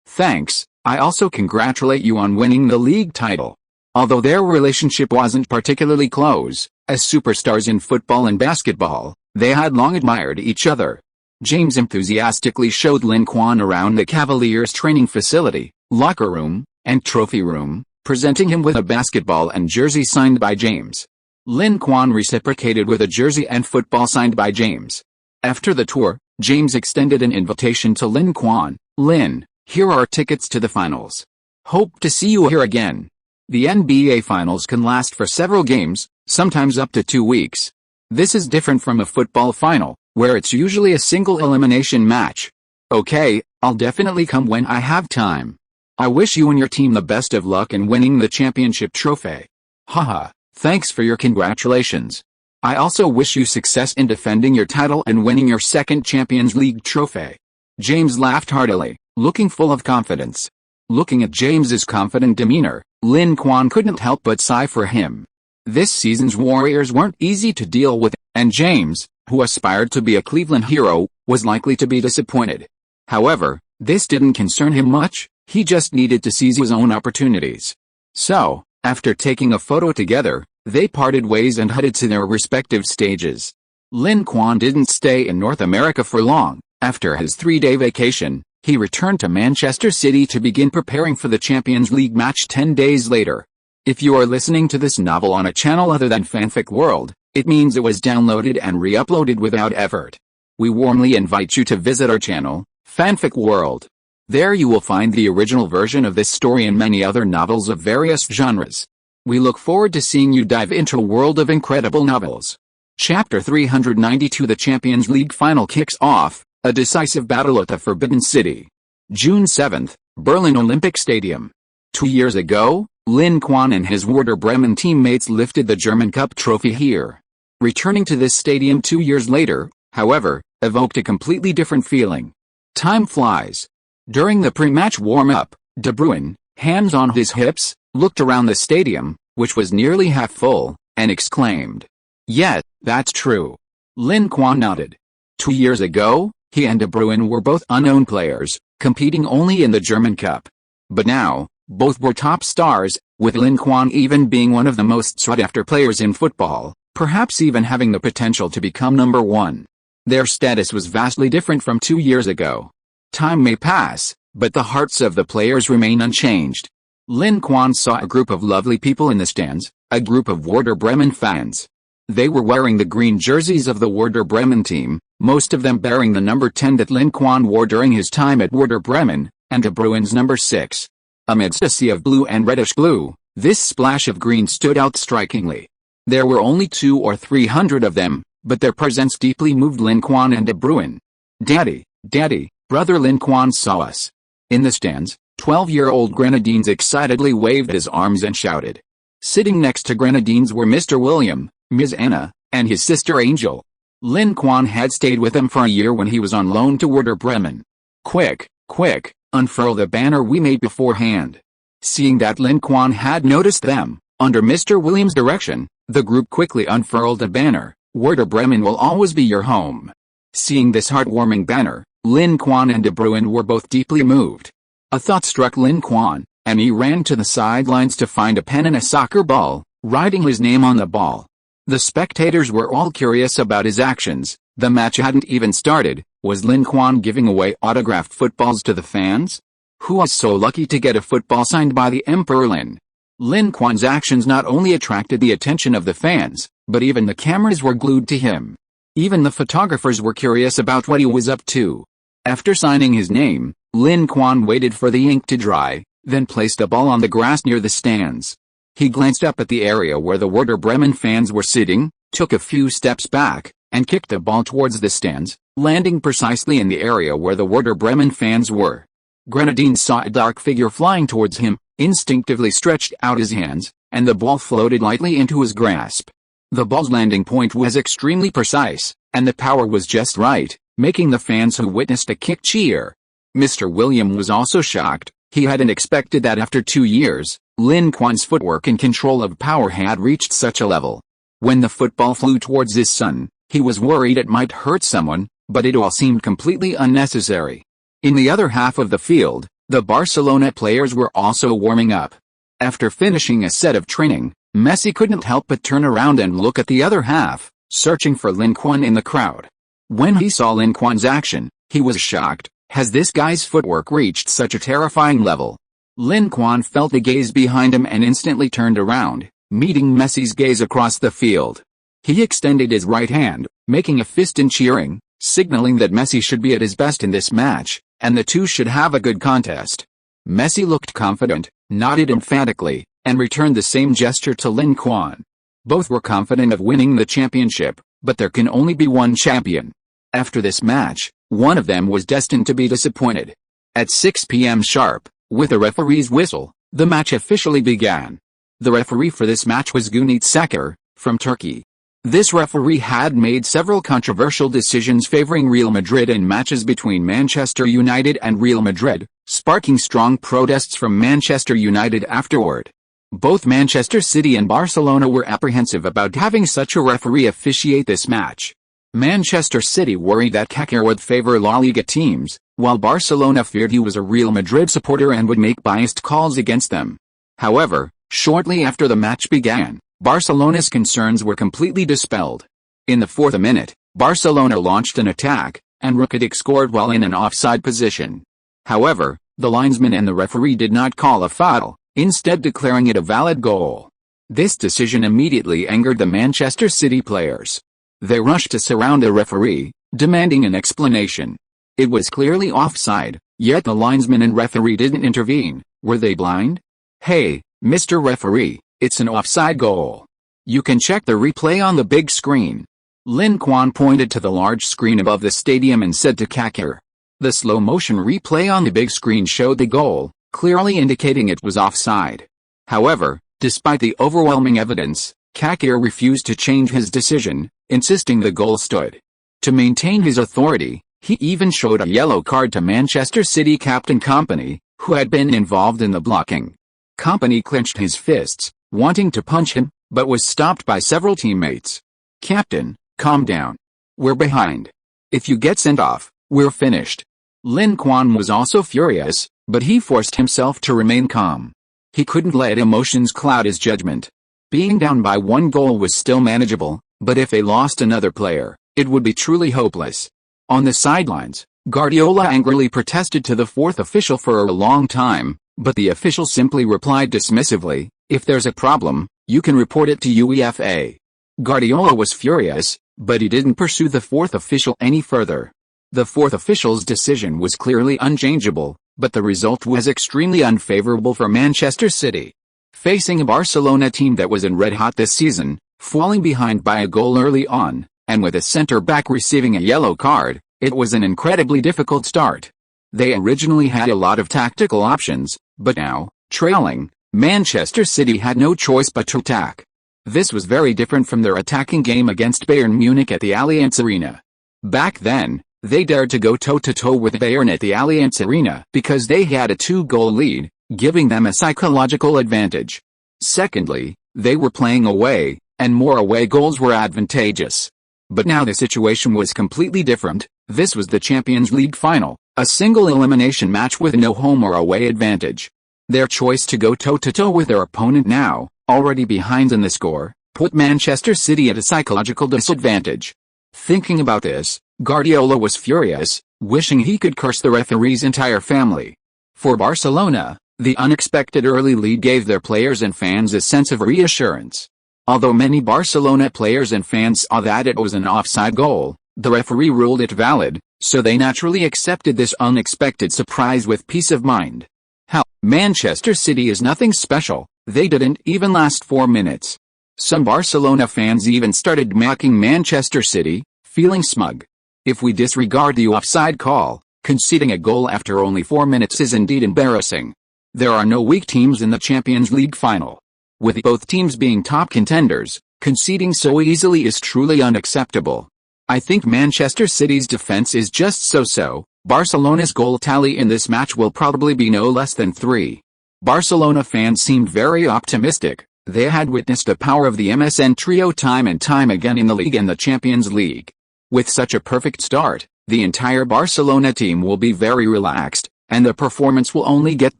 Thanks, I also congratulate you on winning the league title. Although their relationship wasn't particularly close, as superstars in football and basketball, they had long admired each other. James enthusiastically showed Lin Quan around the Cavaliers' training facility, locker room, and trophy room, presenting him with a basketball and jersey signed by James. Lin Quan reciprocated with a jersey and football signed by James. After the tour, James extended an invitation to Lin Quan. Lin, here are tickets to the finals. Hope to see you here again. The NBA Finals can last for several games, sometimes up to 2 weeks. This is different from a football final, where it's usually a single elimination match. Okay, I'll definitely come when I have time. I wish you and your team the best of luck in winning the championship trophy. Haha, thanks for your congratulations. I also wish you success in defending your title and winning your second Champions League trophy. James laughed heartily, looking full of confidence. Looking at James's confident demeanor, Lin Quan couldn't help but sigh for him. This season's Warriors weren't easy to deal with, and James, who aspired to be a Cleveland hero, was likely to be disappointed. However, this didn't concern him much. He just needed to seize his own opportunities. So, after taking a photo together, they parted ways and headed to their respective stages. Lin Quan didn't stay in North America for long. After his 3-day vacation, he returned to Manchester City to begin preparing for the Champions League match 10 days later. If you are listening to this novel on a channel other than Fanfic World, it means it was downloaded and re-uploaded without effort. We warmly invite you to visit our channel, Fanfic World. There you will find the original version of this story and many other novels of various genres. We look forward to seeing you dive into a world of incredible novels. Chapter 392 The Champions League final kicks off, a decisive battle at the Forbidden City. June 7, Berlin Olympic Stadium. 2 years ago, Lin Quan and his Werder Bremen teammates lifted the German Cup trophy here. Returning to this stadium 2 years later, however, evoked a completely different feeling. Time flies. During the pre-match warm-up, De Bruyne, hands on his hips, looked around the stadium, which was nearly half full, and exclaimed, "Yeah, that's true." Lin Quan nodded. 2 years ago, he and De Bruyne were both unknown players, competing only in the German Cup. But now, both were top stars, with Lin Quan even being one of the most sought-after players in football, perhaps even having the potential to become number one. Their status was vastly different from 2 years ago. Time may pass, but the hearts of the players remain unchanged. Lin Quan saw a group of lovely people in the stands, a group of Werder Bremen fans. They were wearing the green jerseys of the Werder Bremen team, most of them bearing the number 10 that Lin Quan wore during his time at Werder Bremen, and De Bruyne's number 6. Amidst a sea of blue and reddish blue, this splash of green stood out strikingly. There were only 200 or 300 of them, but their presence deeply moved Lin Quan and De Bruyne. "Daddy, Daddy, brother Lin Quan saw us." In the stands, 12-year-old Grenadines excitedly waved his arms and shouted. Sitting next to Grenadines were Mr. William, Ms. Anna, and his sister Angel. Lin Quan had stayed with them for a year when he was on loan to Werder Bremen. "Quick, quick, unfurl the banner we made beforehand." Seeing that Lin Quan had noticed them, under Mr. Williams' direction, the group quickly unfurled a banner, "Werder Bremen will always be your home." Seeing this heartwarming banner, Lin Quan and De Bruyne were both deeply moved. A thought struck Lin Quan, and he ran to the sidelines to find a pen and a soccer ball, writing his name on the ball. The spectators were all curious about his actions. The match hadn't even started. Was Lin Quan giving away autographed footballs to the fans? Who was so lucky to get a football signed by the Emperor Lin? Lin Quan's actions not only attracted the attention of the fans, but even the cameras were glued to him. Even the photographers were curious about what he was up to. After signing his name, Lin Quan waited for the ink to dry, then placed a ball on the grass near the stands. He glanced up at the area where the Werder Bremen fans were sitting, took a few steps back, and kicked the ball towards the stands, landing precisely in the area where the Werder Bremen fans were. Grenadine saw a dark figure flying towards him, instinctively stretched out his hands, and the ball floated lightly into his grasp. The ball's landing point was extremely precise, and the power was just right, making the fans who witnessed a kick cheer. Mr. William was also shocked. He hadn't expected that after 2 years, Lin Quan's footwork and control of power had reached such a level. When the football flew towards his son, he was worried it might hurt someone, but it all seemed completely unnecessary. In the other half of the field, the Barcelona players were also warming up. After finishing a set of training, Messi couldn't help but turn around and look at the other half, searching for Lin Quan in the crowd. When he saw Lin Quan's action, he was shocked. Has this guy's footwork reached such a terrifying level? Lin Quan felt the gaze behind him and instantly turned around, meeting Messi's gaze across the field. He extended his right hand, making a fist and cheering, signaling that Messi should be at his best in this match, and the two should have a good contest. Messi looked confident, nodded emphatically, and returned the same gesture to Lin Quan. Both were confident of winning the championship, but there can only be one champion. After this match, one of them was destined to be disappointed. At 6 p.m. sharp, with a referee's whistle, the match officially began. The referee for this match was Cüneyt Çakır, from Turkey. This referee had made several controversial decisions favoring Real Madrid in matches between Manchester United and Real Madrid, sparking strong protests from Manchester United afterward. Both Manchester City and Barcelona were apprehensive about having such a referee officiate this match. Manchester City worried that Çakır would favor La Liga teams, while Barcelona feared he was a Real Madrid supporter and would make biased calls against them. However, shortly after the match began, Barcelona's concerns were completely dispelled. In the 4th minute, Barcelona launched an attack, and Rakitic scored while in an offside position. However, the linesman and the referee did not call a foul, instead declaring it a valid goal. This decision immediately angered the Manchester City players. They rushed to surround the referee, demanding an explanation. It was clearly offside, yet the linesman and referee didn't intervene. Were they blind? "Hey, Mr. Referee, it's an offside goal. You can check the replay on the big screen." Lin Quan pointed to the large screen above the stadium and said to Çakır. The slow-motion replay on the big screen showed the goal, clearly indicating it was offside. However, despite the overwhelming evidence, Kakir refused to change his decision, insisting the goal stood. To maintain his authority, he even showed a yellow card to Manchester City captain Kompany, who had been involved in the blocking. Kompany clenched his fists, wanting to punch him, but was stopped by several teammates. "Captain, calm down. We're behind. If you get sent off, we're finished." Lin Quan was also furious, but he forced himself to remain calm. He couldn't let emotions cloud his judgment. Being down by 1 goal was still manageable, but if they lost another player, it would be truly hopeless. On the sidelines, Guardiola angrily protested to the fourth official for a long time, but the official simply replied dismissively, "If there's a problem, you can report it to UEFA." Guardiola was furious, but he didn't pursue the fourth official any further. The fourth official's decision was clearly unchangeable, but the result was extremely unfavorable for Manchester City. Facing a Barcelona team that was in red hot this season, falling behind by a goal early on, and with a centre-back receiving a yellow card, it was an incredibly difficult start. They originally had a lot of tactical options, but now, trailing, Manchester City had no choice but to attack. This was very different from their attacking game against Bayern Munich at the Allianz Arena. Back then, they dared to go toe-to-toe with Bayern at the Allianz Arena because they had a 2-goal lead, giving them a psychological advantage. Secondly, they were playing away, and more away goals were advantageous. But now the situation was completely different. This was the Champions League final, a single elimination match with no home or away advantage. Their choice to go toe-to-toe with their opponent now, already behind in the score, put Manchester City at a psychological disadvantage. Thinking about this, Guardiola was furious, wishing he could curse the referee's entire family. For Barcelona, the unexpected early lead gave their players and fans a sense of reassurance. Although many Barcelona players and fans saw that it was an offside goal, the referee ruled it valid, so they naturally accepted this unexpected surprise with peace of mind. Hell, Manchester City is nothing special, they didn't even last 4 minutes. Some Barcelona fans even started mocking Manchester City, feeling smug. If we disregard the offside call, conceding a goal after only 4 minutes is indeed embarrassing. There are no weak teams in the Champions League final. With both teams being top contenders, conceding so easily is truly unacceptable. I think Manchester City's defense is just so-so. Barcelona's goal tally in this match will probably be no less than 3. Barcelona fans seemed very optimistic. They had witnessed the power of the MSN trio time and time again in the league and the Champions League. With such a perfect start, the entire Barcelona team will be very relaxed, and the performance will only get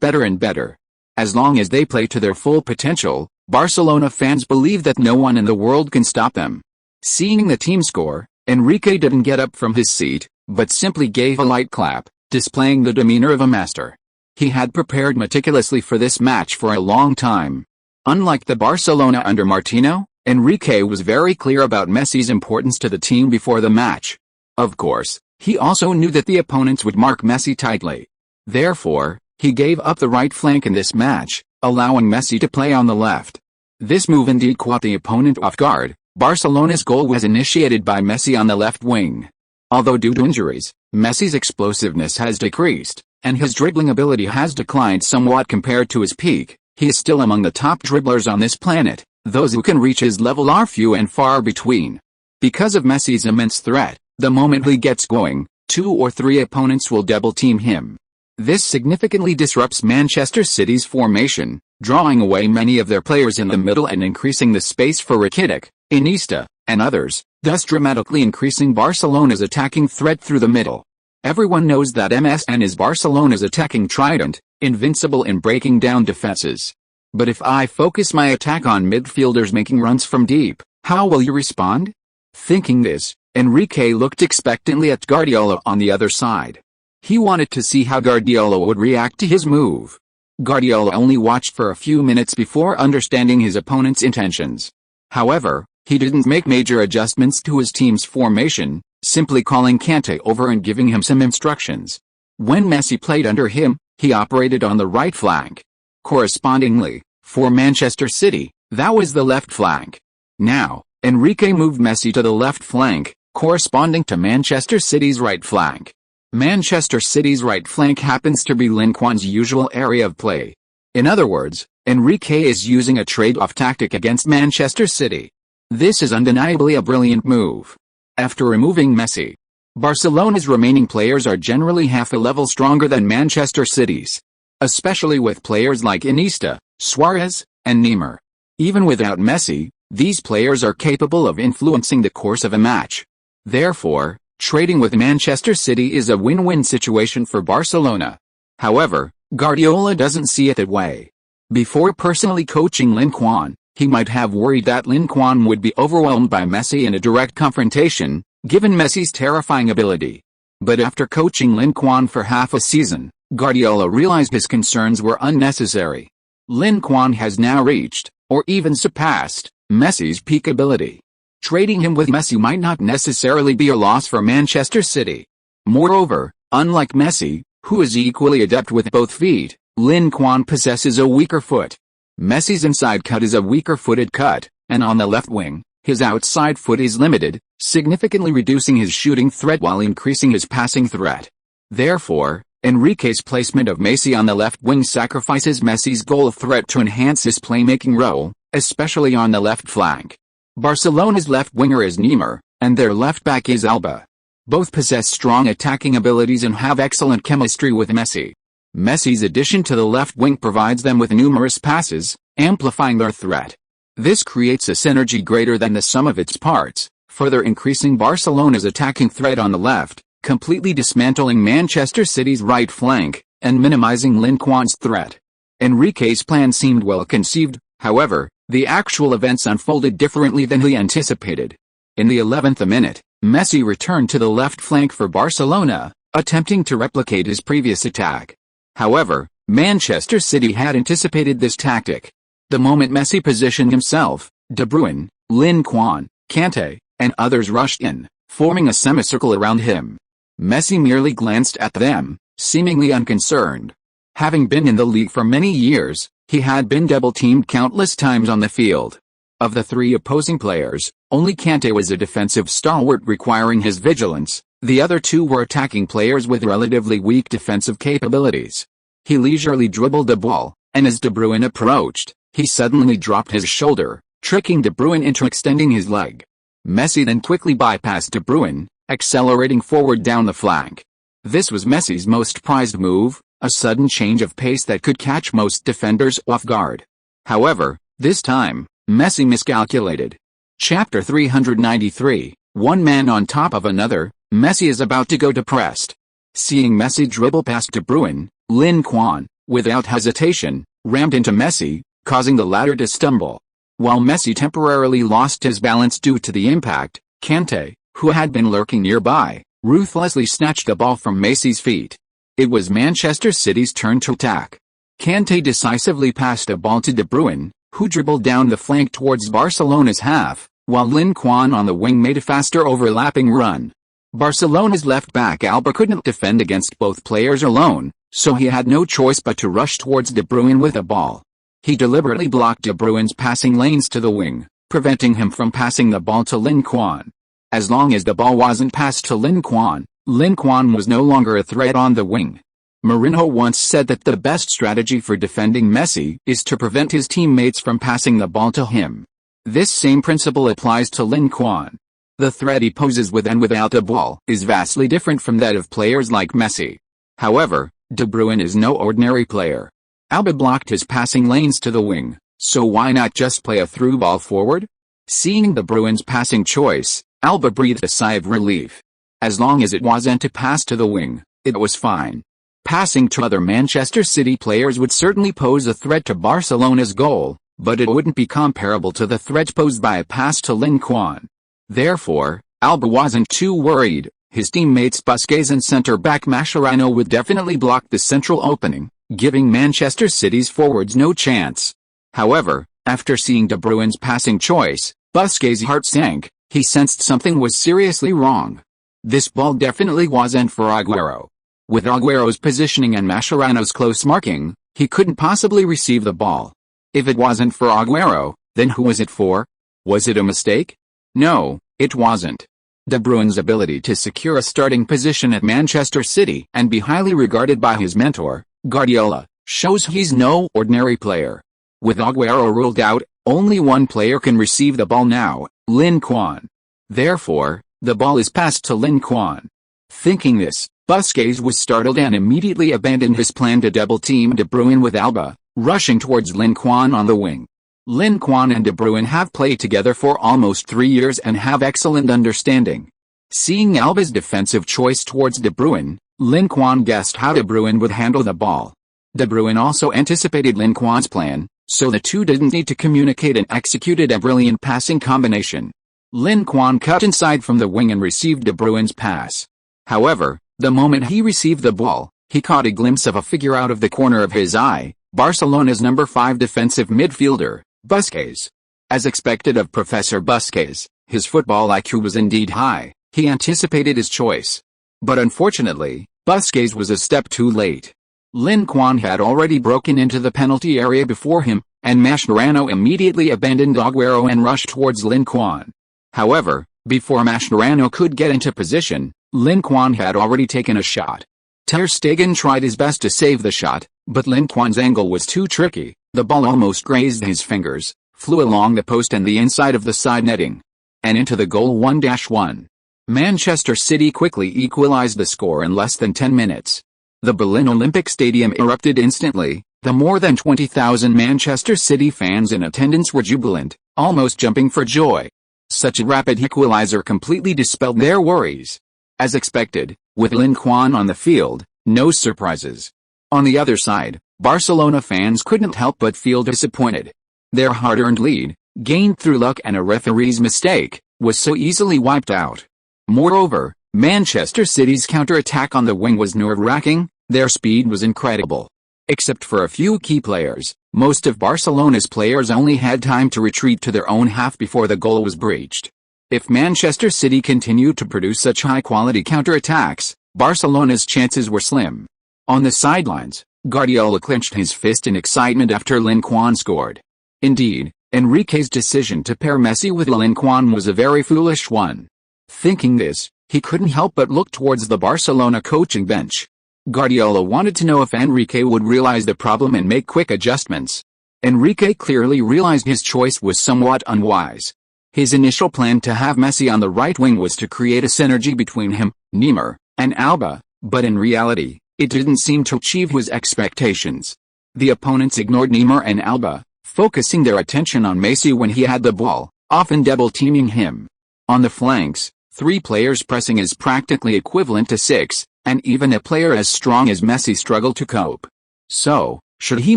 better and better. As long as they play to their full potential, Barcelona fans believe that no one in the world can stop them. Seeing the team score, Enrique didn't get up from his seat, but simply gave a light clap, displaying the demeanor of a master. He had prepared meticulously for this match for a long time. Unlike the Barcelona under Martino, Enrique was very clear about Messi's importance to the team before the match. Of course, he also knew that the opponents would mark Messi tightly. Therefore, he gave up the right flank in this match, allowing Messi to play on the left. This move indeed caught the opponent off guard. Barcelona's goal was initiated by Messi on the left wing. Although due to injuries, Messi's explosiveness has decreased, and his dribbling ability has declined somewhat compared to his peak. He is still among the top dribblers on this planet. Those who can reach his level are few and far between. Because of Messi's immense threat, the moment he gets going, 2 or 3 opponents will double-team him. This significantly disrupts Manchester City's formation, drawing away many of their players in the middle and increasing the space for Rakitic, Iniesta, and others, thus dramatically increasing Barcelona's attacking threat through the middle. Everyone knows that MSN is Barcelona's attacking trident, invincible in breaking down defenses. But if I focus my attack on midfielders making runs from deep, how will you respond? Thinking this, Enrique looked expectantly at Guardiola on the other side. He wanted to see how Guardiola would react to his move. Guardiola only watched for a few minutes before understanding his opponent's intentions. However, he didn't make major adjustments to his team's formation, simply calling Kanté over and giving him some instructions. When Messi played under him, he operated on the right flank. Correspondingly, for Manchester City, that was the left flank. Now, Enrique moved Messi to the left flank, corresponding to Manchester City's right flank. Manchester City's right flank happens to be Lin Quan's usual area of play. In other words, Enrique is using a trade-off tactic against Manchester City. This is undeniably a brilliant move. After removing Messi, Barcelona's remaining players are generally half a level stronger than Manchester City's, especially with players like Iniesta, Suarez, and Neymar. Even without Messi, these players are capable of influencing the course of a match. Therefore, trading with Manchester City is a win-win situation for Barcelona. However, Guardiola doesn't see it that way. Before personally coaching Lin Quan, he might have worried that Lin Quan would be overwhelmed by Messi in a direct confrontation, given Messi's terrifying ability. But after coaching Lin Quan for half a season, Guardiola realized his concerns were unnecessary. Lin Quan has now reached, or even surpassed, Messi's peak ability. Trading him with Messi might not necessarily be a loss for Manchester City. Moreover, unlike Messi, who is equally adept with both feet, Lin Quan possesses a weaker foot. Messi's inside cut is a weaker-footed cut, and on the left wing, his outside foot is limited, significantly reducing his shooting threat while increasing his passing threat. Therefore, Enrique's placement of Messi on the left wing sacrifices Messi's goal threat to enhance his playmaking role, especially on the left flank. Barcelona's left winger is Neymar, and their left back is Alba. Both possess strong attacking abilities and have excellent chemistry with Messi. Messi's addition to the left wing provides them with numerous passes, amplifying their threat. This creates a synergy greater than the sum of its parts, further increasing Barcelona's attacking threat on the left, completely dismantling Manchester City's right flank, and minimizing Lin Quan's threat. Enrique's plan seemed well conceived, however, the actual events unfolded differently than he anticipated. In the 11th minute, Messi returned to the left flank for Barcelona, attempting to replicate his previous attack. However, Manchester City had anticipated this tactic. The moment Messi positioned himself, De Bruyne, Lin Quan, Kanté, and others rushed in, forming a semicircle around him. Messi merely glanced at them, seemingly unconcerned. Having been in the league for many years, he had been double-teamed countless times on the field. Of the three opposing players, only Kanté was a defensive stalwart requiring his vigilance. The other two were attacking players with relatively weak defensive capabilities. He leisurely dribbled the ball, and as De Bruyne approached, he suddenly dropped his shoulder, tricking De Bruyne into extending his leg. Messi then quickly bypassed De Bruyne, accelerating forward down the flank. This was Messi's most prized move, a sudden change of pace that could catch most defenders off guard. However, this time, Messi miscalculated. Chapter 393, One man on top of another. Messi is about to go depressed. Seeing Messi dribble past De Bruyne, Lin Quan, without hesitation, rammed into Messi, causing the latter to stumble. While Messi temporarily lost his balance due to the impact, Kanté, who had been lurking nearby, ruthlessly snatched the ball from Messi's feet. It was Manchester City's turn to attack. Kanté decisively passed the ball to De Bruyne, who dribbled down the flank towards Barcelona's half, while Lin Quan on the wing made a faster overlapping run. Barcelona's left back Alba couldn't defend against both players alone, so he had no choice but to rush towards De Bruyne with the ball. He deliberately blocked De Bruyne's passing lanes to the wing, preventing him from passing the ball to Lin Quan. As long as the ball wasn't passed to Lin Quan was no longer a threat on the wing. Mourinho once said that the best strategy for defending Messi is to prevent his teammates from passing the ball to him. This same principle applies to Lin Quan. The threat he poses with and without the ball is vastly different from that of players like Messi. However, De Bruyne is no ordinary player. Alba blocked his passing lanes to the wing, so why not just play a through ball forward? Seeing De Bruyne's passing choice, Alba breathed a sigh of relief. As long as it wasn't a pass to the wing, it was fine. Passing to other Manchester City players would certainly pose a threat to Barcelona's goal, but it wouldn't be comparable to the threat posed by a pass to Lin Quan. Therefore, Alba wasn't too worried. His teammates Busquets and centre-back Mascherano would definitely block the central opening, giving Manchester City's forwards no chance. However, after seeing De Bruyne's passing choice, Busquets' heart sank. He sensed something was seriously wrong. This ball definitely wasn't for Agüero. With Agüero's positioning and Mascherano's close marking, he couldn't possibly receive the ball. If it wasn't for Agüero, then who was it for? Was it a mistake? No, it wasn't. De Bruyne's ability to secure a starting position at Manchester City and be highly regarded by his mentor, Guardiola, shows he's no ordinary player. With Aguero ruled out, only one player can receive the ball now, Lin Quan. Therefore, the ball is passed to Lin Quan. Thinking this, Busquets was startled and immediately abandoned his plan to double-team De Bruyne with Alba, rushing towards Lin Quan on the wing. Lin Quan and De Bruyne have played together for almost 3 years and have excellent understanding. Seeing Alba's defensive choice towards De Bruyne, Lin Quan guessed how De Bruyne would handle the ball. De Bruyne also anticipated Lin Quan's plan, so the two didn't need to communicate and executed a brilliant passing combination. Lin Quan cut inside from the wing and received De Bruyne's pass. However, the moment he received the ball, he caught a glimpse of a figure out of the corner of his eye, Barcelona's number 5 defensive midfielder, Busquets. As expected of Professor Busquets, his football IQ was indeed high. He anticipated his choice. But unfortunately, Busquets was a step too late. Lin Quan had already broken into the penalty area before him, and Mascherano immediately abandoned Aguero and rushed towards Lin Quan. However, before Mascherano could get into position, Lin Quan had already taken a shot. Ter Stegen tried his best to save the shot, but Lin Quan's angle was too tricky. The ball almost grazed his fingers, flew along the post and the inside of the side netting, and into the goal 1-1. Manchester City quickly equalized the score in less than 10 minutes. The Berlin Olympic Stadium erupted instantly. The more than 20,000 Manchester City fans in attendance were jubilant, almost jumping for joy. Such a rapid equalizer completely dispelled their worries. As expected, with Lin Quan on the field, no surprises. On the other side, Barcelona fans couldn't help but feel disappointed. Their hard-earned lead, gained through luck and a referee's mistake, was so easily wiped out. Moreover, Manchester City's counter-attack on the wing was nerve-wracking. Their speed was incredible. Except for a few key players, most of Barcelona's players only had time to retreat to their own half before the goal was breached. If Manchester City continued to produce such high-quality counter-attacks, Barcelona's chances were slim. On the sidelines, Guardiola clenched his fist in excitement after Lin Quan scored. Indeed, Enrique's decision to pair Messi with Lin Quan was a very foolish one. Thinking this, he couldn't help but look towards the Barcelona coaching bench. Guardiola wanted to know if Enrique would realize the problem and make quick adjustments. Enrique clearly realized his choice was somewhat unwise. His initial plan to have Messi on the right wing was to create a synergy between him, Neymar, and Alba, but in reality, it didn't seem to achieve his expectations. The opponents ignored Neymar and Alba, focusing their attention on Messi when he had the ball, often double-teaming him. On the flanks, 3 players pressing is practically equivalent to 6, and even a player as strong as Messi struggled to cope. So, should he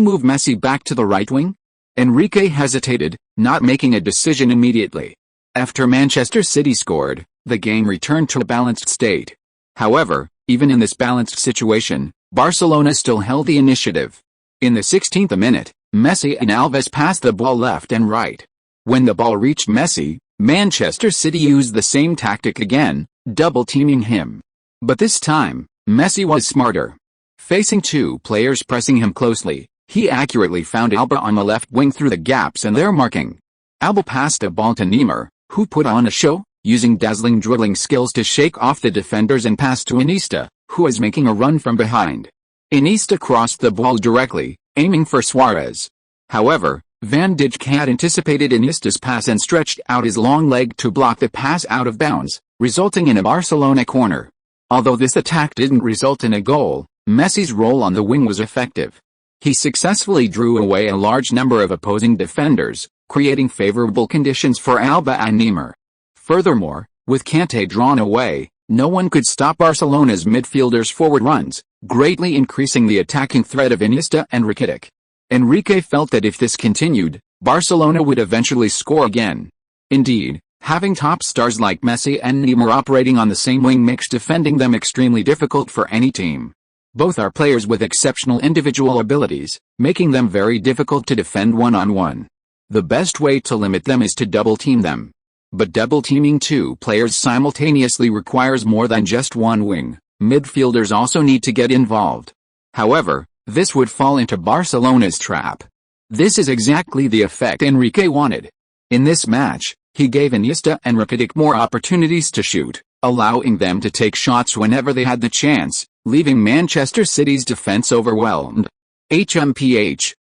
move Messi back to the right wing? Enrique hesitated, not making a decision immediately. After Manchester City scored, the game returned to a balanced state. However, even in this balanced situation, Barcelona still held the initiative. In the 16th minute, Messi and Alves passed the ball left and right. When the ball reached Messi, Manchester City used the same tactic again, double-teaming him. But this time, Messi was smarter. Facing 2 players pressing him closely, he accurately found Alba on the left wing through the gaps in their marking. Alba passed the ball to Neymar, who put on a show, using dazzling dribbling skills to shake off the defenders and pass to Iniesta, who was making a run from behind. Iniesta crossed the ball directly, aiming for Suarez. However, Van Dijk had anticipated Iniesta's pass and stretched out his long leg to block the pass out of bounds, resulting in a Barcelona corner. Although this attack didn't result in a goal, Messi's role on the wing was effective. He successfully drew away a large number of opposing defenders, creating favorable conditions for Alba and Neymar. Furthermore, with Kanté drawn away, no one could stop Barcelona's midfielders' forward runs, greatly increasing the attacking threat of Iniesta and Rakitic. Enrique felt that if this continued, Barcelona would eventually score again. Indeed, having top stars like Messi and Neymar operating on the same wing makes defending them extremely difficult for any team. Both are players with exceptional individual abilities, making them very difficult to defend one-on-one. The best way to limit them is to double-team them. But double-teaming 2 players simultaneously requires more than just one wing. Midfielders also need to get involved. However, this would fall into Barcelona's trap. This is exactly the effect Enrique wanted. In this match, he gave Iniesta and Rakitic more opportunities to shoot, allowing them to take shots whenever they had the chance, leaving Manchester City's defense overwhelmed.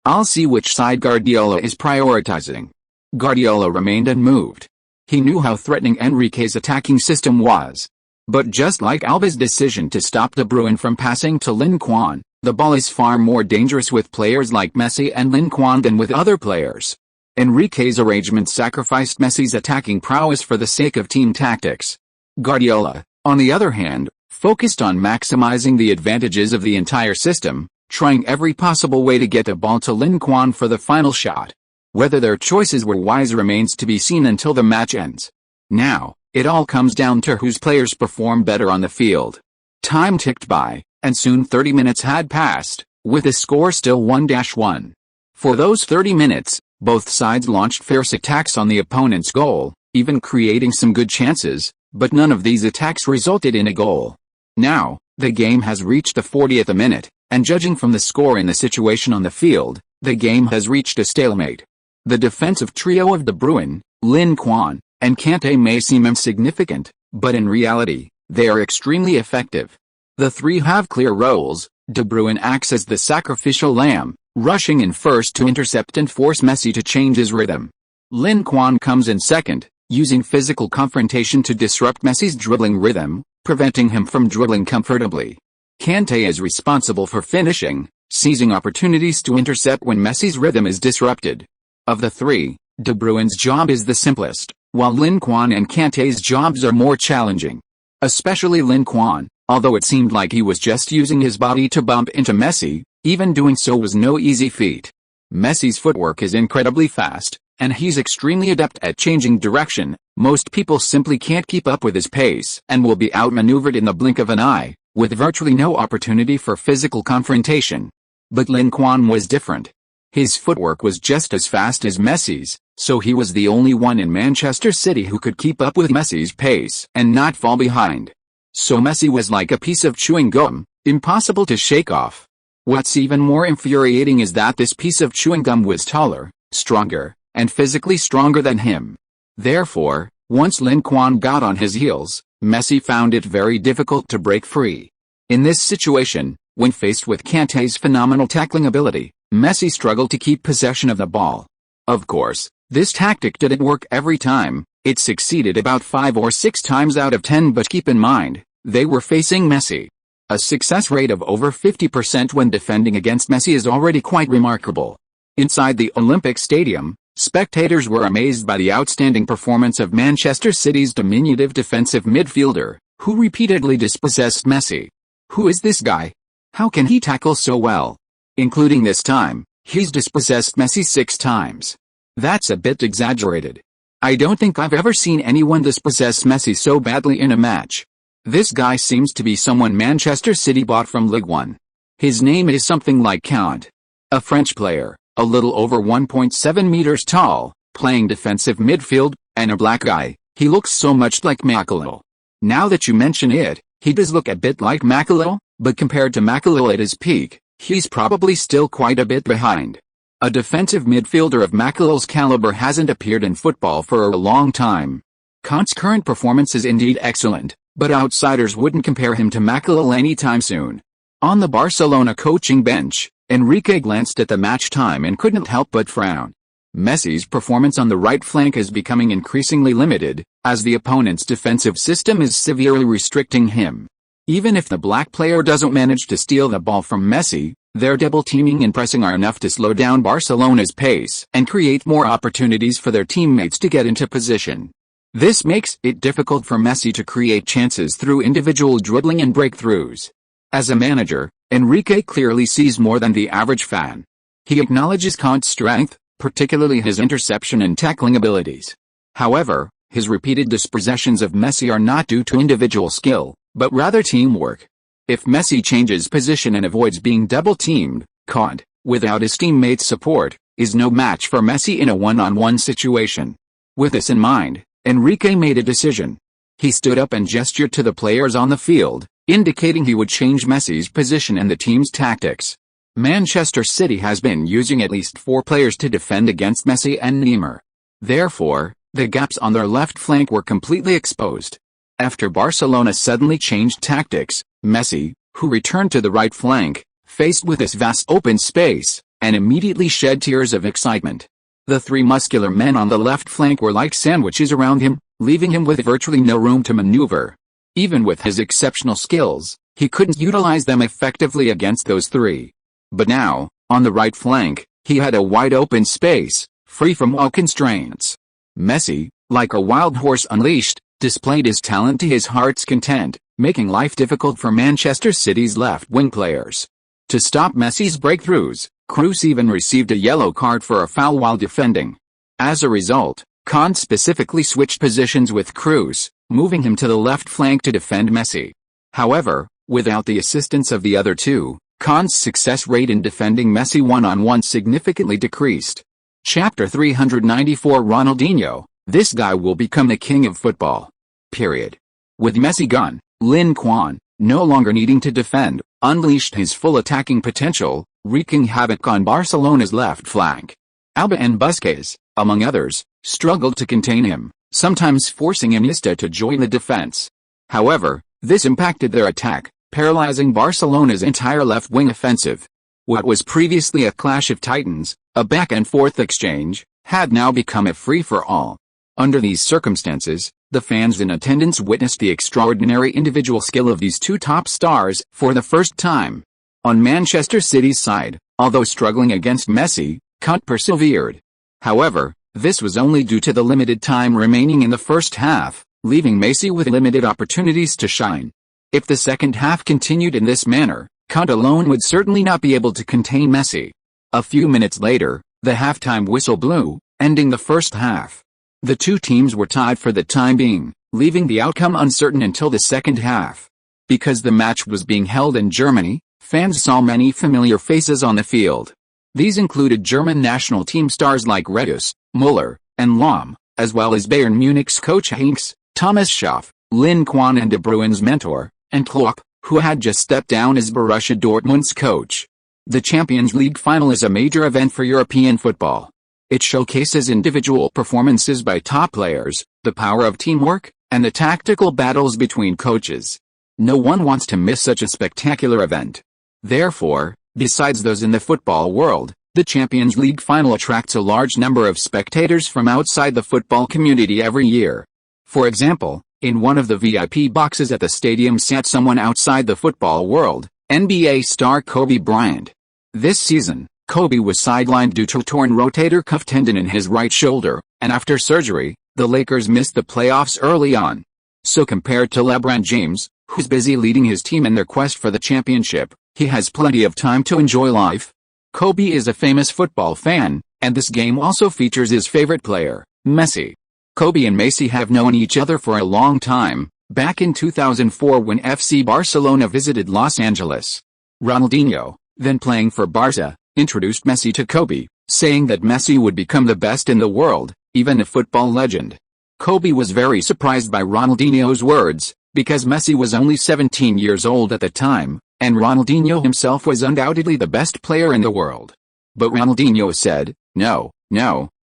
I'll see which side Guardiola is prioritizing. Guardiola remained unmoved. He knew how threatening Enrique's attacking system was. But just like Alba's decision to stop De Bruyne from passing to Lin Quan, the ball is far more dangerous with players like Messi and Lin Quan than with other players. Enrique's arrangement sacrificed Messi's attacking prowess for the sake of team tactics. Guardiola, on the other hand, focused on maximizing the advantages of the entire system, trying every possible way to get the ball to Lin Quan for the final shot. Whether their choices were wise remains to be seen until the match ends. Now, it all comes down to whose players perform better on the field. Time ticked by, and soon 30 minutes had passed, with the score still 1-1. For those 30 minutes, both sides launched fierce attacks on the opponent's goal, even creating some good chances, but none of these attacks resulted in a goal. Now, the game has reached the 40th minute, and judging from the score and the situation on the field, the game has reached a stalemate. The defensive trio of De Bruyne, Lin Quan, and Kanté may seem insignificant, but in reality, they are extremely effective. The three have clear roles. De Bruyne acts as the sacrificial lamb, rushing in first to intercept and force Messi to change his rhythm. Lin Quan comes in second, using physical confrontation to disrupt Messi's dribbling rhythm, preventing him from dribbling comfortably. Kanté is responsible for finishing, seizing opportunities to intercept when Messi's rhythm is disrupted. Of the three, De Bruyne's job is the simplest, while Lin Quan and Kanté's jobs are more challenging. Especially Lin Quan, although it seemed like he was just using his body to bump into Messi, even doing so was no easy feat. Messi's footwork is incredibly fast, and he's extremely adept at changing direction. Most people simply can't keep up with his pace and will be outmaneuvered in the blink of an eye, with virtually no opportunity for physical confrontation. But Lin Quan was different. His footwork was just as fast as Messi's, so he was the only one in Manchester City who could keep up with Messi's pace and not fall behind. So Messi was like a piece of chewing gum, impossible to shake off. What's even more infuriating is that this piece of chewing gum was taller, stronger, and physically stronger than him. Therefore, once Lin Quan got on his heels, Messi found it very difficult to break free. In this situation, when faced with Kanté's phenomenal tackling ability, Messi struggled to keep possession of the ball. Of course, this tactic didn't work every time. It succeeded about 5 or 6 times out of 10, but keep in mind, they were facing Messi. A success rate of over 50% when defending against Messi is already quite remarkable. Inside the Olympic Stadium, spectators were amazed by the outstanding performance of Manchester City's diminutive defensive midfielder, who repeatedly dispossessed Messi. Who is this guy? How can he tackle so well? Including this time, he's dispossessed Messi 6 times. That's a bit exaggerated. I don't think I've ever seen anyone dispossess Messi so badly in a match. This guy seems to be someone Manchester City bought from Ligue 1. His name is something like Count. A French player, a little over 1.7 meters tall, playing defensive midfield, and a black guy. He looks so much like Makalil. Now that you mention it, he does look a bit like Makalil, but compared to Makalil at his peak, he's probably still quite a bit behind. A defensive midfielder of Makalil's caliber hasn't appeared in football for a long time. Count's current performance is indeed excellent, but outsiders wouldn't compare him to Makalil anytime soon. On the Barcelona coaching bench, Enrique glanced at the match time and couldn't help but frown. Messi's performance on the right flank is becoming increasingly limited, as the opponent's defensive system is severely restricting him. Even if the black player doesn't manage to steal the ball from Messi, their double teaming and pressing are enough to slow down Barcelona's pace and create more opportunities for their teammates to get into position. This makes it difficult for Messi to create chances through individual dribbling and breakthroughs. As a manager, Enrique clearly sees more than the average fan. He acknowledges Count's strength, particularly his interception and tackling abilities. However, his repeated dispossessions of Messi are not due to individual skill, but rather teamwork. If Messi changes position and avoids being double-teamed, Count, without his teammates' support, is no match for Messi in a one-on-one situation. With this in mind, Enrique made a decision. He stood up and gestured to the players on the field, indicating he would change Messi's position and the team's tactics. Manchester City has been using at least 4 players to defend against Messi and Neymar. Therefore, the gaps on their left flank were completely exposed. After Barcelona suddenly changed tactics, Messi, who returned to the right flank, faced with this vast open space, and immediately shed tears of excitement. The three muscular men on the left flank were like sandwiches around him, leaving him with virtually no room to maneuver. Even with his exceptional skills, he couldn't utilize them effectively against those three. But now, on the right flank, he had a wide open space, free from all constraints. Messi, like a wild horse unleashed, displayed his talent to his heart's content, making life difficult for Manchester City's left-wing players. To stop Messi's breakthroughs, Kroos even received a yellow card for a foul while defending. As a result, Quan specifically switched positions with Kroos, moving him to the left flank to defend Messi. However, without the assistance of the other two, Quan's success rate in defending Messi one-on-one significantly decreased. Chapter 394 Ronaldinho, this guy will become the king of football. Period. With Messi gone, Lin Quan, no longer needing to defend, unleashed his full attacking potential, wreaking havoc on Barcelona's left flank. Alba and Busquets, among others, struggled to contain him, sometimes forcing Iniesta to join the defense. However, this impacted their attack, paralyzing Barcelona's entire left-wing offensive. What was previously a clash of titans, a back-and-forth exchange, had now become a free-for-all. Under these circumstances, the fans in attendance witnessed the extraordinary individual skill of these two top stars for the first time. On Manchester City's side, although struggling against Messi, Quan persevered. However, this was only due to the limited time remaining in the first half, leaving Messi with limited opportunities to shine. If the second half continued in this manner, Quan alone would certainly not be able to contain Messi. A few minutes later, the halftime whistle blew, ending the first half. The two teams were tied for the time being, leaving the outcome uncertain until the second half. Because the match was being held in Germany, fans saw many familiar faces on the field. These included German national team stars like Reus, Müller, and Lahm, as well as Bayern Munich's coach Hinks, Thomas Schaaf, Lin Quan and De Bruyne's mentor, and Klopp, who had just stepped down as Borussia Dortmund's coach. The Champions League final is a major event for European football. It showcases individual performances by top players, the power of teamwork, and the tactical battles between coaches. No one wants to miss such a spectacular event. Therefore, besides those in the football world, the Champions League final attracts a large number of spectators from outside the football community every year. For example, in one of the VIP boxes at the stadium sat someone outside the football world, NBA star Kobe Bryant. This season, Kobe was sidelined due to a torn rotator cuff tendon in his right shoulder, and after surgery, the Lakers missed the playoffs early on. So compared to LeBron James, who's busy leading his team in their quest for the championship, he has plenty of time to enjoy life. Kobe is a famous football fan, and this game also features his favorite player, Messi. Kobe and Messi have known each other for a long time, back in 2004 when FC Barcelona visited Los Angeles. Ronaldinho, then playing for Barca, introduced Messi to Kobe, saying that Messi would become the best in the world, even a football legend. Kobe was very surprised by Ronaldinho's words, because Messi was only 17 years old at the time, and Ronaldinho himself was undoubtedly the best player in the world. But Ronaldinho said, no,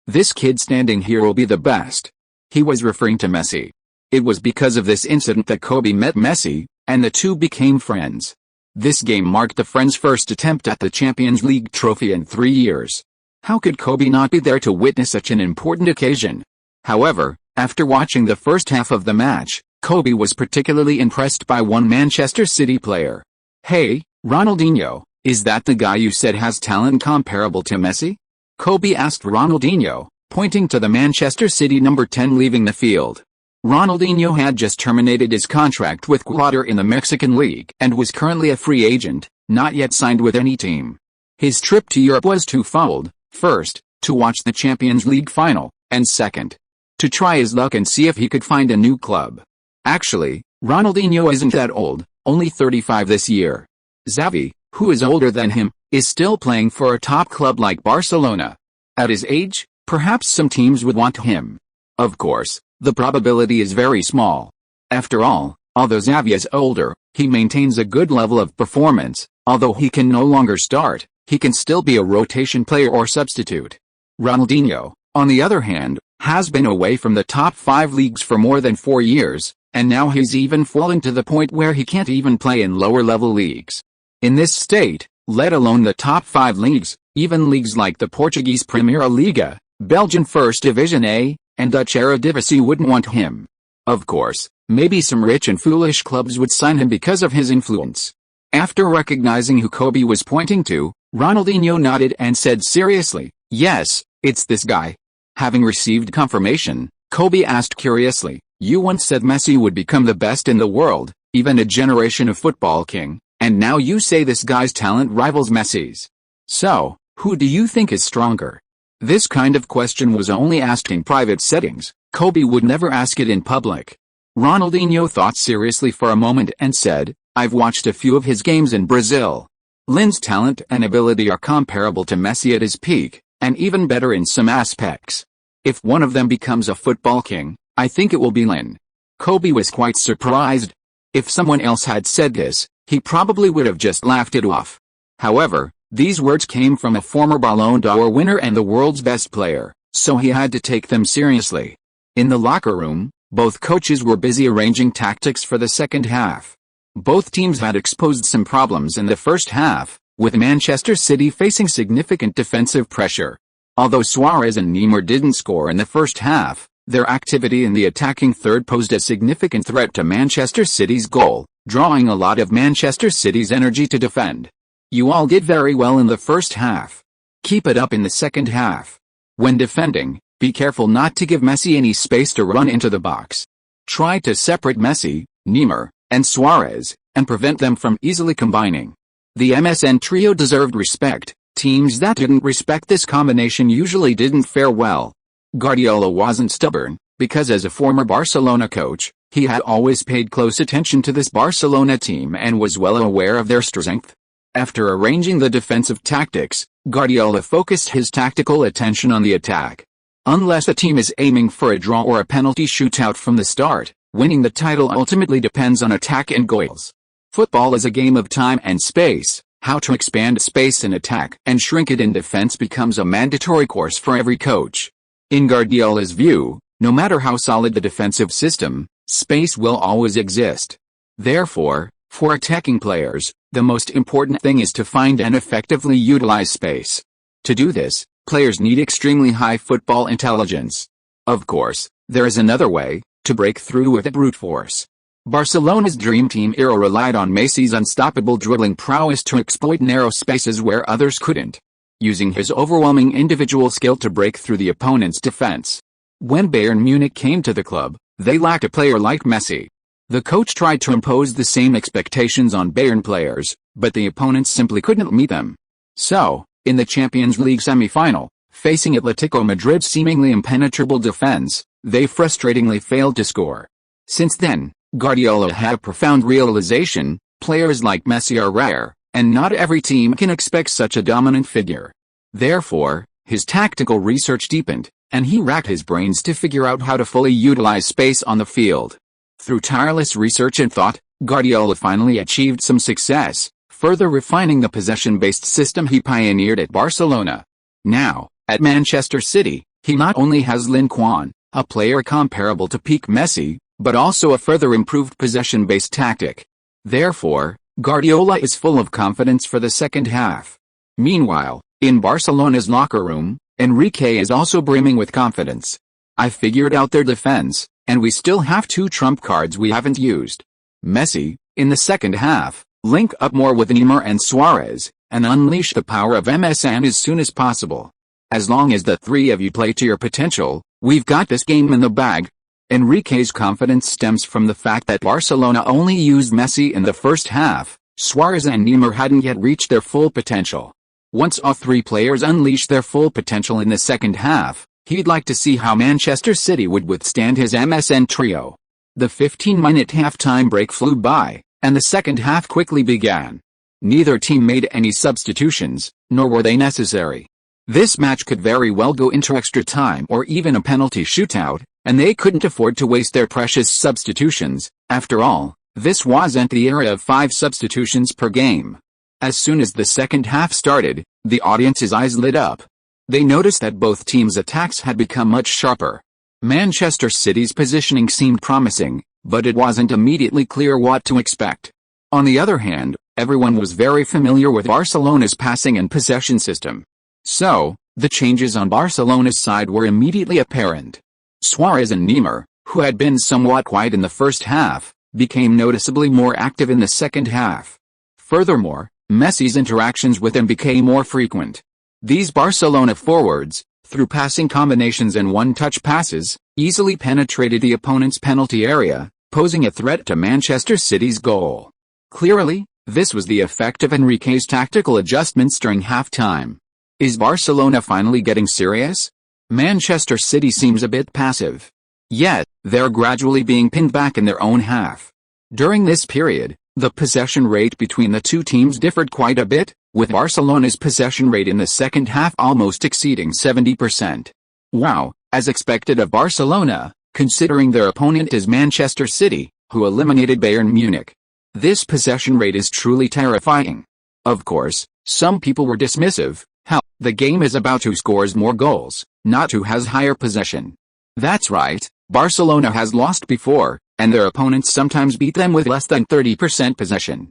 this kid standing here will be the best. He was referring to Messi. It was because of this incident that Kobe met Messi, and the two became friends. This game marked the friends' first attempt at the Champions League trophy in 3 years. How could Kobe not be there to witness such an important occasion? However, after watching the first half of the match, Kobe was particularly impressed by one Manchester City player. Hey, Ronaldinho, is that the guy you said has talent comparable to Messi? Kobe asked Ronaldinho, pointing to the Manchester City number 10 leaving the field. Ronaldinho had just terminated his contract with Ecuador in the Mexican League and was currently a free agent, not yet signed with any team. His trip to Europe was twofold: first, to watch the Champions League final, and second, to try his luck and see if he could find a new club. Actually, Ronaldinho isn't that old, only 35 this year. Xavi, who is older than him, is still playing for a top club like Barcelona. At his age, perhaps some teams would want him. Of course, the probability is very small. After all, although Xavi is older, he maintains a good level of performance. Although he can no longer start, he can still be a rotation player or substitute. Ronaldinho, on the other hand, has been away from the top 5 leagues for more than 4 years, and now he's even fallen to the point where he can't even play in lower-level leagues. In this state, let alone the top 5 leagues, Even leagues like the Portuguese Primeira Liga, Belgian First Division A, and Dutch Eredivisie wouldn't want him. Of course, maybe some rich and foolish clubs would sign him because of his influence. After recognizing who Kobe was pointing to, Ronaldinho nodded and said seriously, "Yes, it's this guy." Having received confirmation, Kobe asked curiously, "You once said Messi would become the best in the world, even a generation of football king, and now you say this guy's talent rivals Messi's. So, who do you think is stronger?" This kind of question was only asked in private settings. Kobe would never ask it in public. Ronaldinho thought seriously for a moment and said, "I've watched a few of his games in Brazil. Lin's talent and ability are comparable to Messi at his peak, and even better in some aspects. If one of them becomes a football king, I think it will be Lin." Kobe was quite surprised. If someone else had said this, he probably would have just laughed it off. However, these words came from a former Ballon d'Or winner and the world's best player, so he had to take them seriously. In the locker room, both coaches were busy arranging tactics for the second half. Both teams had exposed some problems in the first half, with Manchester City facing significant defensive pressure. Although Suarez and Neymar didn't score in the first half, their activity in the attacking third posed a significant threat to Manchester City's goal, drawing a lot of Manchester City's energy to defend. "You all did very well in the first half. Keep it up in the second half. When defending, be careful not to give Messi any space to run into the box. Try to separate Messi, Neymar, and Suarez, and prevent them from easily combining." The MSN trio deserved respect. Teams that didn't respect this combination usually didn't fare well. Guardiola wasn't stubborn, because as a former Barcelona coach, he had always paid close attention to this Barcelona team and was well aware of their strength. After arranging the defensive tactics, Guardiola focused his tactical attention on the attack. Unless a team is aiming for a draw or a penalty shootout from the start, winning the title ultimately depends on attack and goals. Football is a game of time and space. How to expand space in attack and shrink it in defense becomes a mandatory course for every coach. In Guardiola's view, no matter how solid the defensive system, space will always exist. Therefore, for attacking players, the most important thing is to find and effectively utilize space. To do this, players need extremely high football intelligence. Of course, there is another way, to break through with brute force. Barcelona's dream team era relied on Messi's unstoppable dribbling prowess to exploit narrow spaces where others couldn't, using his overwhelming individual skill to break through the opponent's defense. When Bayern Munich came to the club, they lacked a player like Messi. The coach tried to impose the same expectations on Bayern players, but the opponents simply couldn't meet them. So, in the Champions League semi-final, facing Atletico Madrid's seemingly impenetrable defense, they frustratingly failed to score. Since then, Guardiola had a profound realization: players like Messi are rare, and not every team can expect such a dominant figure. Therefore, his tactical research deepened, and he racked his brains to figure out how to fully utilize space on the field. Through tireless research and thought, Guardiola finally achieved some success, further refining the possession-based system he pioneered at Barcelona. Now, at Manchester City, he not only has Lin Quan, a player comparable to peak Messi, but also a further improved possession-based tactic. Therefore, Guardiola is full of confidence for the second half. Meanwhile, in Barcelona's locker room, Enrique is also brimming with confidence. "I figured out their defense, and we still have two trump cards we haven't used. Messi, in the second half, link up more with Neymar and Suarez, and unleash the power of MSN as soon as possible. As long as the three of you play to your potential, we've got this game in the bag." Enrique's confidence stems from the fact that Barcelona only used Messi in the first half. Suarez and Neymar hadn't yet reached their full potential. Once all three players unleash their full potential in the second half, he'd like to see how Manchester City would withstand his MSN trio. The 15-minute halftime break flew by, and the second half quickly began. Neither team made any substitutions, nor were they necessary. This match could very well go into extra time or even a penalty shootout, and they couldn't afford to waste their precious substitutions. After all, this wasn't the era of 5 substitutions per game. As soon as the second half started, the audience's eyes lit up. They noticed that both teams' attacks had become much sharper. Manchester City's positioning seemed promising, but it wasn't immediately clear what to expect. On the other hand, everyone was very familiar with Barcelona's passing and possession system. So, the changes on Barcelona's side were immediately apparent. Suarez and Neymar, who had been somewhat quiet in the first half, became noticeably more active in the second half. Furthermore, Messi's interactions with them became more frequent. These Barcelona forwards, through passing combinations and one-touch passes, easily penetrated the opponent's penalty area, posing a threat to Manchester City's goal. Clearly, this was the effect of Enrique's tactical adjustments during halftime. Is Barcelona finally getting serious? Manchester City seems a bit passive. Yet, they're gradually being pinned back in their own half. During this period, the possession rate between the two teams differed quite a bit, with Barcelona's possession rate in the second half almost exceeding 70%. Wow, as expected of Barcelona, considering their opponent is Manchester City, who eliminated Bayern Munich. This possession rate is truly terrifying. Of course, some people were dismissive. Hell, the game is about who scores more goals, not who has higher possession. That's right, Barcelona has lost before, and their opponents sometimes beat them with less than 30% possession.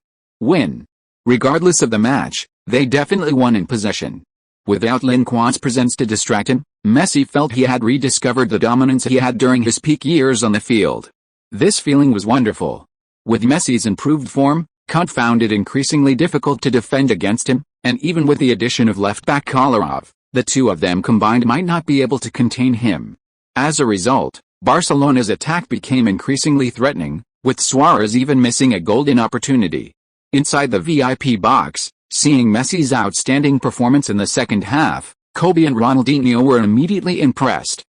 Regardless of the match, they definitely won in possession. Without Lin Quan's presence to distract him, Messi felt he had rediscovered the dominance he had during his peak years on the field. This feeling was wonderful. With Messi's improved form, Kant found it increasingly difficult to defend against him, and even with the addition of left-back Kolarov, the two of them combined might not be able to contain him. As a result, Barcelona's attack became increasingly threatening, with Suarez even missing a golden opportunity. Inside the VIP box, seeing Messi's outstanding performance in the second half, Kobe and Ronaldinho were immediately impressed.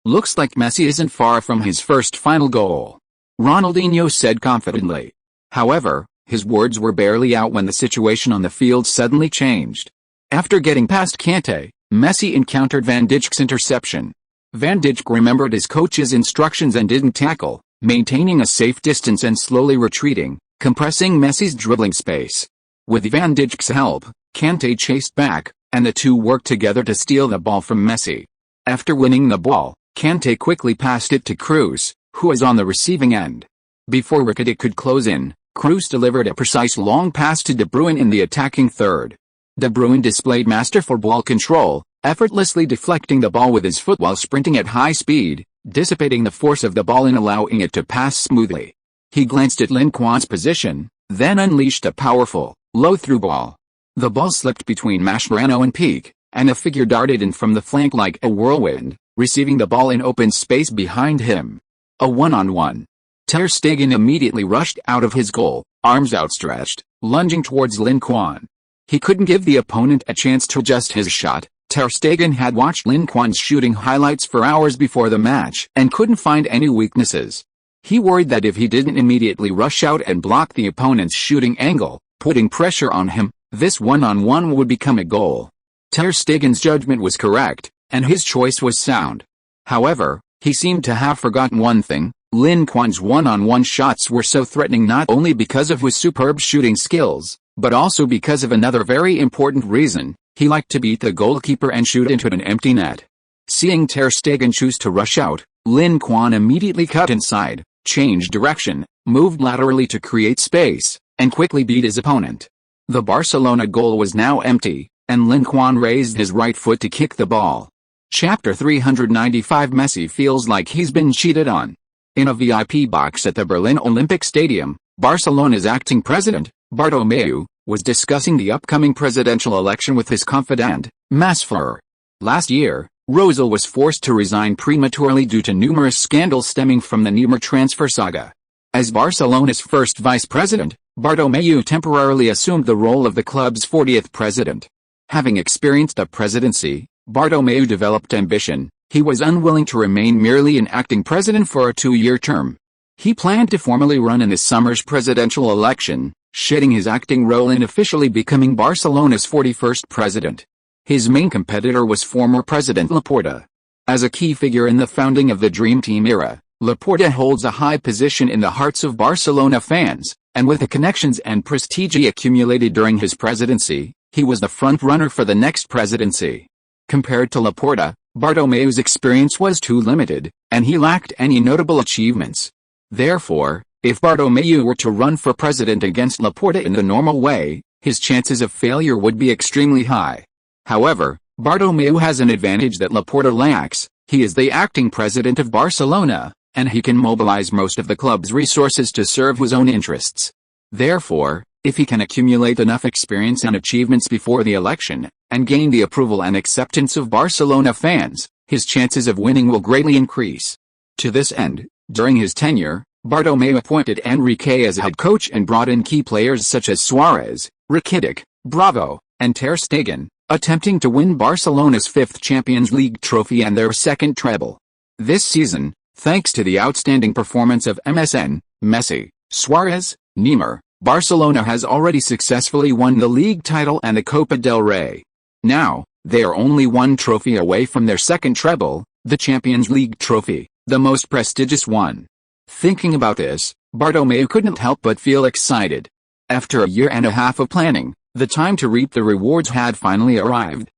Looks like Messi isn't far from his first final goal," Ronaldinho said confidently. However, his words were barely out when the situation on the field suddenly changed. After getting past Kante, Messi encountered Van Dijk's interception. Van Dijk remembered his coach's instructions and didn't tackle, maintaining a safe distance and slowly retreating, compressing Messi's dribbling space. With Van Dijk's help, Kante chased back, and the two worked together to steal the ball from Messi. After winning the ball, Kante quickly passed it to Kroos, who was on the receiving end. Before Rakitic could close in, Kroos delivered a precise long pass to De Bruyne in the attacking third. De Bruyne displayed masterful ball control, effortlessly deflecting the ball with his foot while sprinting at high speed, dissipating the force of the ball and allowing it to pass smoothly. He glanced at Lin Quan's position, then unleashed a powerful, low-through ball. The ball slipped between Mascherano and Peak, and a figure darted in from the flank like a whirlwind, receiving the ball in open space behind him. A one-on-one. Ter Stegen immediately rushed out of his goal, arms outstretched, lunging towards Lin Quan. He couldn't give the opponent a chance to adjust his shot. Ter Stegen had watched Lin Quan's shooting highlights for hours before the match and couldn't find any weaknesses. He worried that if he didn't immediately rush out and block the opponent's shooting angle, putting pressure on him, this one-on-one would become a goal. Ter Stegen's judgment was correct, and his choice was sound. However, he seemed to have forgotten one thing. Lin Quan's one-on-one shots were so threatening not only because of his superb shooting skills, but also because of another very important reason: he liked to beat the goalkeeper and shoot into an empty net. Seeing Ter Stegen choose to rush out, Lin Quan immediately cut inside, changed direction, moved laterally to create space, and quickly beat his opponent. The Barcelona goal was now empty, and Lin Quan raised his right foot to kick the ball. Chapter 395. Messi feels like he's been cheated on. In a VIP box at the Berlin Olympic Stadium, Barcelona's acting president, Bartomeu, was discussing the upcoming presidential election with his confidant, Masia. Last year, Rosell was forced to resign prematurely due to numerous scandals stemming from the Neymar transfer saga. As Barcelona's first vice president, Bartomeu temporarily assumed the role of the club's 40th president. Having experienced a presidency, Bartomeu developed ambition. He was unwilling to remain merely an acting president for a 2-year term. He planned to formally run in this summer's presidential election, shedding his acting role and officially becoming Barcelona's 41st president. His main competitor was former President Laporta. As a key figure in the founding of the Dream Team era, Laporta holds a high position in the hearts of Barcelona fans, and with the connections and prestige he accumulated during his presidency, he was the front-runner for the next presidency. Compared to Laporta, Bartomeu's experience was too limited, and he lacked any notable achievements. Therefore, if Bartomeu were to run for president against Laporta in the normal way, his chances of failure would be extremely high. However, Bartomeu has an advantage that Laporta lacks. He is the acting president of Barcelona, and he can mobilize most of the club's resources to serve his own interests. Therefore, if he can accumulate enough experience and achievements before the election, and gain the approval and acceptance of Barcelona fans, his chances of winning will greatly increase. To this end, during his tenure, Bartomeu appointed Enrique as head coach and brought in key players such as Suarez, Rakitic, Bravo, and Ter Stegen, attempting to win Barcelona's fifth Champions League trophy and their second treble. This season, thanks to the outstanding performance of MSN, Messi, Suarez, Neymar, Barcelona has already successfully won the league title and the Copa del Rey. Now, they are only one trophy away from their second treble, the Champions League trophy, the most prestigious one. Thinking about this, Bartomeu couldn't help but feel excited. After a year and a half of planning, the time to reap the rewards had finally arrived.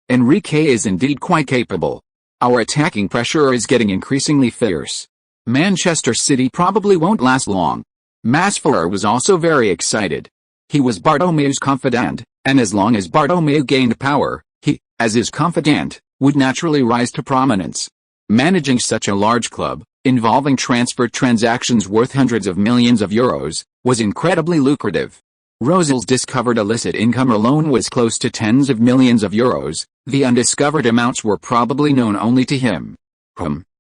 Enrique is indeed quite capable. Our attacking pressure is getting increasingly fierce. Manchester City probably won't last long. Masvidal was also very excited. He was Bartomeu's confidant, and as long as Bartomeu gained power, he, as his confidant, would naturally rise to prominence. Managing such a large club, involving transfer transactions worth hundreds of millions of euros, was incredibly lucrative. Rosel's discovered illicit income alone was close to tens of millions of euros. The undiscovered amounts were probably known only to him.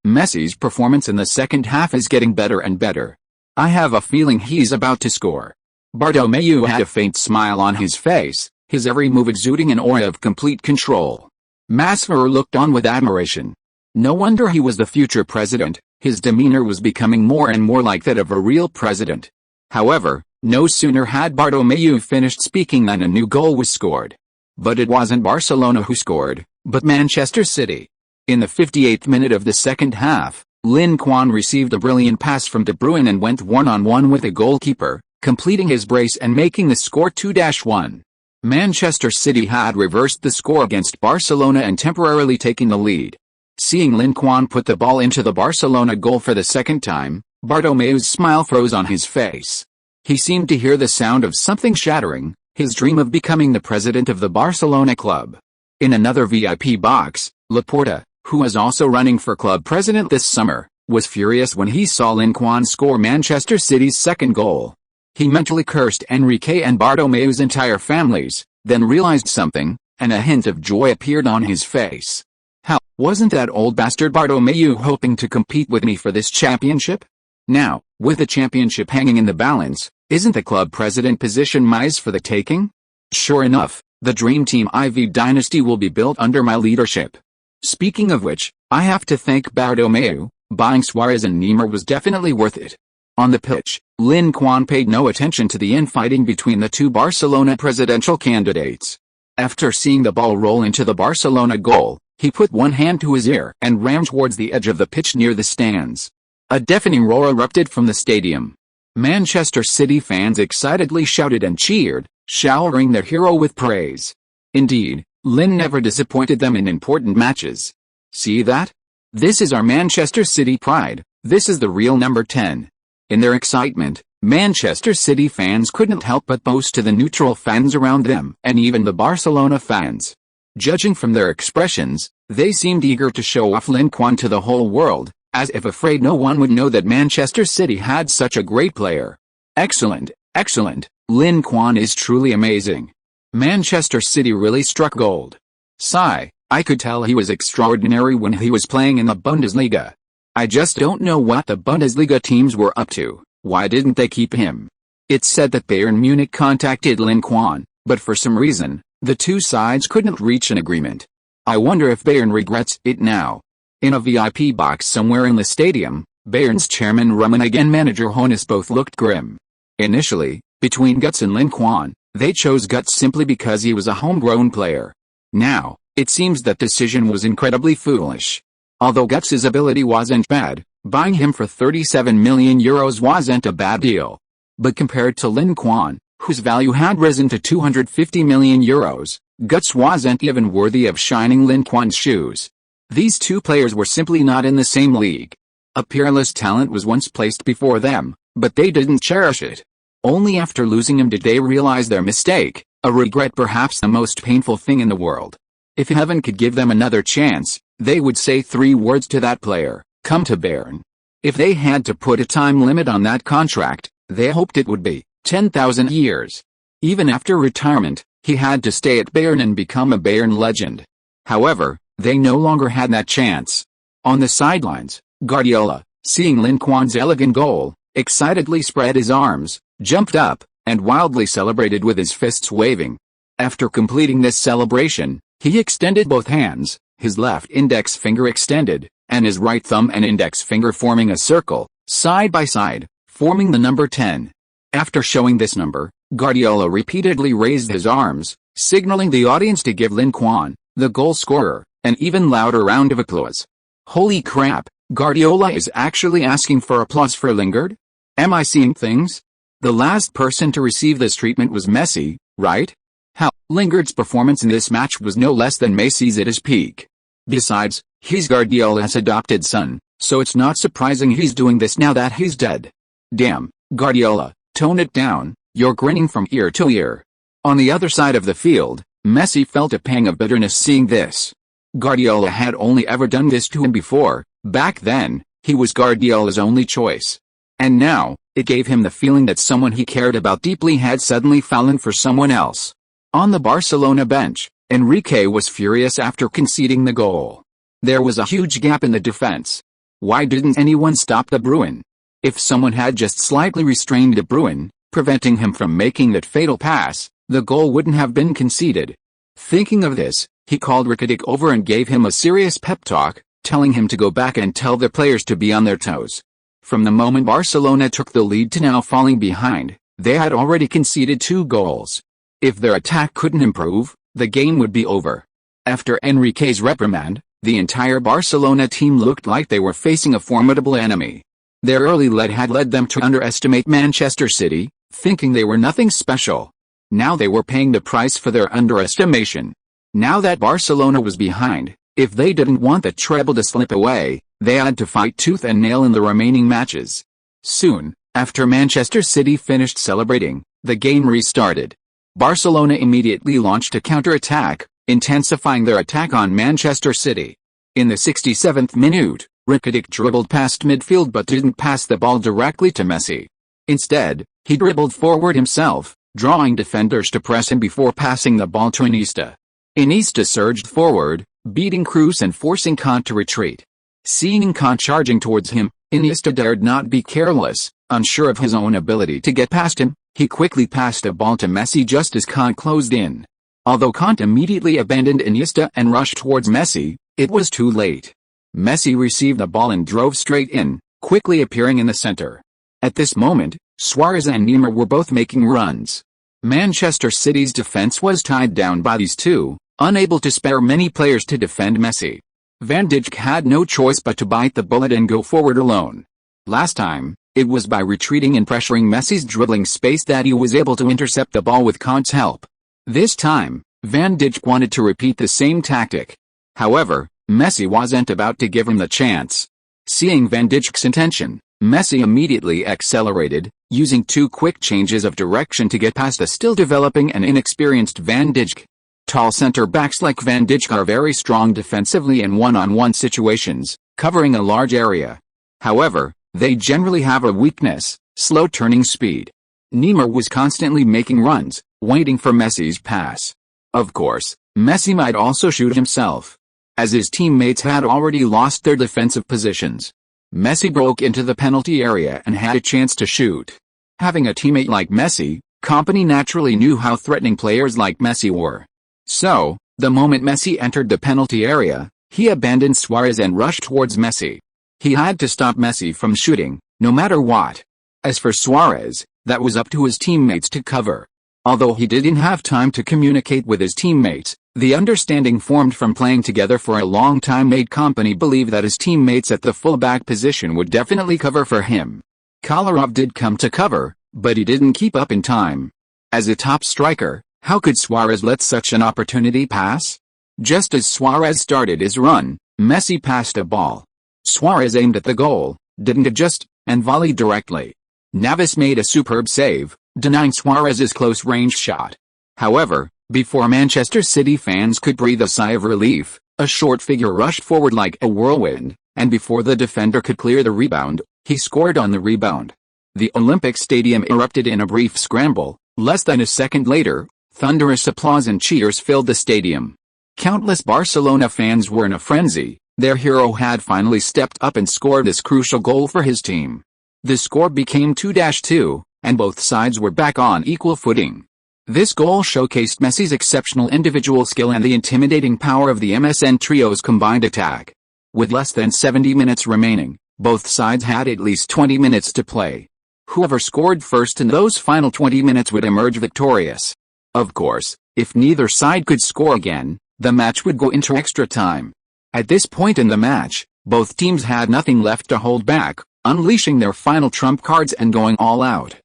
Messi's performance in the second half is getting better and better. I have a feeling he's about to score. Bartomeu had a faint smile on his face, his every move exuding an aura of complete control. Masvidal looked on with admiration. No wonder he was the future president. His demeanor was becoming more and more like that of a real president. However, no sooner had Bartomeu finished speaking than a new goal was scored. But it wasn't Barcelona who scored, but Manchester City. In the 58th minute of the second half, Lin Quan received a brilliant pass from De Bruyne and went one-on-one with the goalkeeper, completing his brace and making the score 2-1. Manchester City had reversed the score against Barcelona and temporarily taken the lead. Seeing Lin Quan put the ball into the Barcelona goal for the second time, Bartomeu's smile froze on his face. He seemed to hear the sound of something shattering, his dream of becoming the president of the Barcelona club. In another VIP box, Laporta, who is also running for club president this summer, was furious when he saw Lin Quan score Manchester City's second goal. He mentally cursed Enrique and Bartomeu's entire families, then realized something, and a hint of joy appeared on his face. How, wasn't that old bastard Bartomeu hoping to compete with me for this championship? Now, with the championship hanging in the balance, isn't the club president position mine for the taking? Sure enough, the Dream Team IV dynasty will be built under my leadership. Speaking of which, I have to thank Bartomeu. Buying Suarez and Neymar was definitely worth it. On the pitch, Lin Quan paid no attention to the infighting between the two Barcelona presidential candidates. After seeing the ball roll into the Barcelona goal, he put one hand to his ear and ran towards the edge of the pitch near the stands. A deafening roar erupted from the stadium. Manchester City fans excitedly shouted and cheered, showering their hero with praise. Indeed, Lin never disappointed them in important matches. See that? This is our Manchester City pride, this is the real number 10. In their excitement, Manchester City fans couldn't help but boast to the neutral fans around them and even the Barcelona fans. Judging from their expressions, they seemed eager to show off Lin Quan to the whole world, as if afraid no one would know that Manchester City had such a great player. Excellent, excellent, Lin Quan is truly amazing. Manchester City really struck gold. Sigh, I could tell he was extraordinary when he was playing in the Bundesliga. I just don't know what the Bundesliga teams were up to, why didn't they keep him? It's said that Bayern Munich contacted Lin Quan, but for some reason, the two sides couldn't reach an agreement. I wonder if Bayern regrets it now. In a VIP box somewhere in the stadium, Bayern's chairman Rummenigge and manager Hoeneß both looked grim. Initially, between Guts and Lin Quan, they chose Guts simply because he was a homegrown player. Now, it seems that decision was incredibly foolish. Although Guts' ability wasn't bad, buying him for 37 million euros wasn't a bad deal. But compared to Lin Quan, whose value had risen to 250 million euros, Guts wasn't even worthy of shining Lin Quan's shoes. These two players were simply not in the same league. A peerless talent was once placed before them, but they didn't cherish it. Only after losing him did they realize their mistake. A regret, perhaps the most painful thing in the world. If heaven could give them another chance, they would say 3 words to that player: come to Bayern. If they had to put a time limit on that contract, they hoped it would be 10,000 years. Even after retirement, he had to stay at Bayern and become a Bayern legend. However, they no longer had that chance. On the sidelines, Guardiola, seeing Lin Quan's elegant goal, excitedly spread his arms, jumped up, and wildly celebrated with his fists waving. After completing this celebration, he extended both hands, his left index finger extended, and his right thumb and index finger forming a circle, side by side, forming the number 10. After showing this number, Guardiola repeatedly raised his arms, signaling the audience to give Lin Quan, the goal scorer, an even louder round of applause. Holy crap, Guardiola is actually asking for applause for Lingard? Am I seeing things? The last person to receive this treatment was Messi, right? How, Lingard's performance in this match was no less than Messi's at his peak. Besides, he's Guardiola's adopted son, so it's not surprising he's doing this now that he's dead. Damn, Guardiola, tone it down, you're grinning from ear to ear. On the other side of the field, Messi felt a pang of bitterness seeing this. Guardiola had only ever done this to him before. Back then, he was Guardiola's only choice. And now, it gave him the feeling that someone he cared about deeply had suddenly fallen for someone else. On the Barcelona bench, Enrique was furious after conceding the goal. There was a huge gap in the defense. Why didn't anyone stop De Bruyne? If someone had just slightly restrained De Bruyne, preventing him from making that fatal pass, the goal wouldn't have been conceded. Thinking of this, he called Rakitic over and gave him a serious pep talk, telling him to go back and tell the players to be on their toes. From the moment Barcelona took the lead to now falling behind, they had already conceded 2 goals. If their attack couldn't improve, the game would be over. After Enrique's reprimand, the entire Barcelona team looked like they were facing a formidable enemy. Their early lead had led them to underestimate Manchester City, thinking they were nothing special. Now they were paying the price for their underestimation. Now that Barcelona was behind, if they didn't want the treble to slip away, they had to fight tooth and nail in the remaining matches. Soon, after Manchester City finished celebrating, the game restarted. Barcelona immediately launched a counter-attack, intensifying their attack on Manchester City. In the 67th minute, Rakitic dribbled past midfield but didn't pass the ball directly to Messi. Instead, he dribbled forward himself, drawing defenders to press him before passing the ball to Iniesta. Iniesta surged forward, beating Kroos and forcing Kant to retreat. Seeing Kant charging towards him, Iniesta dared not be careless. Unsure of his own ability to get past him, he quickly passed a ball to Messi just as Kant closed in. Although Kant immediately abandoned Iniesta and rushed towards Messi, it was too late. Messi received the ball and drove straight in, quickly appearing in the center. At this moment, Suarez and Neymar were both making runs. Manchester City's defense was tied down by these two, unable to spare many players to defend Messi. Van Dijk had no choice but to bite the bullet and go forward alone. Last time, it was by retreating and pressuring Messi's dribbling space that he was able to intercept the ball with Kant's help. This time, Van Dijk wanted to repeat the same tactic. However, Messi wasn't about to give him the chance. Seeing Van Dijk's intention, Messi immediately accelerated, using 2 quick changes of direction to get past the still developing and inexperienced Van Dijk. Tall center-backs like Van Dijk are very strong defensively in one-on-one situations, covering a large area. However, they generally have a weakness: slow turning speed. Neymar was constantly making runs, waiting for Messi's pass. Of course, Messi might also shoot himself, as his teammates had already lost their defensive positions. Messi broke into the penalty area and had a chance to shoot. Having a teammate like Messi, Kompany naturally knew how threatening players like Messi were. So, the moment Messi entered the penalty area, he abandoned Suarez and rushed towards Messi. He had to stop Messi from shooting, no matter what. As for Suarez, that was up to his teammates to cover. Although he didn't have time to communicate with his teammates, the understanding formed from playing together for a long time made Kompany believe that his teammates at the fullback position would definitely cover for him. Kolarov did come to cover, but he didn't keep up in time. As a top striker, how could Suarez let such an opportunity pass? Just as Suarez started his run, Messi passed a ball. Suarez aimed at the goal, didn't adjust, and volleyed directly. Navas made a superb save, denying Suarez's close-range shot. However, before Manchester City fans could breathe a sigh of relief, a short figure rushed forward like a whirlwind, and before the defender could clear the rebound, he scored on the rebound. The Olympic Stadium erupted in a brief scramble. Less than a second later, thunderous applause and cheers filled the stadium. Countless Barcelona fans were in a frenzy. Their hero had finally stepped up and scored this crucial goal for his team. The score became 2-2, and both sides were back on equal footing. This goal showcased Messi's exceptional individual skill and the intimidating power of the MSN trio's combined attack. With less than 70 minutes remaining, both sides had at least 20 minutes to play. Whoever scored first in those final 20 minutes would emerge victorious. Of course, if neither side could score again, the match would go into extra time. At this point in the match, both teams had nothing left to hold back, unleashing their final trump cards and going all out.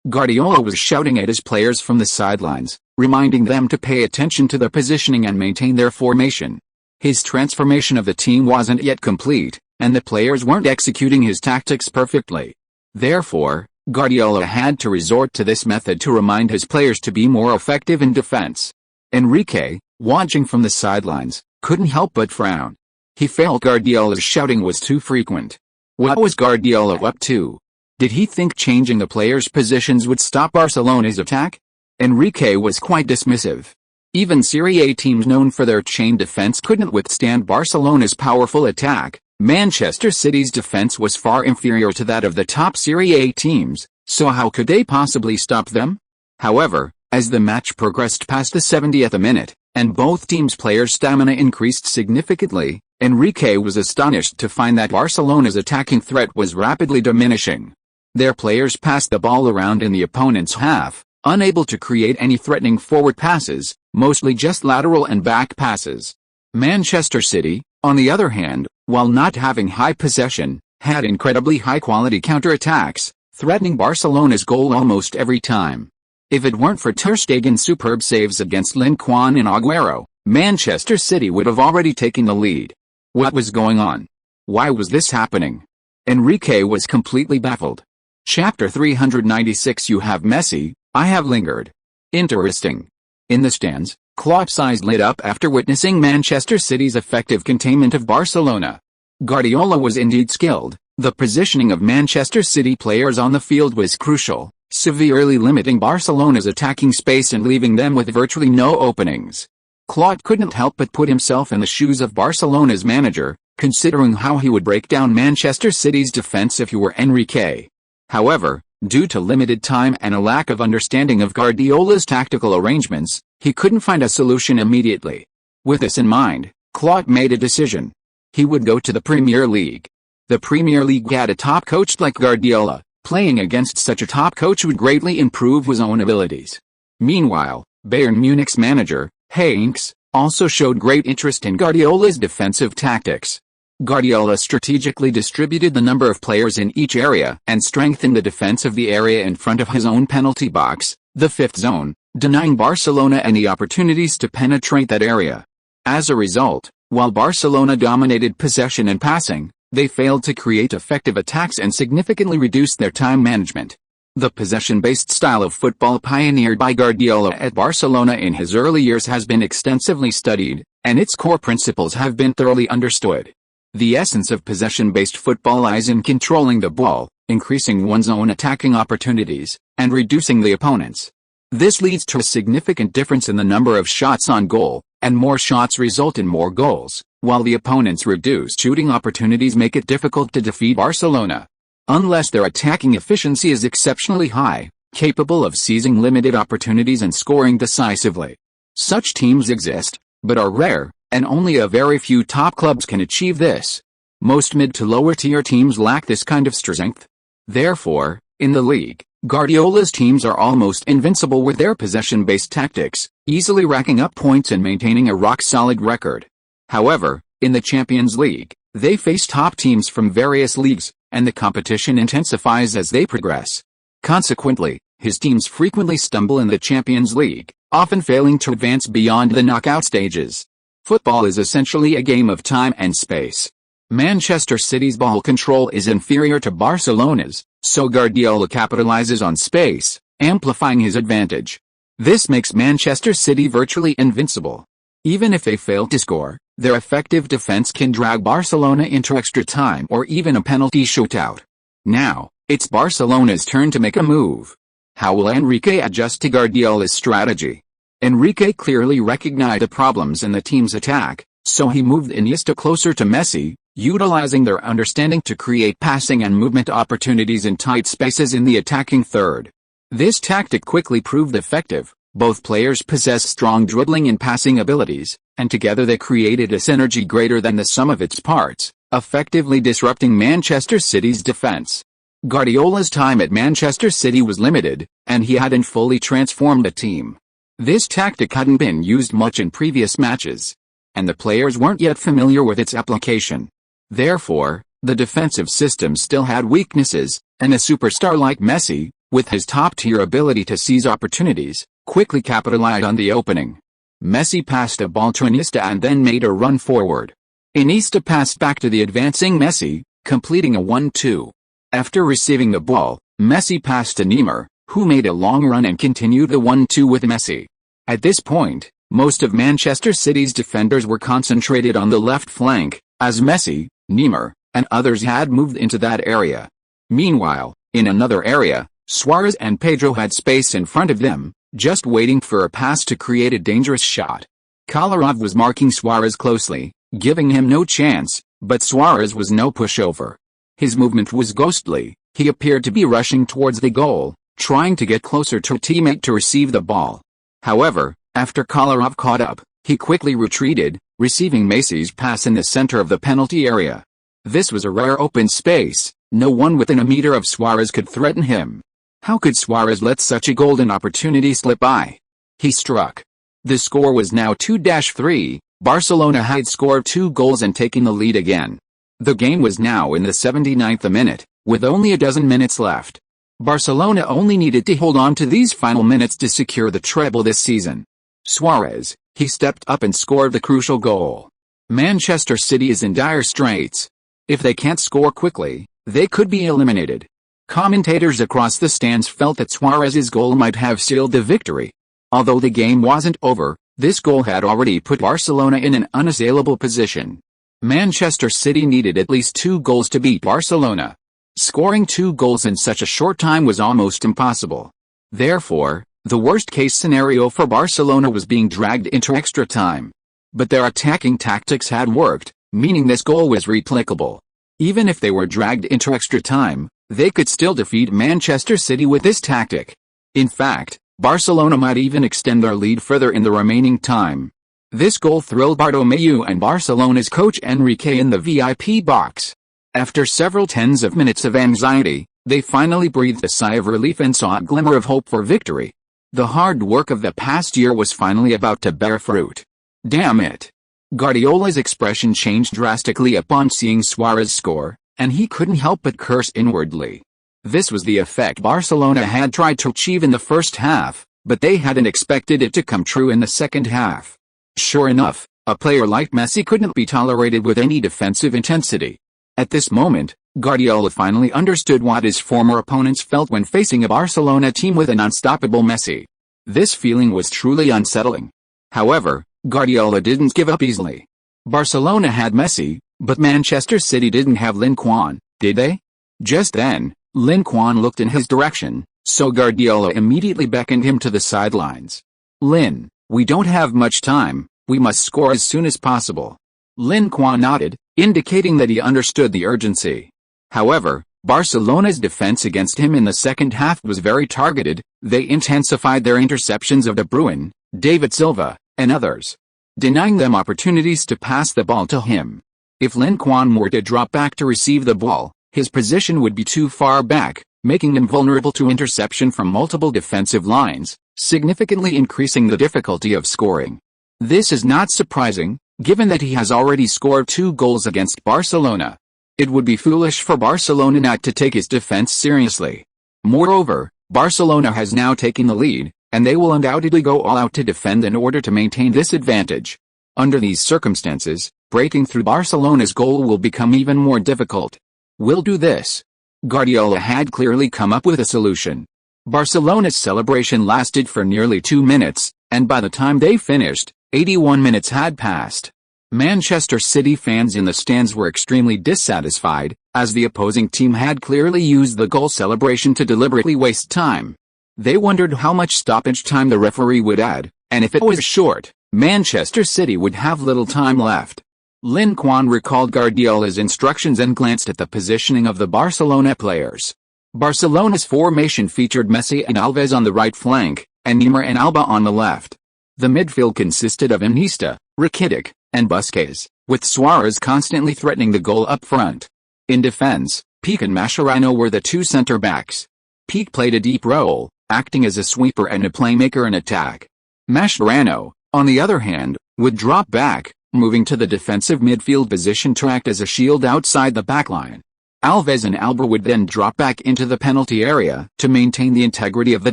Guardiola was shouting at his players from the sidelines, reminding them to pay attention to their positioning and maintain their formation. His transformation of the team wasn't yet complete, and the players weren't executing his tactics perfectly. Therefore, Guardiola had to resort to this method to remind his players to be more effective in defense. Enrique, watching from the sidelines, couldn't help but frown. He felt Guardiola's shouting was too frequent. What was Guardiola up to? Did he think changing the players' positions would stop Barcelona's attack? Enrique was quite dismissive. Even Serie A teams known for their chain defense couldn't withstand Barcelona's powerful attack. Manchester City's defense was far inferior to that of the top Serie A teams, so how could they possibly stop them? However, as the match progressed past the 70th minute, and both teams' players' stamina increased significantly, Enrique was astonished to find that Barcelona's attacking threat was rapidly diminishing. Their players passed the ball around in the opponent's half, unable to create any threatening forward passes, mostly just lateral and back passes. Manchester City, on the other hand, while not having high possession, had incredibly high-quality counter-attacks, threatening Barcelona's goal almost every time. If it weren't for Ter Stegen's superb saves against Lin Quan and Agüero, Manchester City would have already taken the lead. What was going on? Why was this happening? Enrique was completely baffled. Chapter 396. You have Messi, I have lingered. Interesting. In the stands, Klopp's eyes lit up after witnessing Manchester City's effective containment of Barcelona. Guardiola was indeed skilled. The positioning of Manchester City players on the field was crucial, severely limiting Barcelona's attacking space and leaving them with virtually no openings. Klopp couldn't help but put himself in the shoes of Barcelona's manager, considering how he would break down Manchester City's defense if he were Enrique. However, due to limited time and a lack of understanding of Guardiola's tactical arrangements, he couldn't find a solution immediately. With this in mind, Klopp made a decision. He would go to the Premier League. The Premier League had a top coach like Guardiola. Playing against such a top coach would greatly improve his own abilities. Meanwhile, Bayern Munich's manager, Heinz, also showed great interest in Guardiola's defensive tactics. Guardiola strategically distributed the number of players in each area and strengthened the defense of the area in front of his own penalty box, the fifth zone, denying Barcelona any opportunities to penetrate that area. As a result, while Barcelona dominated possession and passing, they failed to create effective attacks and significantly reduced their time management. The possession-based style of football pioneered by Guardiola at Barcelona in his early years has been extensively studied, and its core principles have been thoroughly understood. The essence of possession-based football lies in controlling the ball, increasing one's own attacking opportunities, and reducing the opponent's. This leads to a significant difference in the number of shots on goal, and more shots result in more goals, while the opponent's reduced shooting opportunities make it difficult to defeat Barcelona. Unless their attacking efficiency is exceptionally high, capable of seizing limited opportunities and scoring decisively. Such teams exist, but are rare, and only a very few top clubs can achieve this. Most mid to lower tier teams lack this kind of strength. Therefore, in the league, Guardiola's teams are almost invincible with their possession-based tactics, easily racking up points and maintaining a rock-solid record. However, in the Champions League, they face top teams from various leagues, and the competition intensifies as they progress. Consequently, his teams frequently stumble in the Champions League, often failing to advance beyond the knockout stages. Football is essentially a game of time and space. Manchester City's ball control is inferior to Barcelona's, so Guardiola capitalizes on space, amplifying his advantage. This makes Manchester City virtually invincible. Even if they fail to score, their effective defense can drag Barcelona into extra time or even a penalty shootout. Now, it's Barcelona's turn to make a move. How will Enrique adjust to Guardiola's strategy? Enrique clearly recognized the problems in the team's attack, so he moved Iniesta closer to Messi, utilizing their understanding to create passing and movement opportunities in tight spaces in the attacking third. This tactic quickly proved effective. Both players possess strong dribbling and passing abilities, and together they created a synergy greater than the sum of its parts, effectively disrupting Manchester City's defense. Guardiola's time at Manchester City was limited, and he hadn't fully transformed the team. This tactic hadn't been used much in previous matches, and the players weren't yet familiar with its application. Therefore, the defensive system still had weaknesses, and a superstar like Messi, with his top-tier ability to seize opportunities, quickly capitalized on the opening. Messi passed a ball to Iniesta and then made a run forward. Iniesta passed back to the advancing Messi, completing a 1-2. After receiving the ball, Messi passed to Neymar, who made a long run and continued the 1-2 with Messi. At this point, most of Manchester City's defenders were concentrated on the left flank, as Messi, Neymar, and others had moved into that area. Meanwhile, in another area, Suarez and Pedro had space in front of them, just waiting for a pass to create a dangerous shot. Kolarov was marking Suarez closely, giving him no chance, but Suarez was no pushover. His movement was ghostly, he appeared to be rushing towards the goal, trying to get closer to a teammate to receive the ball. However, after Kolarov caught up, he quickly retreated, receiving Messi's pass in the center of the penalty area. This was a rare open space, no one within a meter of Suarez could threaten him. How could Suarez let such a golden opportunity slip by? He struck. The score was now 2-3, Barcelona had scored 2 goals and taken the lead again. The game was now in the 79th minute, with only a dozen minutes left. Barcelona only needed to hold on to these final minutes to secure the treble this season. Suarez, he stepped up and scored the crucial goal. Manchester City is in dire straits. If they can't score quickly, they could be eliminated. Commentators across the stands felt that Suarez's goal might have sealed the victory. Although the game wasn't over, this goal had already put Barcelona in an unassailable position. Manchester City needed at least 2 goals to beat Barcelona. Scoring 2 goals in such a short time was almost impossible. Therefore, the worst-case scenario for Barcelona was being dragged into extra time. But their attacking tactics had worked, meaning this goal was replicable. Even if they were dragged into extra time, they could still defeat Manchester City with this tactic. In fact, Barcelona might even extend their lead further in the remaining time. This goal thrilled Bartomeu and Barcelona's coach Enrique in the VIP box. After several tens of minutes of anxiety, they finally breathed a sigh of relief and saw a glimmer of hope for victory. The hard work of the past year was finally about to bear fruit. Damn it! Guardiola's expression changed drastically upon seeing Suarez score, and he couldn't help but curse inwardly. This was the effect Barcelona had tried to achieve in the first half, but they hadn't expected it to come true in the second half. Sure enough, a player like Messi couldn't be tolerated with any defensive intensity. At this moment, Guardiola finally understood what his former opponents felt when facing a Barcelona team with an unstoppable Messi. This feeling was truly unsettling. However, Guardiola didn't give up easily. Barcelona had Messi, but Manchester City didn't have Lin Quan, did they? Just then, Lin Quan looked in his direction, so Guardiola immediately beckoned him to the sidelines. "Lin, we don't have much time, we must score as soon as possible." Lin Quan nodded, indicating that he understood the urgency. However, Barcelona's defense against him in the second half was very targeted. They intensified their interceptions of De Bruyne, David Silva, and others, denying them opportunities to pass the ball to him. If Lin Quan were to drop back to receive the ball, his position would be too far back, making him vulnerable to interception from multiple defensive lines, significantly increasing the difficulty of scoring. This is not surprising, given that he has already scored 2 goals against Barcelona. It would be foolish for Barcelona not to take his defense seriously. Moreover, Barcelona has now taken the lead, and they will undoubtedly go all out to defend in order to maintain this advantage. Under these circumstances, breaking through Barcelona's goal will become even more difficult. We'll do this. Guardiola had clearly come up with a solution. Barcelona's celebration lasted for nearly 2 minutes, and by the time they finished, 81 minutes had passed. Manchester City fans in the stands were extremely dissatisfied, as the opposing team had clearly used the goal celebration to deliberately waste time. They wondered how much stoppage time the referee would add, and if it was short, Manchester City would have little time left. Lin Quan recalled Guardiola's instructions and glanced at the positioning of the Barcelona players. Barcelona's formation featured Messi and Alves on the right flank, and Neymar and Alba on the left. The midfield consisted of Iniesta, Rakitic, and Busquets, with Suarez constantly threatening the goal up front. In defense, Pique and Mascherano were the two center-backs. Pique played a deep role, acting as a sweeper and a playmaker in attack. Mascherano, on the other hand, would drop back, moving to the defensive midfield position to act as a shield outside the backline. Alves and Alba would then drop back into the penalty area to maintain the integrity of the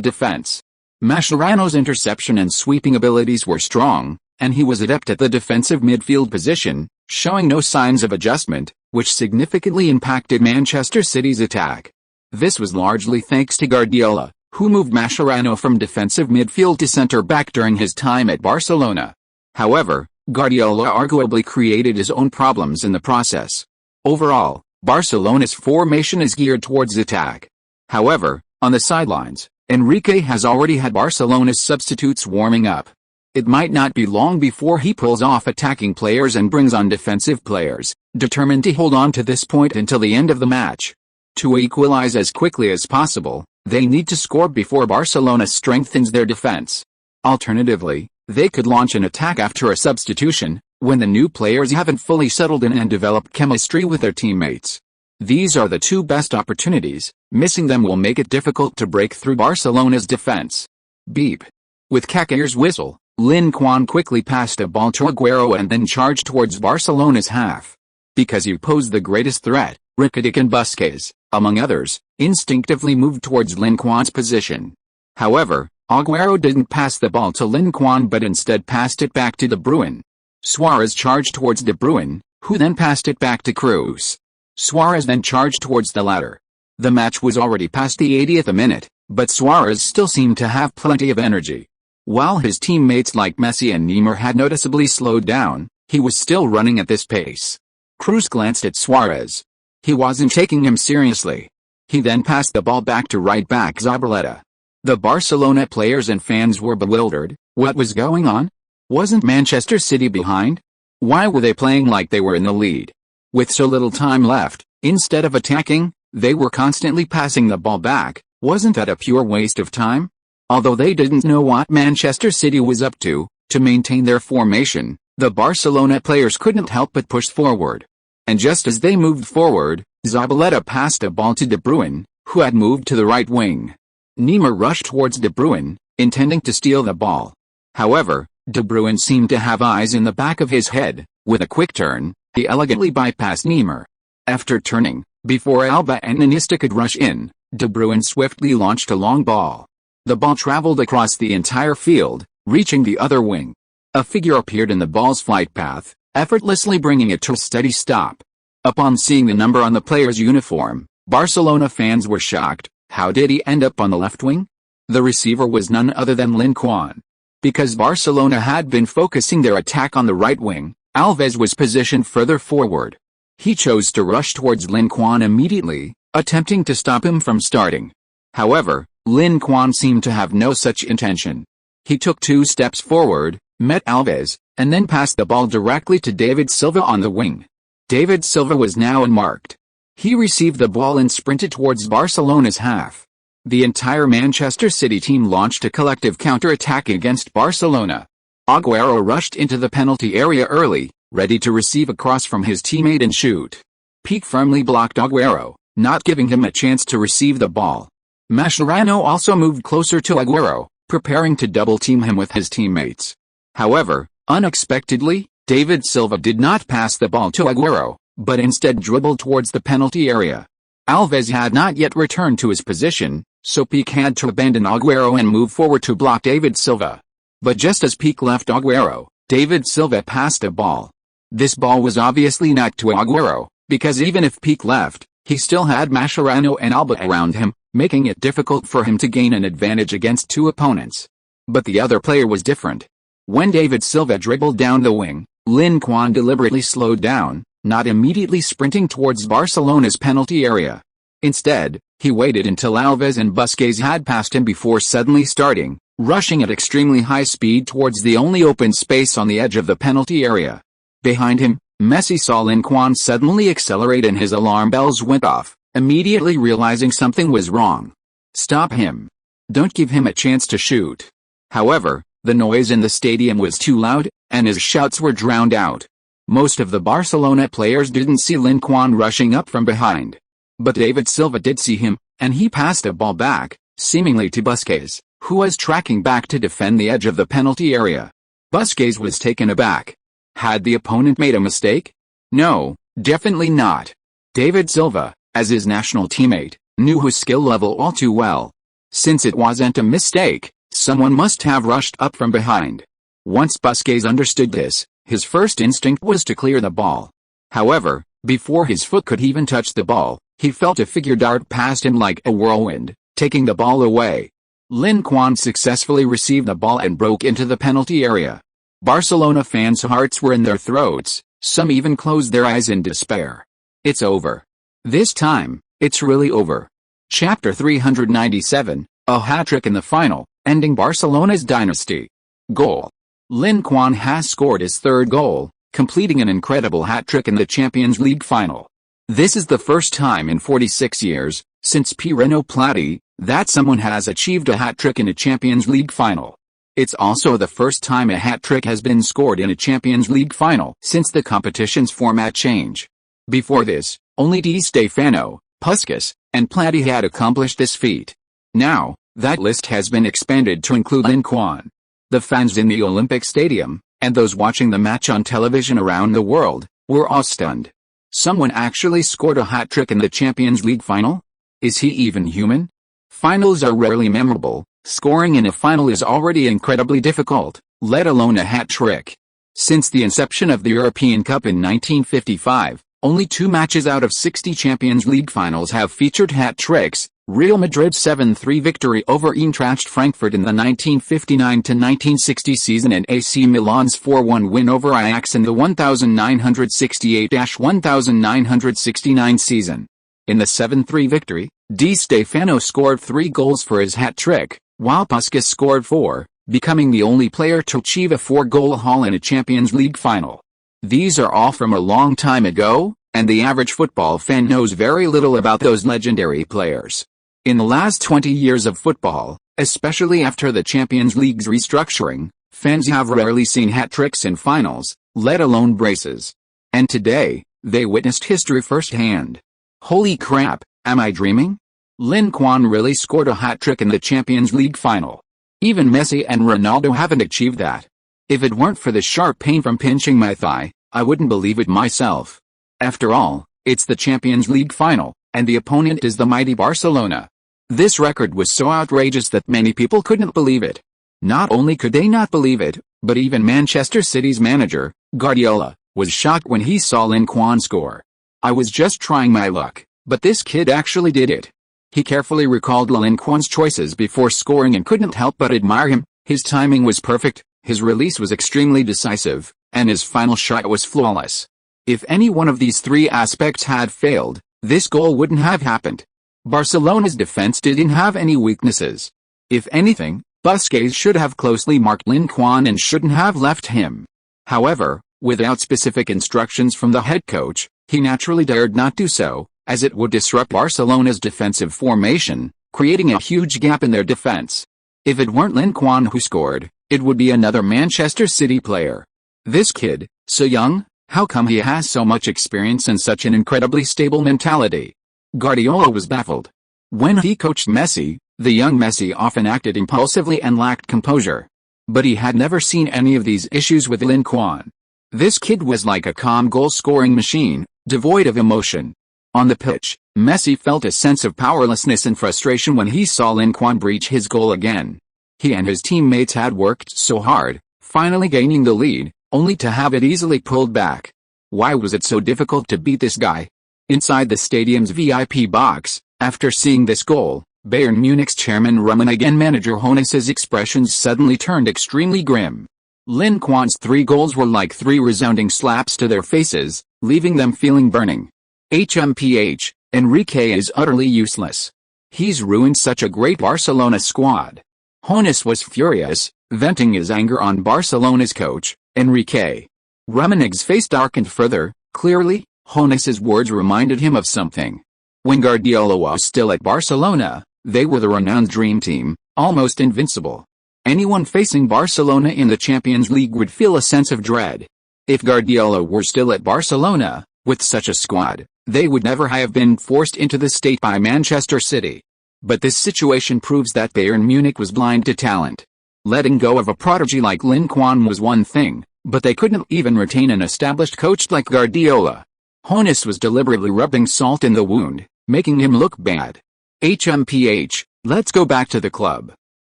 defense. Mascherano's interception and sweeping abilities were strong, and he was adept at the defensive midfield position, showing no signs of adjustment, which significantly impacted Manchester City's attack. This was largely thanks to Guardiola, who moved Mascherano from defensive midfield to centre-back during his time at Barcelona. However, Guardiola arguably created his own problems in the process. Overall, Barcelona's formation is geared towards attack. However, on the sidelines, Enrique has already had Barcelona's substitutes warming up. It might not be long before he pulls off attacking players and brings on defensive players, determined to hold on to this point until the end of the match. To equalize as quickly as possible, they need to score before Barcelona strengthens their defense. Alternatively, they could launch an attack after a substitution, when the new players haven't fully settled in and developed chemistry with their teammates. These are the two best opportunities. Missing them will make it difficult to break through Barcelona's defense. Beep. With Kaká's whistle, Lin Quan quickly passed a ball to Aguero and then charged towards Barcelona's half. Because he posed the greatest threat, Rakitic and Busquets, among others, instinctively moved towards Lin Quan's position. However, Aguero didn't pass the ball to Lin Quan but instead passed it back to De Bruyne. Suarez charged towards De Bruyne, who then passed it back to Cruz. Suarez then charged towards the latter. The match was already past the 80th minute, but Suarez still seemed to have plenty of energy. While his teammates like Messi and Neymar had noticeably slowed down, he was still running at this pace. Cruz glanced at Suarez. He wasn't taking him seriously. He then passed the ball back to right-back Zabaleta. The Barcelona players and fans were bewildered. What was going on? Wasn't Manchester City behind? Why were they playing like they were in the lead? With so little time left, instead of attacking, they were constantly passing the ball back. Wasn't that a pure waste of time? Although they didn't know what Manchester City was up to maintain their formation, the Barcelona players couldn't help but push forward. And just as they moved forward, Zabaleta passed a ball to De Bruyne, who had moved to the right wing. Neymar rushed towards De Bruyne, intending to steal the ball. However, De Bruyne seemed to have eyes in the back of his head. With a quick turn, he elegantly bypassed Neymar. After turning, before Alba and Iniesta could rush in, De Bruyne swiftly launched a long ball. The ball traveled across the entire field, reaching the other wing. A figure appeared in the ball's flight path, effortlessly bringing it to a steady stop. Upon seeing the number on the player's uniform, Barcelona fans were shocked. How did he end up on the left wing? The receiver was none other than Lin Quan. Because Barcelona had been focusing their attack on the right wing, Alves was positioned further forward. He chose to rush towards Lin Quan immediately, attempting to stop him from starting. However, Lin Quan seemed to have no such intention. He took 2 steps forward, met Alves, and then passed the ball directly to David Silva on the wing. David Silva was now unmarked. He received the ball and sprinted towards Barcelona's half. The entire Manchester City team launched a collective counter-attack against Barcelona. Aguero rushed into the penalty area early, ready to receive a cross from his teammate and shoot. Pique firmly blocked Aguero, not giving him a chance to receive the ball. Mascherano also moved closer to Aguero, preparing to double-team him with his teammates. However, unexpectedly, David Silva did not pass the ball to Aguero, but instead dribbled towards the penalty area. Alves had not yet returned to his position, so Pique had to abandon Aguero and move forward to block David Silva. But just as Pique left Aguero, David Silva passed a ball. This ball was obviously not to Aguero, because even if Pique left, He still had Mascherano and Alba around him, making it difficult for him to gain an advantage against two opponents. But the other player was different. When David Silva dribbled down the wing, Lin Quan deliberately slowed down, not immediately sprinting towards Barcelona's penalty area. Instead, he waited until Alves and Busquets had passed him before suddenly starting, rushing at extremely high speed towards the only open space on the edge of the penalty area. Behind him, Messi saw Lin Quan suddenly accelerate and his alarm bells went off, immediately realizing something was wrong. Stop him. Don't give him a chance to shoot. However, the noise in the stadium was too loud, and his shouts were drowned out. Most of the Barcelona players didn't see Lin Quan rushing up from behind. But David Silva did see him, and he passed a ball back, seemingly to Busquets, who was tracking back to defend the edge of the penalty area. Busquets was taken aback. Had the opponent made a mistake? No, definitely not. David Silva, as his national teammate, knew his skill level all too well. Since it wasn't a mistake, someone must have rushed up from behind. Once Busquets understood this, his first instinct was to clear the ball. However, before his foot could even touch the ball, he felt a figure dart past him like a whirlwind, taking the ball away. Lin Quan successfully received the ball and broke into the penalty area. Barcelona fans' hearts were in their throats, some even closed their eyes in despair. It's over. This time, it's really over. Chapter 397, a hat-trick in the final, ending Barcelona's dynasty. Goal. Lin Quan has scored his third goal, completing an incredible hat-trick in the Champions League final. This is the first time in 46 years, since Pirino Platti, that someone has achieved a hat-trick in a Champions League final. It's also the first time a hat-trick has been scored in a Champions League final since the competition's format change. Before this, only Di Stefano, Puskas, and Platti had accomplished this feat. Now, that list has been expanded to include Lin Quan. The fans in the Olympic Stadium, and those watching the match on television around the world, were all stunned. Someone actually scored a hat-trick in the Champions League final? Is he even human? Finals are rarely memorable. Scoring in a final is already incredibly difficult, let alone a hat-trick. Since the inception of the European Cup in 1955, only 2 matches out of 60 Champions League finals have featured hat-tricks: Real Madrid's 7-3 victory over Eintracht Frankfurt in the 1959-1960 season and AC Milan's 4-1 win over Ajax in the 1968-1969 season. In the 7-3 victory, Di Stefano scored 3 goals for his hat-trick, while Puskas scored 4, becoming the only player to achieve a 4-goal haul in a Champions League final. These are all from a long time ago, and the average football fan knows very little about those legendary players. In the last 20 years of football, especially after the Champions League's restructuring, fans have rarely seen hat-tricks in finals, let alone braces. And today, they witnessed history firsthand. Holy crap, am I dreaming? Lin Quan really scored a hat-trick in the Champions League final. Even Messi and Ronaldo haven't achieved that. If it weren't for the sharp pain from pinching my thigh, I wouldn't believe it myself. After all, it's the Champions League final, and the opponent is the mighty Barcelona. This record was so outrageous that many people couldn't believe it. Not only could they not believe it, but even Manchester City's manager, Guardiola, was shocked when he saw Lin Quan score. I was just trying my luck, but this kid actually did it. He carefully recalled Lin Quan's choices before scoring and couldn't help but admire him. His timing was perfect, his release was extremely decisive, and his final shot was flawless. If any one of these 3 aspects had failed, this goal wouldn't have happened. Barcelona's defense didn't have any weaknesses. If anything, Busquets should have closely marked Lin Quan and shouldn't have left him. However, without specific instructions from the head coach, he naturally dared not do so, as it would disrupt Barcelona's defensive formation, creating a huge gap in their defense. If it weren't Lin Quan who scored, it would be another Manchester City player. This kid, so young, how come he has so much experience and such an incredibly stable mentality? Guardiola was baffled. When he coached Messi, the young Messi often acted impulsively and lacked composure. But he had never seen any of these issues with Lin Quan. This kid was like a calm goal-scoring machine, devoid of emotion. On the pitch, Messi felt a sense of powerlessness and frustration when he saw Lin Quan breach his goal again. He and his teammates had worked so hard, finally gaining the lead, only to have it easily pulled back. Why was it so difficult to beat this guy? Inside the stadium's VIP box, after seeing this goal, Bayern Munich's chairman Rummenigge and manager Hoeneß's expressions suddenly turned extremely grim. Lin Quan's 3 goals were like 3 resounding slaps to their faces, leaving them feeling burning. HMPH, Enrique is utterly useless. He's ruined such a great Barcelona squad. Hoeneß was furious, venting his anger on Barcelona's coach, Enrique. Rummenigge's face darkened further. Clearly, Hoeneß's words reminded him of something. When Guardiola was still at Barcelona, they were the renowned dream team, almost invincible. Anyone facing Barcelona in the Champions League would feel a sense of dread. If Guardiola were still at Barcelona, with such a squad, they would never have been forced into this state by Manchester City. But this situation proves that Bayern Munich was blind to talent. Letting go of a prodigy like Lin Quan was one thing, but they couldn't even retain an established coach like Guardiola. Hoeneß was deliberately rubbing salt in the wound, making him look bad. HMPH, let's go back to the club.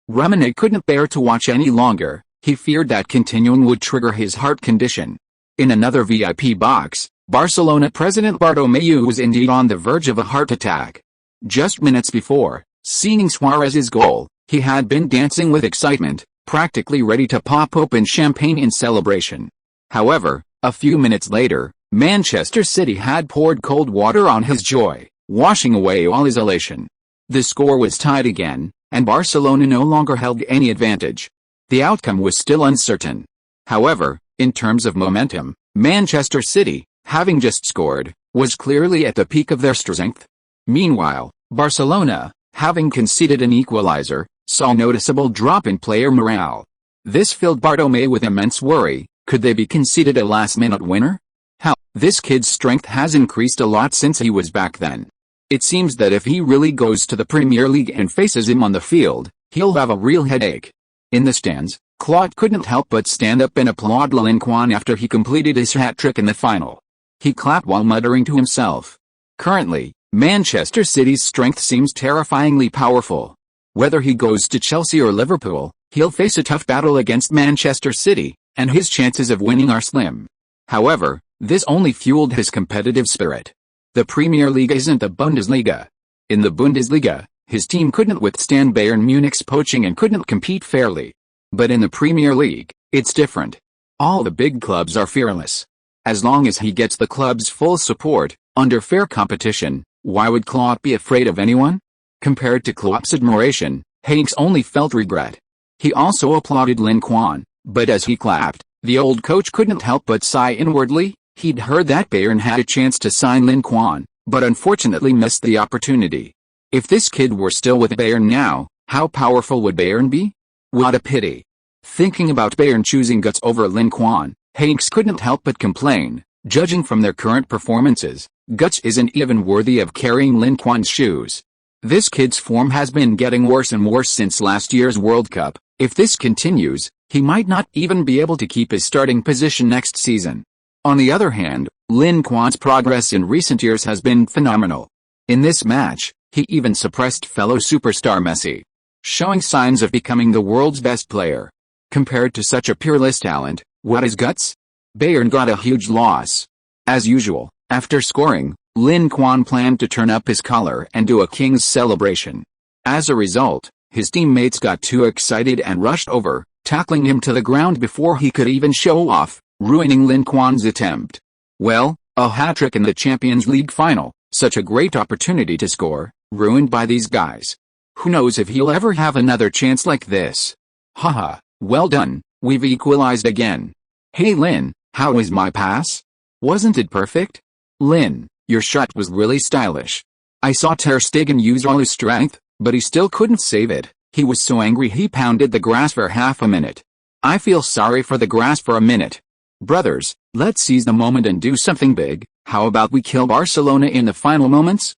Rummenigge couldn't bear to watch any longer. He feared that continuing would trigger his heart condition. In another VIP box, Barcelona president Bartomeu was indeed on the verge of a heart attack. Just minutes before, seeing Suarez's goal, he had been dancing with excitement, practically ready to pop open champagne in celebration. However, a few minutes later, Manchester City had poured cold water on his joy, washing away all his elation. The score was tied again, and Barcelona no longer held any advantage. The outcome was still uncertain. However, in terms of momentum, Manchester City, having just scored, was clearly at the peak of their strength. Meanwhile, Barcelona, having conceded an equalizer, saw a noticeable drop in player morale. This filled Bartomeu with immense worry. Could they be conceded a last-minute winner? Hell, this kid's strength has increased a lot since he was back then. It seems that if he really goes to the Premier League and faces him on the field, he'll have a real headache. In the stands, Claude couldn't help but stand up and applaud Lin Quan after he completed his hat-trick in the final. He clapped while muttering to himself. Currently, Manchester City's strength seems terrifyingly powerful. Whether he goes to Chelsea or Liverpool, he'll face a tough battle against Manchester City, and his chances of winning are slim. However, this only fueled his competitive spirit. The Premier League isn't the Bundesliga. In the Bundesliga, his team couldn't withstand Bayern Munich's poaching and couldn't compete fairly. But in the Premier League, it's different. All the big clubs are fearless. As long as he gets the club's full support, under fair competition, why would Klopp be afraid of anyone? Compared to Klopp's admiration, Hanks only felt regret. He also applauded Lin Quan, but as he clapped, the old coach couldn't help but sigh inwardly. He'd heard that Bayern had a chance to sign Lin Quan, but unfortunately missed the opportunity. If this kid were still with Bayern now, how powerful would Bayern be? What a pity. Thinking about Bayern choosing Guts over Lin Quan, Hanks couldn't help but complain. Judging from their current performances, Guts isn't even worthy of carrying Lin Quan's shoes. This kid's form has been getting worse and worse since last year's World Cup. If this continues, he might not even be able to keep his starting position next season. On the other hand, Lin Quan's progress in recent years has been phenomenal. In this match, he even suppressed fellow superstar Messi, showing signs of becoming the world's best player. Compared to such a peerless talent, what is Guts? Bayern got a huge loss. As usual, after scoring, Lin Quan planned to turn up his collar and do a king's celebration. As a result, his teammates got too excited and rushed over, tackling him to the ground before he could even show off, ruining Lin Quan's attempt. Well, a hat-trick in the Champions League final, such a great opportunity to score, ruined by these guys. Who knows if he'll ever have another chance like this. Haha, well done, we've equalized again. Hey Lin, how was my pass? Wasn't it perfect? Lin, your shot was really stylish. I saw Ter Stegen use all his strength, but he still couldn't save it. He was so angry he pounded the grass for half a minute. I feel sorry for the grass for a minute. Brothers, let's seize the moment and do something big. How about we kill Barcelona in the final moments?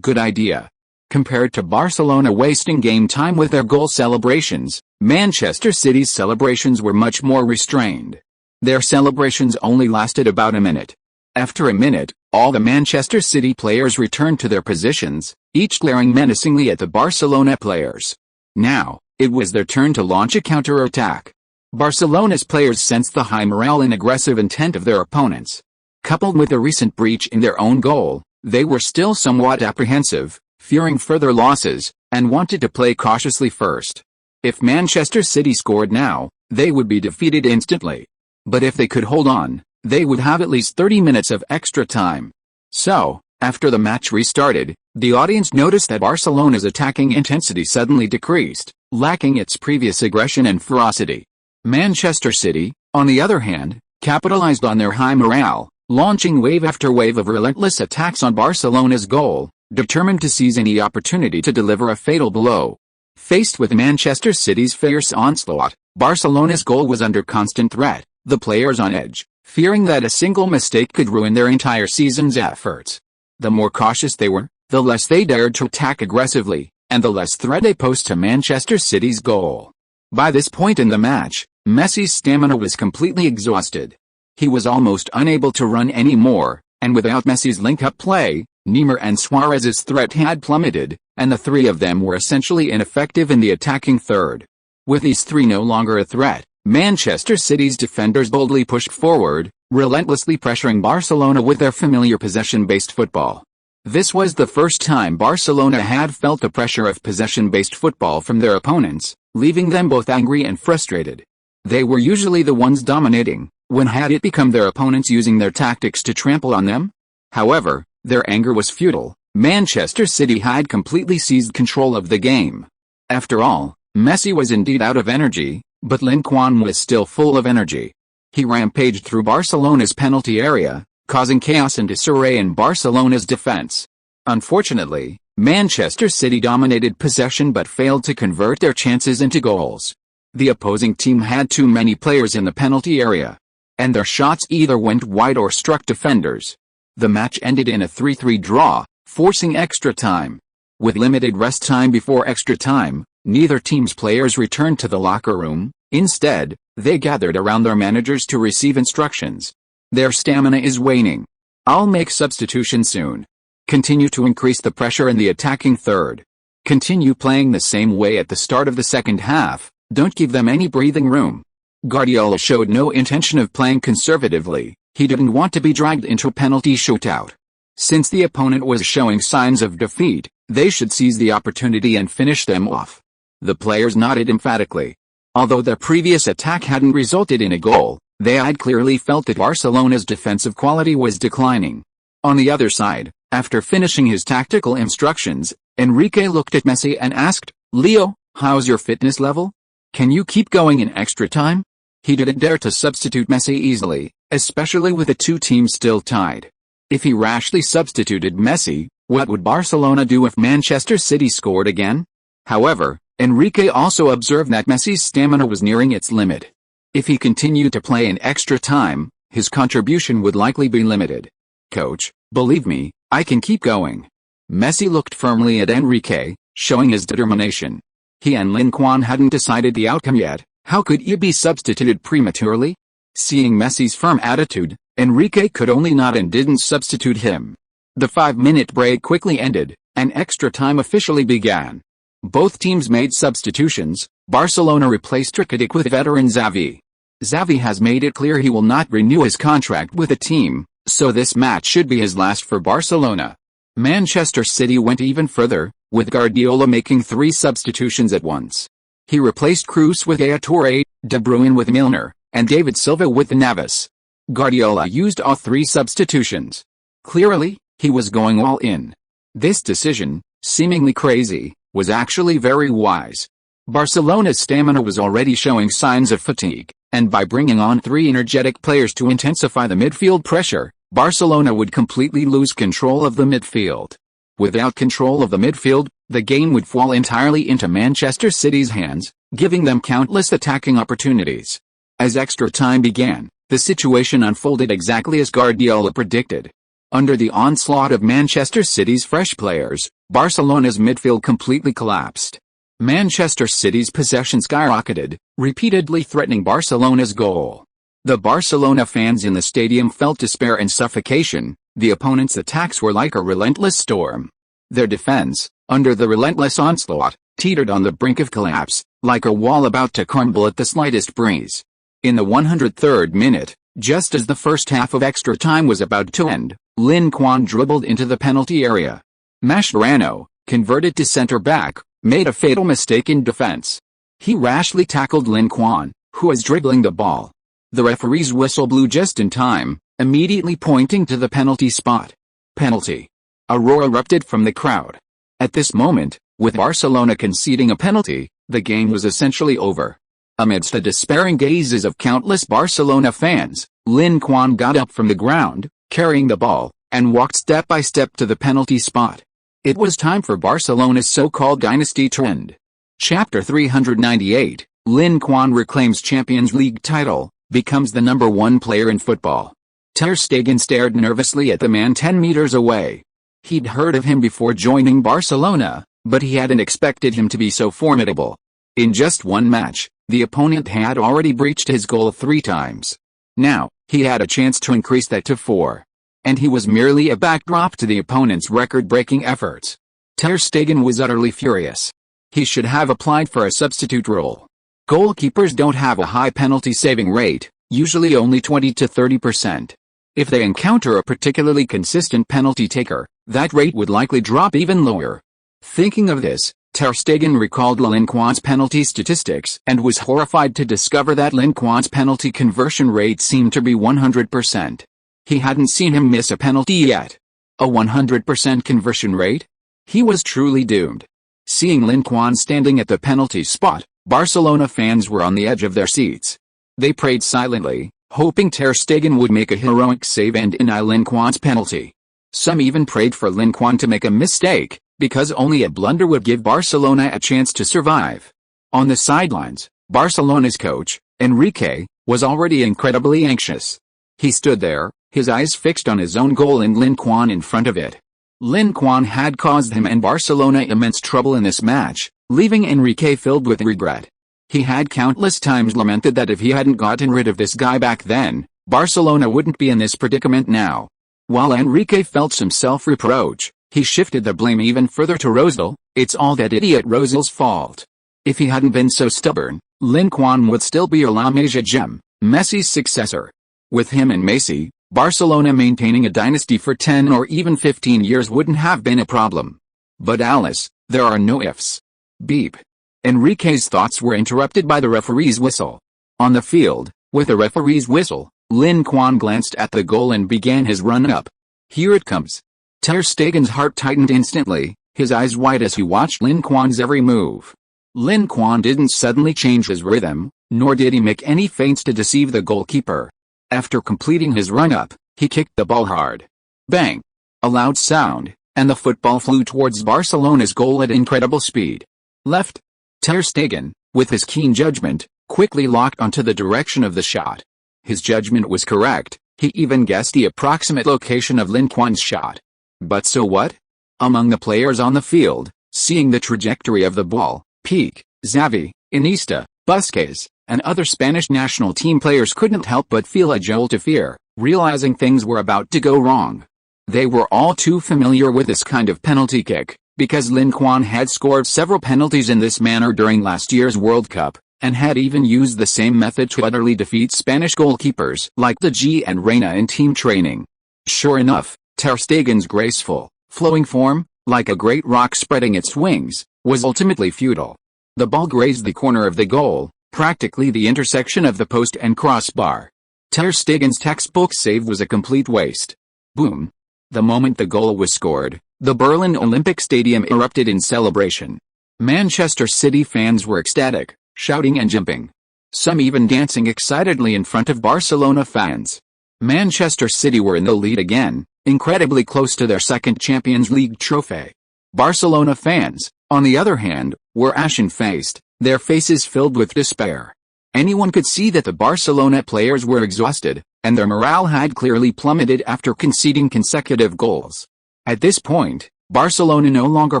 Good idea. Compared to Barcelona wasting game time with their goal celebrations, Manchester City's celebrations were much more restrained. Their celebrations only lasted about a minute. After a minute, all the Manchester City players returned to their positions, each glaring menacingly at the Barcelona players. Now, it was their turn to launch a counter-attack. Barcelona's players sensed the high morale and aggressive intent of their opponents. Coupled with a recent breach in their own goal, they were still somewhat apprehensive, fearing further losses, and wanted to play cautiously first. If Manchester City scored now, they would be defeated instantly. But if they could hold on, they would have at least 30 minutes of extra time. So, after the match restarted, the audience noticed that Barcelona's attacking intensity suddenly decreased, lacking its previous aggression and ferocity. Manchester City, on the other hand, capitalized on their high morale, launching wave after wave of relentless attacks on Barcelona's goal, determined to seize any opportunity to deliver a fatal blow. Faced with Manchester City's fierce onslaught, Barcelona's goal was under constant threat, the players on edge, fearing that a single mistake could ruin their entire season's efforts. The more cautious they were, the less they dared to attack aggressively, and the less threat they posed to Manchester City's goal. By this point in the match, Messi's stamina was completely exhausted. He was almost unable to run anymore, and without Messi's link-up play, Neymar and Suarez's threat had plummeted, and the three of them were essentially ineffective in the attacking third. With these three no longer a threat, Manchester City's defenders boldly pushed forward, relentlessly pressuring Barcelona with their familiar possession-based football. This was the first time Barcelona had felt the pressure of possession-based football from their opponents, leaving them both angry and frustrated. They were usually the ones dominating. When had it become their opponents using their tactics to trample on them? However, their anger was futile. Manchester City had completely seized control of the game. After all, Messi was indeed out of energy, but Lin Quan was still full of energy. He rampaged through Barcelona's penalty area, causing chaos and disarray in Barcelona's defense. Unfortunately, Manchester City dominated possession but failed to convert their chances into goals. The opposing team had too many players in the penalty area, and their shots either went wide or struck defenders. The match ended in a 3-3 draw, forcing extra time. With limited rest time before extra time, neither team's players returned to the locker room. Instead, they gathered around their managers to receive instructions. Their stamina is waning. I'll make substitutions soon. Continue to increase the pressure in the attacking third. Continue playing the same way at the start of the second half. Don't give them any breathing room. Guardiola showed no intention of playing conservatively. He didn't want to be dragged into a penalty shootout. Since the opponent was showing signs of defeat, they should seize the opportunity and finish them off. The players nodded emphatically. Although their previous attack hadn't resulted in a goal, they had clearly felt that Barcelona's defensive quality was declining. On the other side, after finishing his tactical instructions, Enrique looked at Messi and asked, "Leo, how's your fitness level? Can you keep going in extra time?" He didn't dare to substitute Messi easily, especially with the two teams still tied. If he rashly substituted Messi, what would Barcelona do if Manchester City scored again? However, Enrique also observed that Messi's stamina was nearing its limit. If he continued to play in extra time, his contribution would likely be limited. "Coach, believe me, I can keep going." Messi looked firmly at Enrique, showing his determination. He and Lin Quan hadn't decided the outcome yet. How could he be substituted prematurely? Seeing Messi's firm attitude, Enrique could only nod and didn't substitute him. The 5-minute break quickly ended, and extra time officially began. Both teams made substitutions. Barcelona replaced Rakitic with veteran Xavi. Xavi has made it clear he will not renew his contract with the team, so this match should be his last for Barcelona. Manchester City went even further, with Guardiola making 3 substitutions at once. He replaced Kroos with Yaya Toure, De Bruyne with Milner, and David Silva with Navas. Guardiola used all 3 substitutions. Clearly, he was going all in. This decision, seemingly crazy, was actually very wise. Barcelona's stamina was already showing signs of fatigue, and by bringing on 3 energetic players to intensify the midfield pressure, Barcelona would completely lose control of the midfield. Without control of the midfield, the game would fall entirely into Manchester City's hands, giving them countless attacking opportunities. As extra time began, the situation unfolded exactly as Guardiola predicted. Under the onslaught of Manchester City's fresh players, Barcelona's midfield completely collapsed. Manchester City's possession skyrocketed, repeatedly threatening Barcelona's goal. The Barcelona fans in the stadium felt despair and suffocation. The opponent's attacks were like a relentless storm. Their defense, under the relentless onslaught, teetered on the brink of collapse, like a wall about to crumble at the slightest breeze. In the 103rd minute, Just as the first half of extra time was about to end, Lin Quan dribbled into the penalty area. Mascherano, converted to center back, made a fatal mistake in defense. He rashly tackled Lin Quan, who was dribbling the ball. The referee's whistle blew just in time, immediately pointing to the penalty spot. Penalty. A roar erupted from the crowd. At this moment, with Barcelona conceding a penalty, the game was essentially over. Amidst the despairing gazes of countless Barcelona fans, Lin Quan got up from the ground, carrying the ball, and walked step by step to the penalty spot. It was time for Barcelona's so-called dynasty to end. Chapter 398, Lin Quan reclaims Champions League title, becomes the number one player in football. Ter Stegen stared nervously at the man 10 meters away. He'd heard of him before joining Barcelona, but he hadn't expected him to be so formidable. In just one match, the opponent had already breached his goal 3 times. Now, he had a chance to increase that to 4. And he was merely a backdrop to the opponent's record-breaking efforts. Ter Stegen was utterly furious. He should have applied for a substitute role. Goalkeepers don't have a high penalty saving rate, usually only 20 to 30%. If they encounter a particularly consistent penalty taker, that rate would likely drop even lower. Thinking of this, Ter Stegen recalled Lin Quan's penalty statistics and was horrified to discover that Lin Quan's penalty conversion rate seemed to be 100%. He hadn't seen him miss a penalty yet. A 100% conversion rate? He was truly doomed. Seeing Lin Quan standing at the penalty spot, Barcelona fans were on the edge of their seats. They prayed silently, hoping Ter Stegen would make a heroic save and deny Lin Quan's penalty. Some even prayed for Lin Quan to make a mistake, because only a blunder would give Barcelona a chance to survive. On the sidelines, Barcelona's coach, Enrique, was already incredibly anxious. He stood there, his eyes fixed on his own goal and Lin Quan in front of it. Lin Quan had caused him and Barcelona immense trouble in this match, leaving Enrique filled with regret. He had countless times lamented that if he hadn't gotten rid of this guy back then, Barcelona wouldn't be in this predicament now. While Enrique felt some self-reproach, he shifted the blame even further to Rosell. It's all that idiot Rosell's fault. If he hadn't been so stubborn, Lin Quan would still be La Masia gem, Messi's successor. With him and Messi, Barcelona maintaining a dynasty for 10 or even 15 years wouldn't have been a problem. But Alice, there are no ifs. Beep. Enrique's thoughts were interrupted by the referee's whistle. On the field, with the referee's whistle, Lin Quan glanced at the goal and began his run-up. Here it comes. Ter Stegen's heart tightened instantly, his eyes wide as he watched Lin Quan's every move. Lin Quan didn't suddenly change his rhythm, nor did he make any feints to deceive the goalkeeper. After completing his run-up, he kicked the ball hard. Bang! A loud sound, and the football flew towards Barcelona's goal at incredible speed. Left. Ter Stegen, with his keen judgment, quickly locked onto the direction of the shot. His judgment was correct, he even guessed the approximate location of Lin Quan's shot. But so what? Among the players on the field, seeing the trajectory of the ball, Pique, Xavi, Iniesta, Busquets, and other Spanish national team players couldn't help but feel a jolt of fear, realizing things were about to go wrong. They were all too familiar with this kind of penalty kick, because Lin Quan had scored several penalties in this manner during last year's World Cup, and had even used the same method to utterly defeat Spanish goalkeepers like De Gea and Reina in team training. Sure enough, Ter Stegen's graceful, flowing form, like a great rock spreading its wings, was ultimately futile. The ball grazed the corner of the goal, practically the intersection of the post and crossbar. Ter Stegen's textbook save was a complete waste. Boom. The moment the goal was scored, the Berlin Olympic Stadium erupted in celebration. Manchester City fans were ecstatic, shouting and jumping. Some even dancing excitedly in front of Barcelona fans. Manchester City were in the lead again, incredibly close to their second Champions League trophy. Barcelona fans, on the other hand, were ashen-faced, their faces filled with despair. Anyone could see that the Barcelona players were exhausted, and their morale had clearly plummeted after conceding consecutive goals. At this point, Barcelona no longer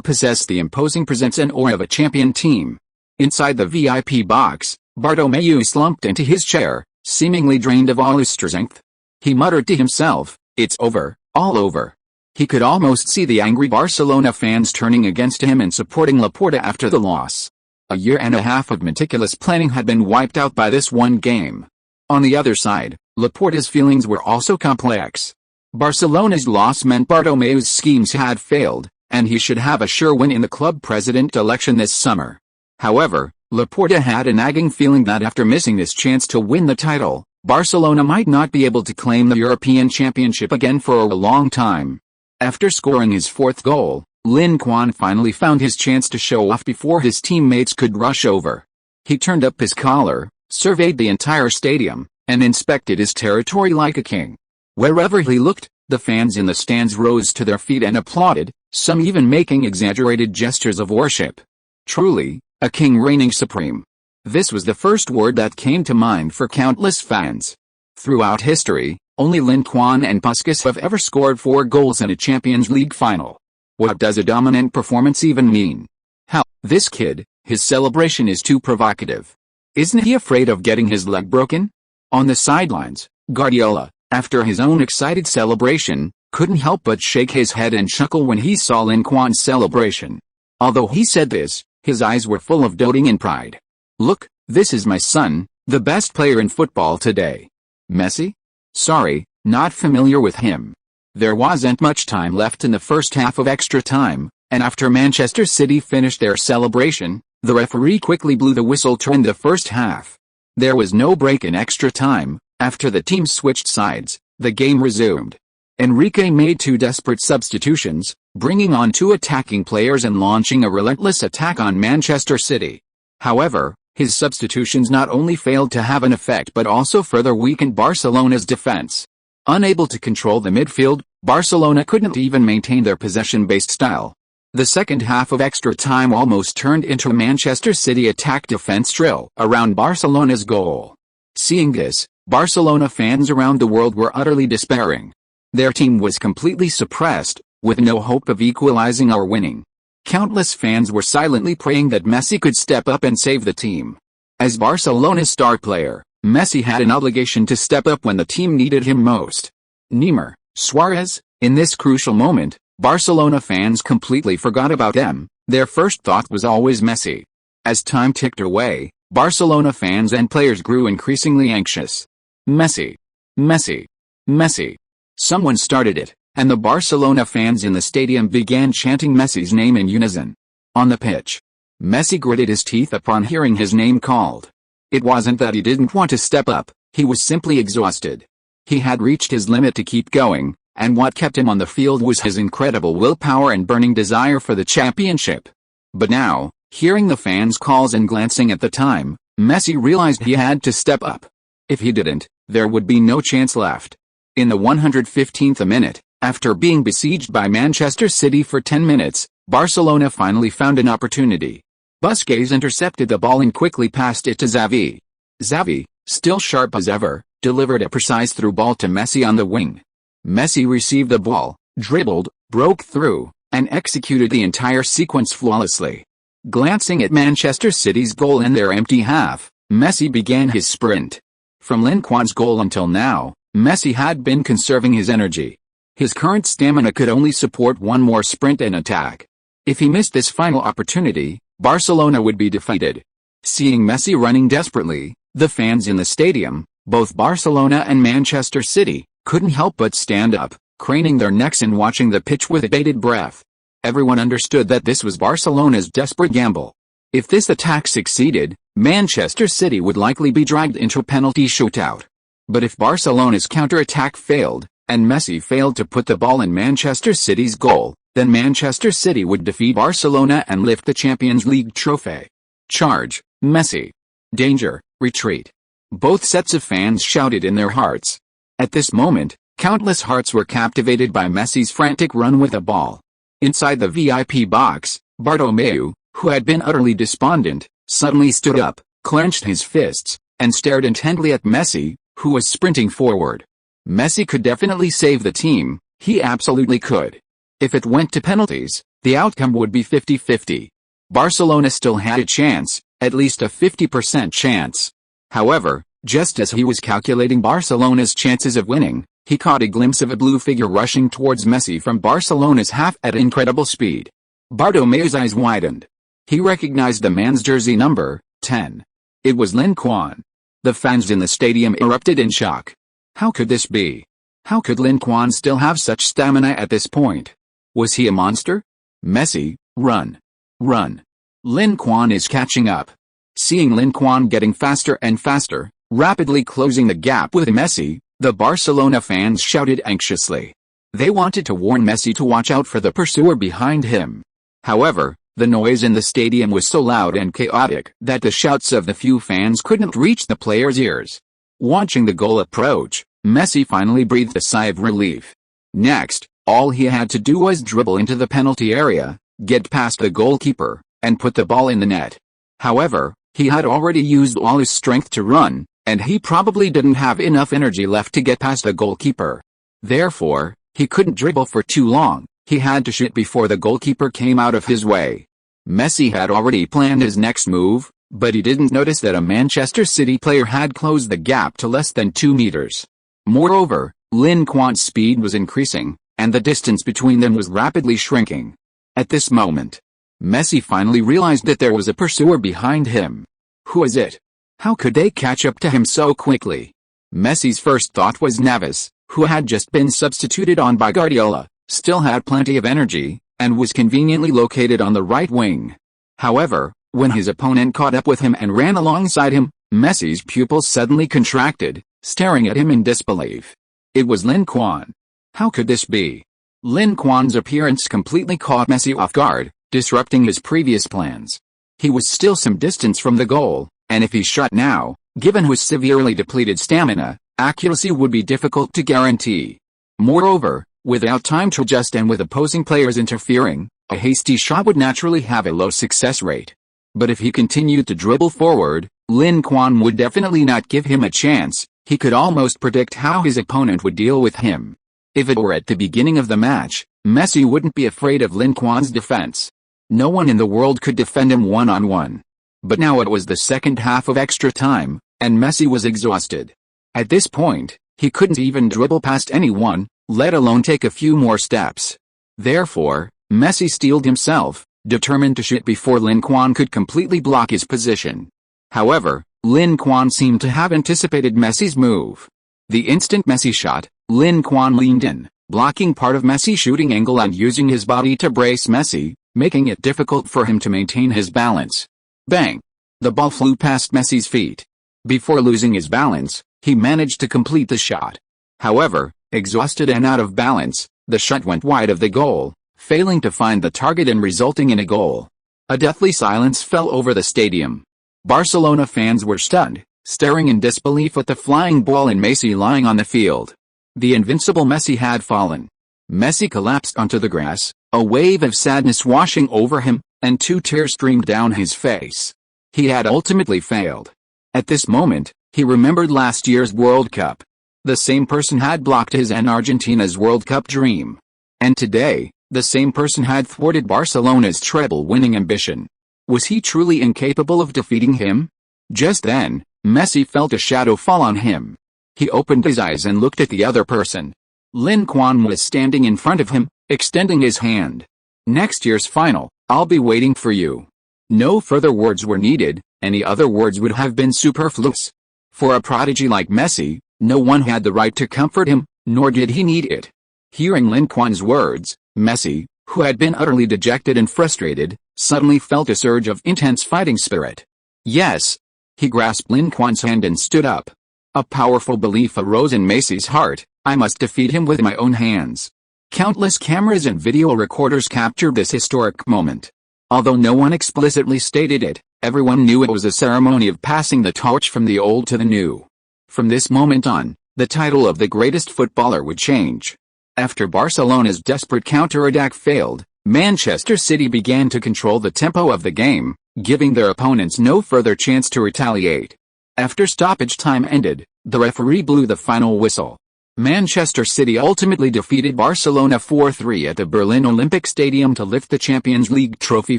possessed the imposing presence and aura of a champion team. Inside the VIP box, Bartomeu slumped into his chair, seemingly drained of all his strength. He muttered to himself, "It's over, all over." He could almost see the angry Barcelona fans turning against him and supporting Laporta after the loss. A year and a half of meticulous planning had been wiped out by this one game. On the other side, Laporta's feelings were also complex. Barcelona's loss meant Bartomeu's schemes had failed, and he should have a sure win in the club president election this summer. However, Laporta had a nagging feeling that after missing this chance to win the title, Barcelona might not be able to claim the European Championship again for a long time. After scoring his fourth goal, Lin Quan finally found his chance to show off before his teammates could rush over. He turned up his collar, surveyed the entire stadium, and inspected his territory like a king. Wherever he looked, the fans in the stands rose to their feet and applauded, some even making exaggerated gestures of worship. Truly, a king reigning supreme. This was the first word that came to mind for countless fans. Throughout history, only Lin Quan and Puskas have ever scored 4 goals in a Champions League final. What does a dominant performance even mean? How, this kid, his celebration is too provocative. Isn't he afraid of getting his leg broken? On the sidelines, Guardiola, after his own excited celebration, couldn't help but shake his head and chuckle when he saw Lin Quan's celebration. Although he said this, his eyes were full of doting and pride. Look, this is my son, the best player in football today. Messi? Sorry, not familiar with him. There wasn't much time left in the first half of extra time, and after Manchester City finished their celebration, the referee quickly blew the whistle to end the first half. There was no break in extra time. After the teams switched sides, the game resumed. Enrique made 2 desperate substitutions, bringing on 2 attacking players and launching a relentless attack on Manchester City. However, his substitutions not only failed to have an effect but also further weakened Barcelona's defense. Unable to control the midfield, Barcelona couldn't even maintain their possession-based style. The second half of extra time almost turned into a Manchester City attack-defense drill around Barcelona's goal. Seeing this, Barcelona fans around the world were utterly despairing. Their team was completely suppressed, with no hope of equalizing or winning. Countless fans were silently praying that Messi could step up and save the team. As Barcelona's star player, Messi had an obligation to step up when the team needed him most. Neymar, Suarez, in this crucial moment, Barcelona fans completely forgot about them. Their first thought was always Messi. As time ticked away, Barcelona fans and players grew increasingly anxious. Messi. Messi. Messi. Someone started it, and the Barcelona fans in the stadium began chanting Messi's name in unison. On the pitch, Messi gritted his teeth upon hearing his name called. It wasn't that he didn't want to step up, he was simply exhausted. He had reached his limit to keep going, and what kept him on the field was his incredible willpower and burning desire for the championship. But now, hearing the fans' calls and glancing at the time, Messi realized he had to step up. If he didn't, there would be no chance left. In the 115th minute, after being besieged by Manchester City for 10 minutes, Barcelona finally found an opportunity. Busquets intercepted the ball and quickly passed it to Xavi. Xavi, still sharp as ever, delivered a precise through ball to Messi on the wing. Messi received the ball, dribbled, broke through, and executed the entire sequence flawlessly. Glancing at Manchester City's goal in their empty half, Messi began his sprint. From Lin Quan's goal until now, Messi had been conserving his energy. His current stamina could only support one more sprint and attack. If he missed this final opportunity, Barcelona would be defeated. Seeing Messi running desperately, the fans in the stadium, both Barcelona and Manchester City, couldn't help but stand up, craning their necks and watching the pitch with bated breath. Everyone understood that this was Barcelona's desperate gamble. If this attack succeeded, Manchester City would likely be dragged into a penalty shootout. But if Barcelona's counter-attack failed, and Messi failed to put the ball in Manchester City's goal, then Manchester City would defeat Barcelona and lift the Champions League trophy. Charge, Messi. Danger, retreat. Both sets of fans shouted in their hearts. At this moment, countless hearts were captivated by Messi's frantic run with the ball. Inside the VIP box, Bartomeu, who had been utterly despondent, suddenly stood up, clenched his fists, and stared intently at Messi, who was sprinting forward. Messi could definitely save the team, he absolutely could. If it went to penalties, the outcome would be 50-50. Barcelona still had a chance, at least a 50% chance. However, just as he was calculating Barcelona's chances of winning, he caught a glimpse of a blue figure rushing towards Messi from Barcelona's half at incredible speed. Bartomeu's eyes widened. He recognized the man's jersey number, 10. It was Lin Quan. The fans in the stadium erupted in shock. How could this be? How could Lin Quan still have such stamina at this point? Was he a monster? Messi, run. Run. Lin Quan is catching up. Seeing Lin Quan getting faster and faster, rapidly closing the gap with Messi, the Barcelona fans shouted anxiously. They wanted to warn Messi to watch out for the pursuer behind him. However, the noise in the stadium was so loud and chaotic that the shouts of the few fans couldn't reach the players' ears. Watching the goal approach, Messi finally breathed a sigh of relief. Next, all he had to do was dribble into the penalty area, get past the goalkeeper, and put the ball in the net. However, he had already used all his strength to run, and he probably didn't have enough energy left to get past the goalkeeper. Therefore, he couldn't dribble for too long. He had to shoot before the goalkeeper came out of his way. Messi had already planned his next move, but he didn't notice that a Manchester City player had closed the gap to less than 2 meters. Moreover, Lin Quan's speed was increasing, and the distance between them was rapidly shrinking. At this moment, Messi finally realized that there was a pursuer behind him. Who is it? How could they catch up to him so quickly? Messi's first thought was Navas, who had just been substituted on by Guardiola, still had plenty of energy, and was conveniently located on the right wing. However, when his opponent caught up with him and ran alongside him, Messi's pupils suddenly contracted, staring at him in disbelief. It was Lin Quan. How could this be? Lin Quan's appearance completely caught Messi off guard, disrupting his previous plans. He was still some distance from the goal, and if he shot now, given his severely depleted stamina, accuracy would be difficult to guarantee. Moreover, without time to adjust and with opposing players interfering, a hasty shot would naturally have a low success rate. But if he continued to dribble forward, Lin Quan would definitely not give him a chance. He could almost predict how his opponent would deal with him. If it were at the beginning of the match, Messi wouldn't be afraid of Lin Quan's defense. No one in the world could defend him one-on-one. But now it was the second half of extra time, and Messi was exhausted. At this point, he couldn't even dribble past anyone, let alone take a few more steps. Therefore, Messi steeled himself, determined to shoot before Lin Quan could completely block his position. However, Lin Quan seemed to have anticipated Messi's move. The instant Messi shot, Lin Quan leaned in, blocking part of Messi's shooting angle and using his body to brace Messi, making it difficult for him to maintain his balance. Bang! The ball flew past Messi's feet. Before losing his balance, he managed to complete the shot. However, exhausted and out of balance, the shot went wide of the goal, failing to find the target and resulting in a goal. A deathly silence fell over the stadium. Barcelona fans were stunned, staring in disbelief at the flying ball and Messi lying on the field. The invincible Messi had fallen. Messi collapsed onto the grass, a wave of sadness washing over him, and 2 tears streamed down his face. He had ultimately failed. At this moment, he remembered last year's World Cup. The same person had blocked his and Argentina's World Cup dream. And today, the same person had thwarted Barcelona's treble-winning ambition. Was he truly incapable of defeating him? Just then, Messi felt a shadow fall on him. He opened his eyes and looked at the other person. Lin Quan was standing in front of him, extending his hand. Next year's final, I'll be waiting for you. No further words were needed, any other words would have been superfluous. For a prodigy like Messi, no one had the right to comfort him, nor did he need it. Hearing Lin Quan's words, Messi, who had been utterly dejected and frustrated, suddenly felt a surge of intense fighting spirit. Yes! He grasped Lin Quan's hand and stood up. A powerful belief arose in Messi's heart, I must defeat him with my own hands. Countless cameras and video recorders captured this historic moment. Although no one explicitly stated it, everyone knew it was a ceremony of passing the torch from the old to the new. From this moment on, the title of the greatest footballer would change. After Barcelona's desperate counter-attack failed, Manchester City began to control the tempo of the game, giving their opponents no further chance to retaliate. After stoppage time ended, the referee blew the final whistle. Manchester City ultimately defeated Barcelona 4-3 at the Berlin Olympic Stadium to lift the Champions League trophy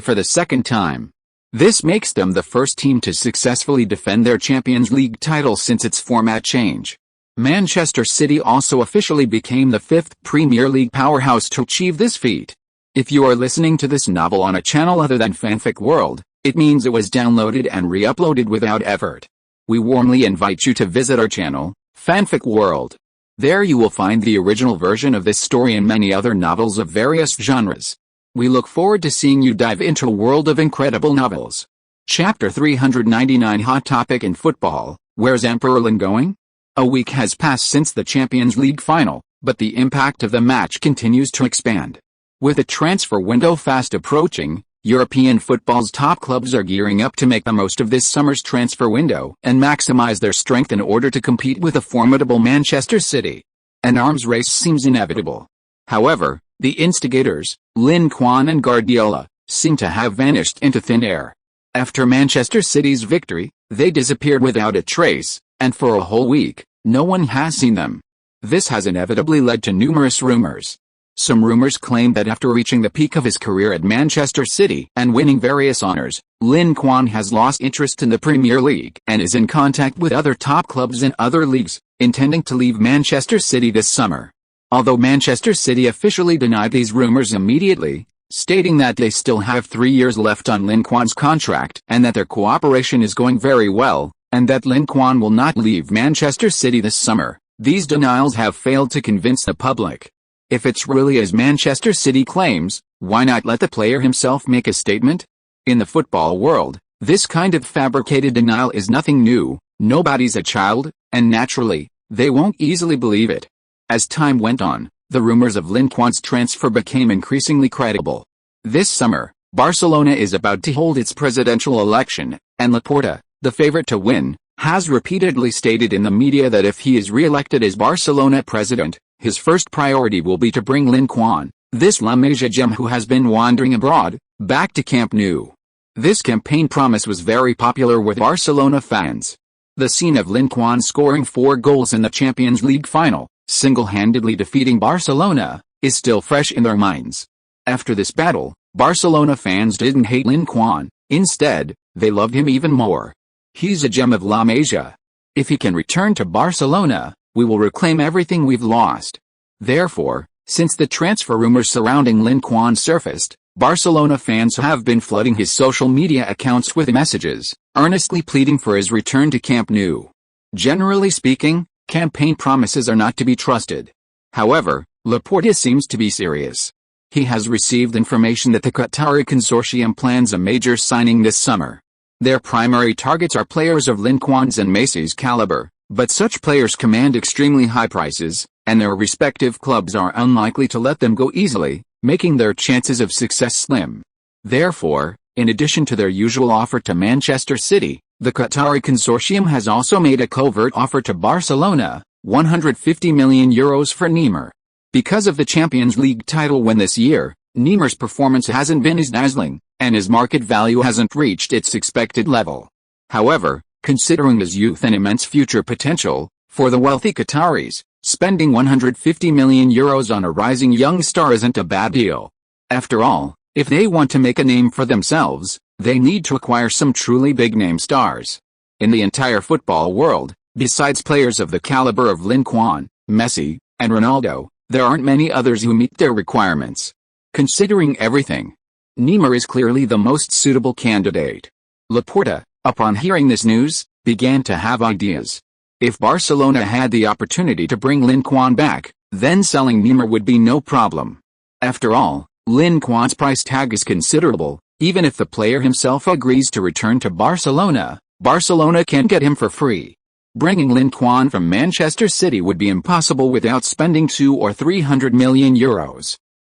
for the second time. This makes them the first team to successfully defend their Champions League title since its format change. Manchester City also officially became the 5th Premier League powerhouse to achieve this feat. If you are listening to this novel on a channel other than Fanfic World, it means it was downloaded and re-uploaded without effort. We warmly invite you to visit our channel, Fanfic World. There you will find the original version of this story and many other novels of various genres. We look forward to seeing you dive into a world of incredible novels. Chapter 399 Hot Topic in Football, Where's Emperor Lin going? A week has passed since the Champions League final, but the impact of the match continues to expand. With the transfer window fast approaching, European football's top clubs are gearing up to make the most of this summer's transfer window and maximize their strength in order to compete with a formidable Manchester City. An arms race seems inevitable. However, the instigators, Lin Quan and Guardiola, seem to have vanished into thin air. After Manchester City's victory, they disappeared without a trace, and for a whole week, no one has seen them. This has inevitably led to numerous rumors. Some rumors claim that after reaching the peak of his career at Manchester City and winning various honors, Lin Quan has lost interest in the Premier League and is in contact with other top clubs in other leagues, intending to leave Manchester City this summer. Although Manchester City officially denied these rumors immediately, stating that they still have 3 years left on Lin Quan's contract and that their cooperation is going very well, and that Lin Quan will not leave Manchester City this summer, these denials have failed to convince the public. If it's really as Manchester City claims, why not let the player himself make a statement? In the football world, this kind of fabricated denial is nothing new, nobody's a child, and naturally, they won't easily believe it. As time went on, the rumors of Lin Quan's transfer became increasingly credible. This summer, Barcelona is about to hold its presidential election, and Laporta, the favorite to win, has repeatedly stated in the media that if he is re-elected as Barcelona president, his first priority will be to bring Lin Quan, this La Masia gem who has been wandering abroad, back to Camp Nou. This campaign promise was very popular with Barcelona fans. The scene of Lin Quan scoring 4 goals in the Champions League final, single-handedly defeating Barcelona, is still fresh in their minds. After this battle, Barcelona fans didn't hate Lin Quan, instead, they loved him even more. He's a gem of La Masia. If he can return to Barcelona, we will reclaim everything we've lost. Therefore, since the transfer rumors surrounding Lin Quan surfaced, Barcelona fans have been flooding his social media accounts with messages, earnestly pleading for his return to Camp Nou. Generally speaking, campaign promises are not to be trusted. However, Laporta seems to be serious. He has received information that the Qatari consortium plans a major signing this summer. Their primary targets are players of Lin Quan's and Messi's caliber, but such players command extremely high prices, and their respective clubs are unlikely to let them go easily, making their chances of success slim. Therefore, in addition to their usual offer to Manchester City, the Qatari consortium has also made a covert offer to Barcelona, €150 million for Neymar. Because of the Champions League title win this year, Neymar's performance hasn't been as dazzling, and his market value hasn't reached its expected level. However, considering his youth and immense future potential, for the wealthy Qataris, spending €150 million on a rising young star isn't a bad deal. After all, if they want to make a name for themselves, they need to acquire some truly big-name stars. In the entire football world, besides players of the caliber of Lin Quan, Messi, and Ronaldo, there aren't many others who meet their requirements. Considering everything, Neymar is clearly the most suitable candidate. Laporta, upon hearing this news, began to have ideas. If Barcelona had the opportunity to bring Lin Quan back, then selling Neymar would be no problem. After all, Lin Quan's price tag is considerable. Even if the player himself agrees to return to Barcelona, Barcelona can get him for free. Bringing Lin Quan from Manchester City would be impossible without spending €200 or €300 million.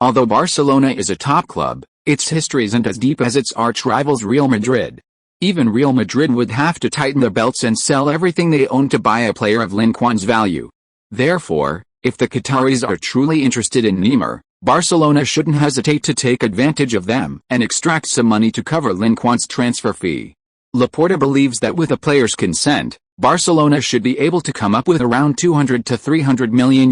Although Barcelona is a top club, its history isn't as deep as its arch-rivals Real Madrid. Even Real Madrid would have to tighten their belts and sell everything they own to buy a player of Lin Quan's value. Therefore, if the Qataris are truly interested in Neymar, Barcelona shouldn't hesitate to take advantage of them and extract some money to cover Lin Quan's transfer fee. Laporta believes that with a player's consent, Barcelona should be able to come up with around €200 to €300 million.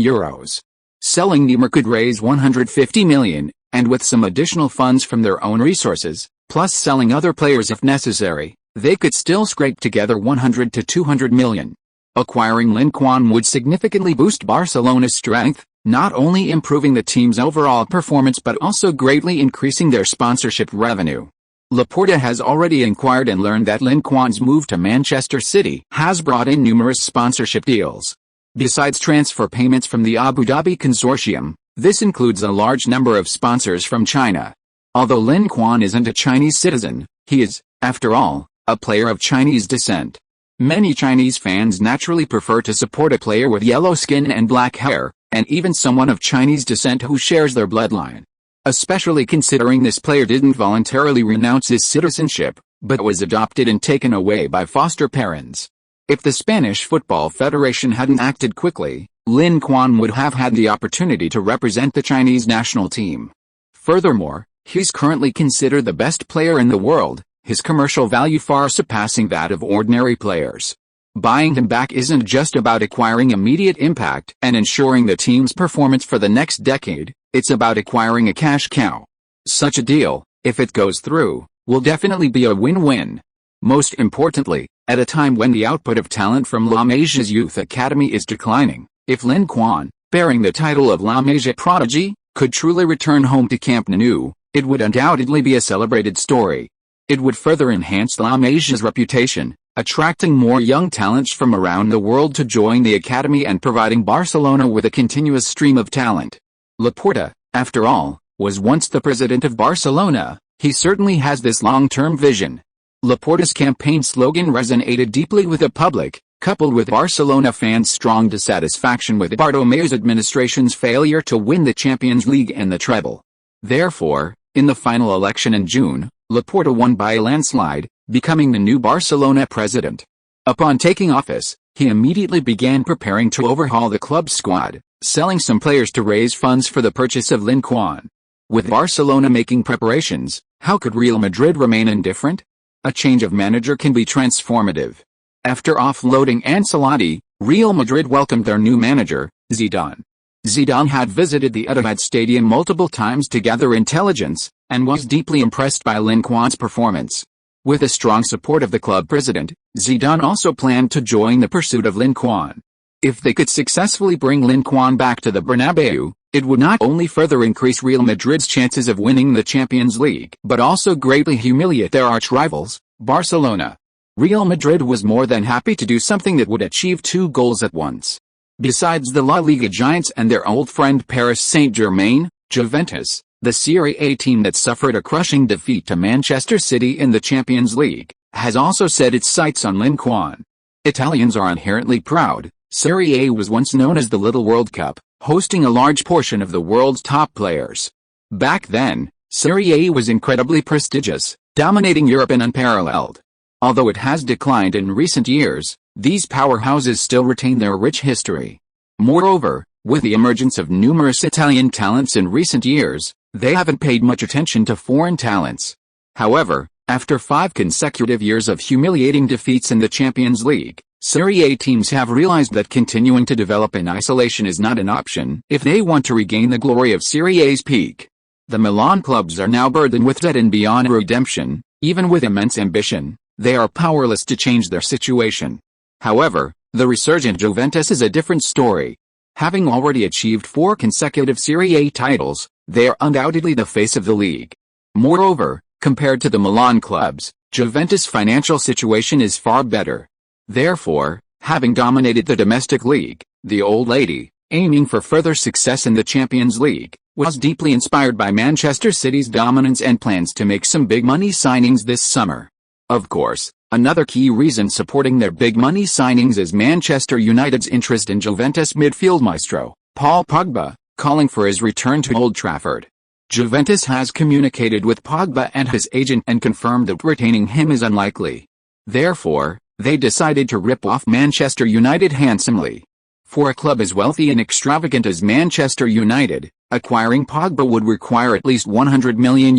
Selling Neymar could raise €150 million, and with some additional funds from their own resources, plus selling other players if necessary, they could still scrape together €100 to €200 million. Acquiring Lin Quan would significantly boost Barcelona's strength, not only improving the team's overall performance but also greatly increasing their sponsorship revenue. Laporta has already inquired and learned that Lin Quan's move to Manchester City has brought in numerous sponsorship deals. Besides transfer payments from the Abu Dhabi consortium, this includes a large number of sponsors from China. Although Lin Quan isn't a Chinese citizen, he is, after all, a player of Chinese descent. Many Chinese fans naturally prefer to support a player with yellow skin and black hair, and even someone of Chinese descent who shares their bloodline. Especially considering this player didn't voluntarily renounce his citizenship, but was adopted and taken away by foster parents. If the Spanish Football Federation hadn't acted quickly, Lin Quan would have had the opportunity to represent the Chinese national team. Furthermore, he's currently considered the best player in the world, his commercial value far surpassing that of ordinary players. Buying him back isn't just about acquiring immediate impact and ensuring the team's performance for the next decade, it's about acquiring a cash cow. Such a deal, if it goes through, will definitely be a win-win. Most importantly, at a time when the output of talent from La Masia's youth academy is declining, if Lin Quan, bearing the title of La Masia prodigy, could truly return home to Camp Nou, it would undoubtedly be a celebrated story. It would further enhance La Masia's reputation, attracting more young talents from around the world to join the academy and providing Barcelona with a continuous stream of talent. Laporta, after all, was once the president of Barcelona. He certainly has this long-term vision. Laporta's campaign slogan resonated deeply with the public, coupled with Barcelona fans' strong dissatisfaction with Bartomeu's administration's failure to win the Champions League and the treble. Therefore, in the final election in June, Laporta won by a landslide, becoming the new Barcelona president. Upon taking office, he immediately began preparing to overhaul the club's squad, selling some players to raise funds for the purchase of Lin Quan. With Barcelona making preparations, how could Real Madrid remain indifferent? A change of manager can be transformative. After offloading Ancelotti, Real Madrid welcomed their new manager, Zidane. Zidane had visited the Etihad Stadium multiple times to gather intelligence, and was deeply impressed by Lin Quan's performance. With the strong support of the club president, Zidane also planned to join the pursuit of Lin Quan. If they could successfully bring Lin Quan back to the Bernabeu, it would not only further increase Real Madrid's chances of winning the Champions League, but also greatly humiliate their arch-rivals, Barcelona. Real Madrid was more than happy to do something that would achieve two goals at once. Besides the La Liga giants and their old friend Paris Saint-Germain, Juventus, the Serie A team that suffered a crushing defeat to Manchester City in the Champions League, has also set its sights on Lin Quan. Italians are inherently proud. Serie A was once known as the Little World Cup, hosting a large portion of the world's top players. Back then, Serie A was incredibly prestigious, dominating Europe and unparalleled. Although it has declined in recent years, these powerhouses still retain their rich history. Moreover, with the emergence of numerous Italian talents in recent years, they haven't paid much attention to foreign talents. However, after 5 consecutive years of humiliating defeats in the Champions League, Serie A teams have realized that continuing to develop in isolation is not an option if they want to regain the glory of Serie A's peak. The Milan clubs are now burdened with debt and beyond redemption. Even with immense ambition, they are powerless to change their situation. However, the resurgent Juventus is a different story. Having already achieved 4 consecutive Serie A titles, they are undoubtedly the face of the league. Moreover, compared to the Milan clubs, Juventus' financial situation is far better. Therefore, having dominated the domestic league, the old lady, aiming for further success in the Champions League, was deeply inspired by Manchester City's dominance and plans to make some big money signings this summer. Of course, another key reason supporting their big money signings is Manchester United's interest in Juventus midfield maestro, Paul Pogba, calling for his return to Old Trafford. Juventus has communicated with Pogba and his agent and confirmed that retaining him is unlikely. Therefore, they decided to rip off Manchester United handsomely. For a club as wealthy and extravagant as Manchester United, acquiring Pogba would require at least €100 million.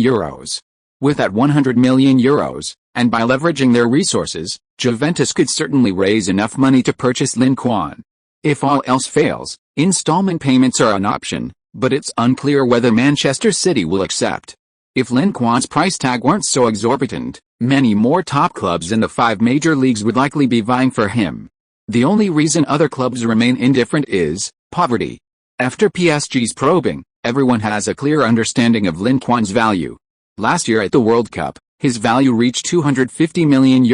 With that €100 million, and by leveraging their resources, Juventus could certainly raise enough money to purchase Lin Quan. If all else fails, installment payments are an option, but it's unclear whether Manchester City will accept. If Lin Quan's price tag weren't so exorbitant, many more top clubs in the 5 major leagues would likely be vying for him. The only reason other clubs remain indifferent is poverty. After PSG's probing, everyone has a clear understanding of Lin Quan's value. Last year at the World Cup, his value reached €250 million.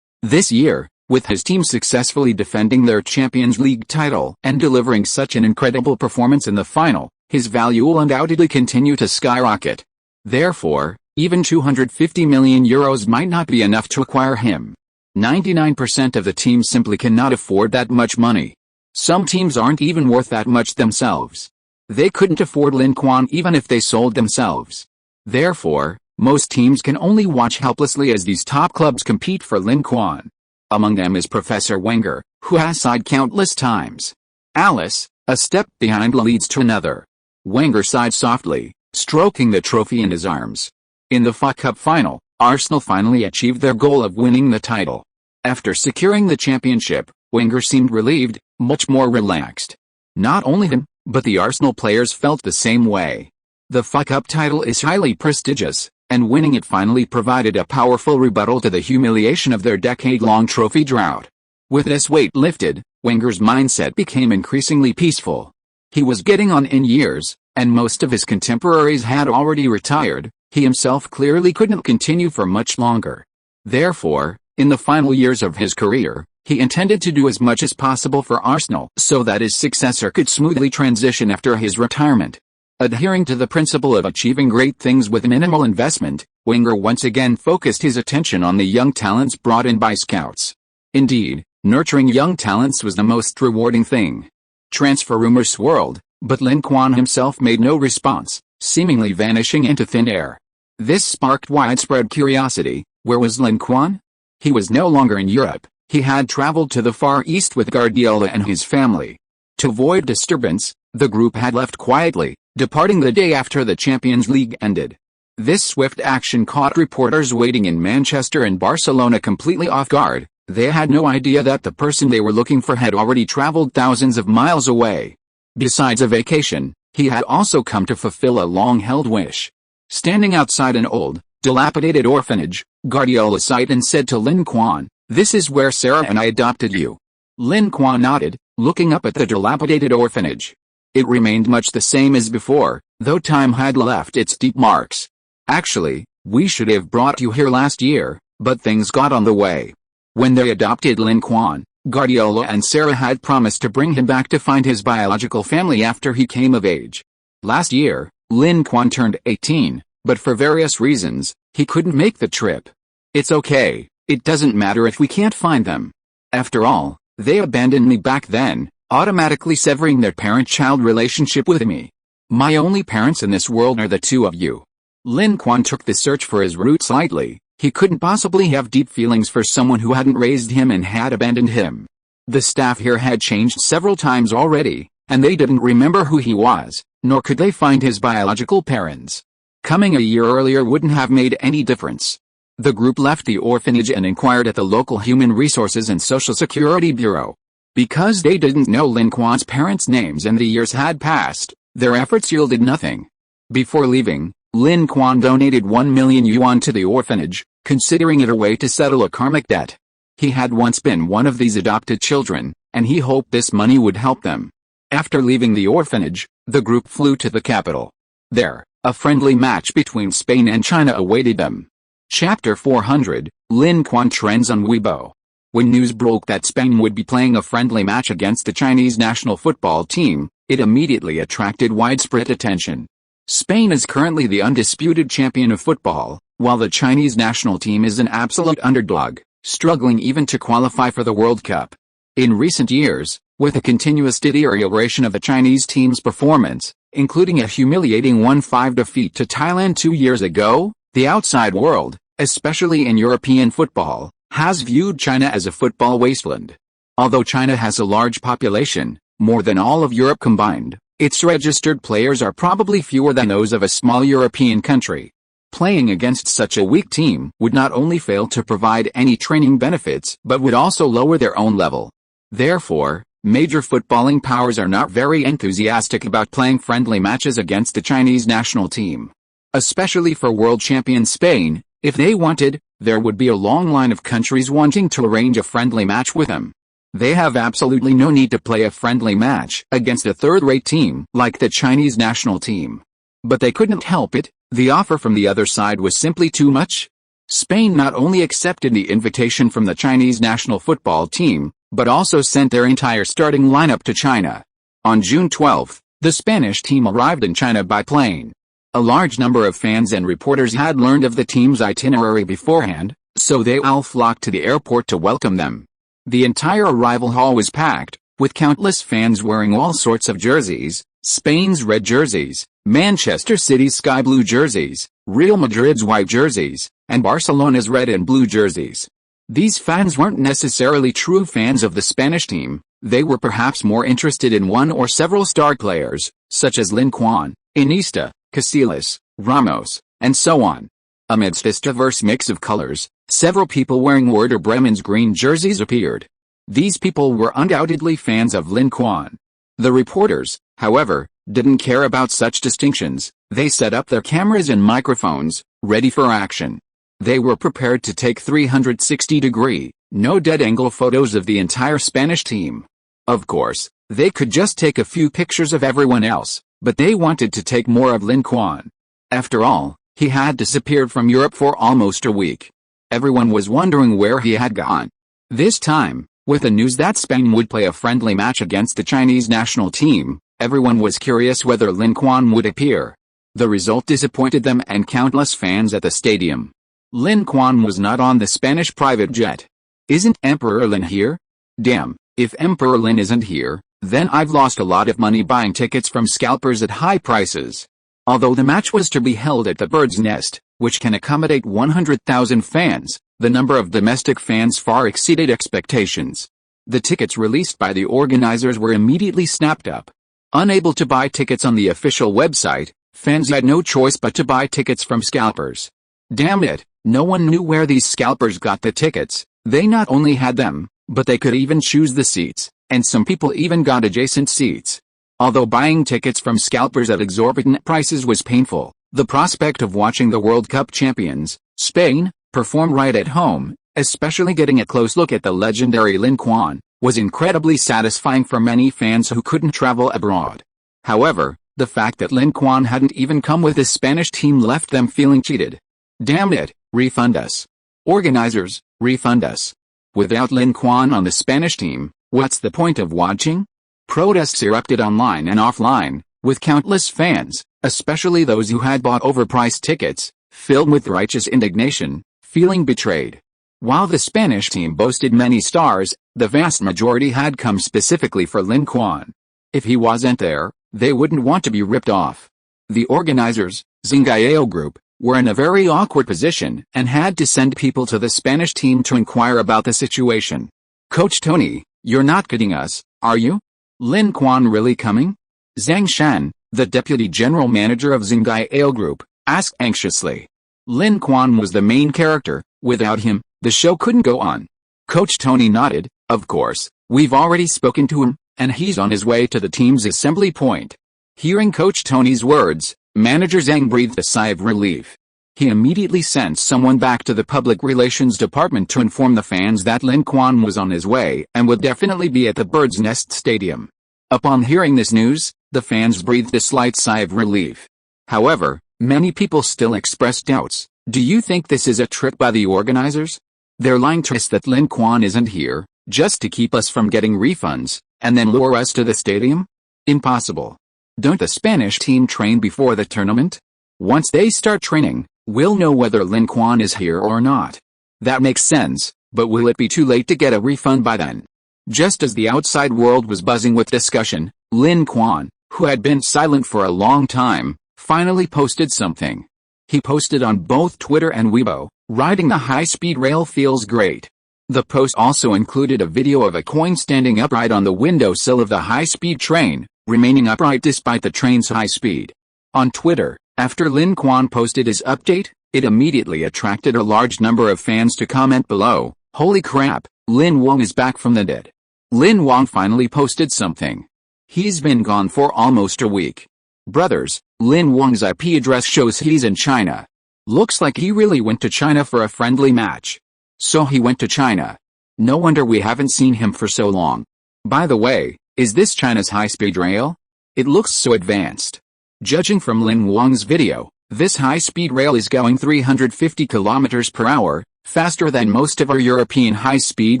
This year, With his team successfully defending their Champions League title and delivering such an incredible performance in the final, his value will undoubtedly continue to skyrocket. Therefore, even €250 million might not be enough to acquire him. 99% of the teams simply cannot afford that much money. Some teams aren't even worth that much themselves. They couldn't afford Lin Quan even if they sold themselves. Therefore, most teams can only watch helplessly as these top clubs compete for Lin Quan. Among them is Professor Wenger, who has sighed countless times. Alice, a step behind leads to another. Wenger sighed softly, stroking the trophy in his arms. In the FA Cup final, Arsenal finally achieved their goal of winning the title. After securing the championship, Wenger seemed relieved, much more relaxed. Not only him, but the Arsenal players felt the same way. The FA Cup title is highly prestigious, and winning it finally provided a powerful rebuttal to the humiliation of their decade-long trophy drought. With this weight lifted, Wenger's mindset became increasingly peaceful. He was getting on in years, and most of his contemporaries had already retired. He himself clearly couldn't continue for much longer. Therefore, in the final years of his career, he intended to do as much as possible for Arsenal so that his successor could smoothly transition after his retirement. Adhering to the principle of achieving great things with minimal investment, Wenger once again focused his attention on the young talents brought in by scouts. Indeed, nurturing young talents was the most rewarding thing. Transfer rumors swirled, but Lin Quan himself made no response, seemingly vanishing into thin air. This sparked widespread curiosity. Where was Lin Quan? He was no longer in Europe. He had traveled to the Far East with Guardiola and his family. To avoid disturbance, the group had left quietly, departing the day after the Champions League ended. This swift action caught reporters waiting in Manchester and Barcelona completely off guard. They had no idea that the person they were looking for had already traveled thousands of miles away. Besides a vacation, he had also come to fulfill a long-held wish. Standing outside an old, dilapidated orphanage, Guardiola sighed and said to Lin Quan, "This is where Sarah and I adopted you." Lin Quan nodded, looking up at the dilapidated orphanage. It remained much the same as before, though time had left its deep marks. "Actually, we should have brought you here last year, but things got on the way." When they adopted Lin Quan, Guardiola and Sarah had promised to bring him back to find his biological family after he came of age. Last year, Lin Quan turned 18, but for various reasons, he couldn't make the trip. "It's okay, it doesn't matter if we can't find them. After all, they abandoned me back then, automatically severing their parent-child relationship with me. My only parents in this world are the two of you." Lin Quan took the search for his roots lightly. He couldn't possibly have deep feelings for someone who hadn't raised him and had abandoned him. The staff here had changed several times already, and they didn't remember who he was, nor could they find his biological parents. Coming a year earlier wouldn't have made any difference. The group left the orphanage and inquired at the local Human Resources and Social Security Bureau. Because they didn't know Lin Quan's parents' names and the years had passed, their efforts yielded nothing. Before leaving, Lin Quan donated yuan 1 million to the orphanage, considering it a way to settle a karmic debt. He had once been one of these adopted children, and he hoped this money would help them. After leaving the orphanage, the group flew to the capital. There, a friendly match between Spain and China awaited them. Chapter 400, Lin Quan trends on Weibo. When news broke that Spain would be playing a friendly match against the Chinese national football team, it immediately attracted widespread attention. Spain is currently the undisputed champion of football, while the Chinese national team is an absolute underdog, struggling even to qualify for the World Cup. In recent years, with a continuous deterioration of the Chinese team's performance, including a humiliating 1-5 defeat to Thailand 2 years ago, the outside world, especially in European football, has viewed China as a football wasteland. Although China has a large population, more than all of Europe combined, its registered players are probably fewer than those of a small European country. Playing against such a weak team would not only fail to provide any training benefits but would also lower their own level. Therefore, major footballing powers are not very enthusiastic about playing friendly matches against the Chinese national team. Especially for world champion Spain, if they wanted, there would be a long line of countries wanting to arrange a friendly match with them. They have absolutely no need to play a friendly match against a third-rate team like the Chinese national team. But they couldn't help it, the offer from the other side was simply too much. Spain not only accepted the invitation from the Chinese national football team, but also sent their entire starting lineup to China. On June 12, the Spanish team arrived in China by plane. A large number of fans and reporters had learned of the team's itinerary beforehand, so they all flocked to the airport to welcome them. The entire arrival hall was packed, with countless fans wearing all sorts of jerseys: Spain's red jerseys, Manchester City's sky blue jerseys, Real Madrid's white jerseys, and Barcelona's red and blue jerseys. These fans weren't necessarily true fans of the Spanish team. They were perhaps more interested in one or several star players, such as Lin Quan, Iniesta, Casillas, Ramos, and so on. Amidst this diverse mix of colors, several people wearing Werder Bremen's green jerseys appeared. These people were undoubtedly fans of Lin Quan. The reporters, however, didn't care about such distinctions. They set up their cameras and microphones, ready for action. They were prepared to take 360-degree, no dead-angle photos of the entire Spanish team. Of course, they could just take a few pictures of everyone else, but they wanted to take more of Lin Quan. After all, he had disappeared from Europe for almost a week. Everyone was wondering where he had gone. This time, with the news that Spain would play a friendly match against the Chinese national team, everyone was curious whether Lin Quan would appear. The result disappointed them and countless fans at the stadium. Lin Quan was not on the Spanish private jet. Isn't Emperor Lin here? Damn, if Emperor Lin isn't here, then I've lost a lot of money buying tickets from scalpers at high prices. Although the match was to be held at the Bird's Nest, which can accommodate 100,000 fans, the number of domestic fans far exceeded expectations. The tickets released by the organizers were immediately snapped up. Unable to buy tickets on the official website, fans had no choice but to buy tickets from scalpers. Damn it, no one knew where these scalpers got the tickets. They not only had them, but they could even choose the seats, and some people even got adjacent seats. Although buying tickets from scalpers at exorbitant prices was painful, the prospect of watching the World Cup champions, Spain, perform right at home, especially getting a close look at the legendary Lin Quan, was incredibly satisfying for many fans who couldn't travel abroad. However, the fact that Lin Quan hadn't even come with his Spanish team left them feeling cheated. Damn it, refund us. Organizers, refund us. Without Lin Quan on the Spanish team, what's the point of watching? Protests erupted online and offline, with countless fans, especially those who had bought overpriced tickets, filled with righteous indignation, feeling betrayed. While the Spanish team boasted many stars, the vast majority had come specifically for Lin Quan. If he wasn't there, they wouldn't want to be ripped off. The organizers, Zingayao Group, were in a very awkward position and had to send people to the Spanish team to inquire about the situation. Coach Tony, you're not kidding us, are you? Lin Quan really coming? Zhang Shan, the deputy general manager of Zingayao Group, asked anxiously. Lin Quan was the main character. Without him, the show couldn't go on. Coach Tony nodded. Of course, we've already spoken to him, and he's on his way to the team's assembly point. Hearing Coach Tony's words, Manager Zhang breathed a sigh of relief. He immediately sent someone back to the public relations department to inform the fans that Lin Quan was on his way and would definitely be at the Bird's Nest Stadium. Upon hearing this news, the fans breathed a slight sigh of relief. However, many people still expressed doubts. Do you think this is a trick by the organizers? They're lying to us that Lin Quan isn't here, just to keep us from getting refunds, and then lure us to the stadium? Impossible. Don't the Spanish team train before the tournament? Once they start training, we'll know whether Lin Quan is here or not. That makes sense, but will it be too late to get a refund by then? Just as the outside world was buzzing with discussion, Lin Quan, who had been silent for a long time, finally posted something. He posted on both Twitter and Weibo, "Riding the high-speed rail feels great." The post also included a video of a coin standing upright on the windowsill of the high-speed train, remaining upright despite the train's high speed. On Twitter, after Lin Quan posted his update, it immediately attracted a large number of fans to comment below, "Holy crap, Lin Wang is back from the dead." Lin Wang finally posted something. He's been gone for almost a week. Brothers, Lin Wang's IP address shows he's in China. Looks like he really went to China for a friendly match. So he went to China. No wonder we haven't seen him for so long. By the way, is this China's high-speed rail? It looks so advanced. Judging from Lin Wang's video, This high-speed rail is going 350 kilometers per hour, faster than most of our European high-speed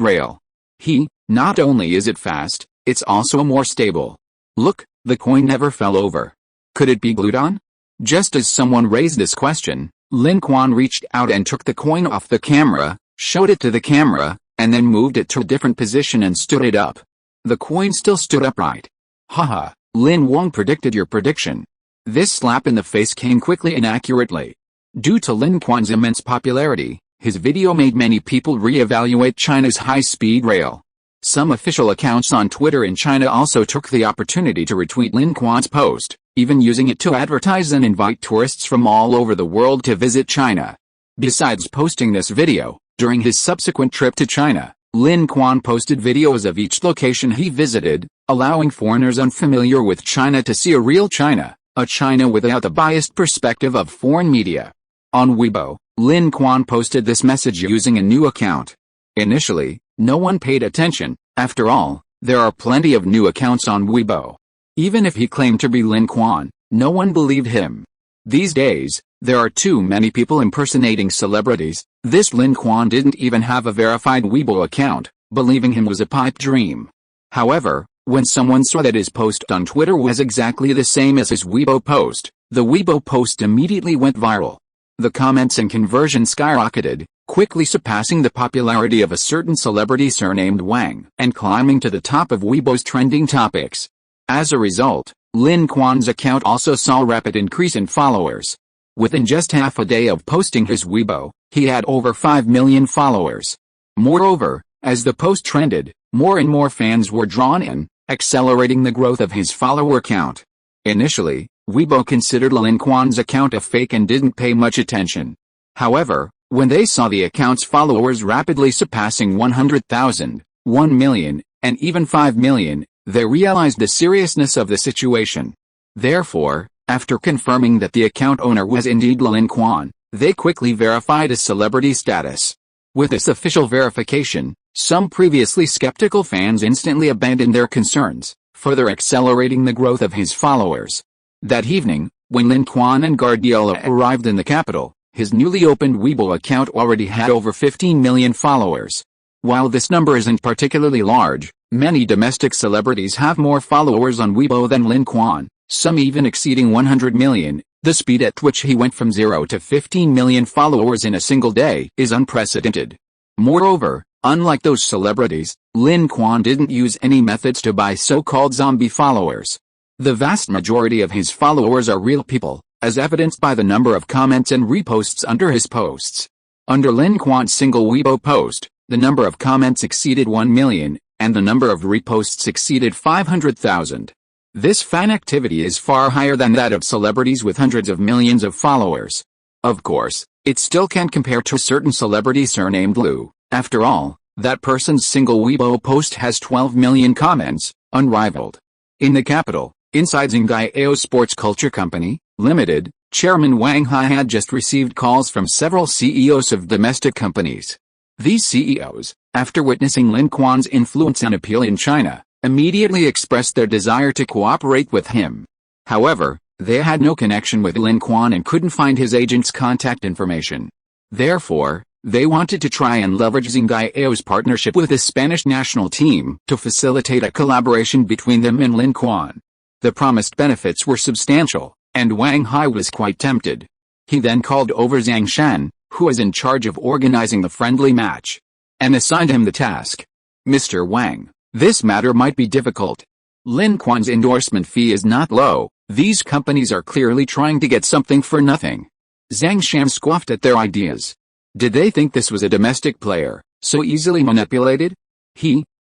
rail. Not only is it fast, it's also more stable. Look, the coin never fell over. Could it be glued on? Just as someone raised this question, Lin Quan reached out and took the coin off the camera, showed it to the camera, and then moved it to a different position and stood it up. The coin still stood upright. Haha, Lin Wang predicted your prediction. This slap in the face came quickly and accurately. Due to Lin Quan's immense popularity, his video made many people re-evaluate China's high-speed rail. Some official accounts on Twitter in China also took the opportunity to retweet Lin Quan's post, even using it to advertise and invite tourists from all over the world to visit China. Besides posting this video, during his subsequent trip to China, Lin Quan posted videos of each location he visited, allowing foreigners unfamiliar with China to see a real China, a China without the biased perspective of foreign media. On Weibo, Lin Quan posted this message using a new account. Initially, no one paid attention. After all, there are plenty of new accounts on Weibo. Even if he claimed to be Lin Quan, no one believed him. These days, there are too many people impersonating celebrities. This Lin Quan didn't even have a verified Weibo account, believing him was a pipe dream. However, when someone saw that his post on Twitter was exactly the same as his Weibo post, the Weibo post immediately went viral. The comments and conversion skyrocketed, quickly surpassing the popularity of a certain celebrity surnamed Wang and climbing to the top of Weibo's trending topics. As a result, Lin Quan's account also saw a rapid increase in followers. Within just half a day of posting his Weibo, he had over 5 million followers. Moreover, as the post trended, more and more fans were drawn in, accelerating the growth of his follower count. Initially, Weibo considered Lin Quan's account a fake and didn't pay much attention. However, when they saw the account's followers rapidly surpassing 100,000, 1 million, and even 5 million, they realized the seriousness of the situation. Therefore, after confirming that the account owner was indeed Lin Quan, they quickly verified his celebrity status. With this official verification, some previously skeptical fans instantly abandoned their concerns, further accelerating the growth of his followers. That evening, when Lin Quan and Guardiola arrived in the capital, his newly opened Weibo account already had over 15 million followers. While this number isn't particularly large, many domestic celebrities have more followers on Weibo than Lin Quan, some even exceeding 100 million. The speed at which he went from 0 to 15 million followers in a single day is unprecedented. Moreover, unlike those celebrities, Lin Quan didn't use any methods to buy so-called zombie followers. The vast majority of his followers are real people, as evidenced by the number of comments and reposts under his posts. Under Lin Quan's single Weibo post, the number of comments exceeded 1 million, and the number of reposts exceeded 500,000. This fan activity is far higher than that of celebrities with hundreds of millions of followers. Of course, it still can't compare to a certain celebrity surnamed Lu. After all, that person's single Weibo post has 12 million comments, unrivaled. In the capital, inside Zhangjiao Sports Culture Company, Limited, Chairman Wang Hai had just received calls from several CEOs of domestic companies. These CEOs, after witnessing Lin Quan's influence and appeal in China, immediately expressed their desire to cooperate with him. However, they had no connection with Lin Quan and couldn't find his agent's contact information. Therefore, they wanted to try and leverage Zhangjiao's partnership with the Spanish national team to facilitate a collaboration between them and Lin Quan. The promised benefits were substantial, and Wang Hai was quite tempted. He then called over Zhang Shan, who was in charge of organizing the friendly match, and assigned him the task. Mr. Wang, this matter might be difficult. Lin Quan's endorsement fee is not low. These companies are clearly trying to get something for nothing. Zhang Shan scoffed at their ideas. Did they think this was a domestic player, so easily manipulated?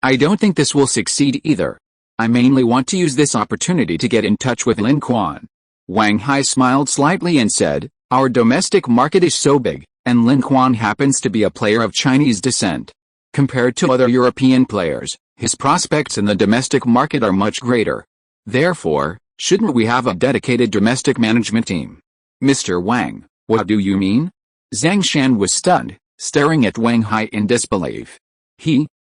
I don't think this will succeed either. I mainly want to use this opportunity to get in touch with Lin Quan. Wang Hai smiled slightly and said, our domestic market is so big, and Lin Quan happens to be a player of Chinese descent. Compared to other European players, his prospects in the domestic market are much greater. Therefore, shouldn't we have a dedicated domestic management team? Mr. Wang, what do you mean? Zhang Shan was stunned, staring at Wang Hai in disbelief.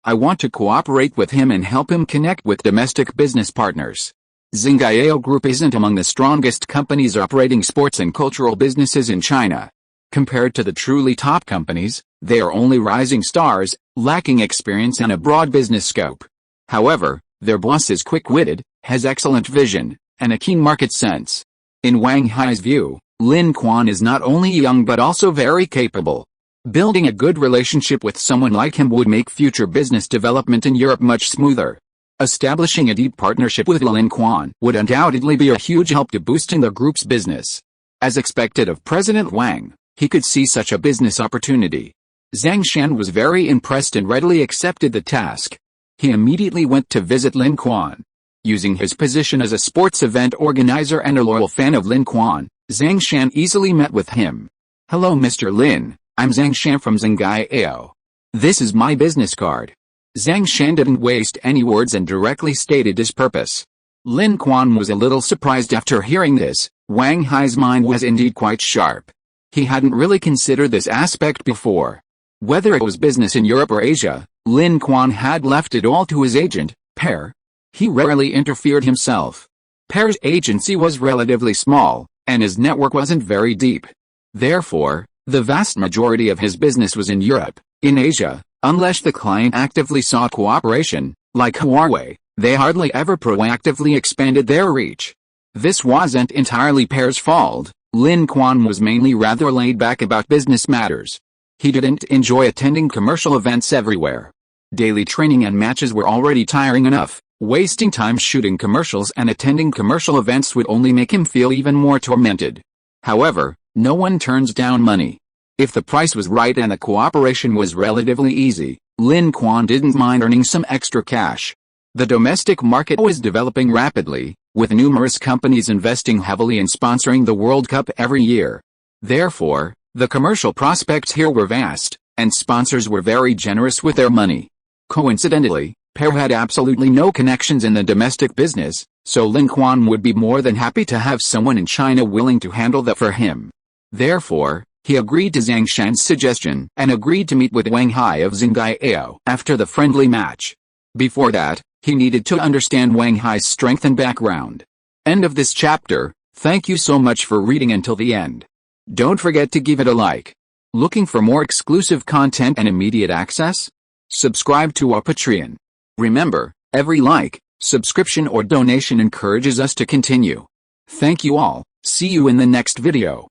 I want to cooperate with him and help him connect with domestic business partners. Zhengaiao Group isn't among the strongest companies operating sports and cultural businesses in China. Compared to the truly top companies, they are only rising stars, lacking experience and a broad business scope. However, their boss is quick-witted, has excellent vision, and a keen market sense. In Wang Hai's view, Lin Quan is not only young but also very capable. Building a good relationship with someone like him would make future business development in Europe much smoother. Establishing a deep partnership with Lin Quan would undoubtedly be a huge help to boosting the group's business. As expected of President Wang, he could see such a business opportunity. Zhang Shan was very impressed and readily accepted the task. He immediately went to visit Lin Quan. Using his position as a sports event organizer and a loyal fan of Lin Quan, Zhang Shan easily met with him. "Hello Mr. Lin, I'm Zhang Shan from Zhengaiao. This is my business card." Zhang Shan didn't waste any words and directly stated his purpose. Lin Quan was a little surprised after hearing this. Wang Hai's mind was indeed quite sharp. He hadn't really considered this aspect before. Whether it was business in Europe or Asia, Lin Quan had left it all to his agent, Per. He rarely interfered himself. Per's agency was relatively small, and his network wasn't very deep. Therefore, the vast majority of his business was in Europe. In Asia, unless the client actively sought cooperation, like Huawei, they hardly ever proactively expanded their reach. This wasn't entirely Per's fault. Lin Quan was mainly rather laid back about business matters. He didn't enjoy attending commercial events everywhere. Daily training and matches were already tiring enough. Wasting time shooting commercials and attending commercial events would only make him feel even more tormented. However, no one turns down money. If the price was right and the cooperation was relatively easy, Lin Quan didn't mind earning some extra cash. The domestic market was developing rapidly, with numerous companies investing heavily in sponsoring the World Cup every year. Therefore, the commercial prospects here were vast, and sponsors were very generous with their money. Coincidentally, Per had absolutely no connections in the domestic business, so Lin Quan would be more than happy to have someone in China willing to handle that for him. Therefore, he agreed to Zhang Shan's suggestion and agreed to meet with Wang Hai of Zhengaiao after the friendly match. Before that, he needed to understand Wang Hai's strength and background. End of this chapter. Thank you so much for reading until the end. Don't forget to give it a like. Looking for more exclusive content and immediate access? Subscribe to our Patreon. Remember, every like, subscription or donation encourages us to continue. Thank you all. See you in the next video.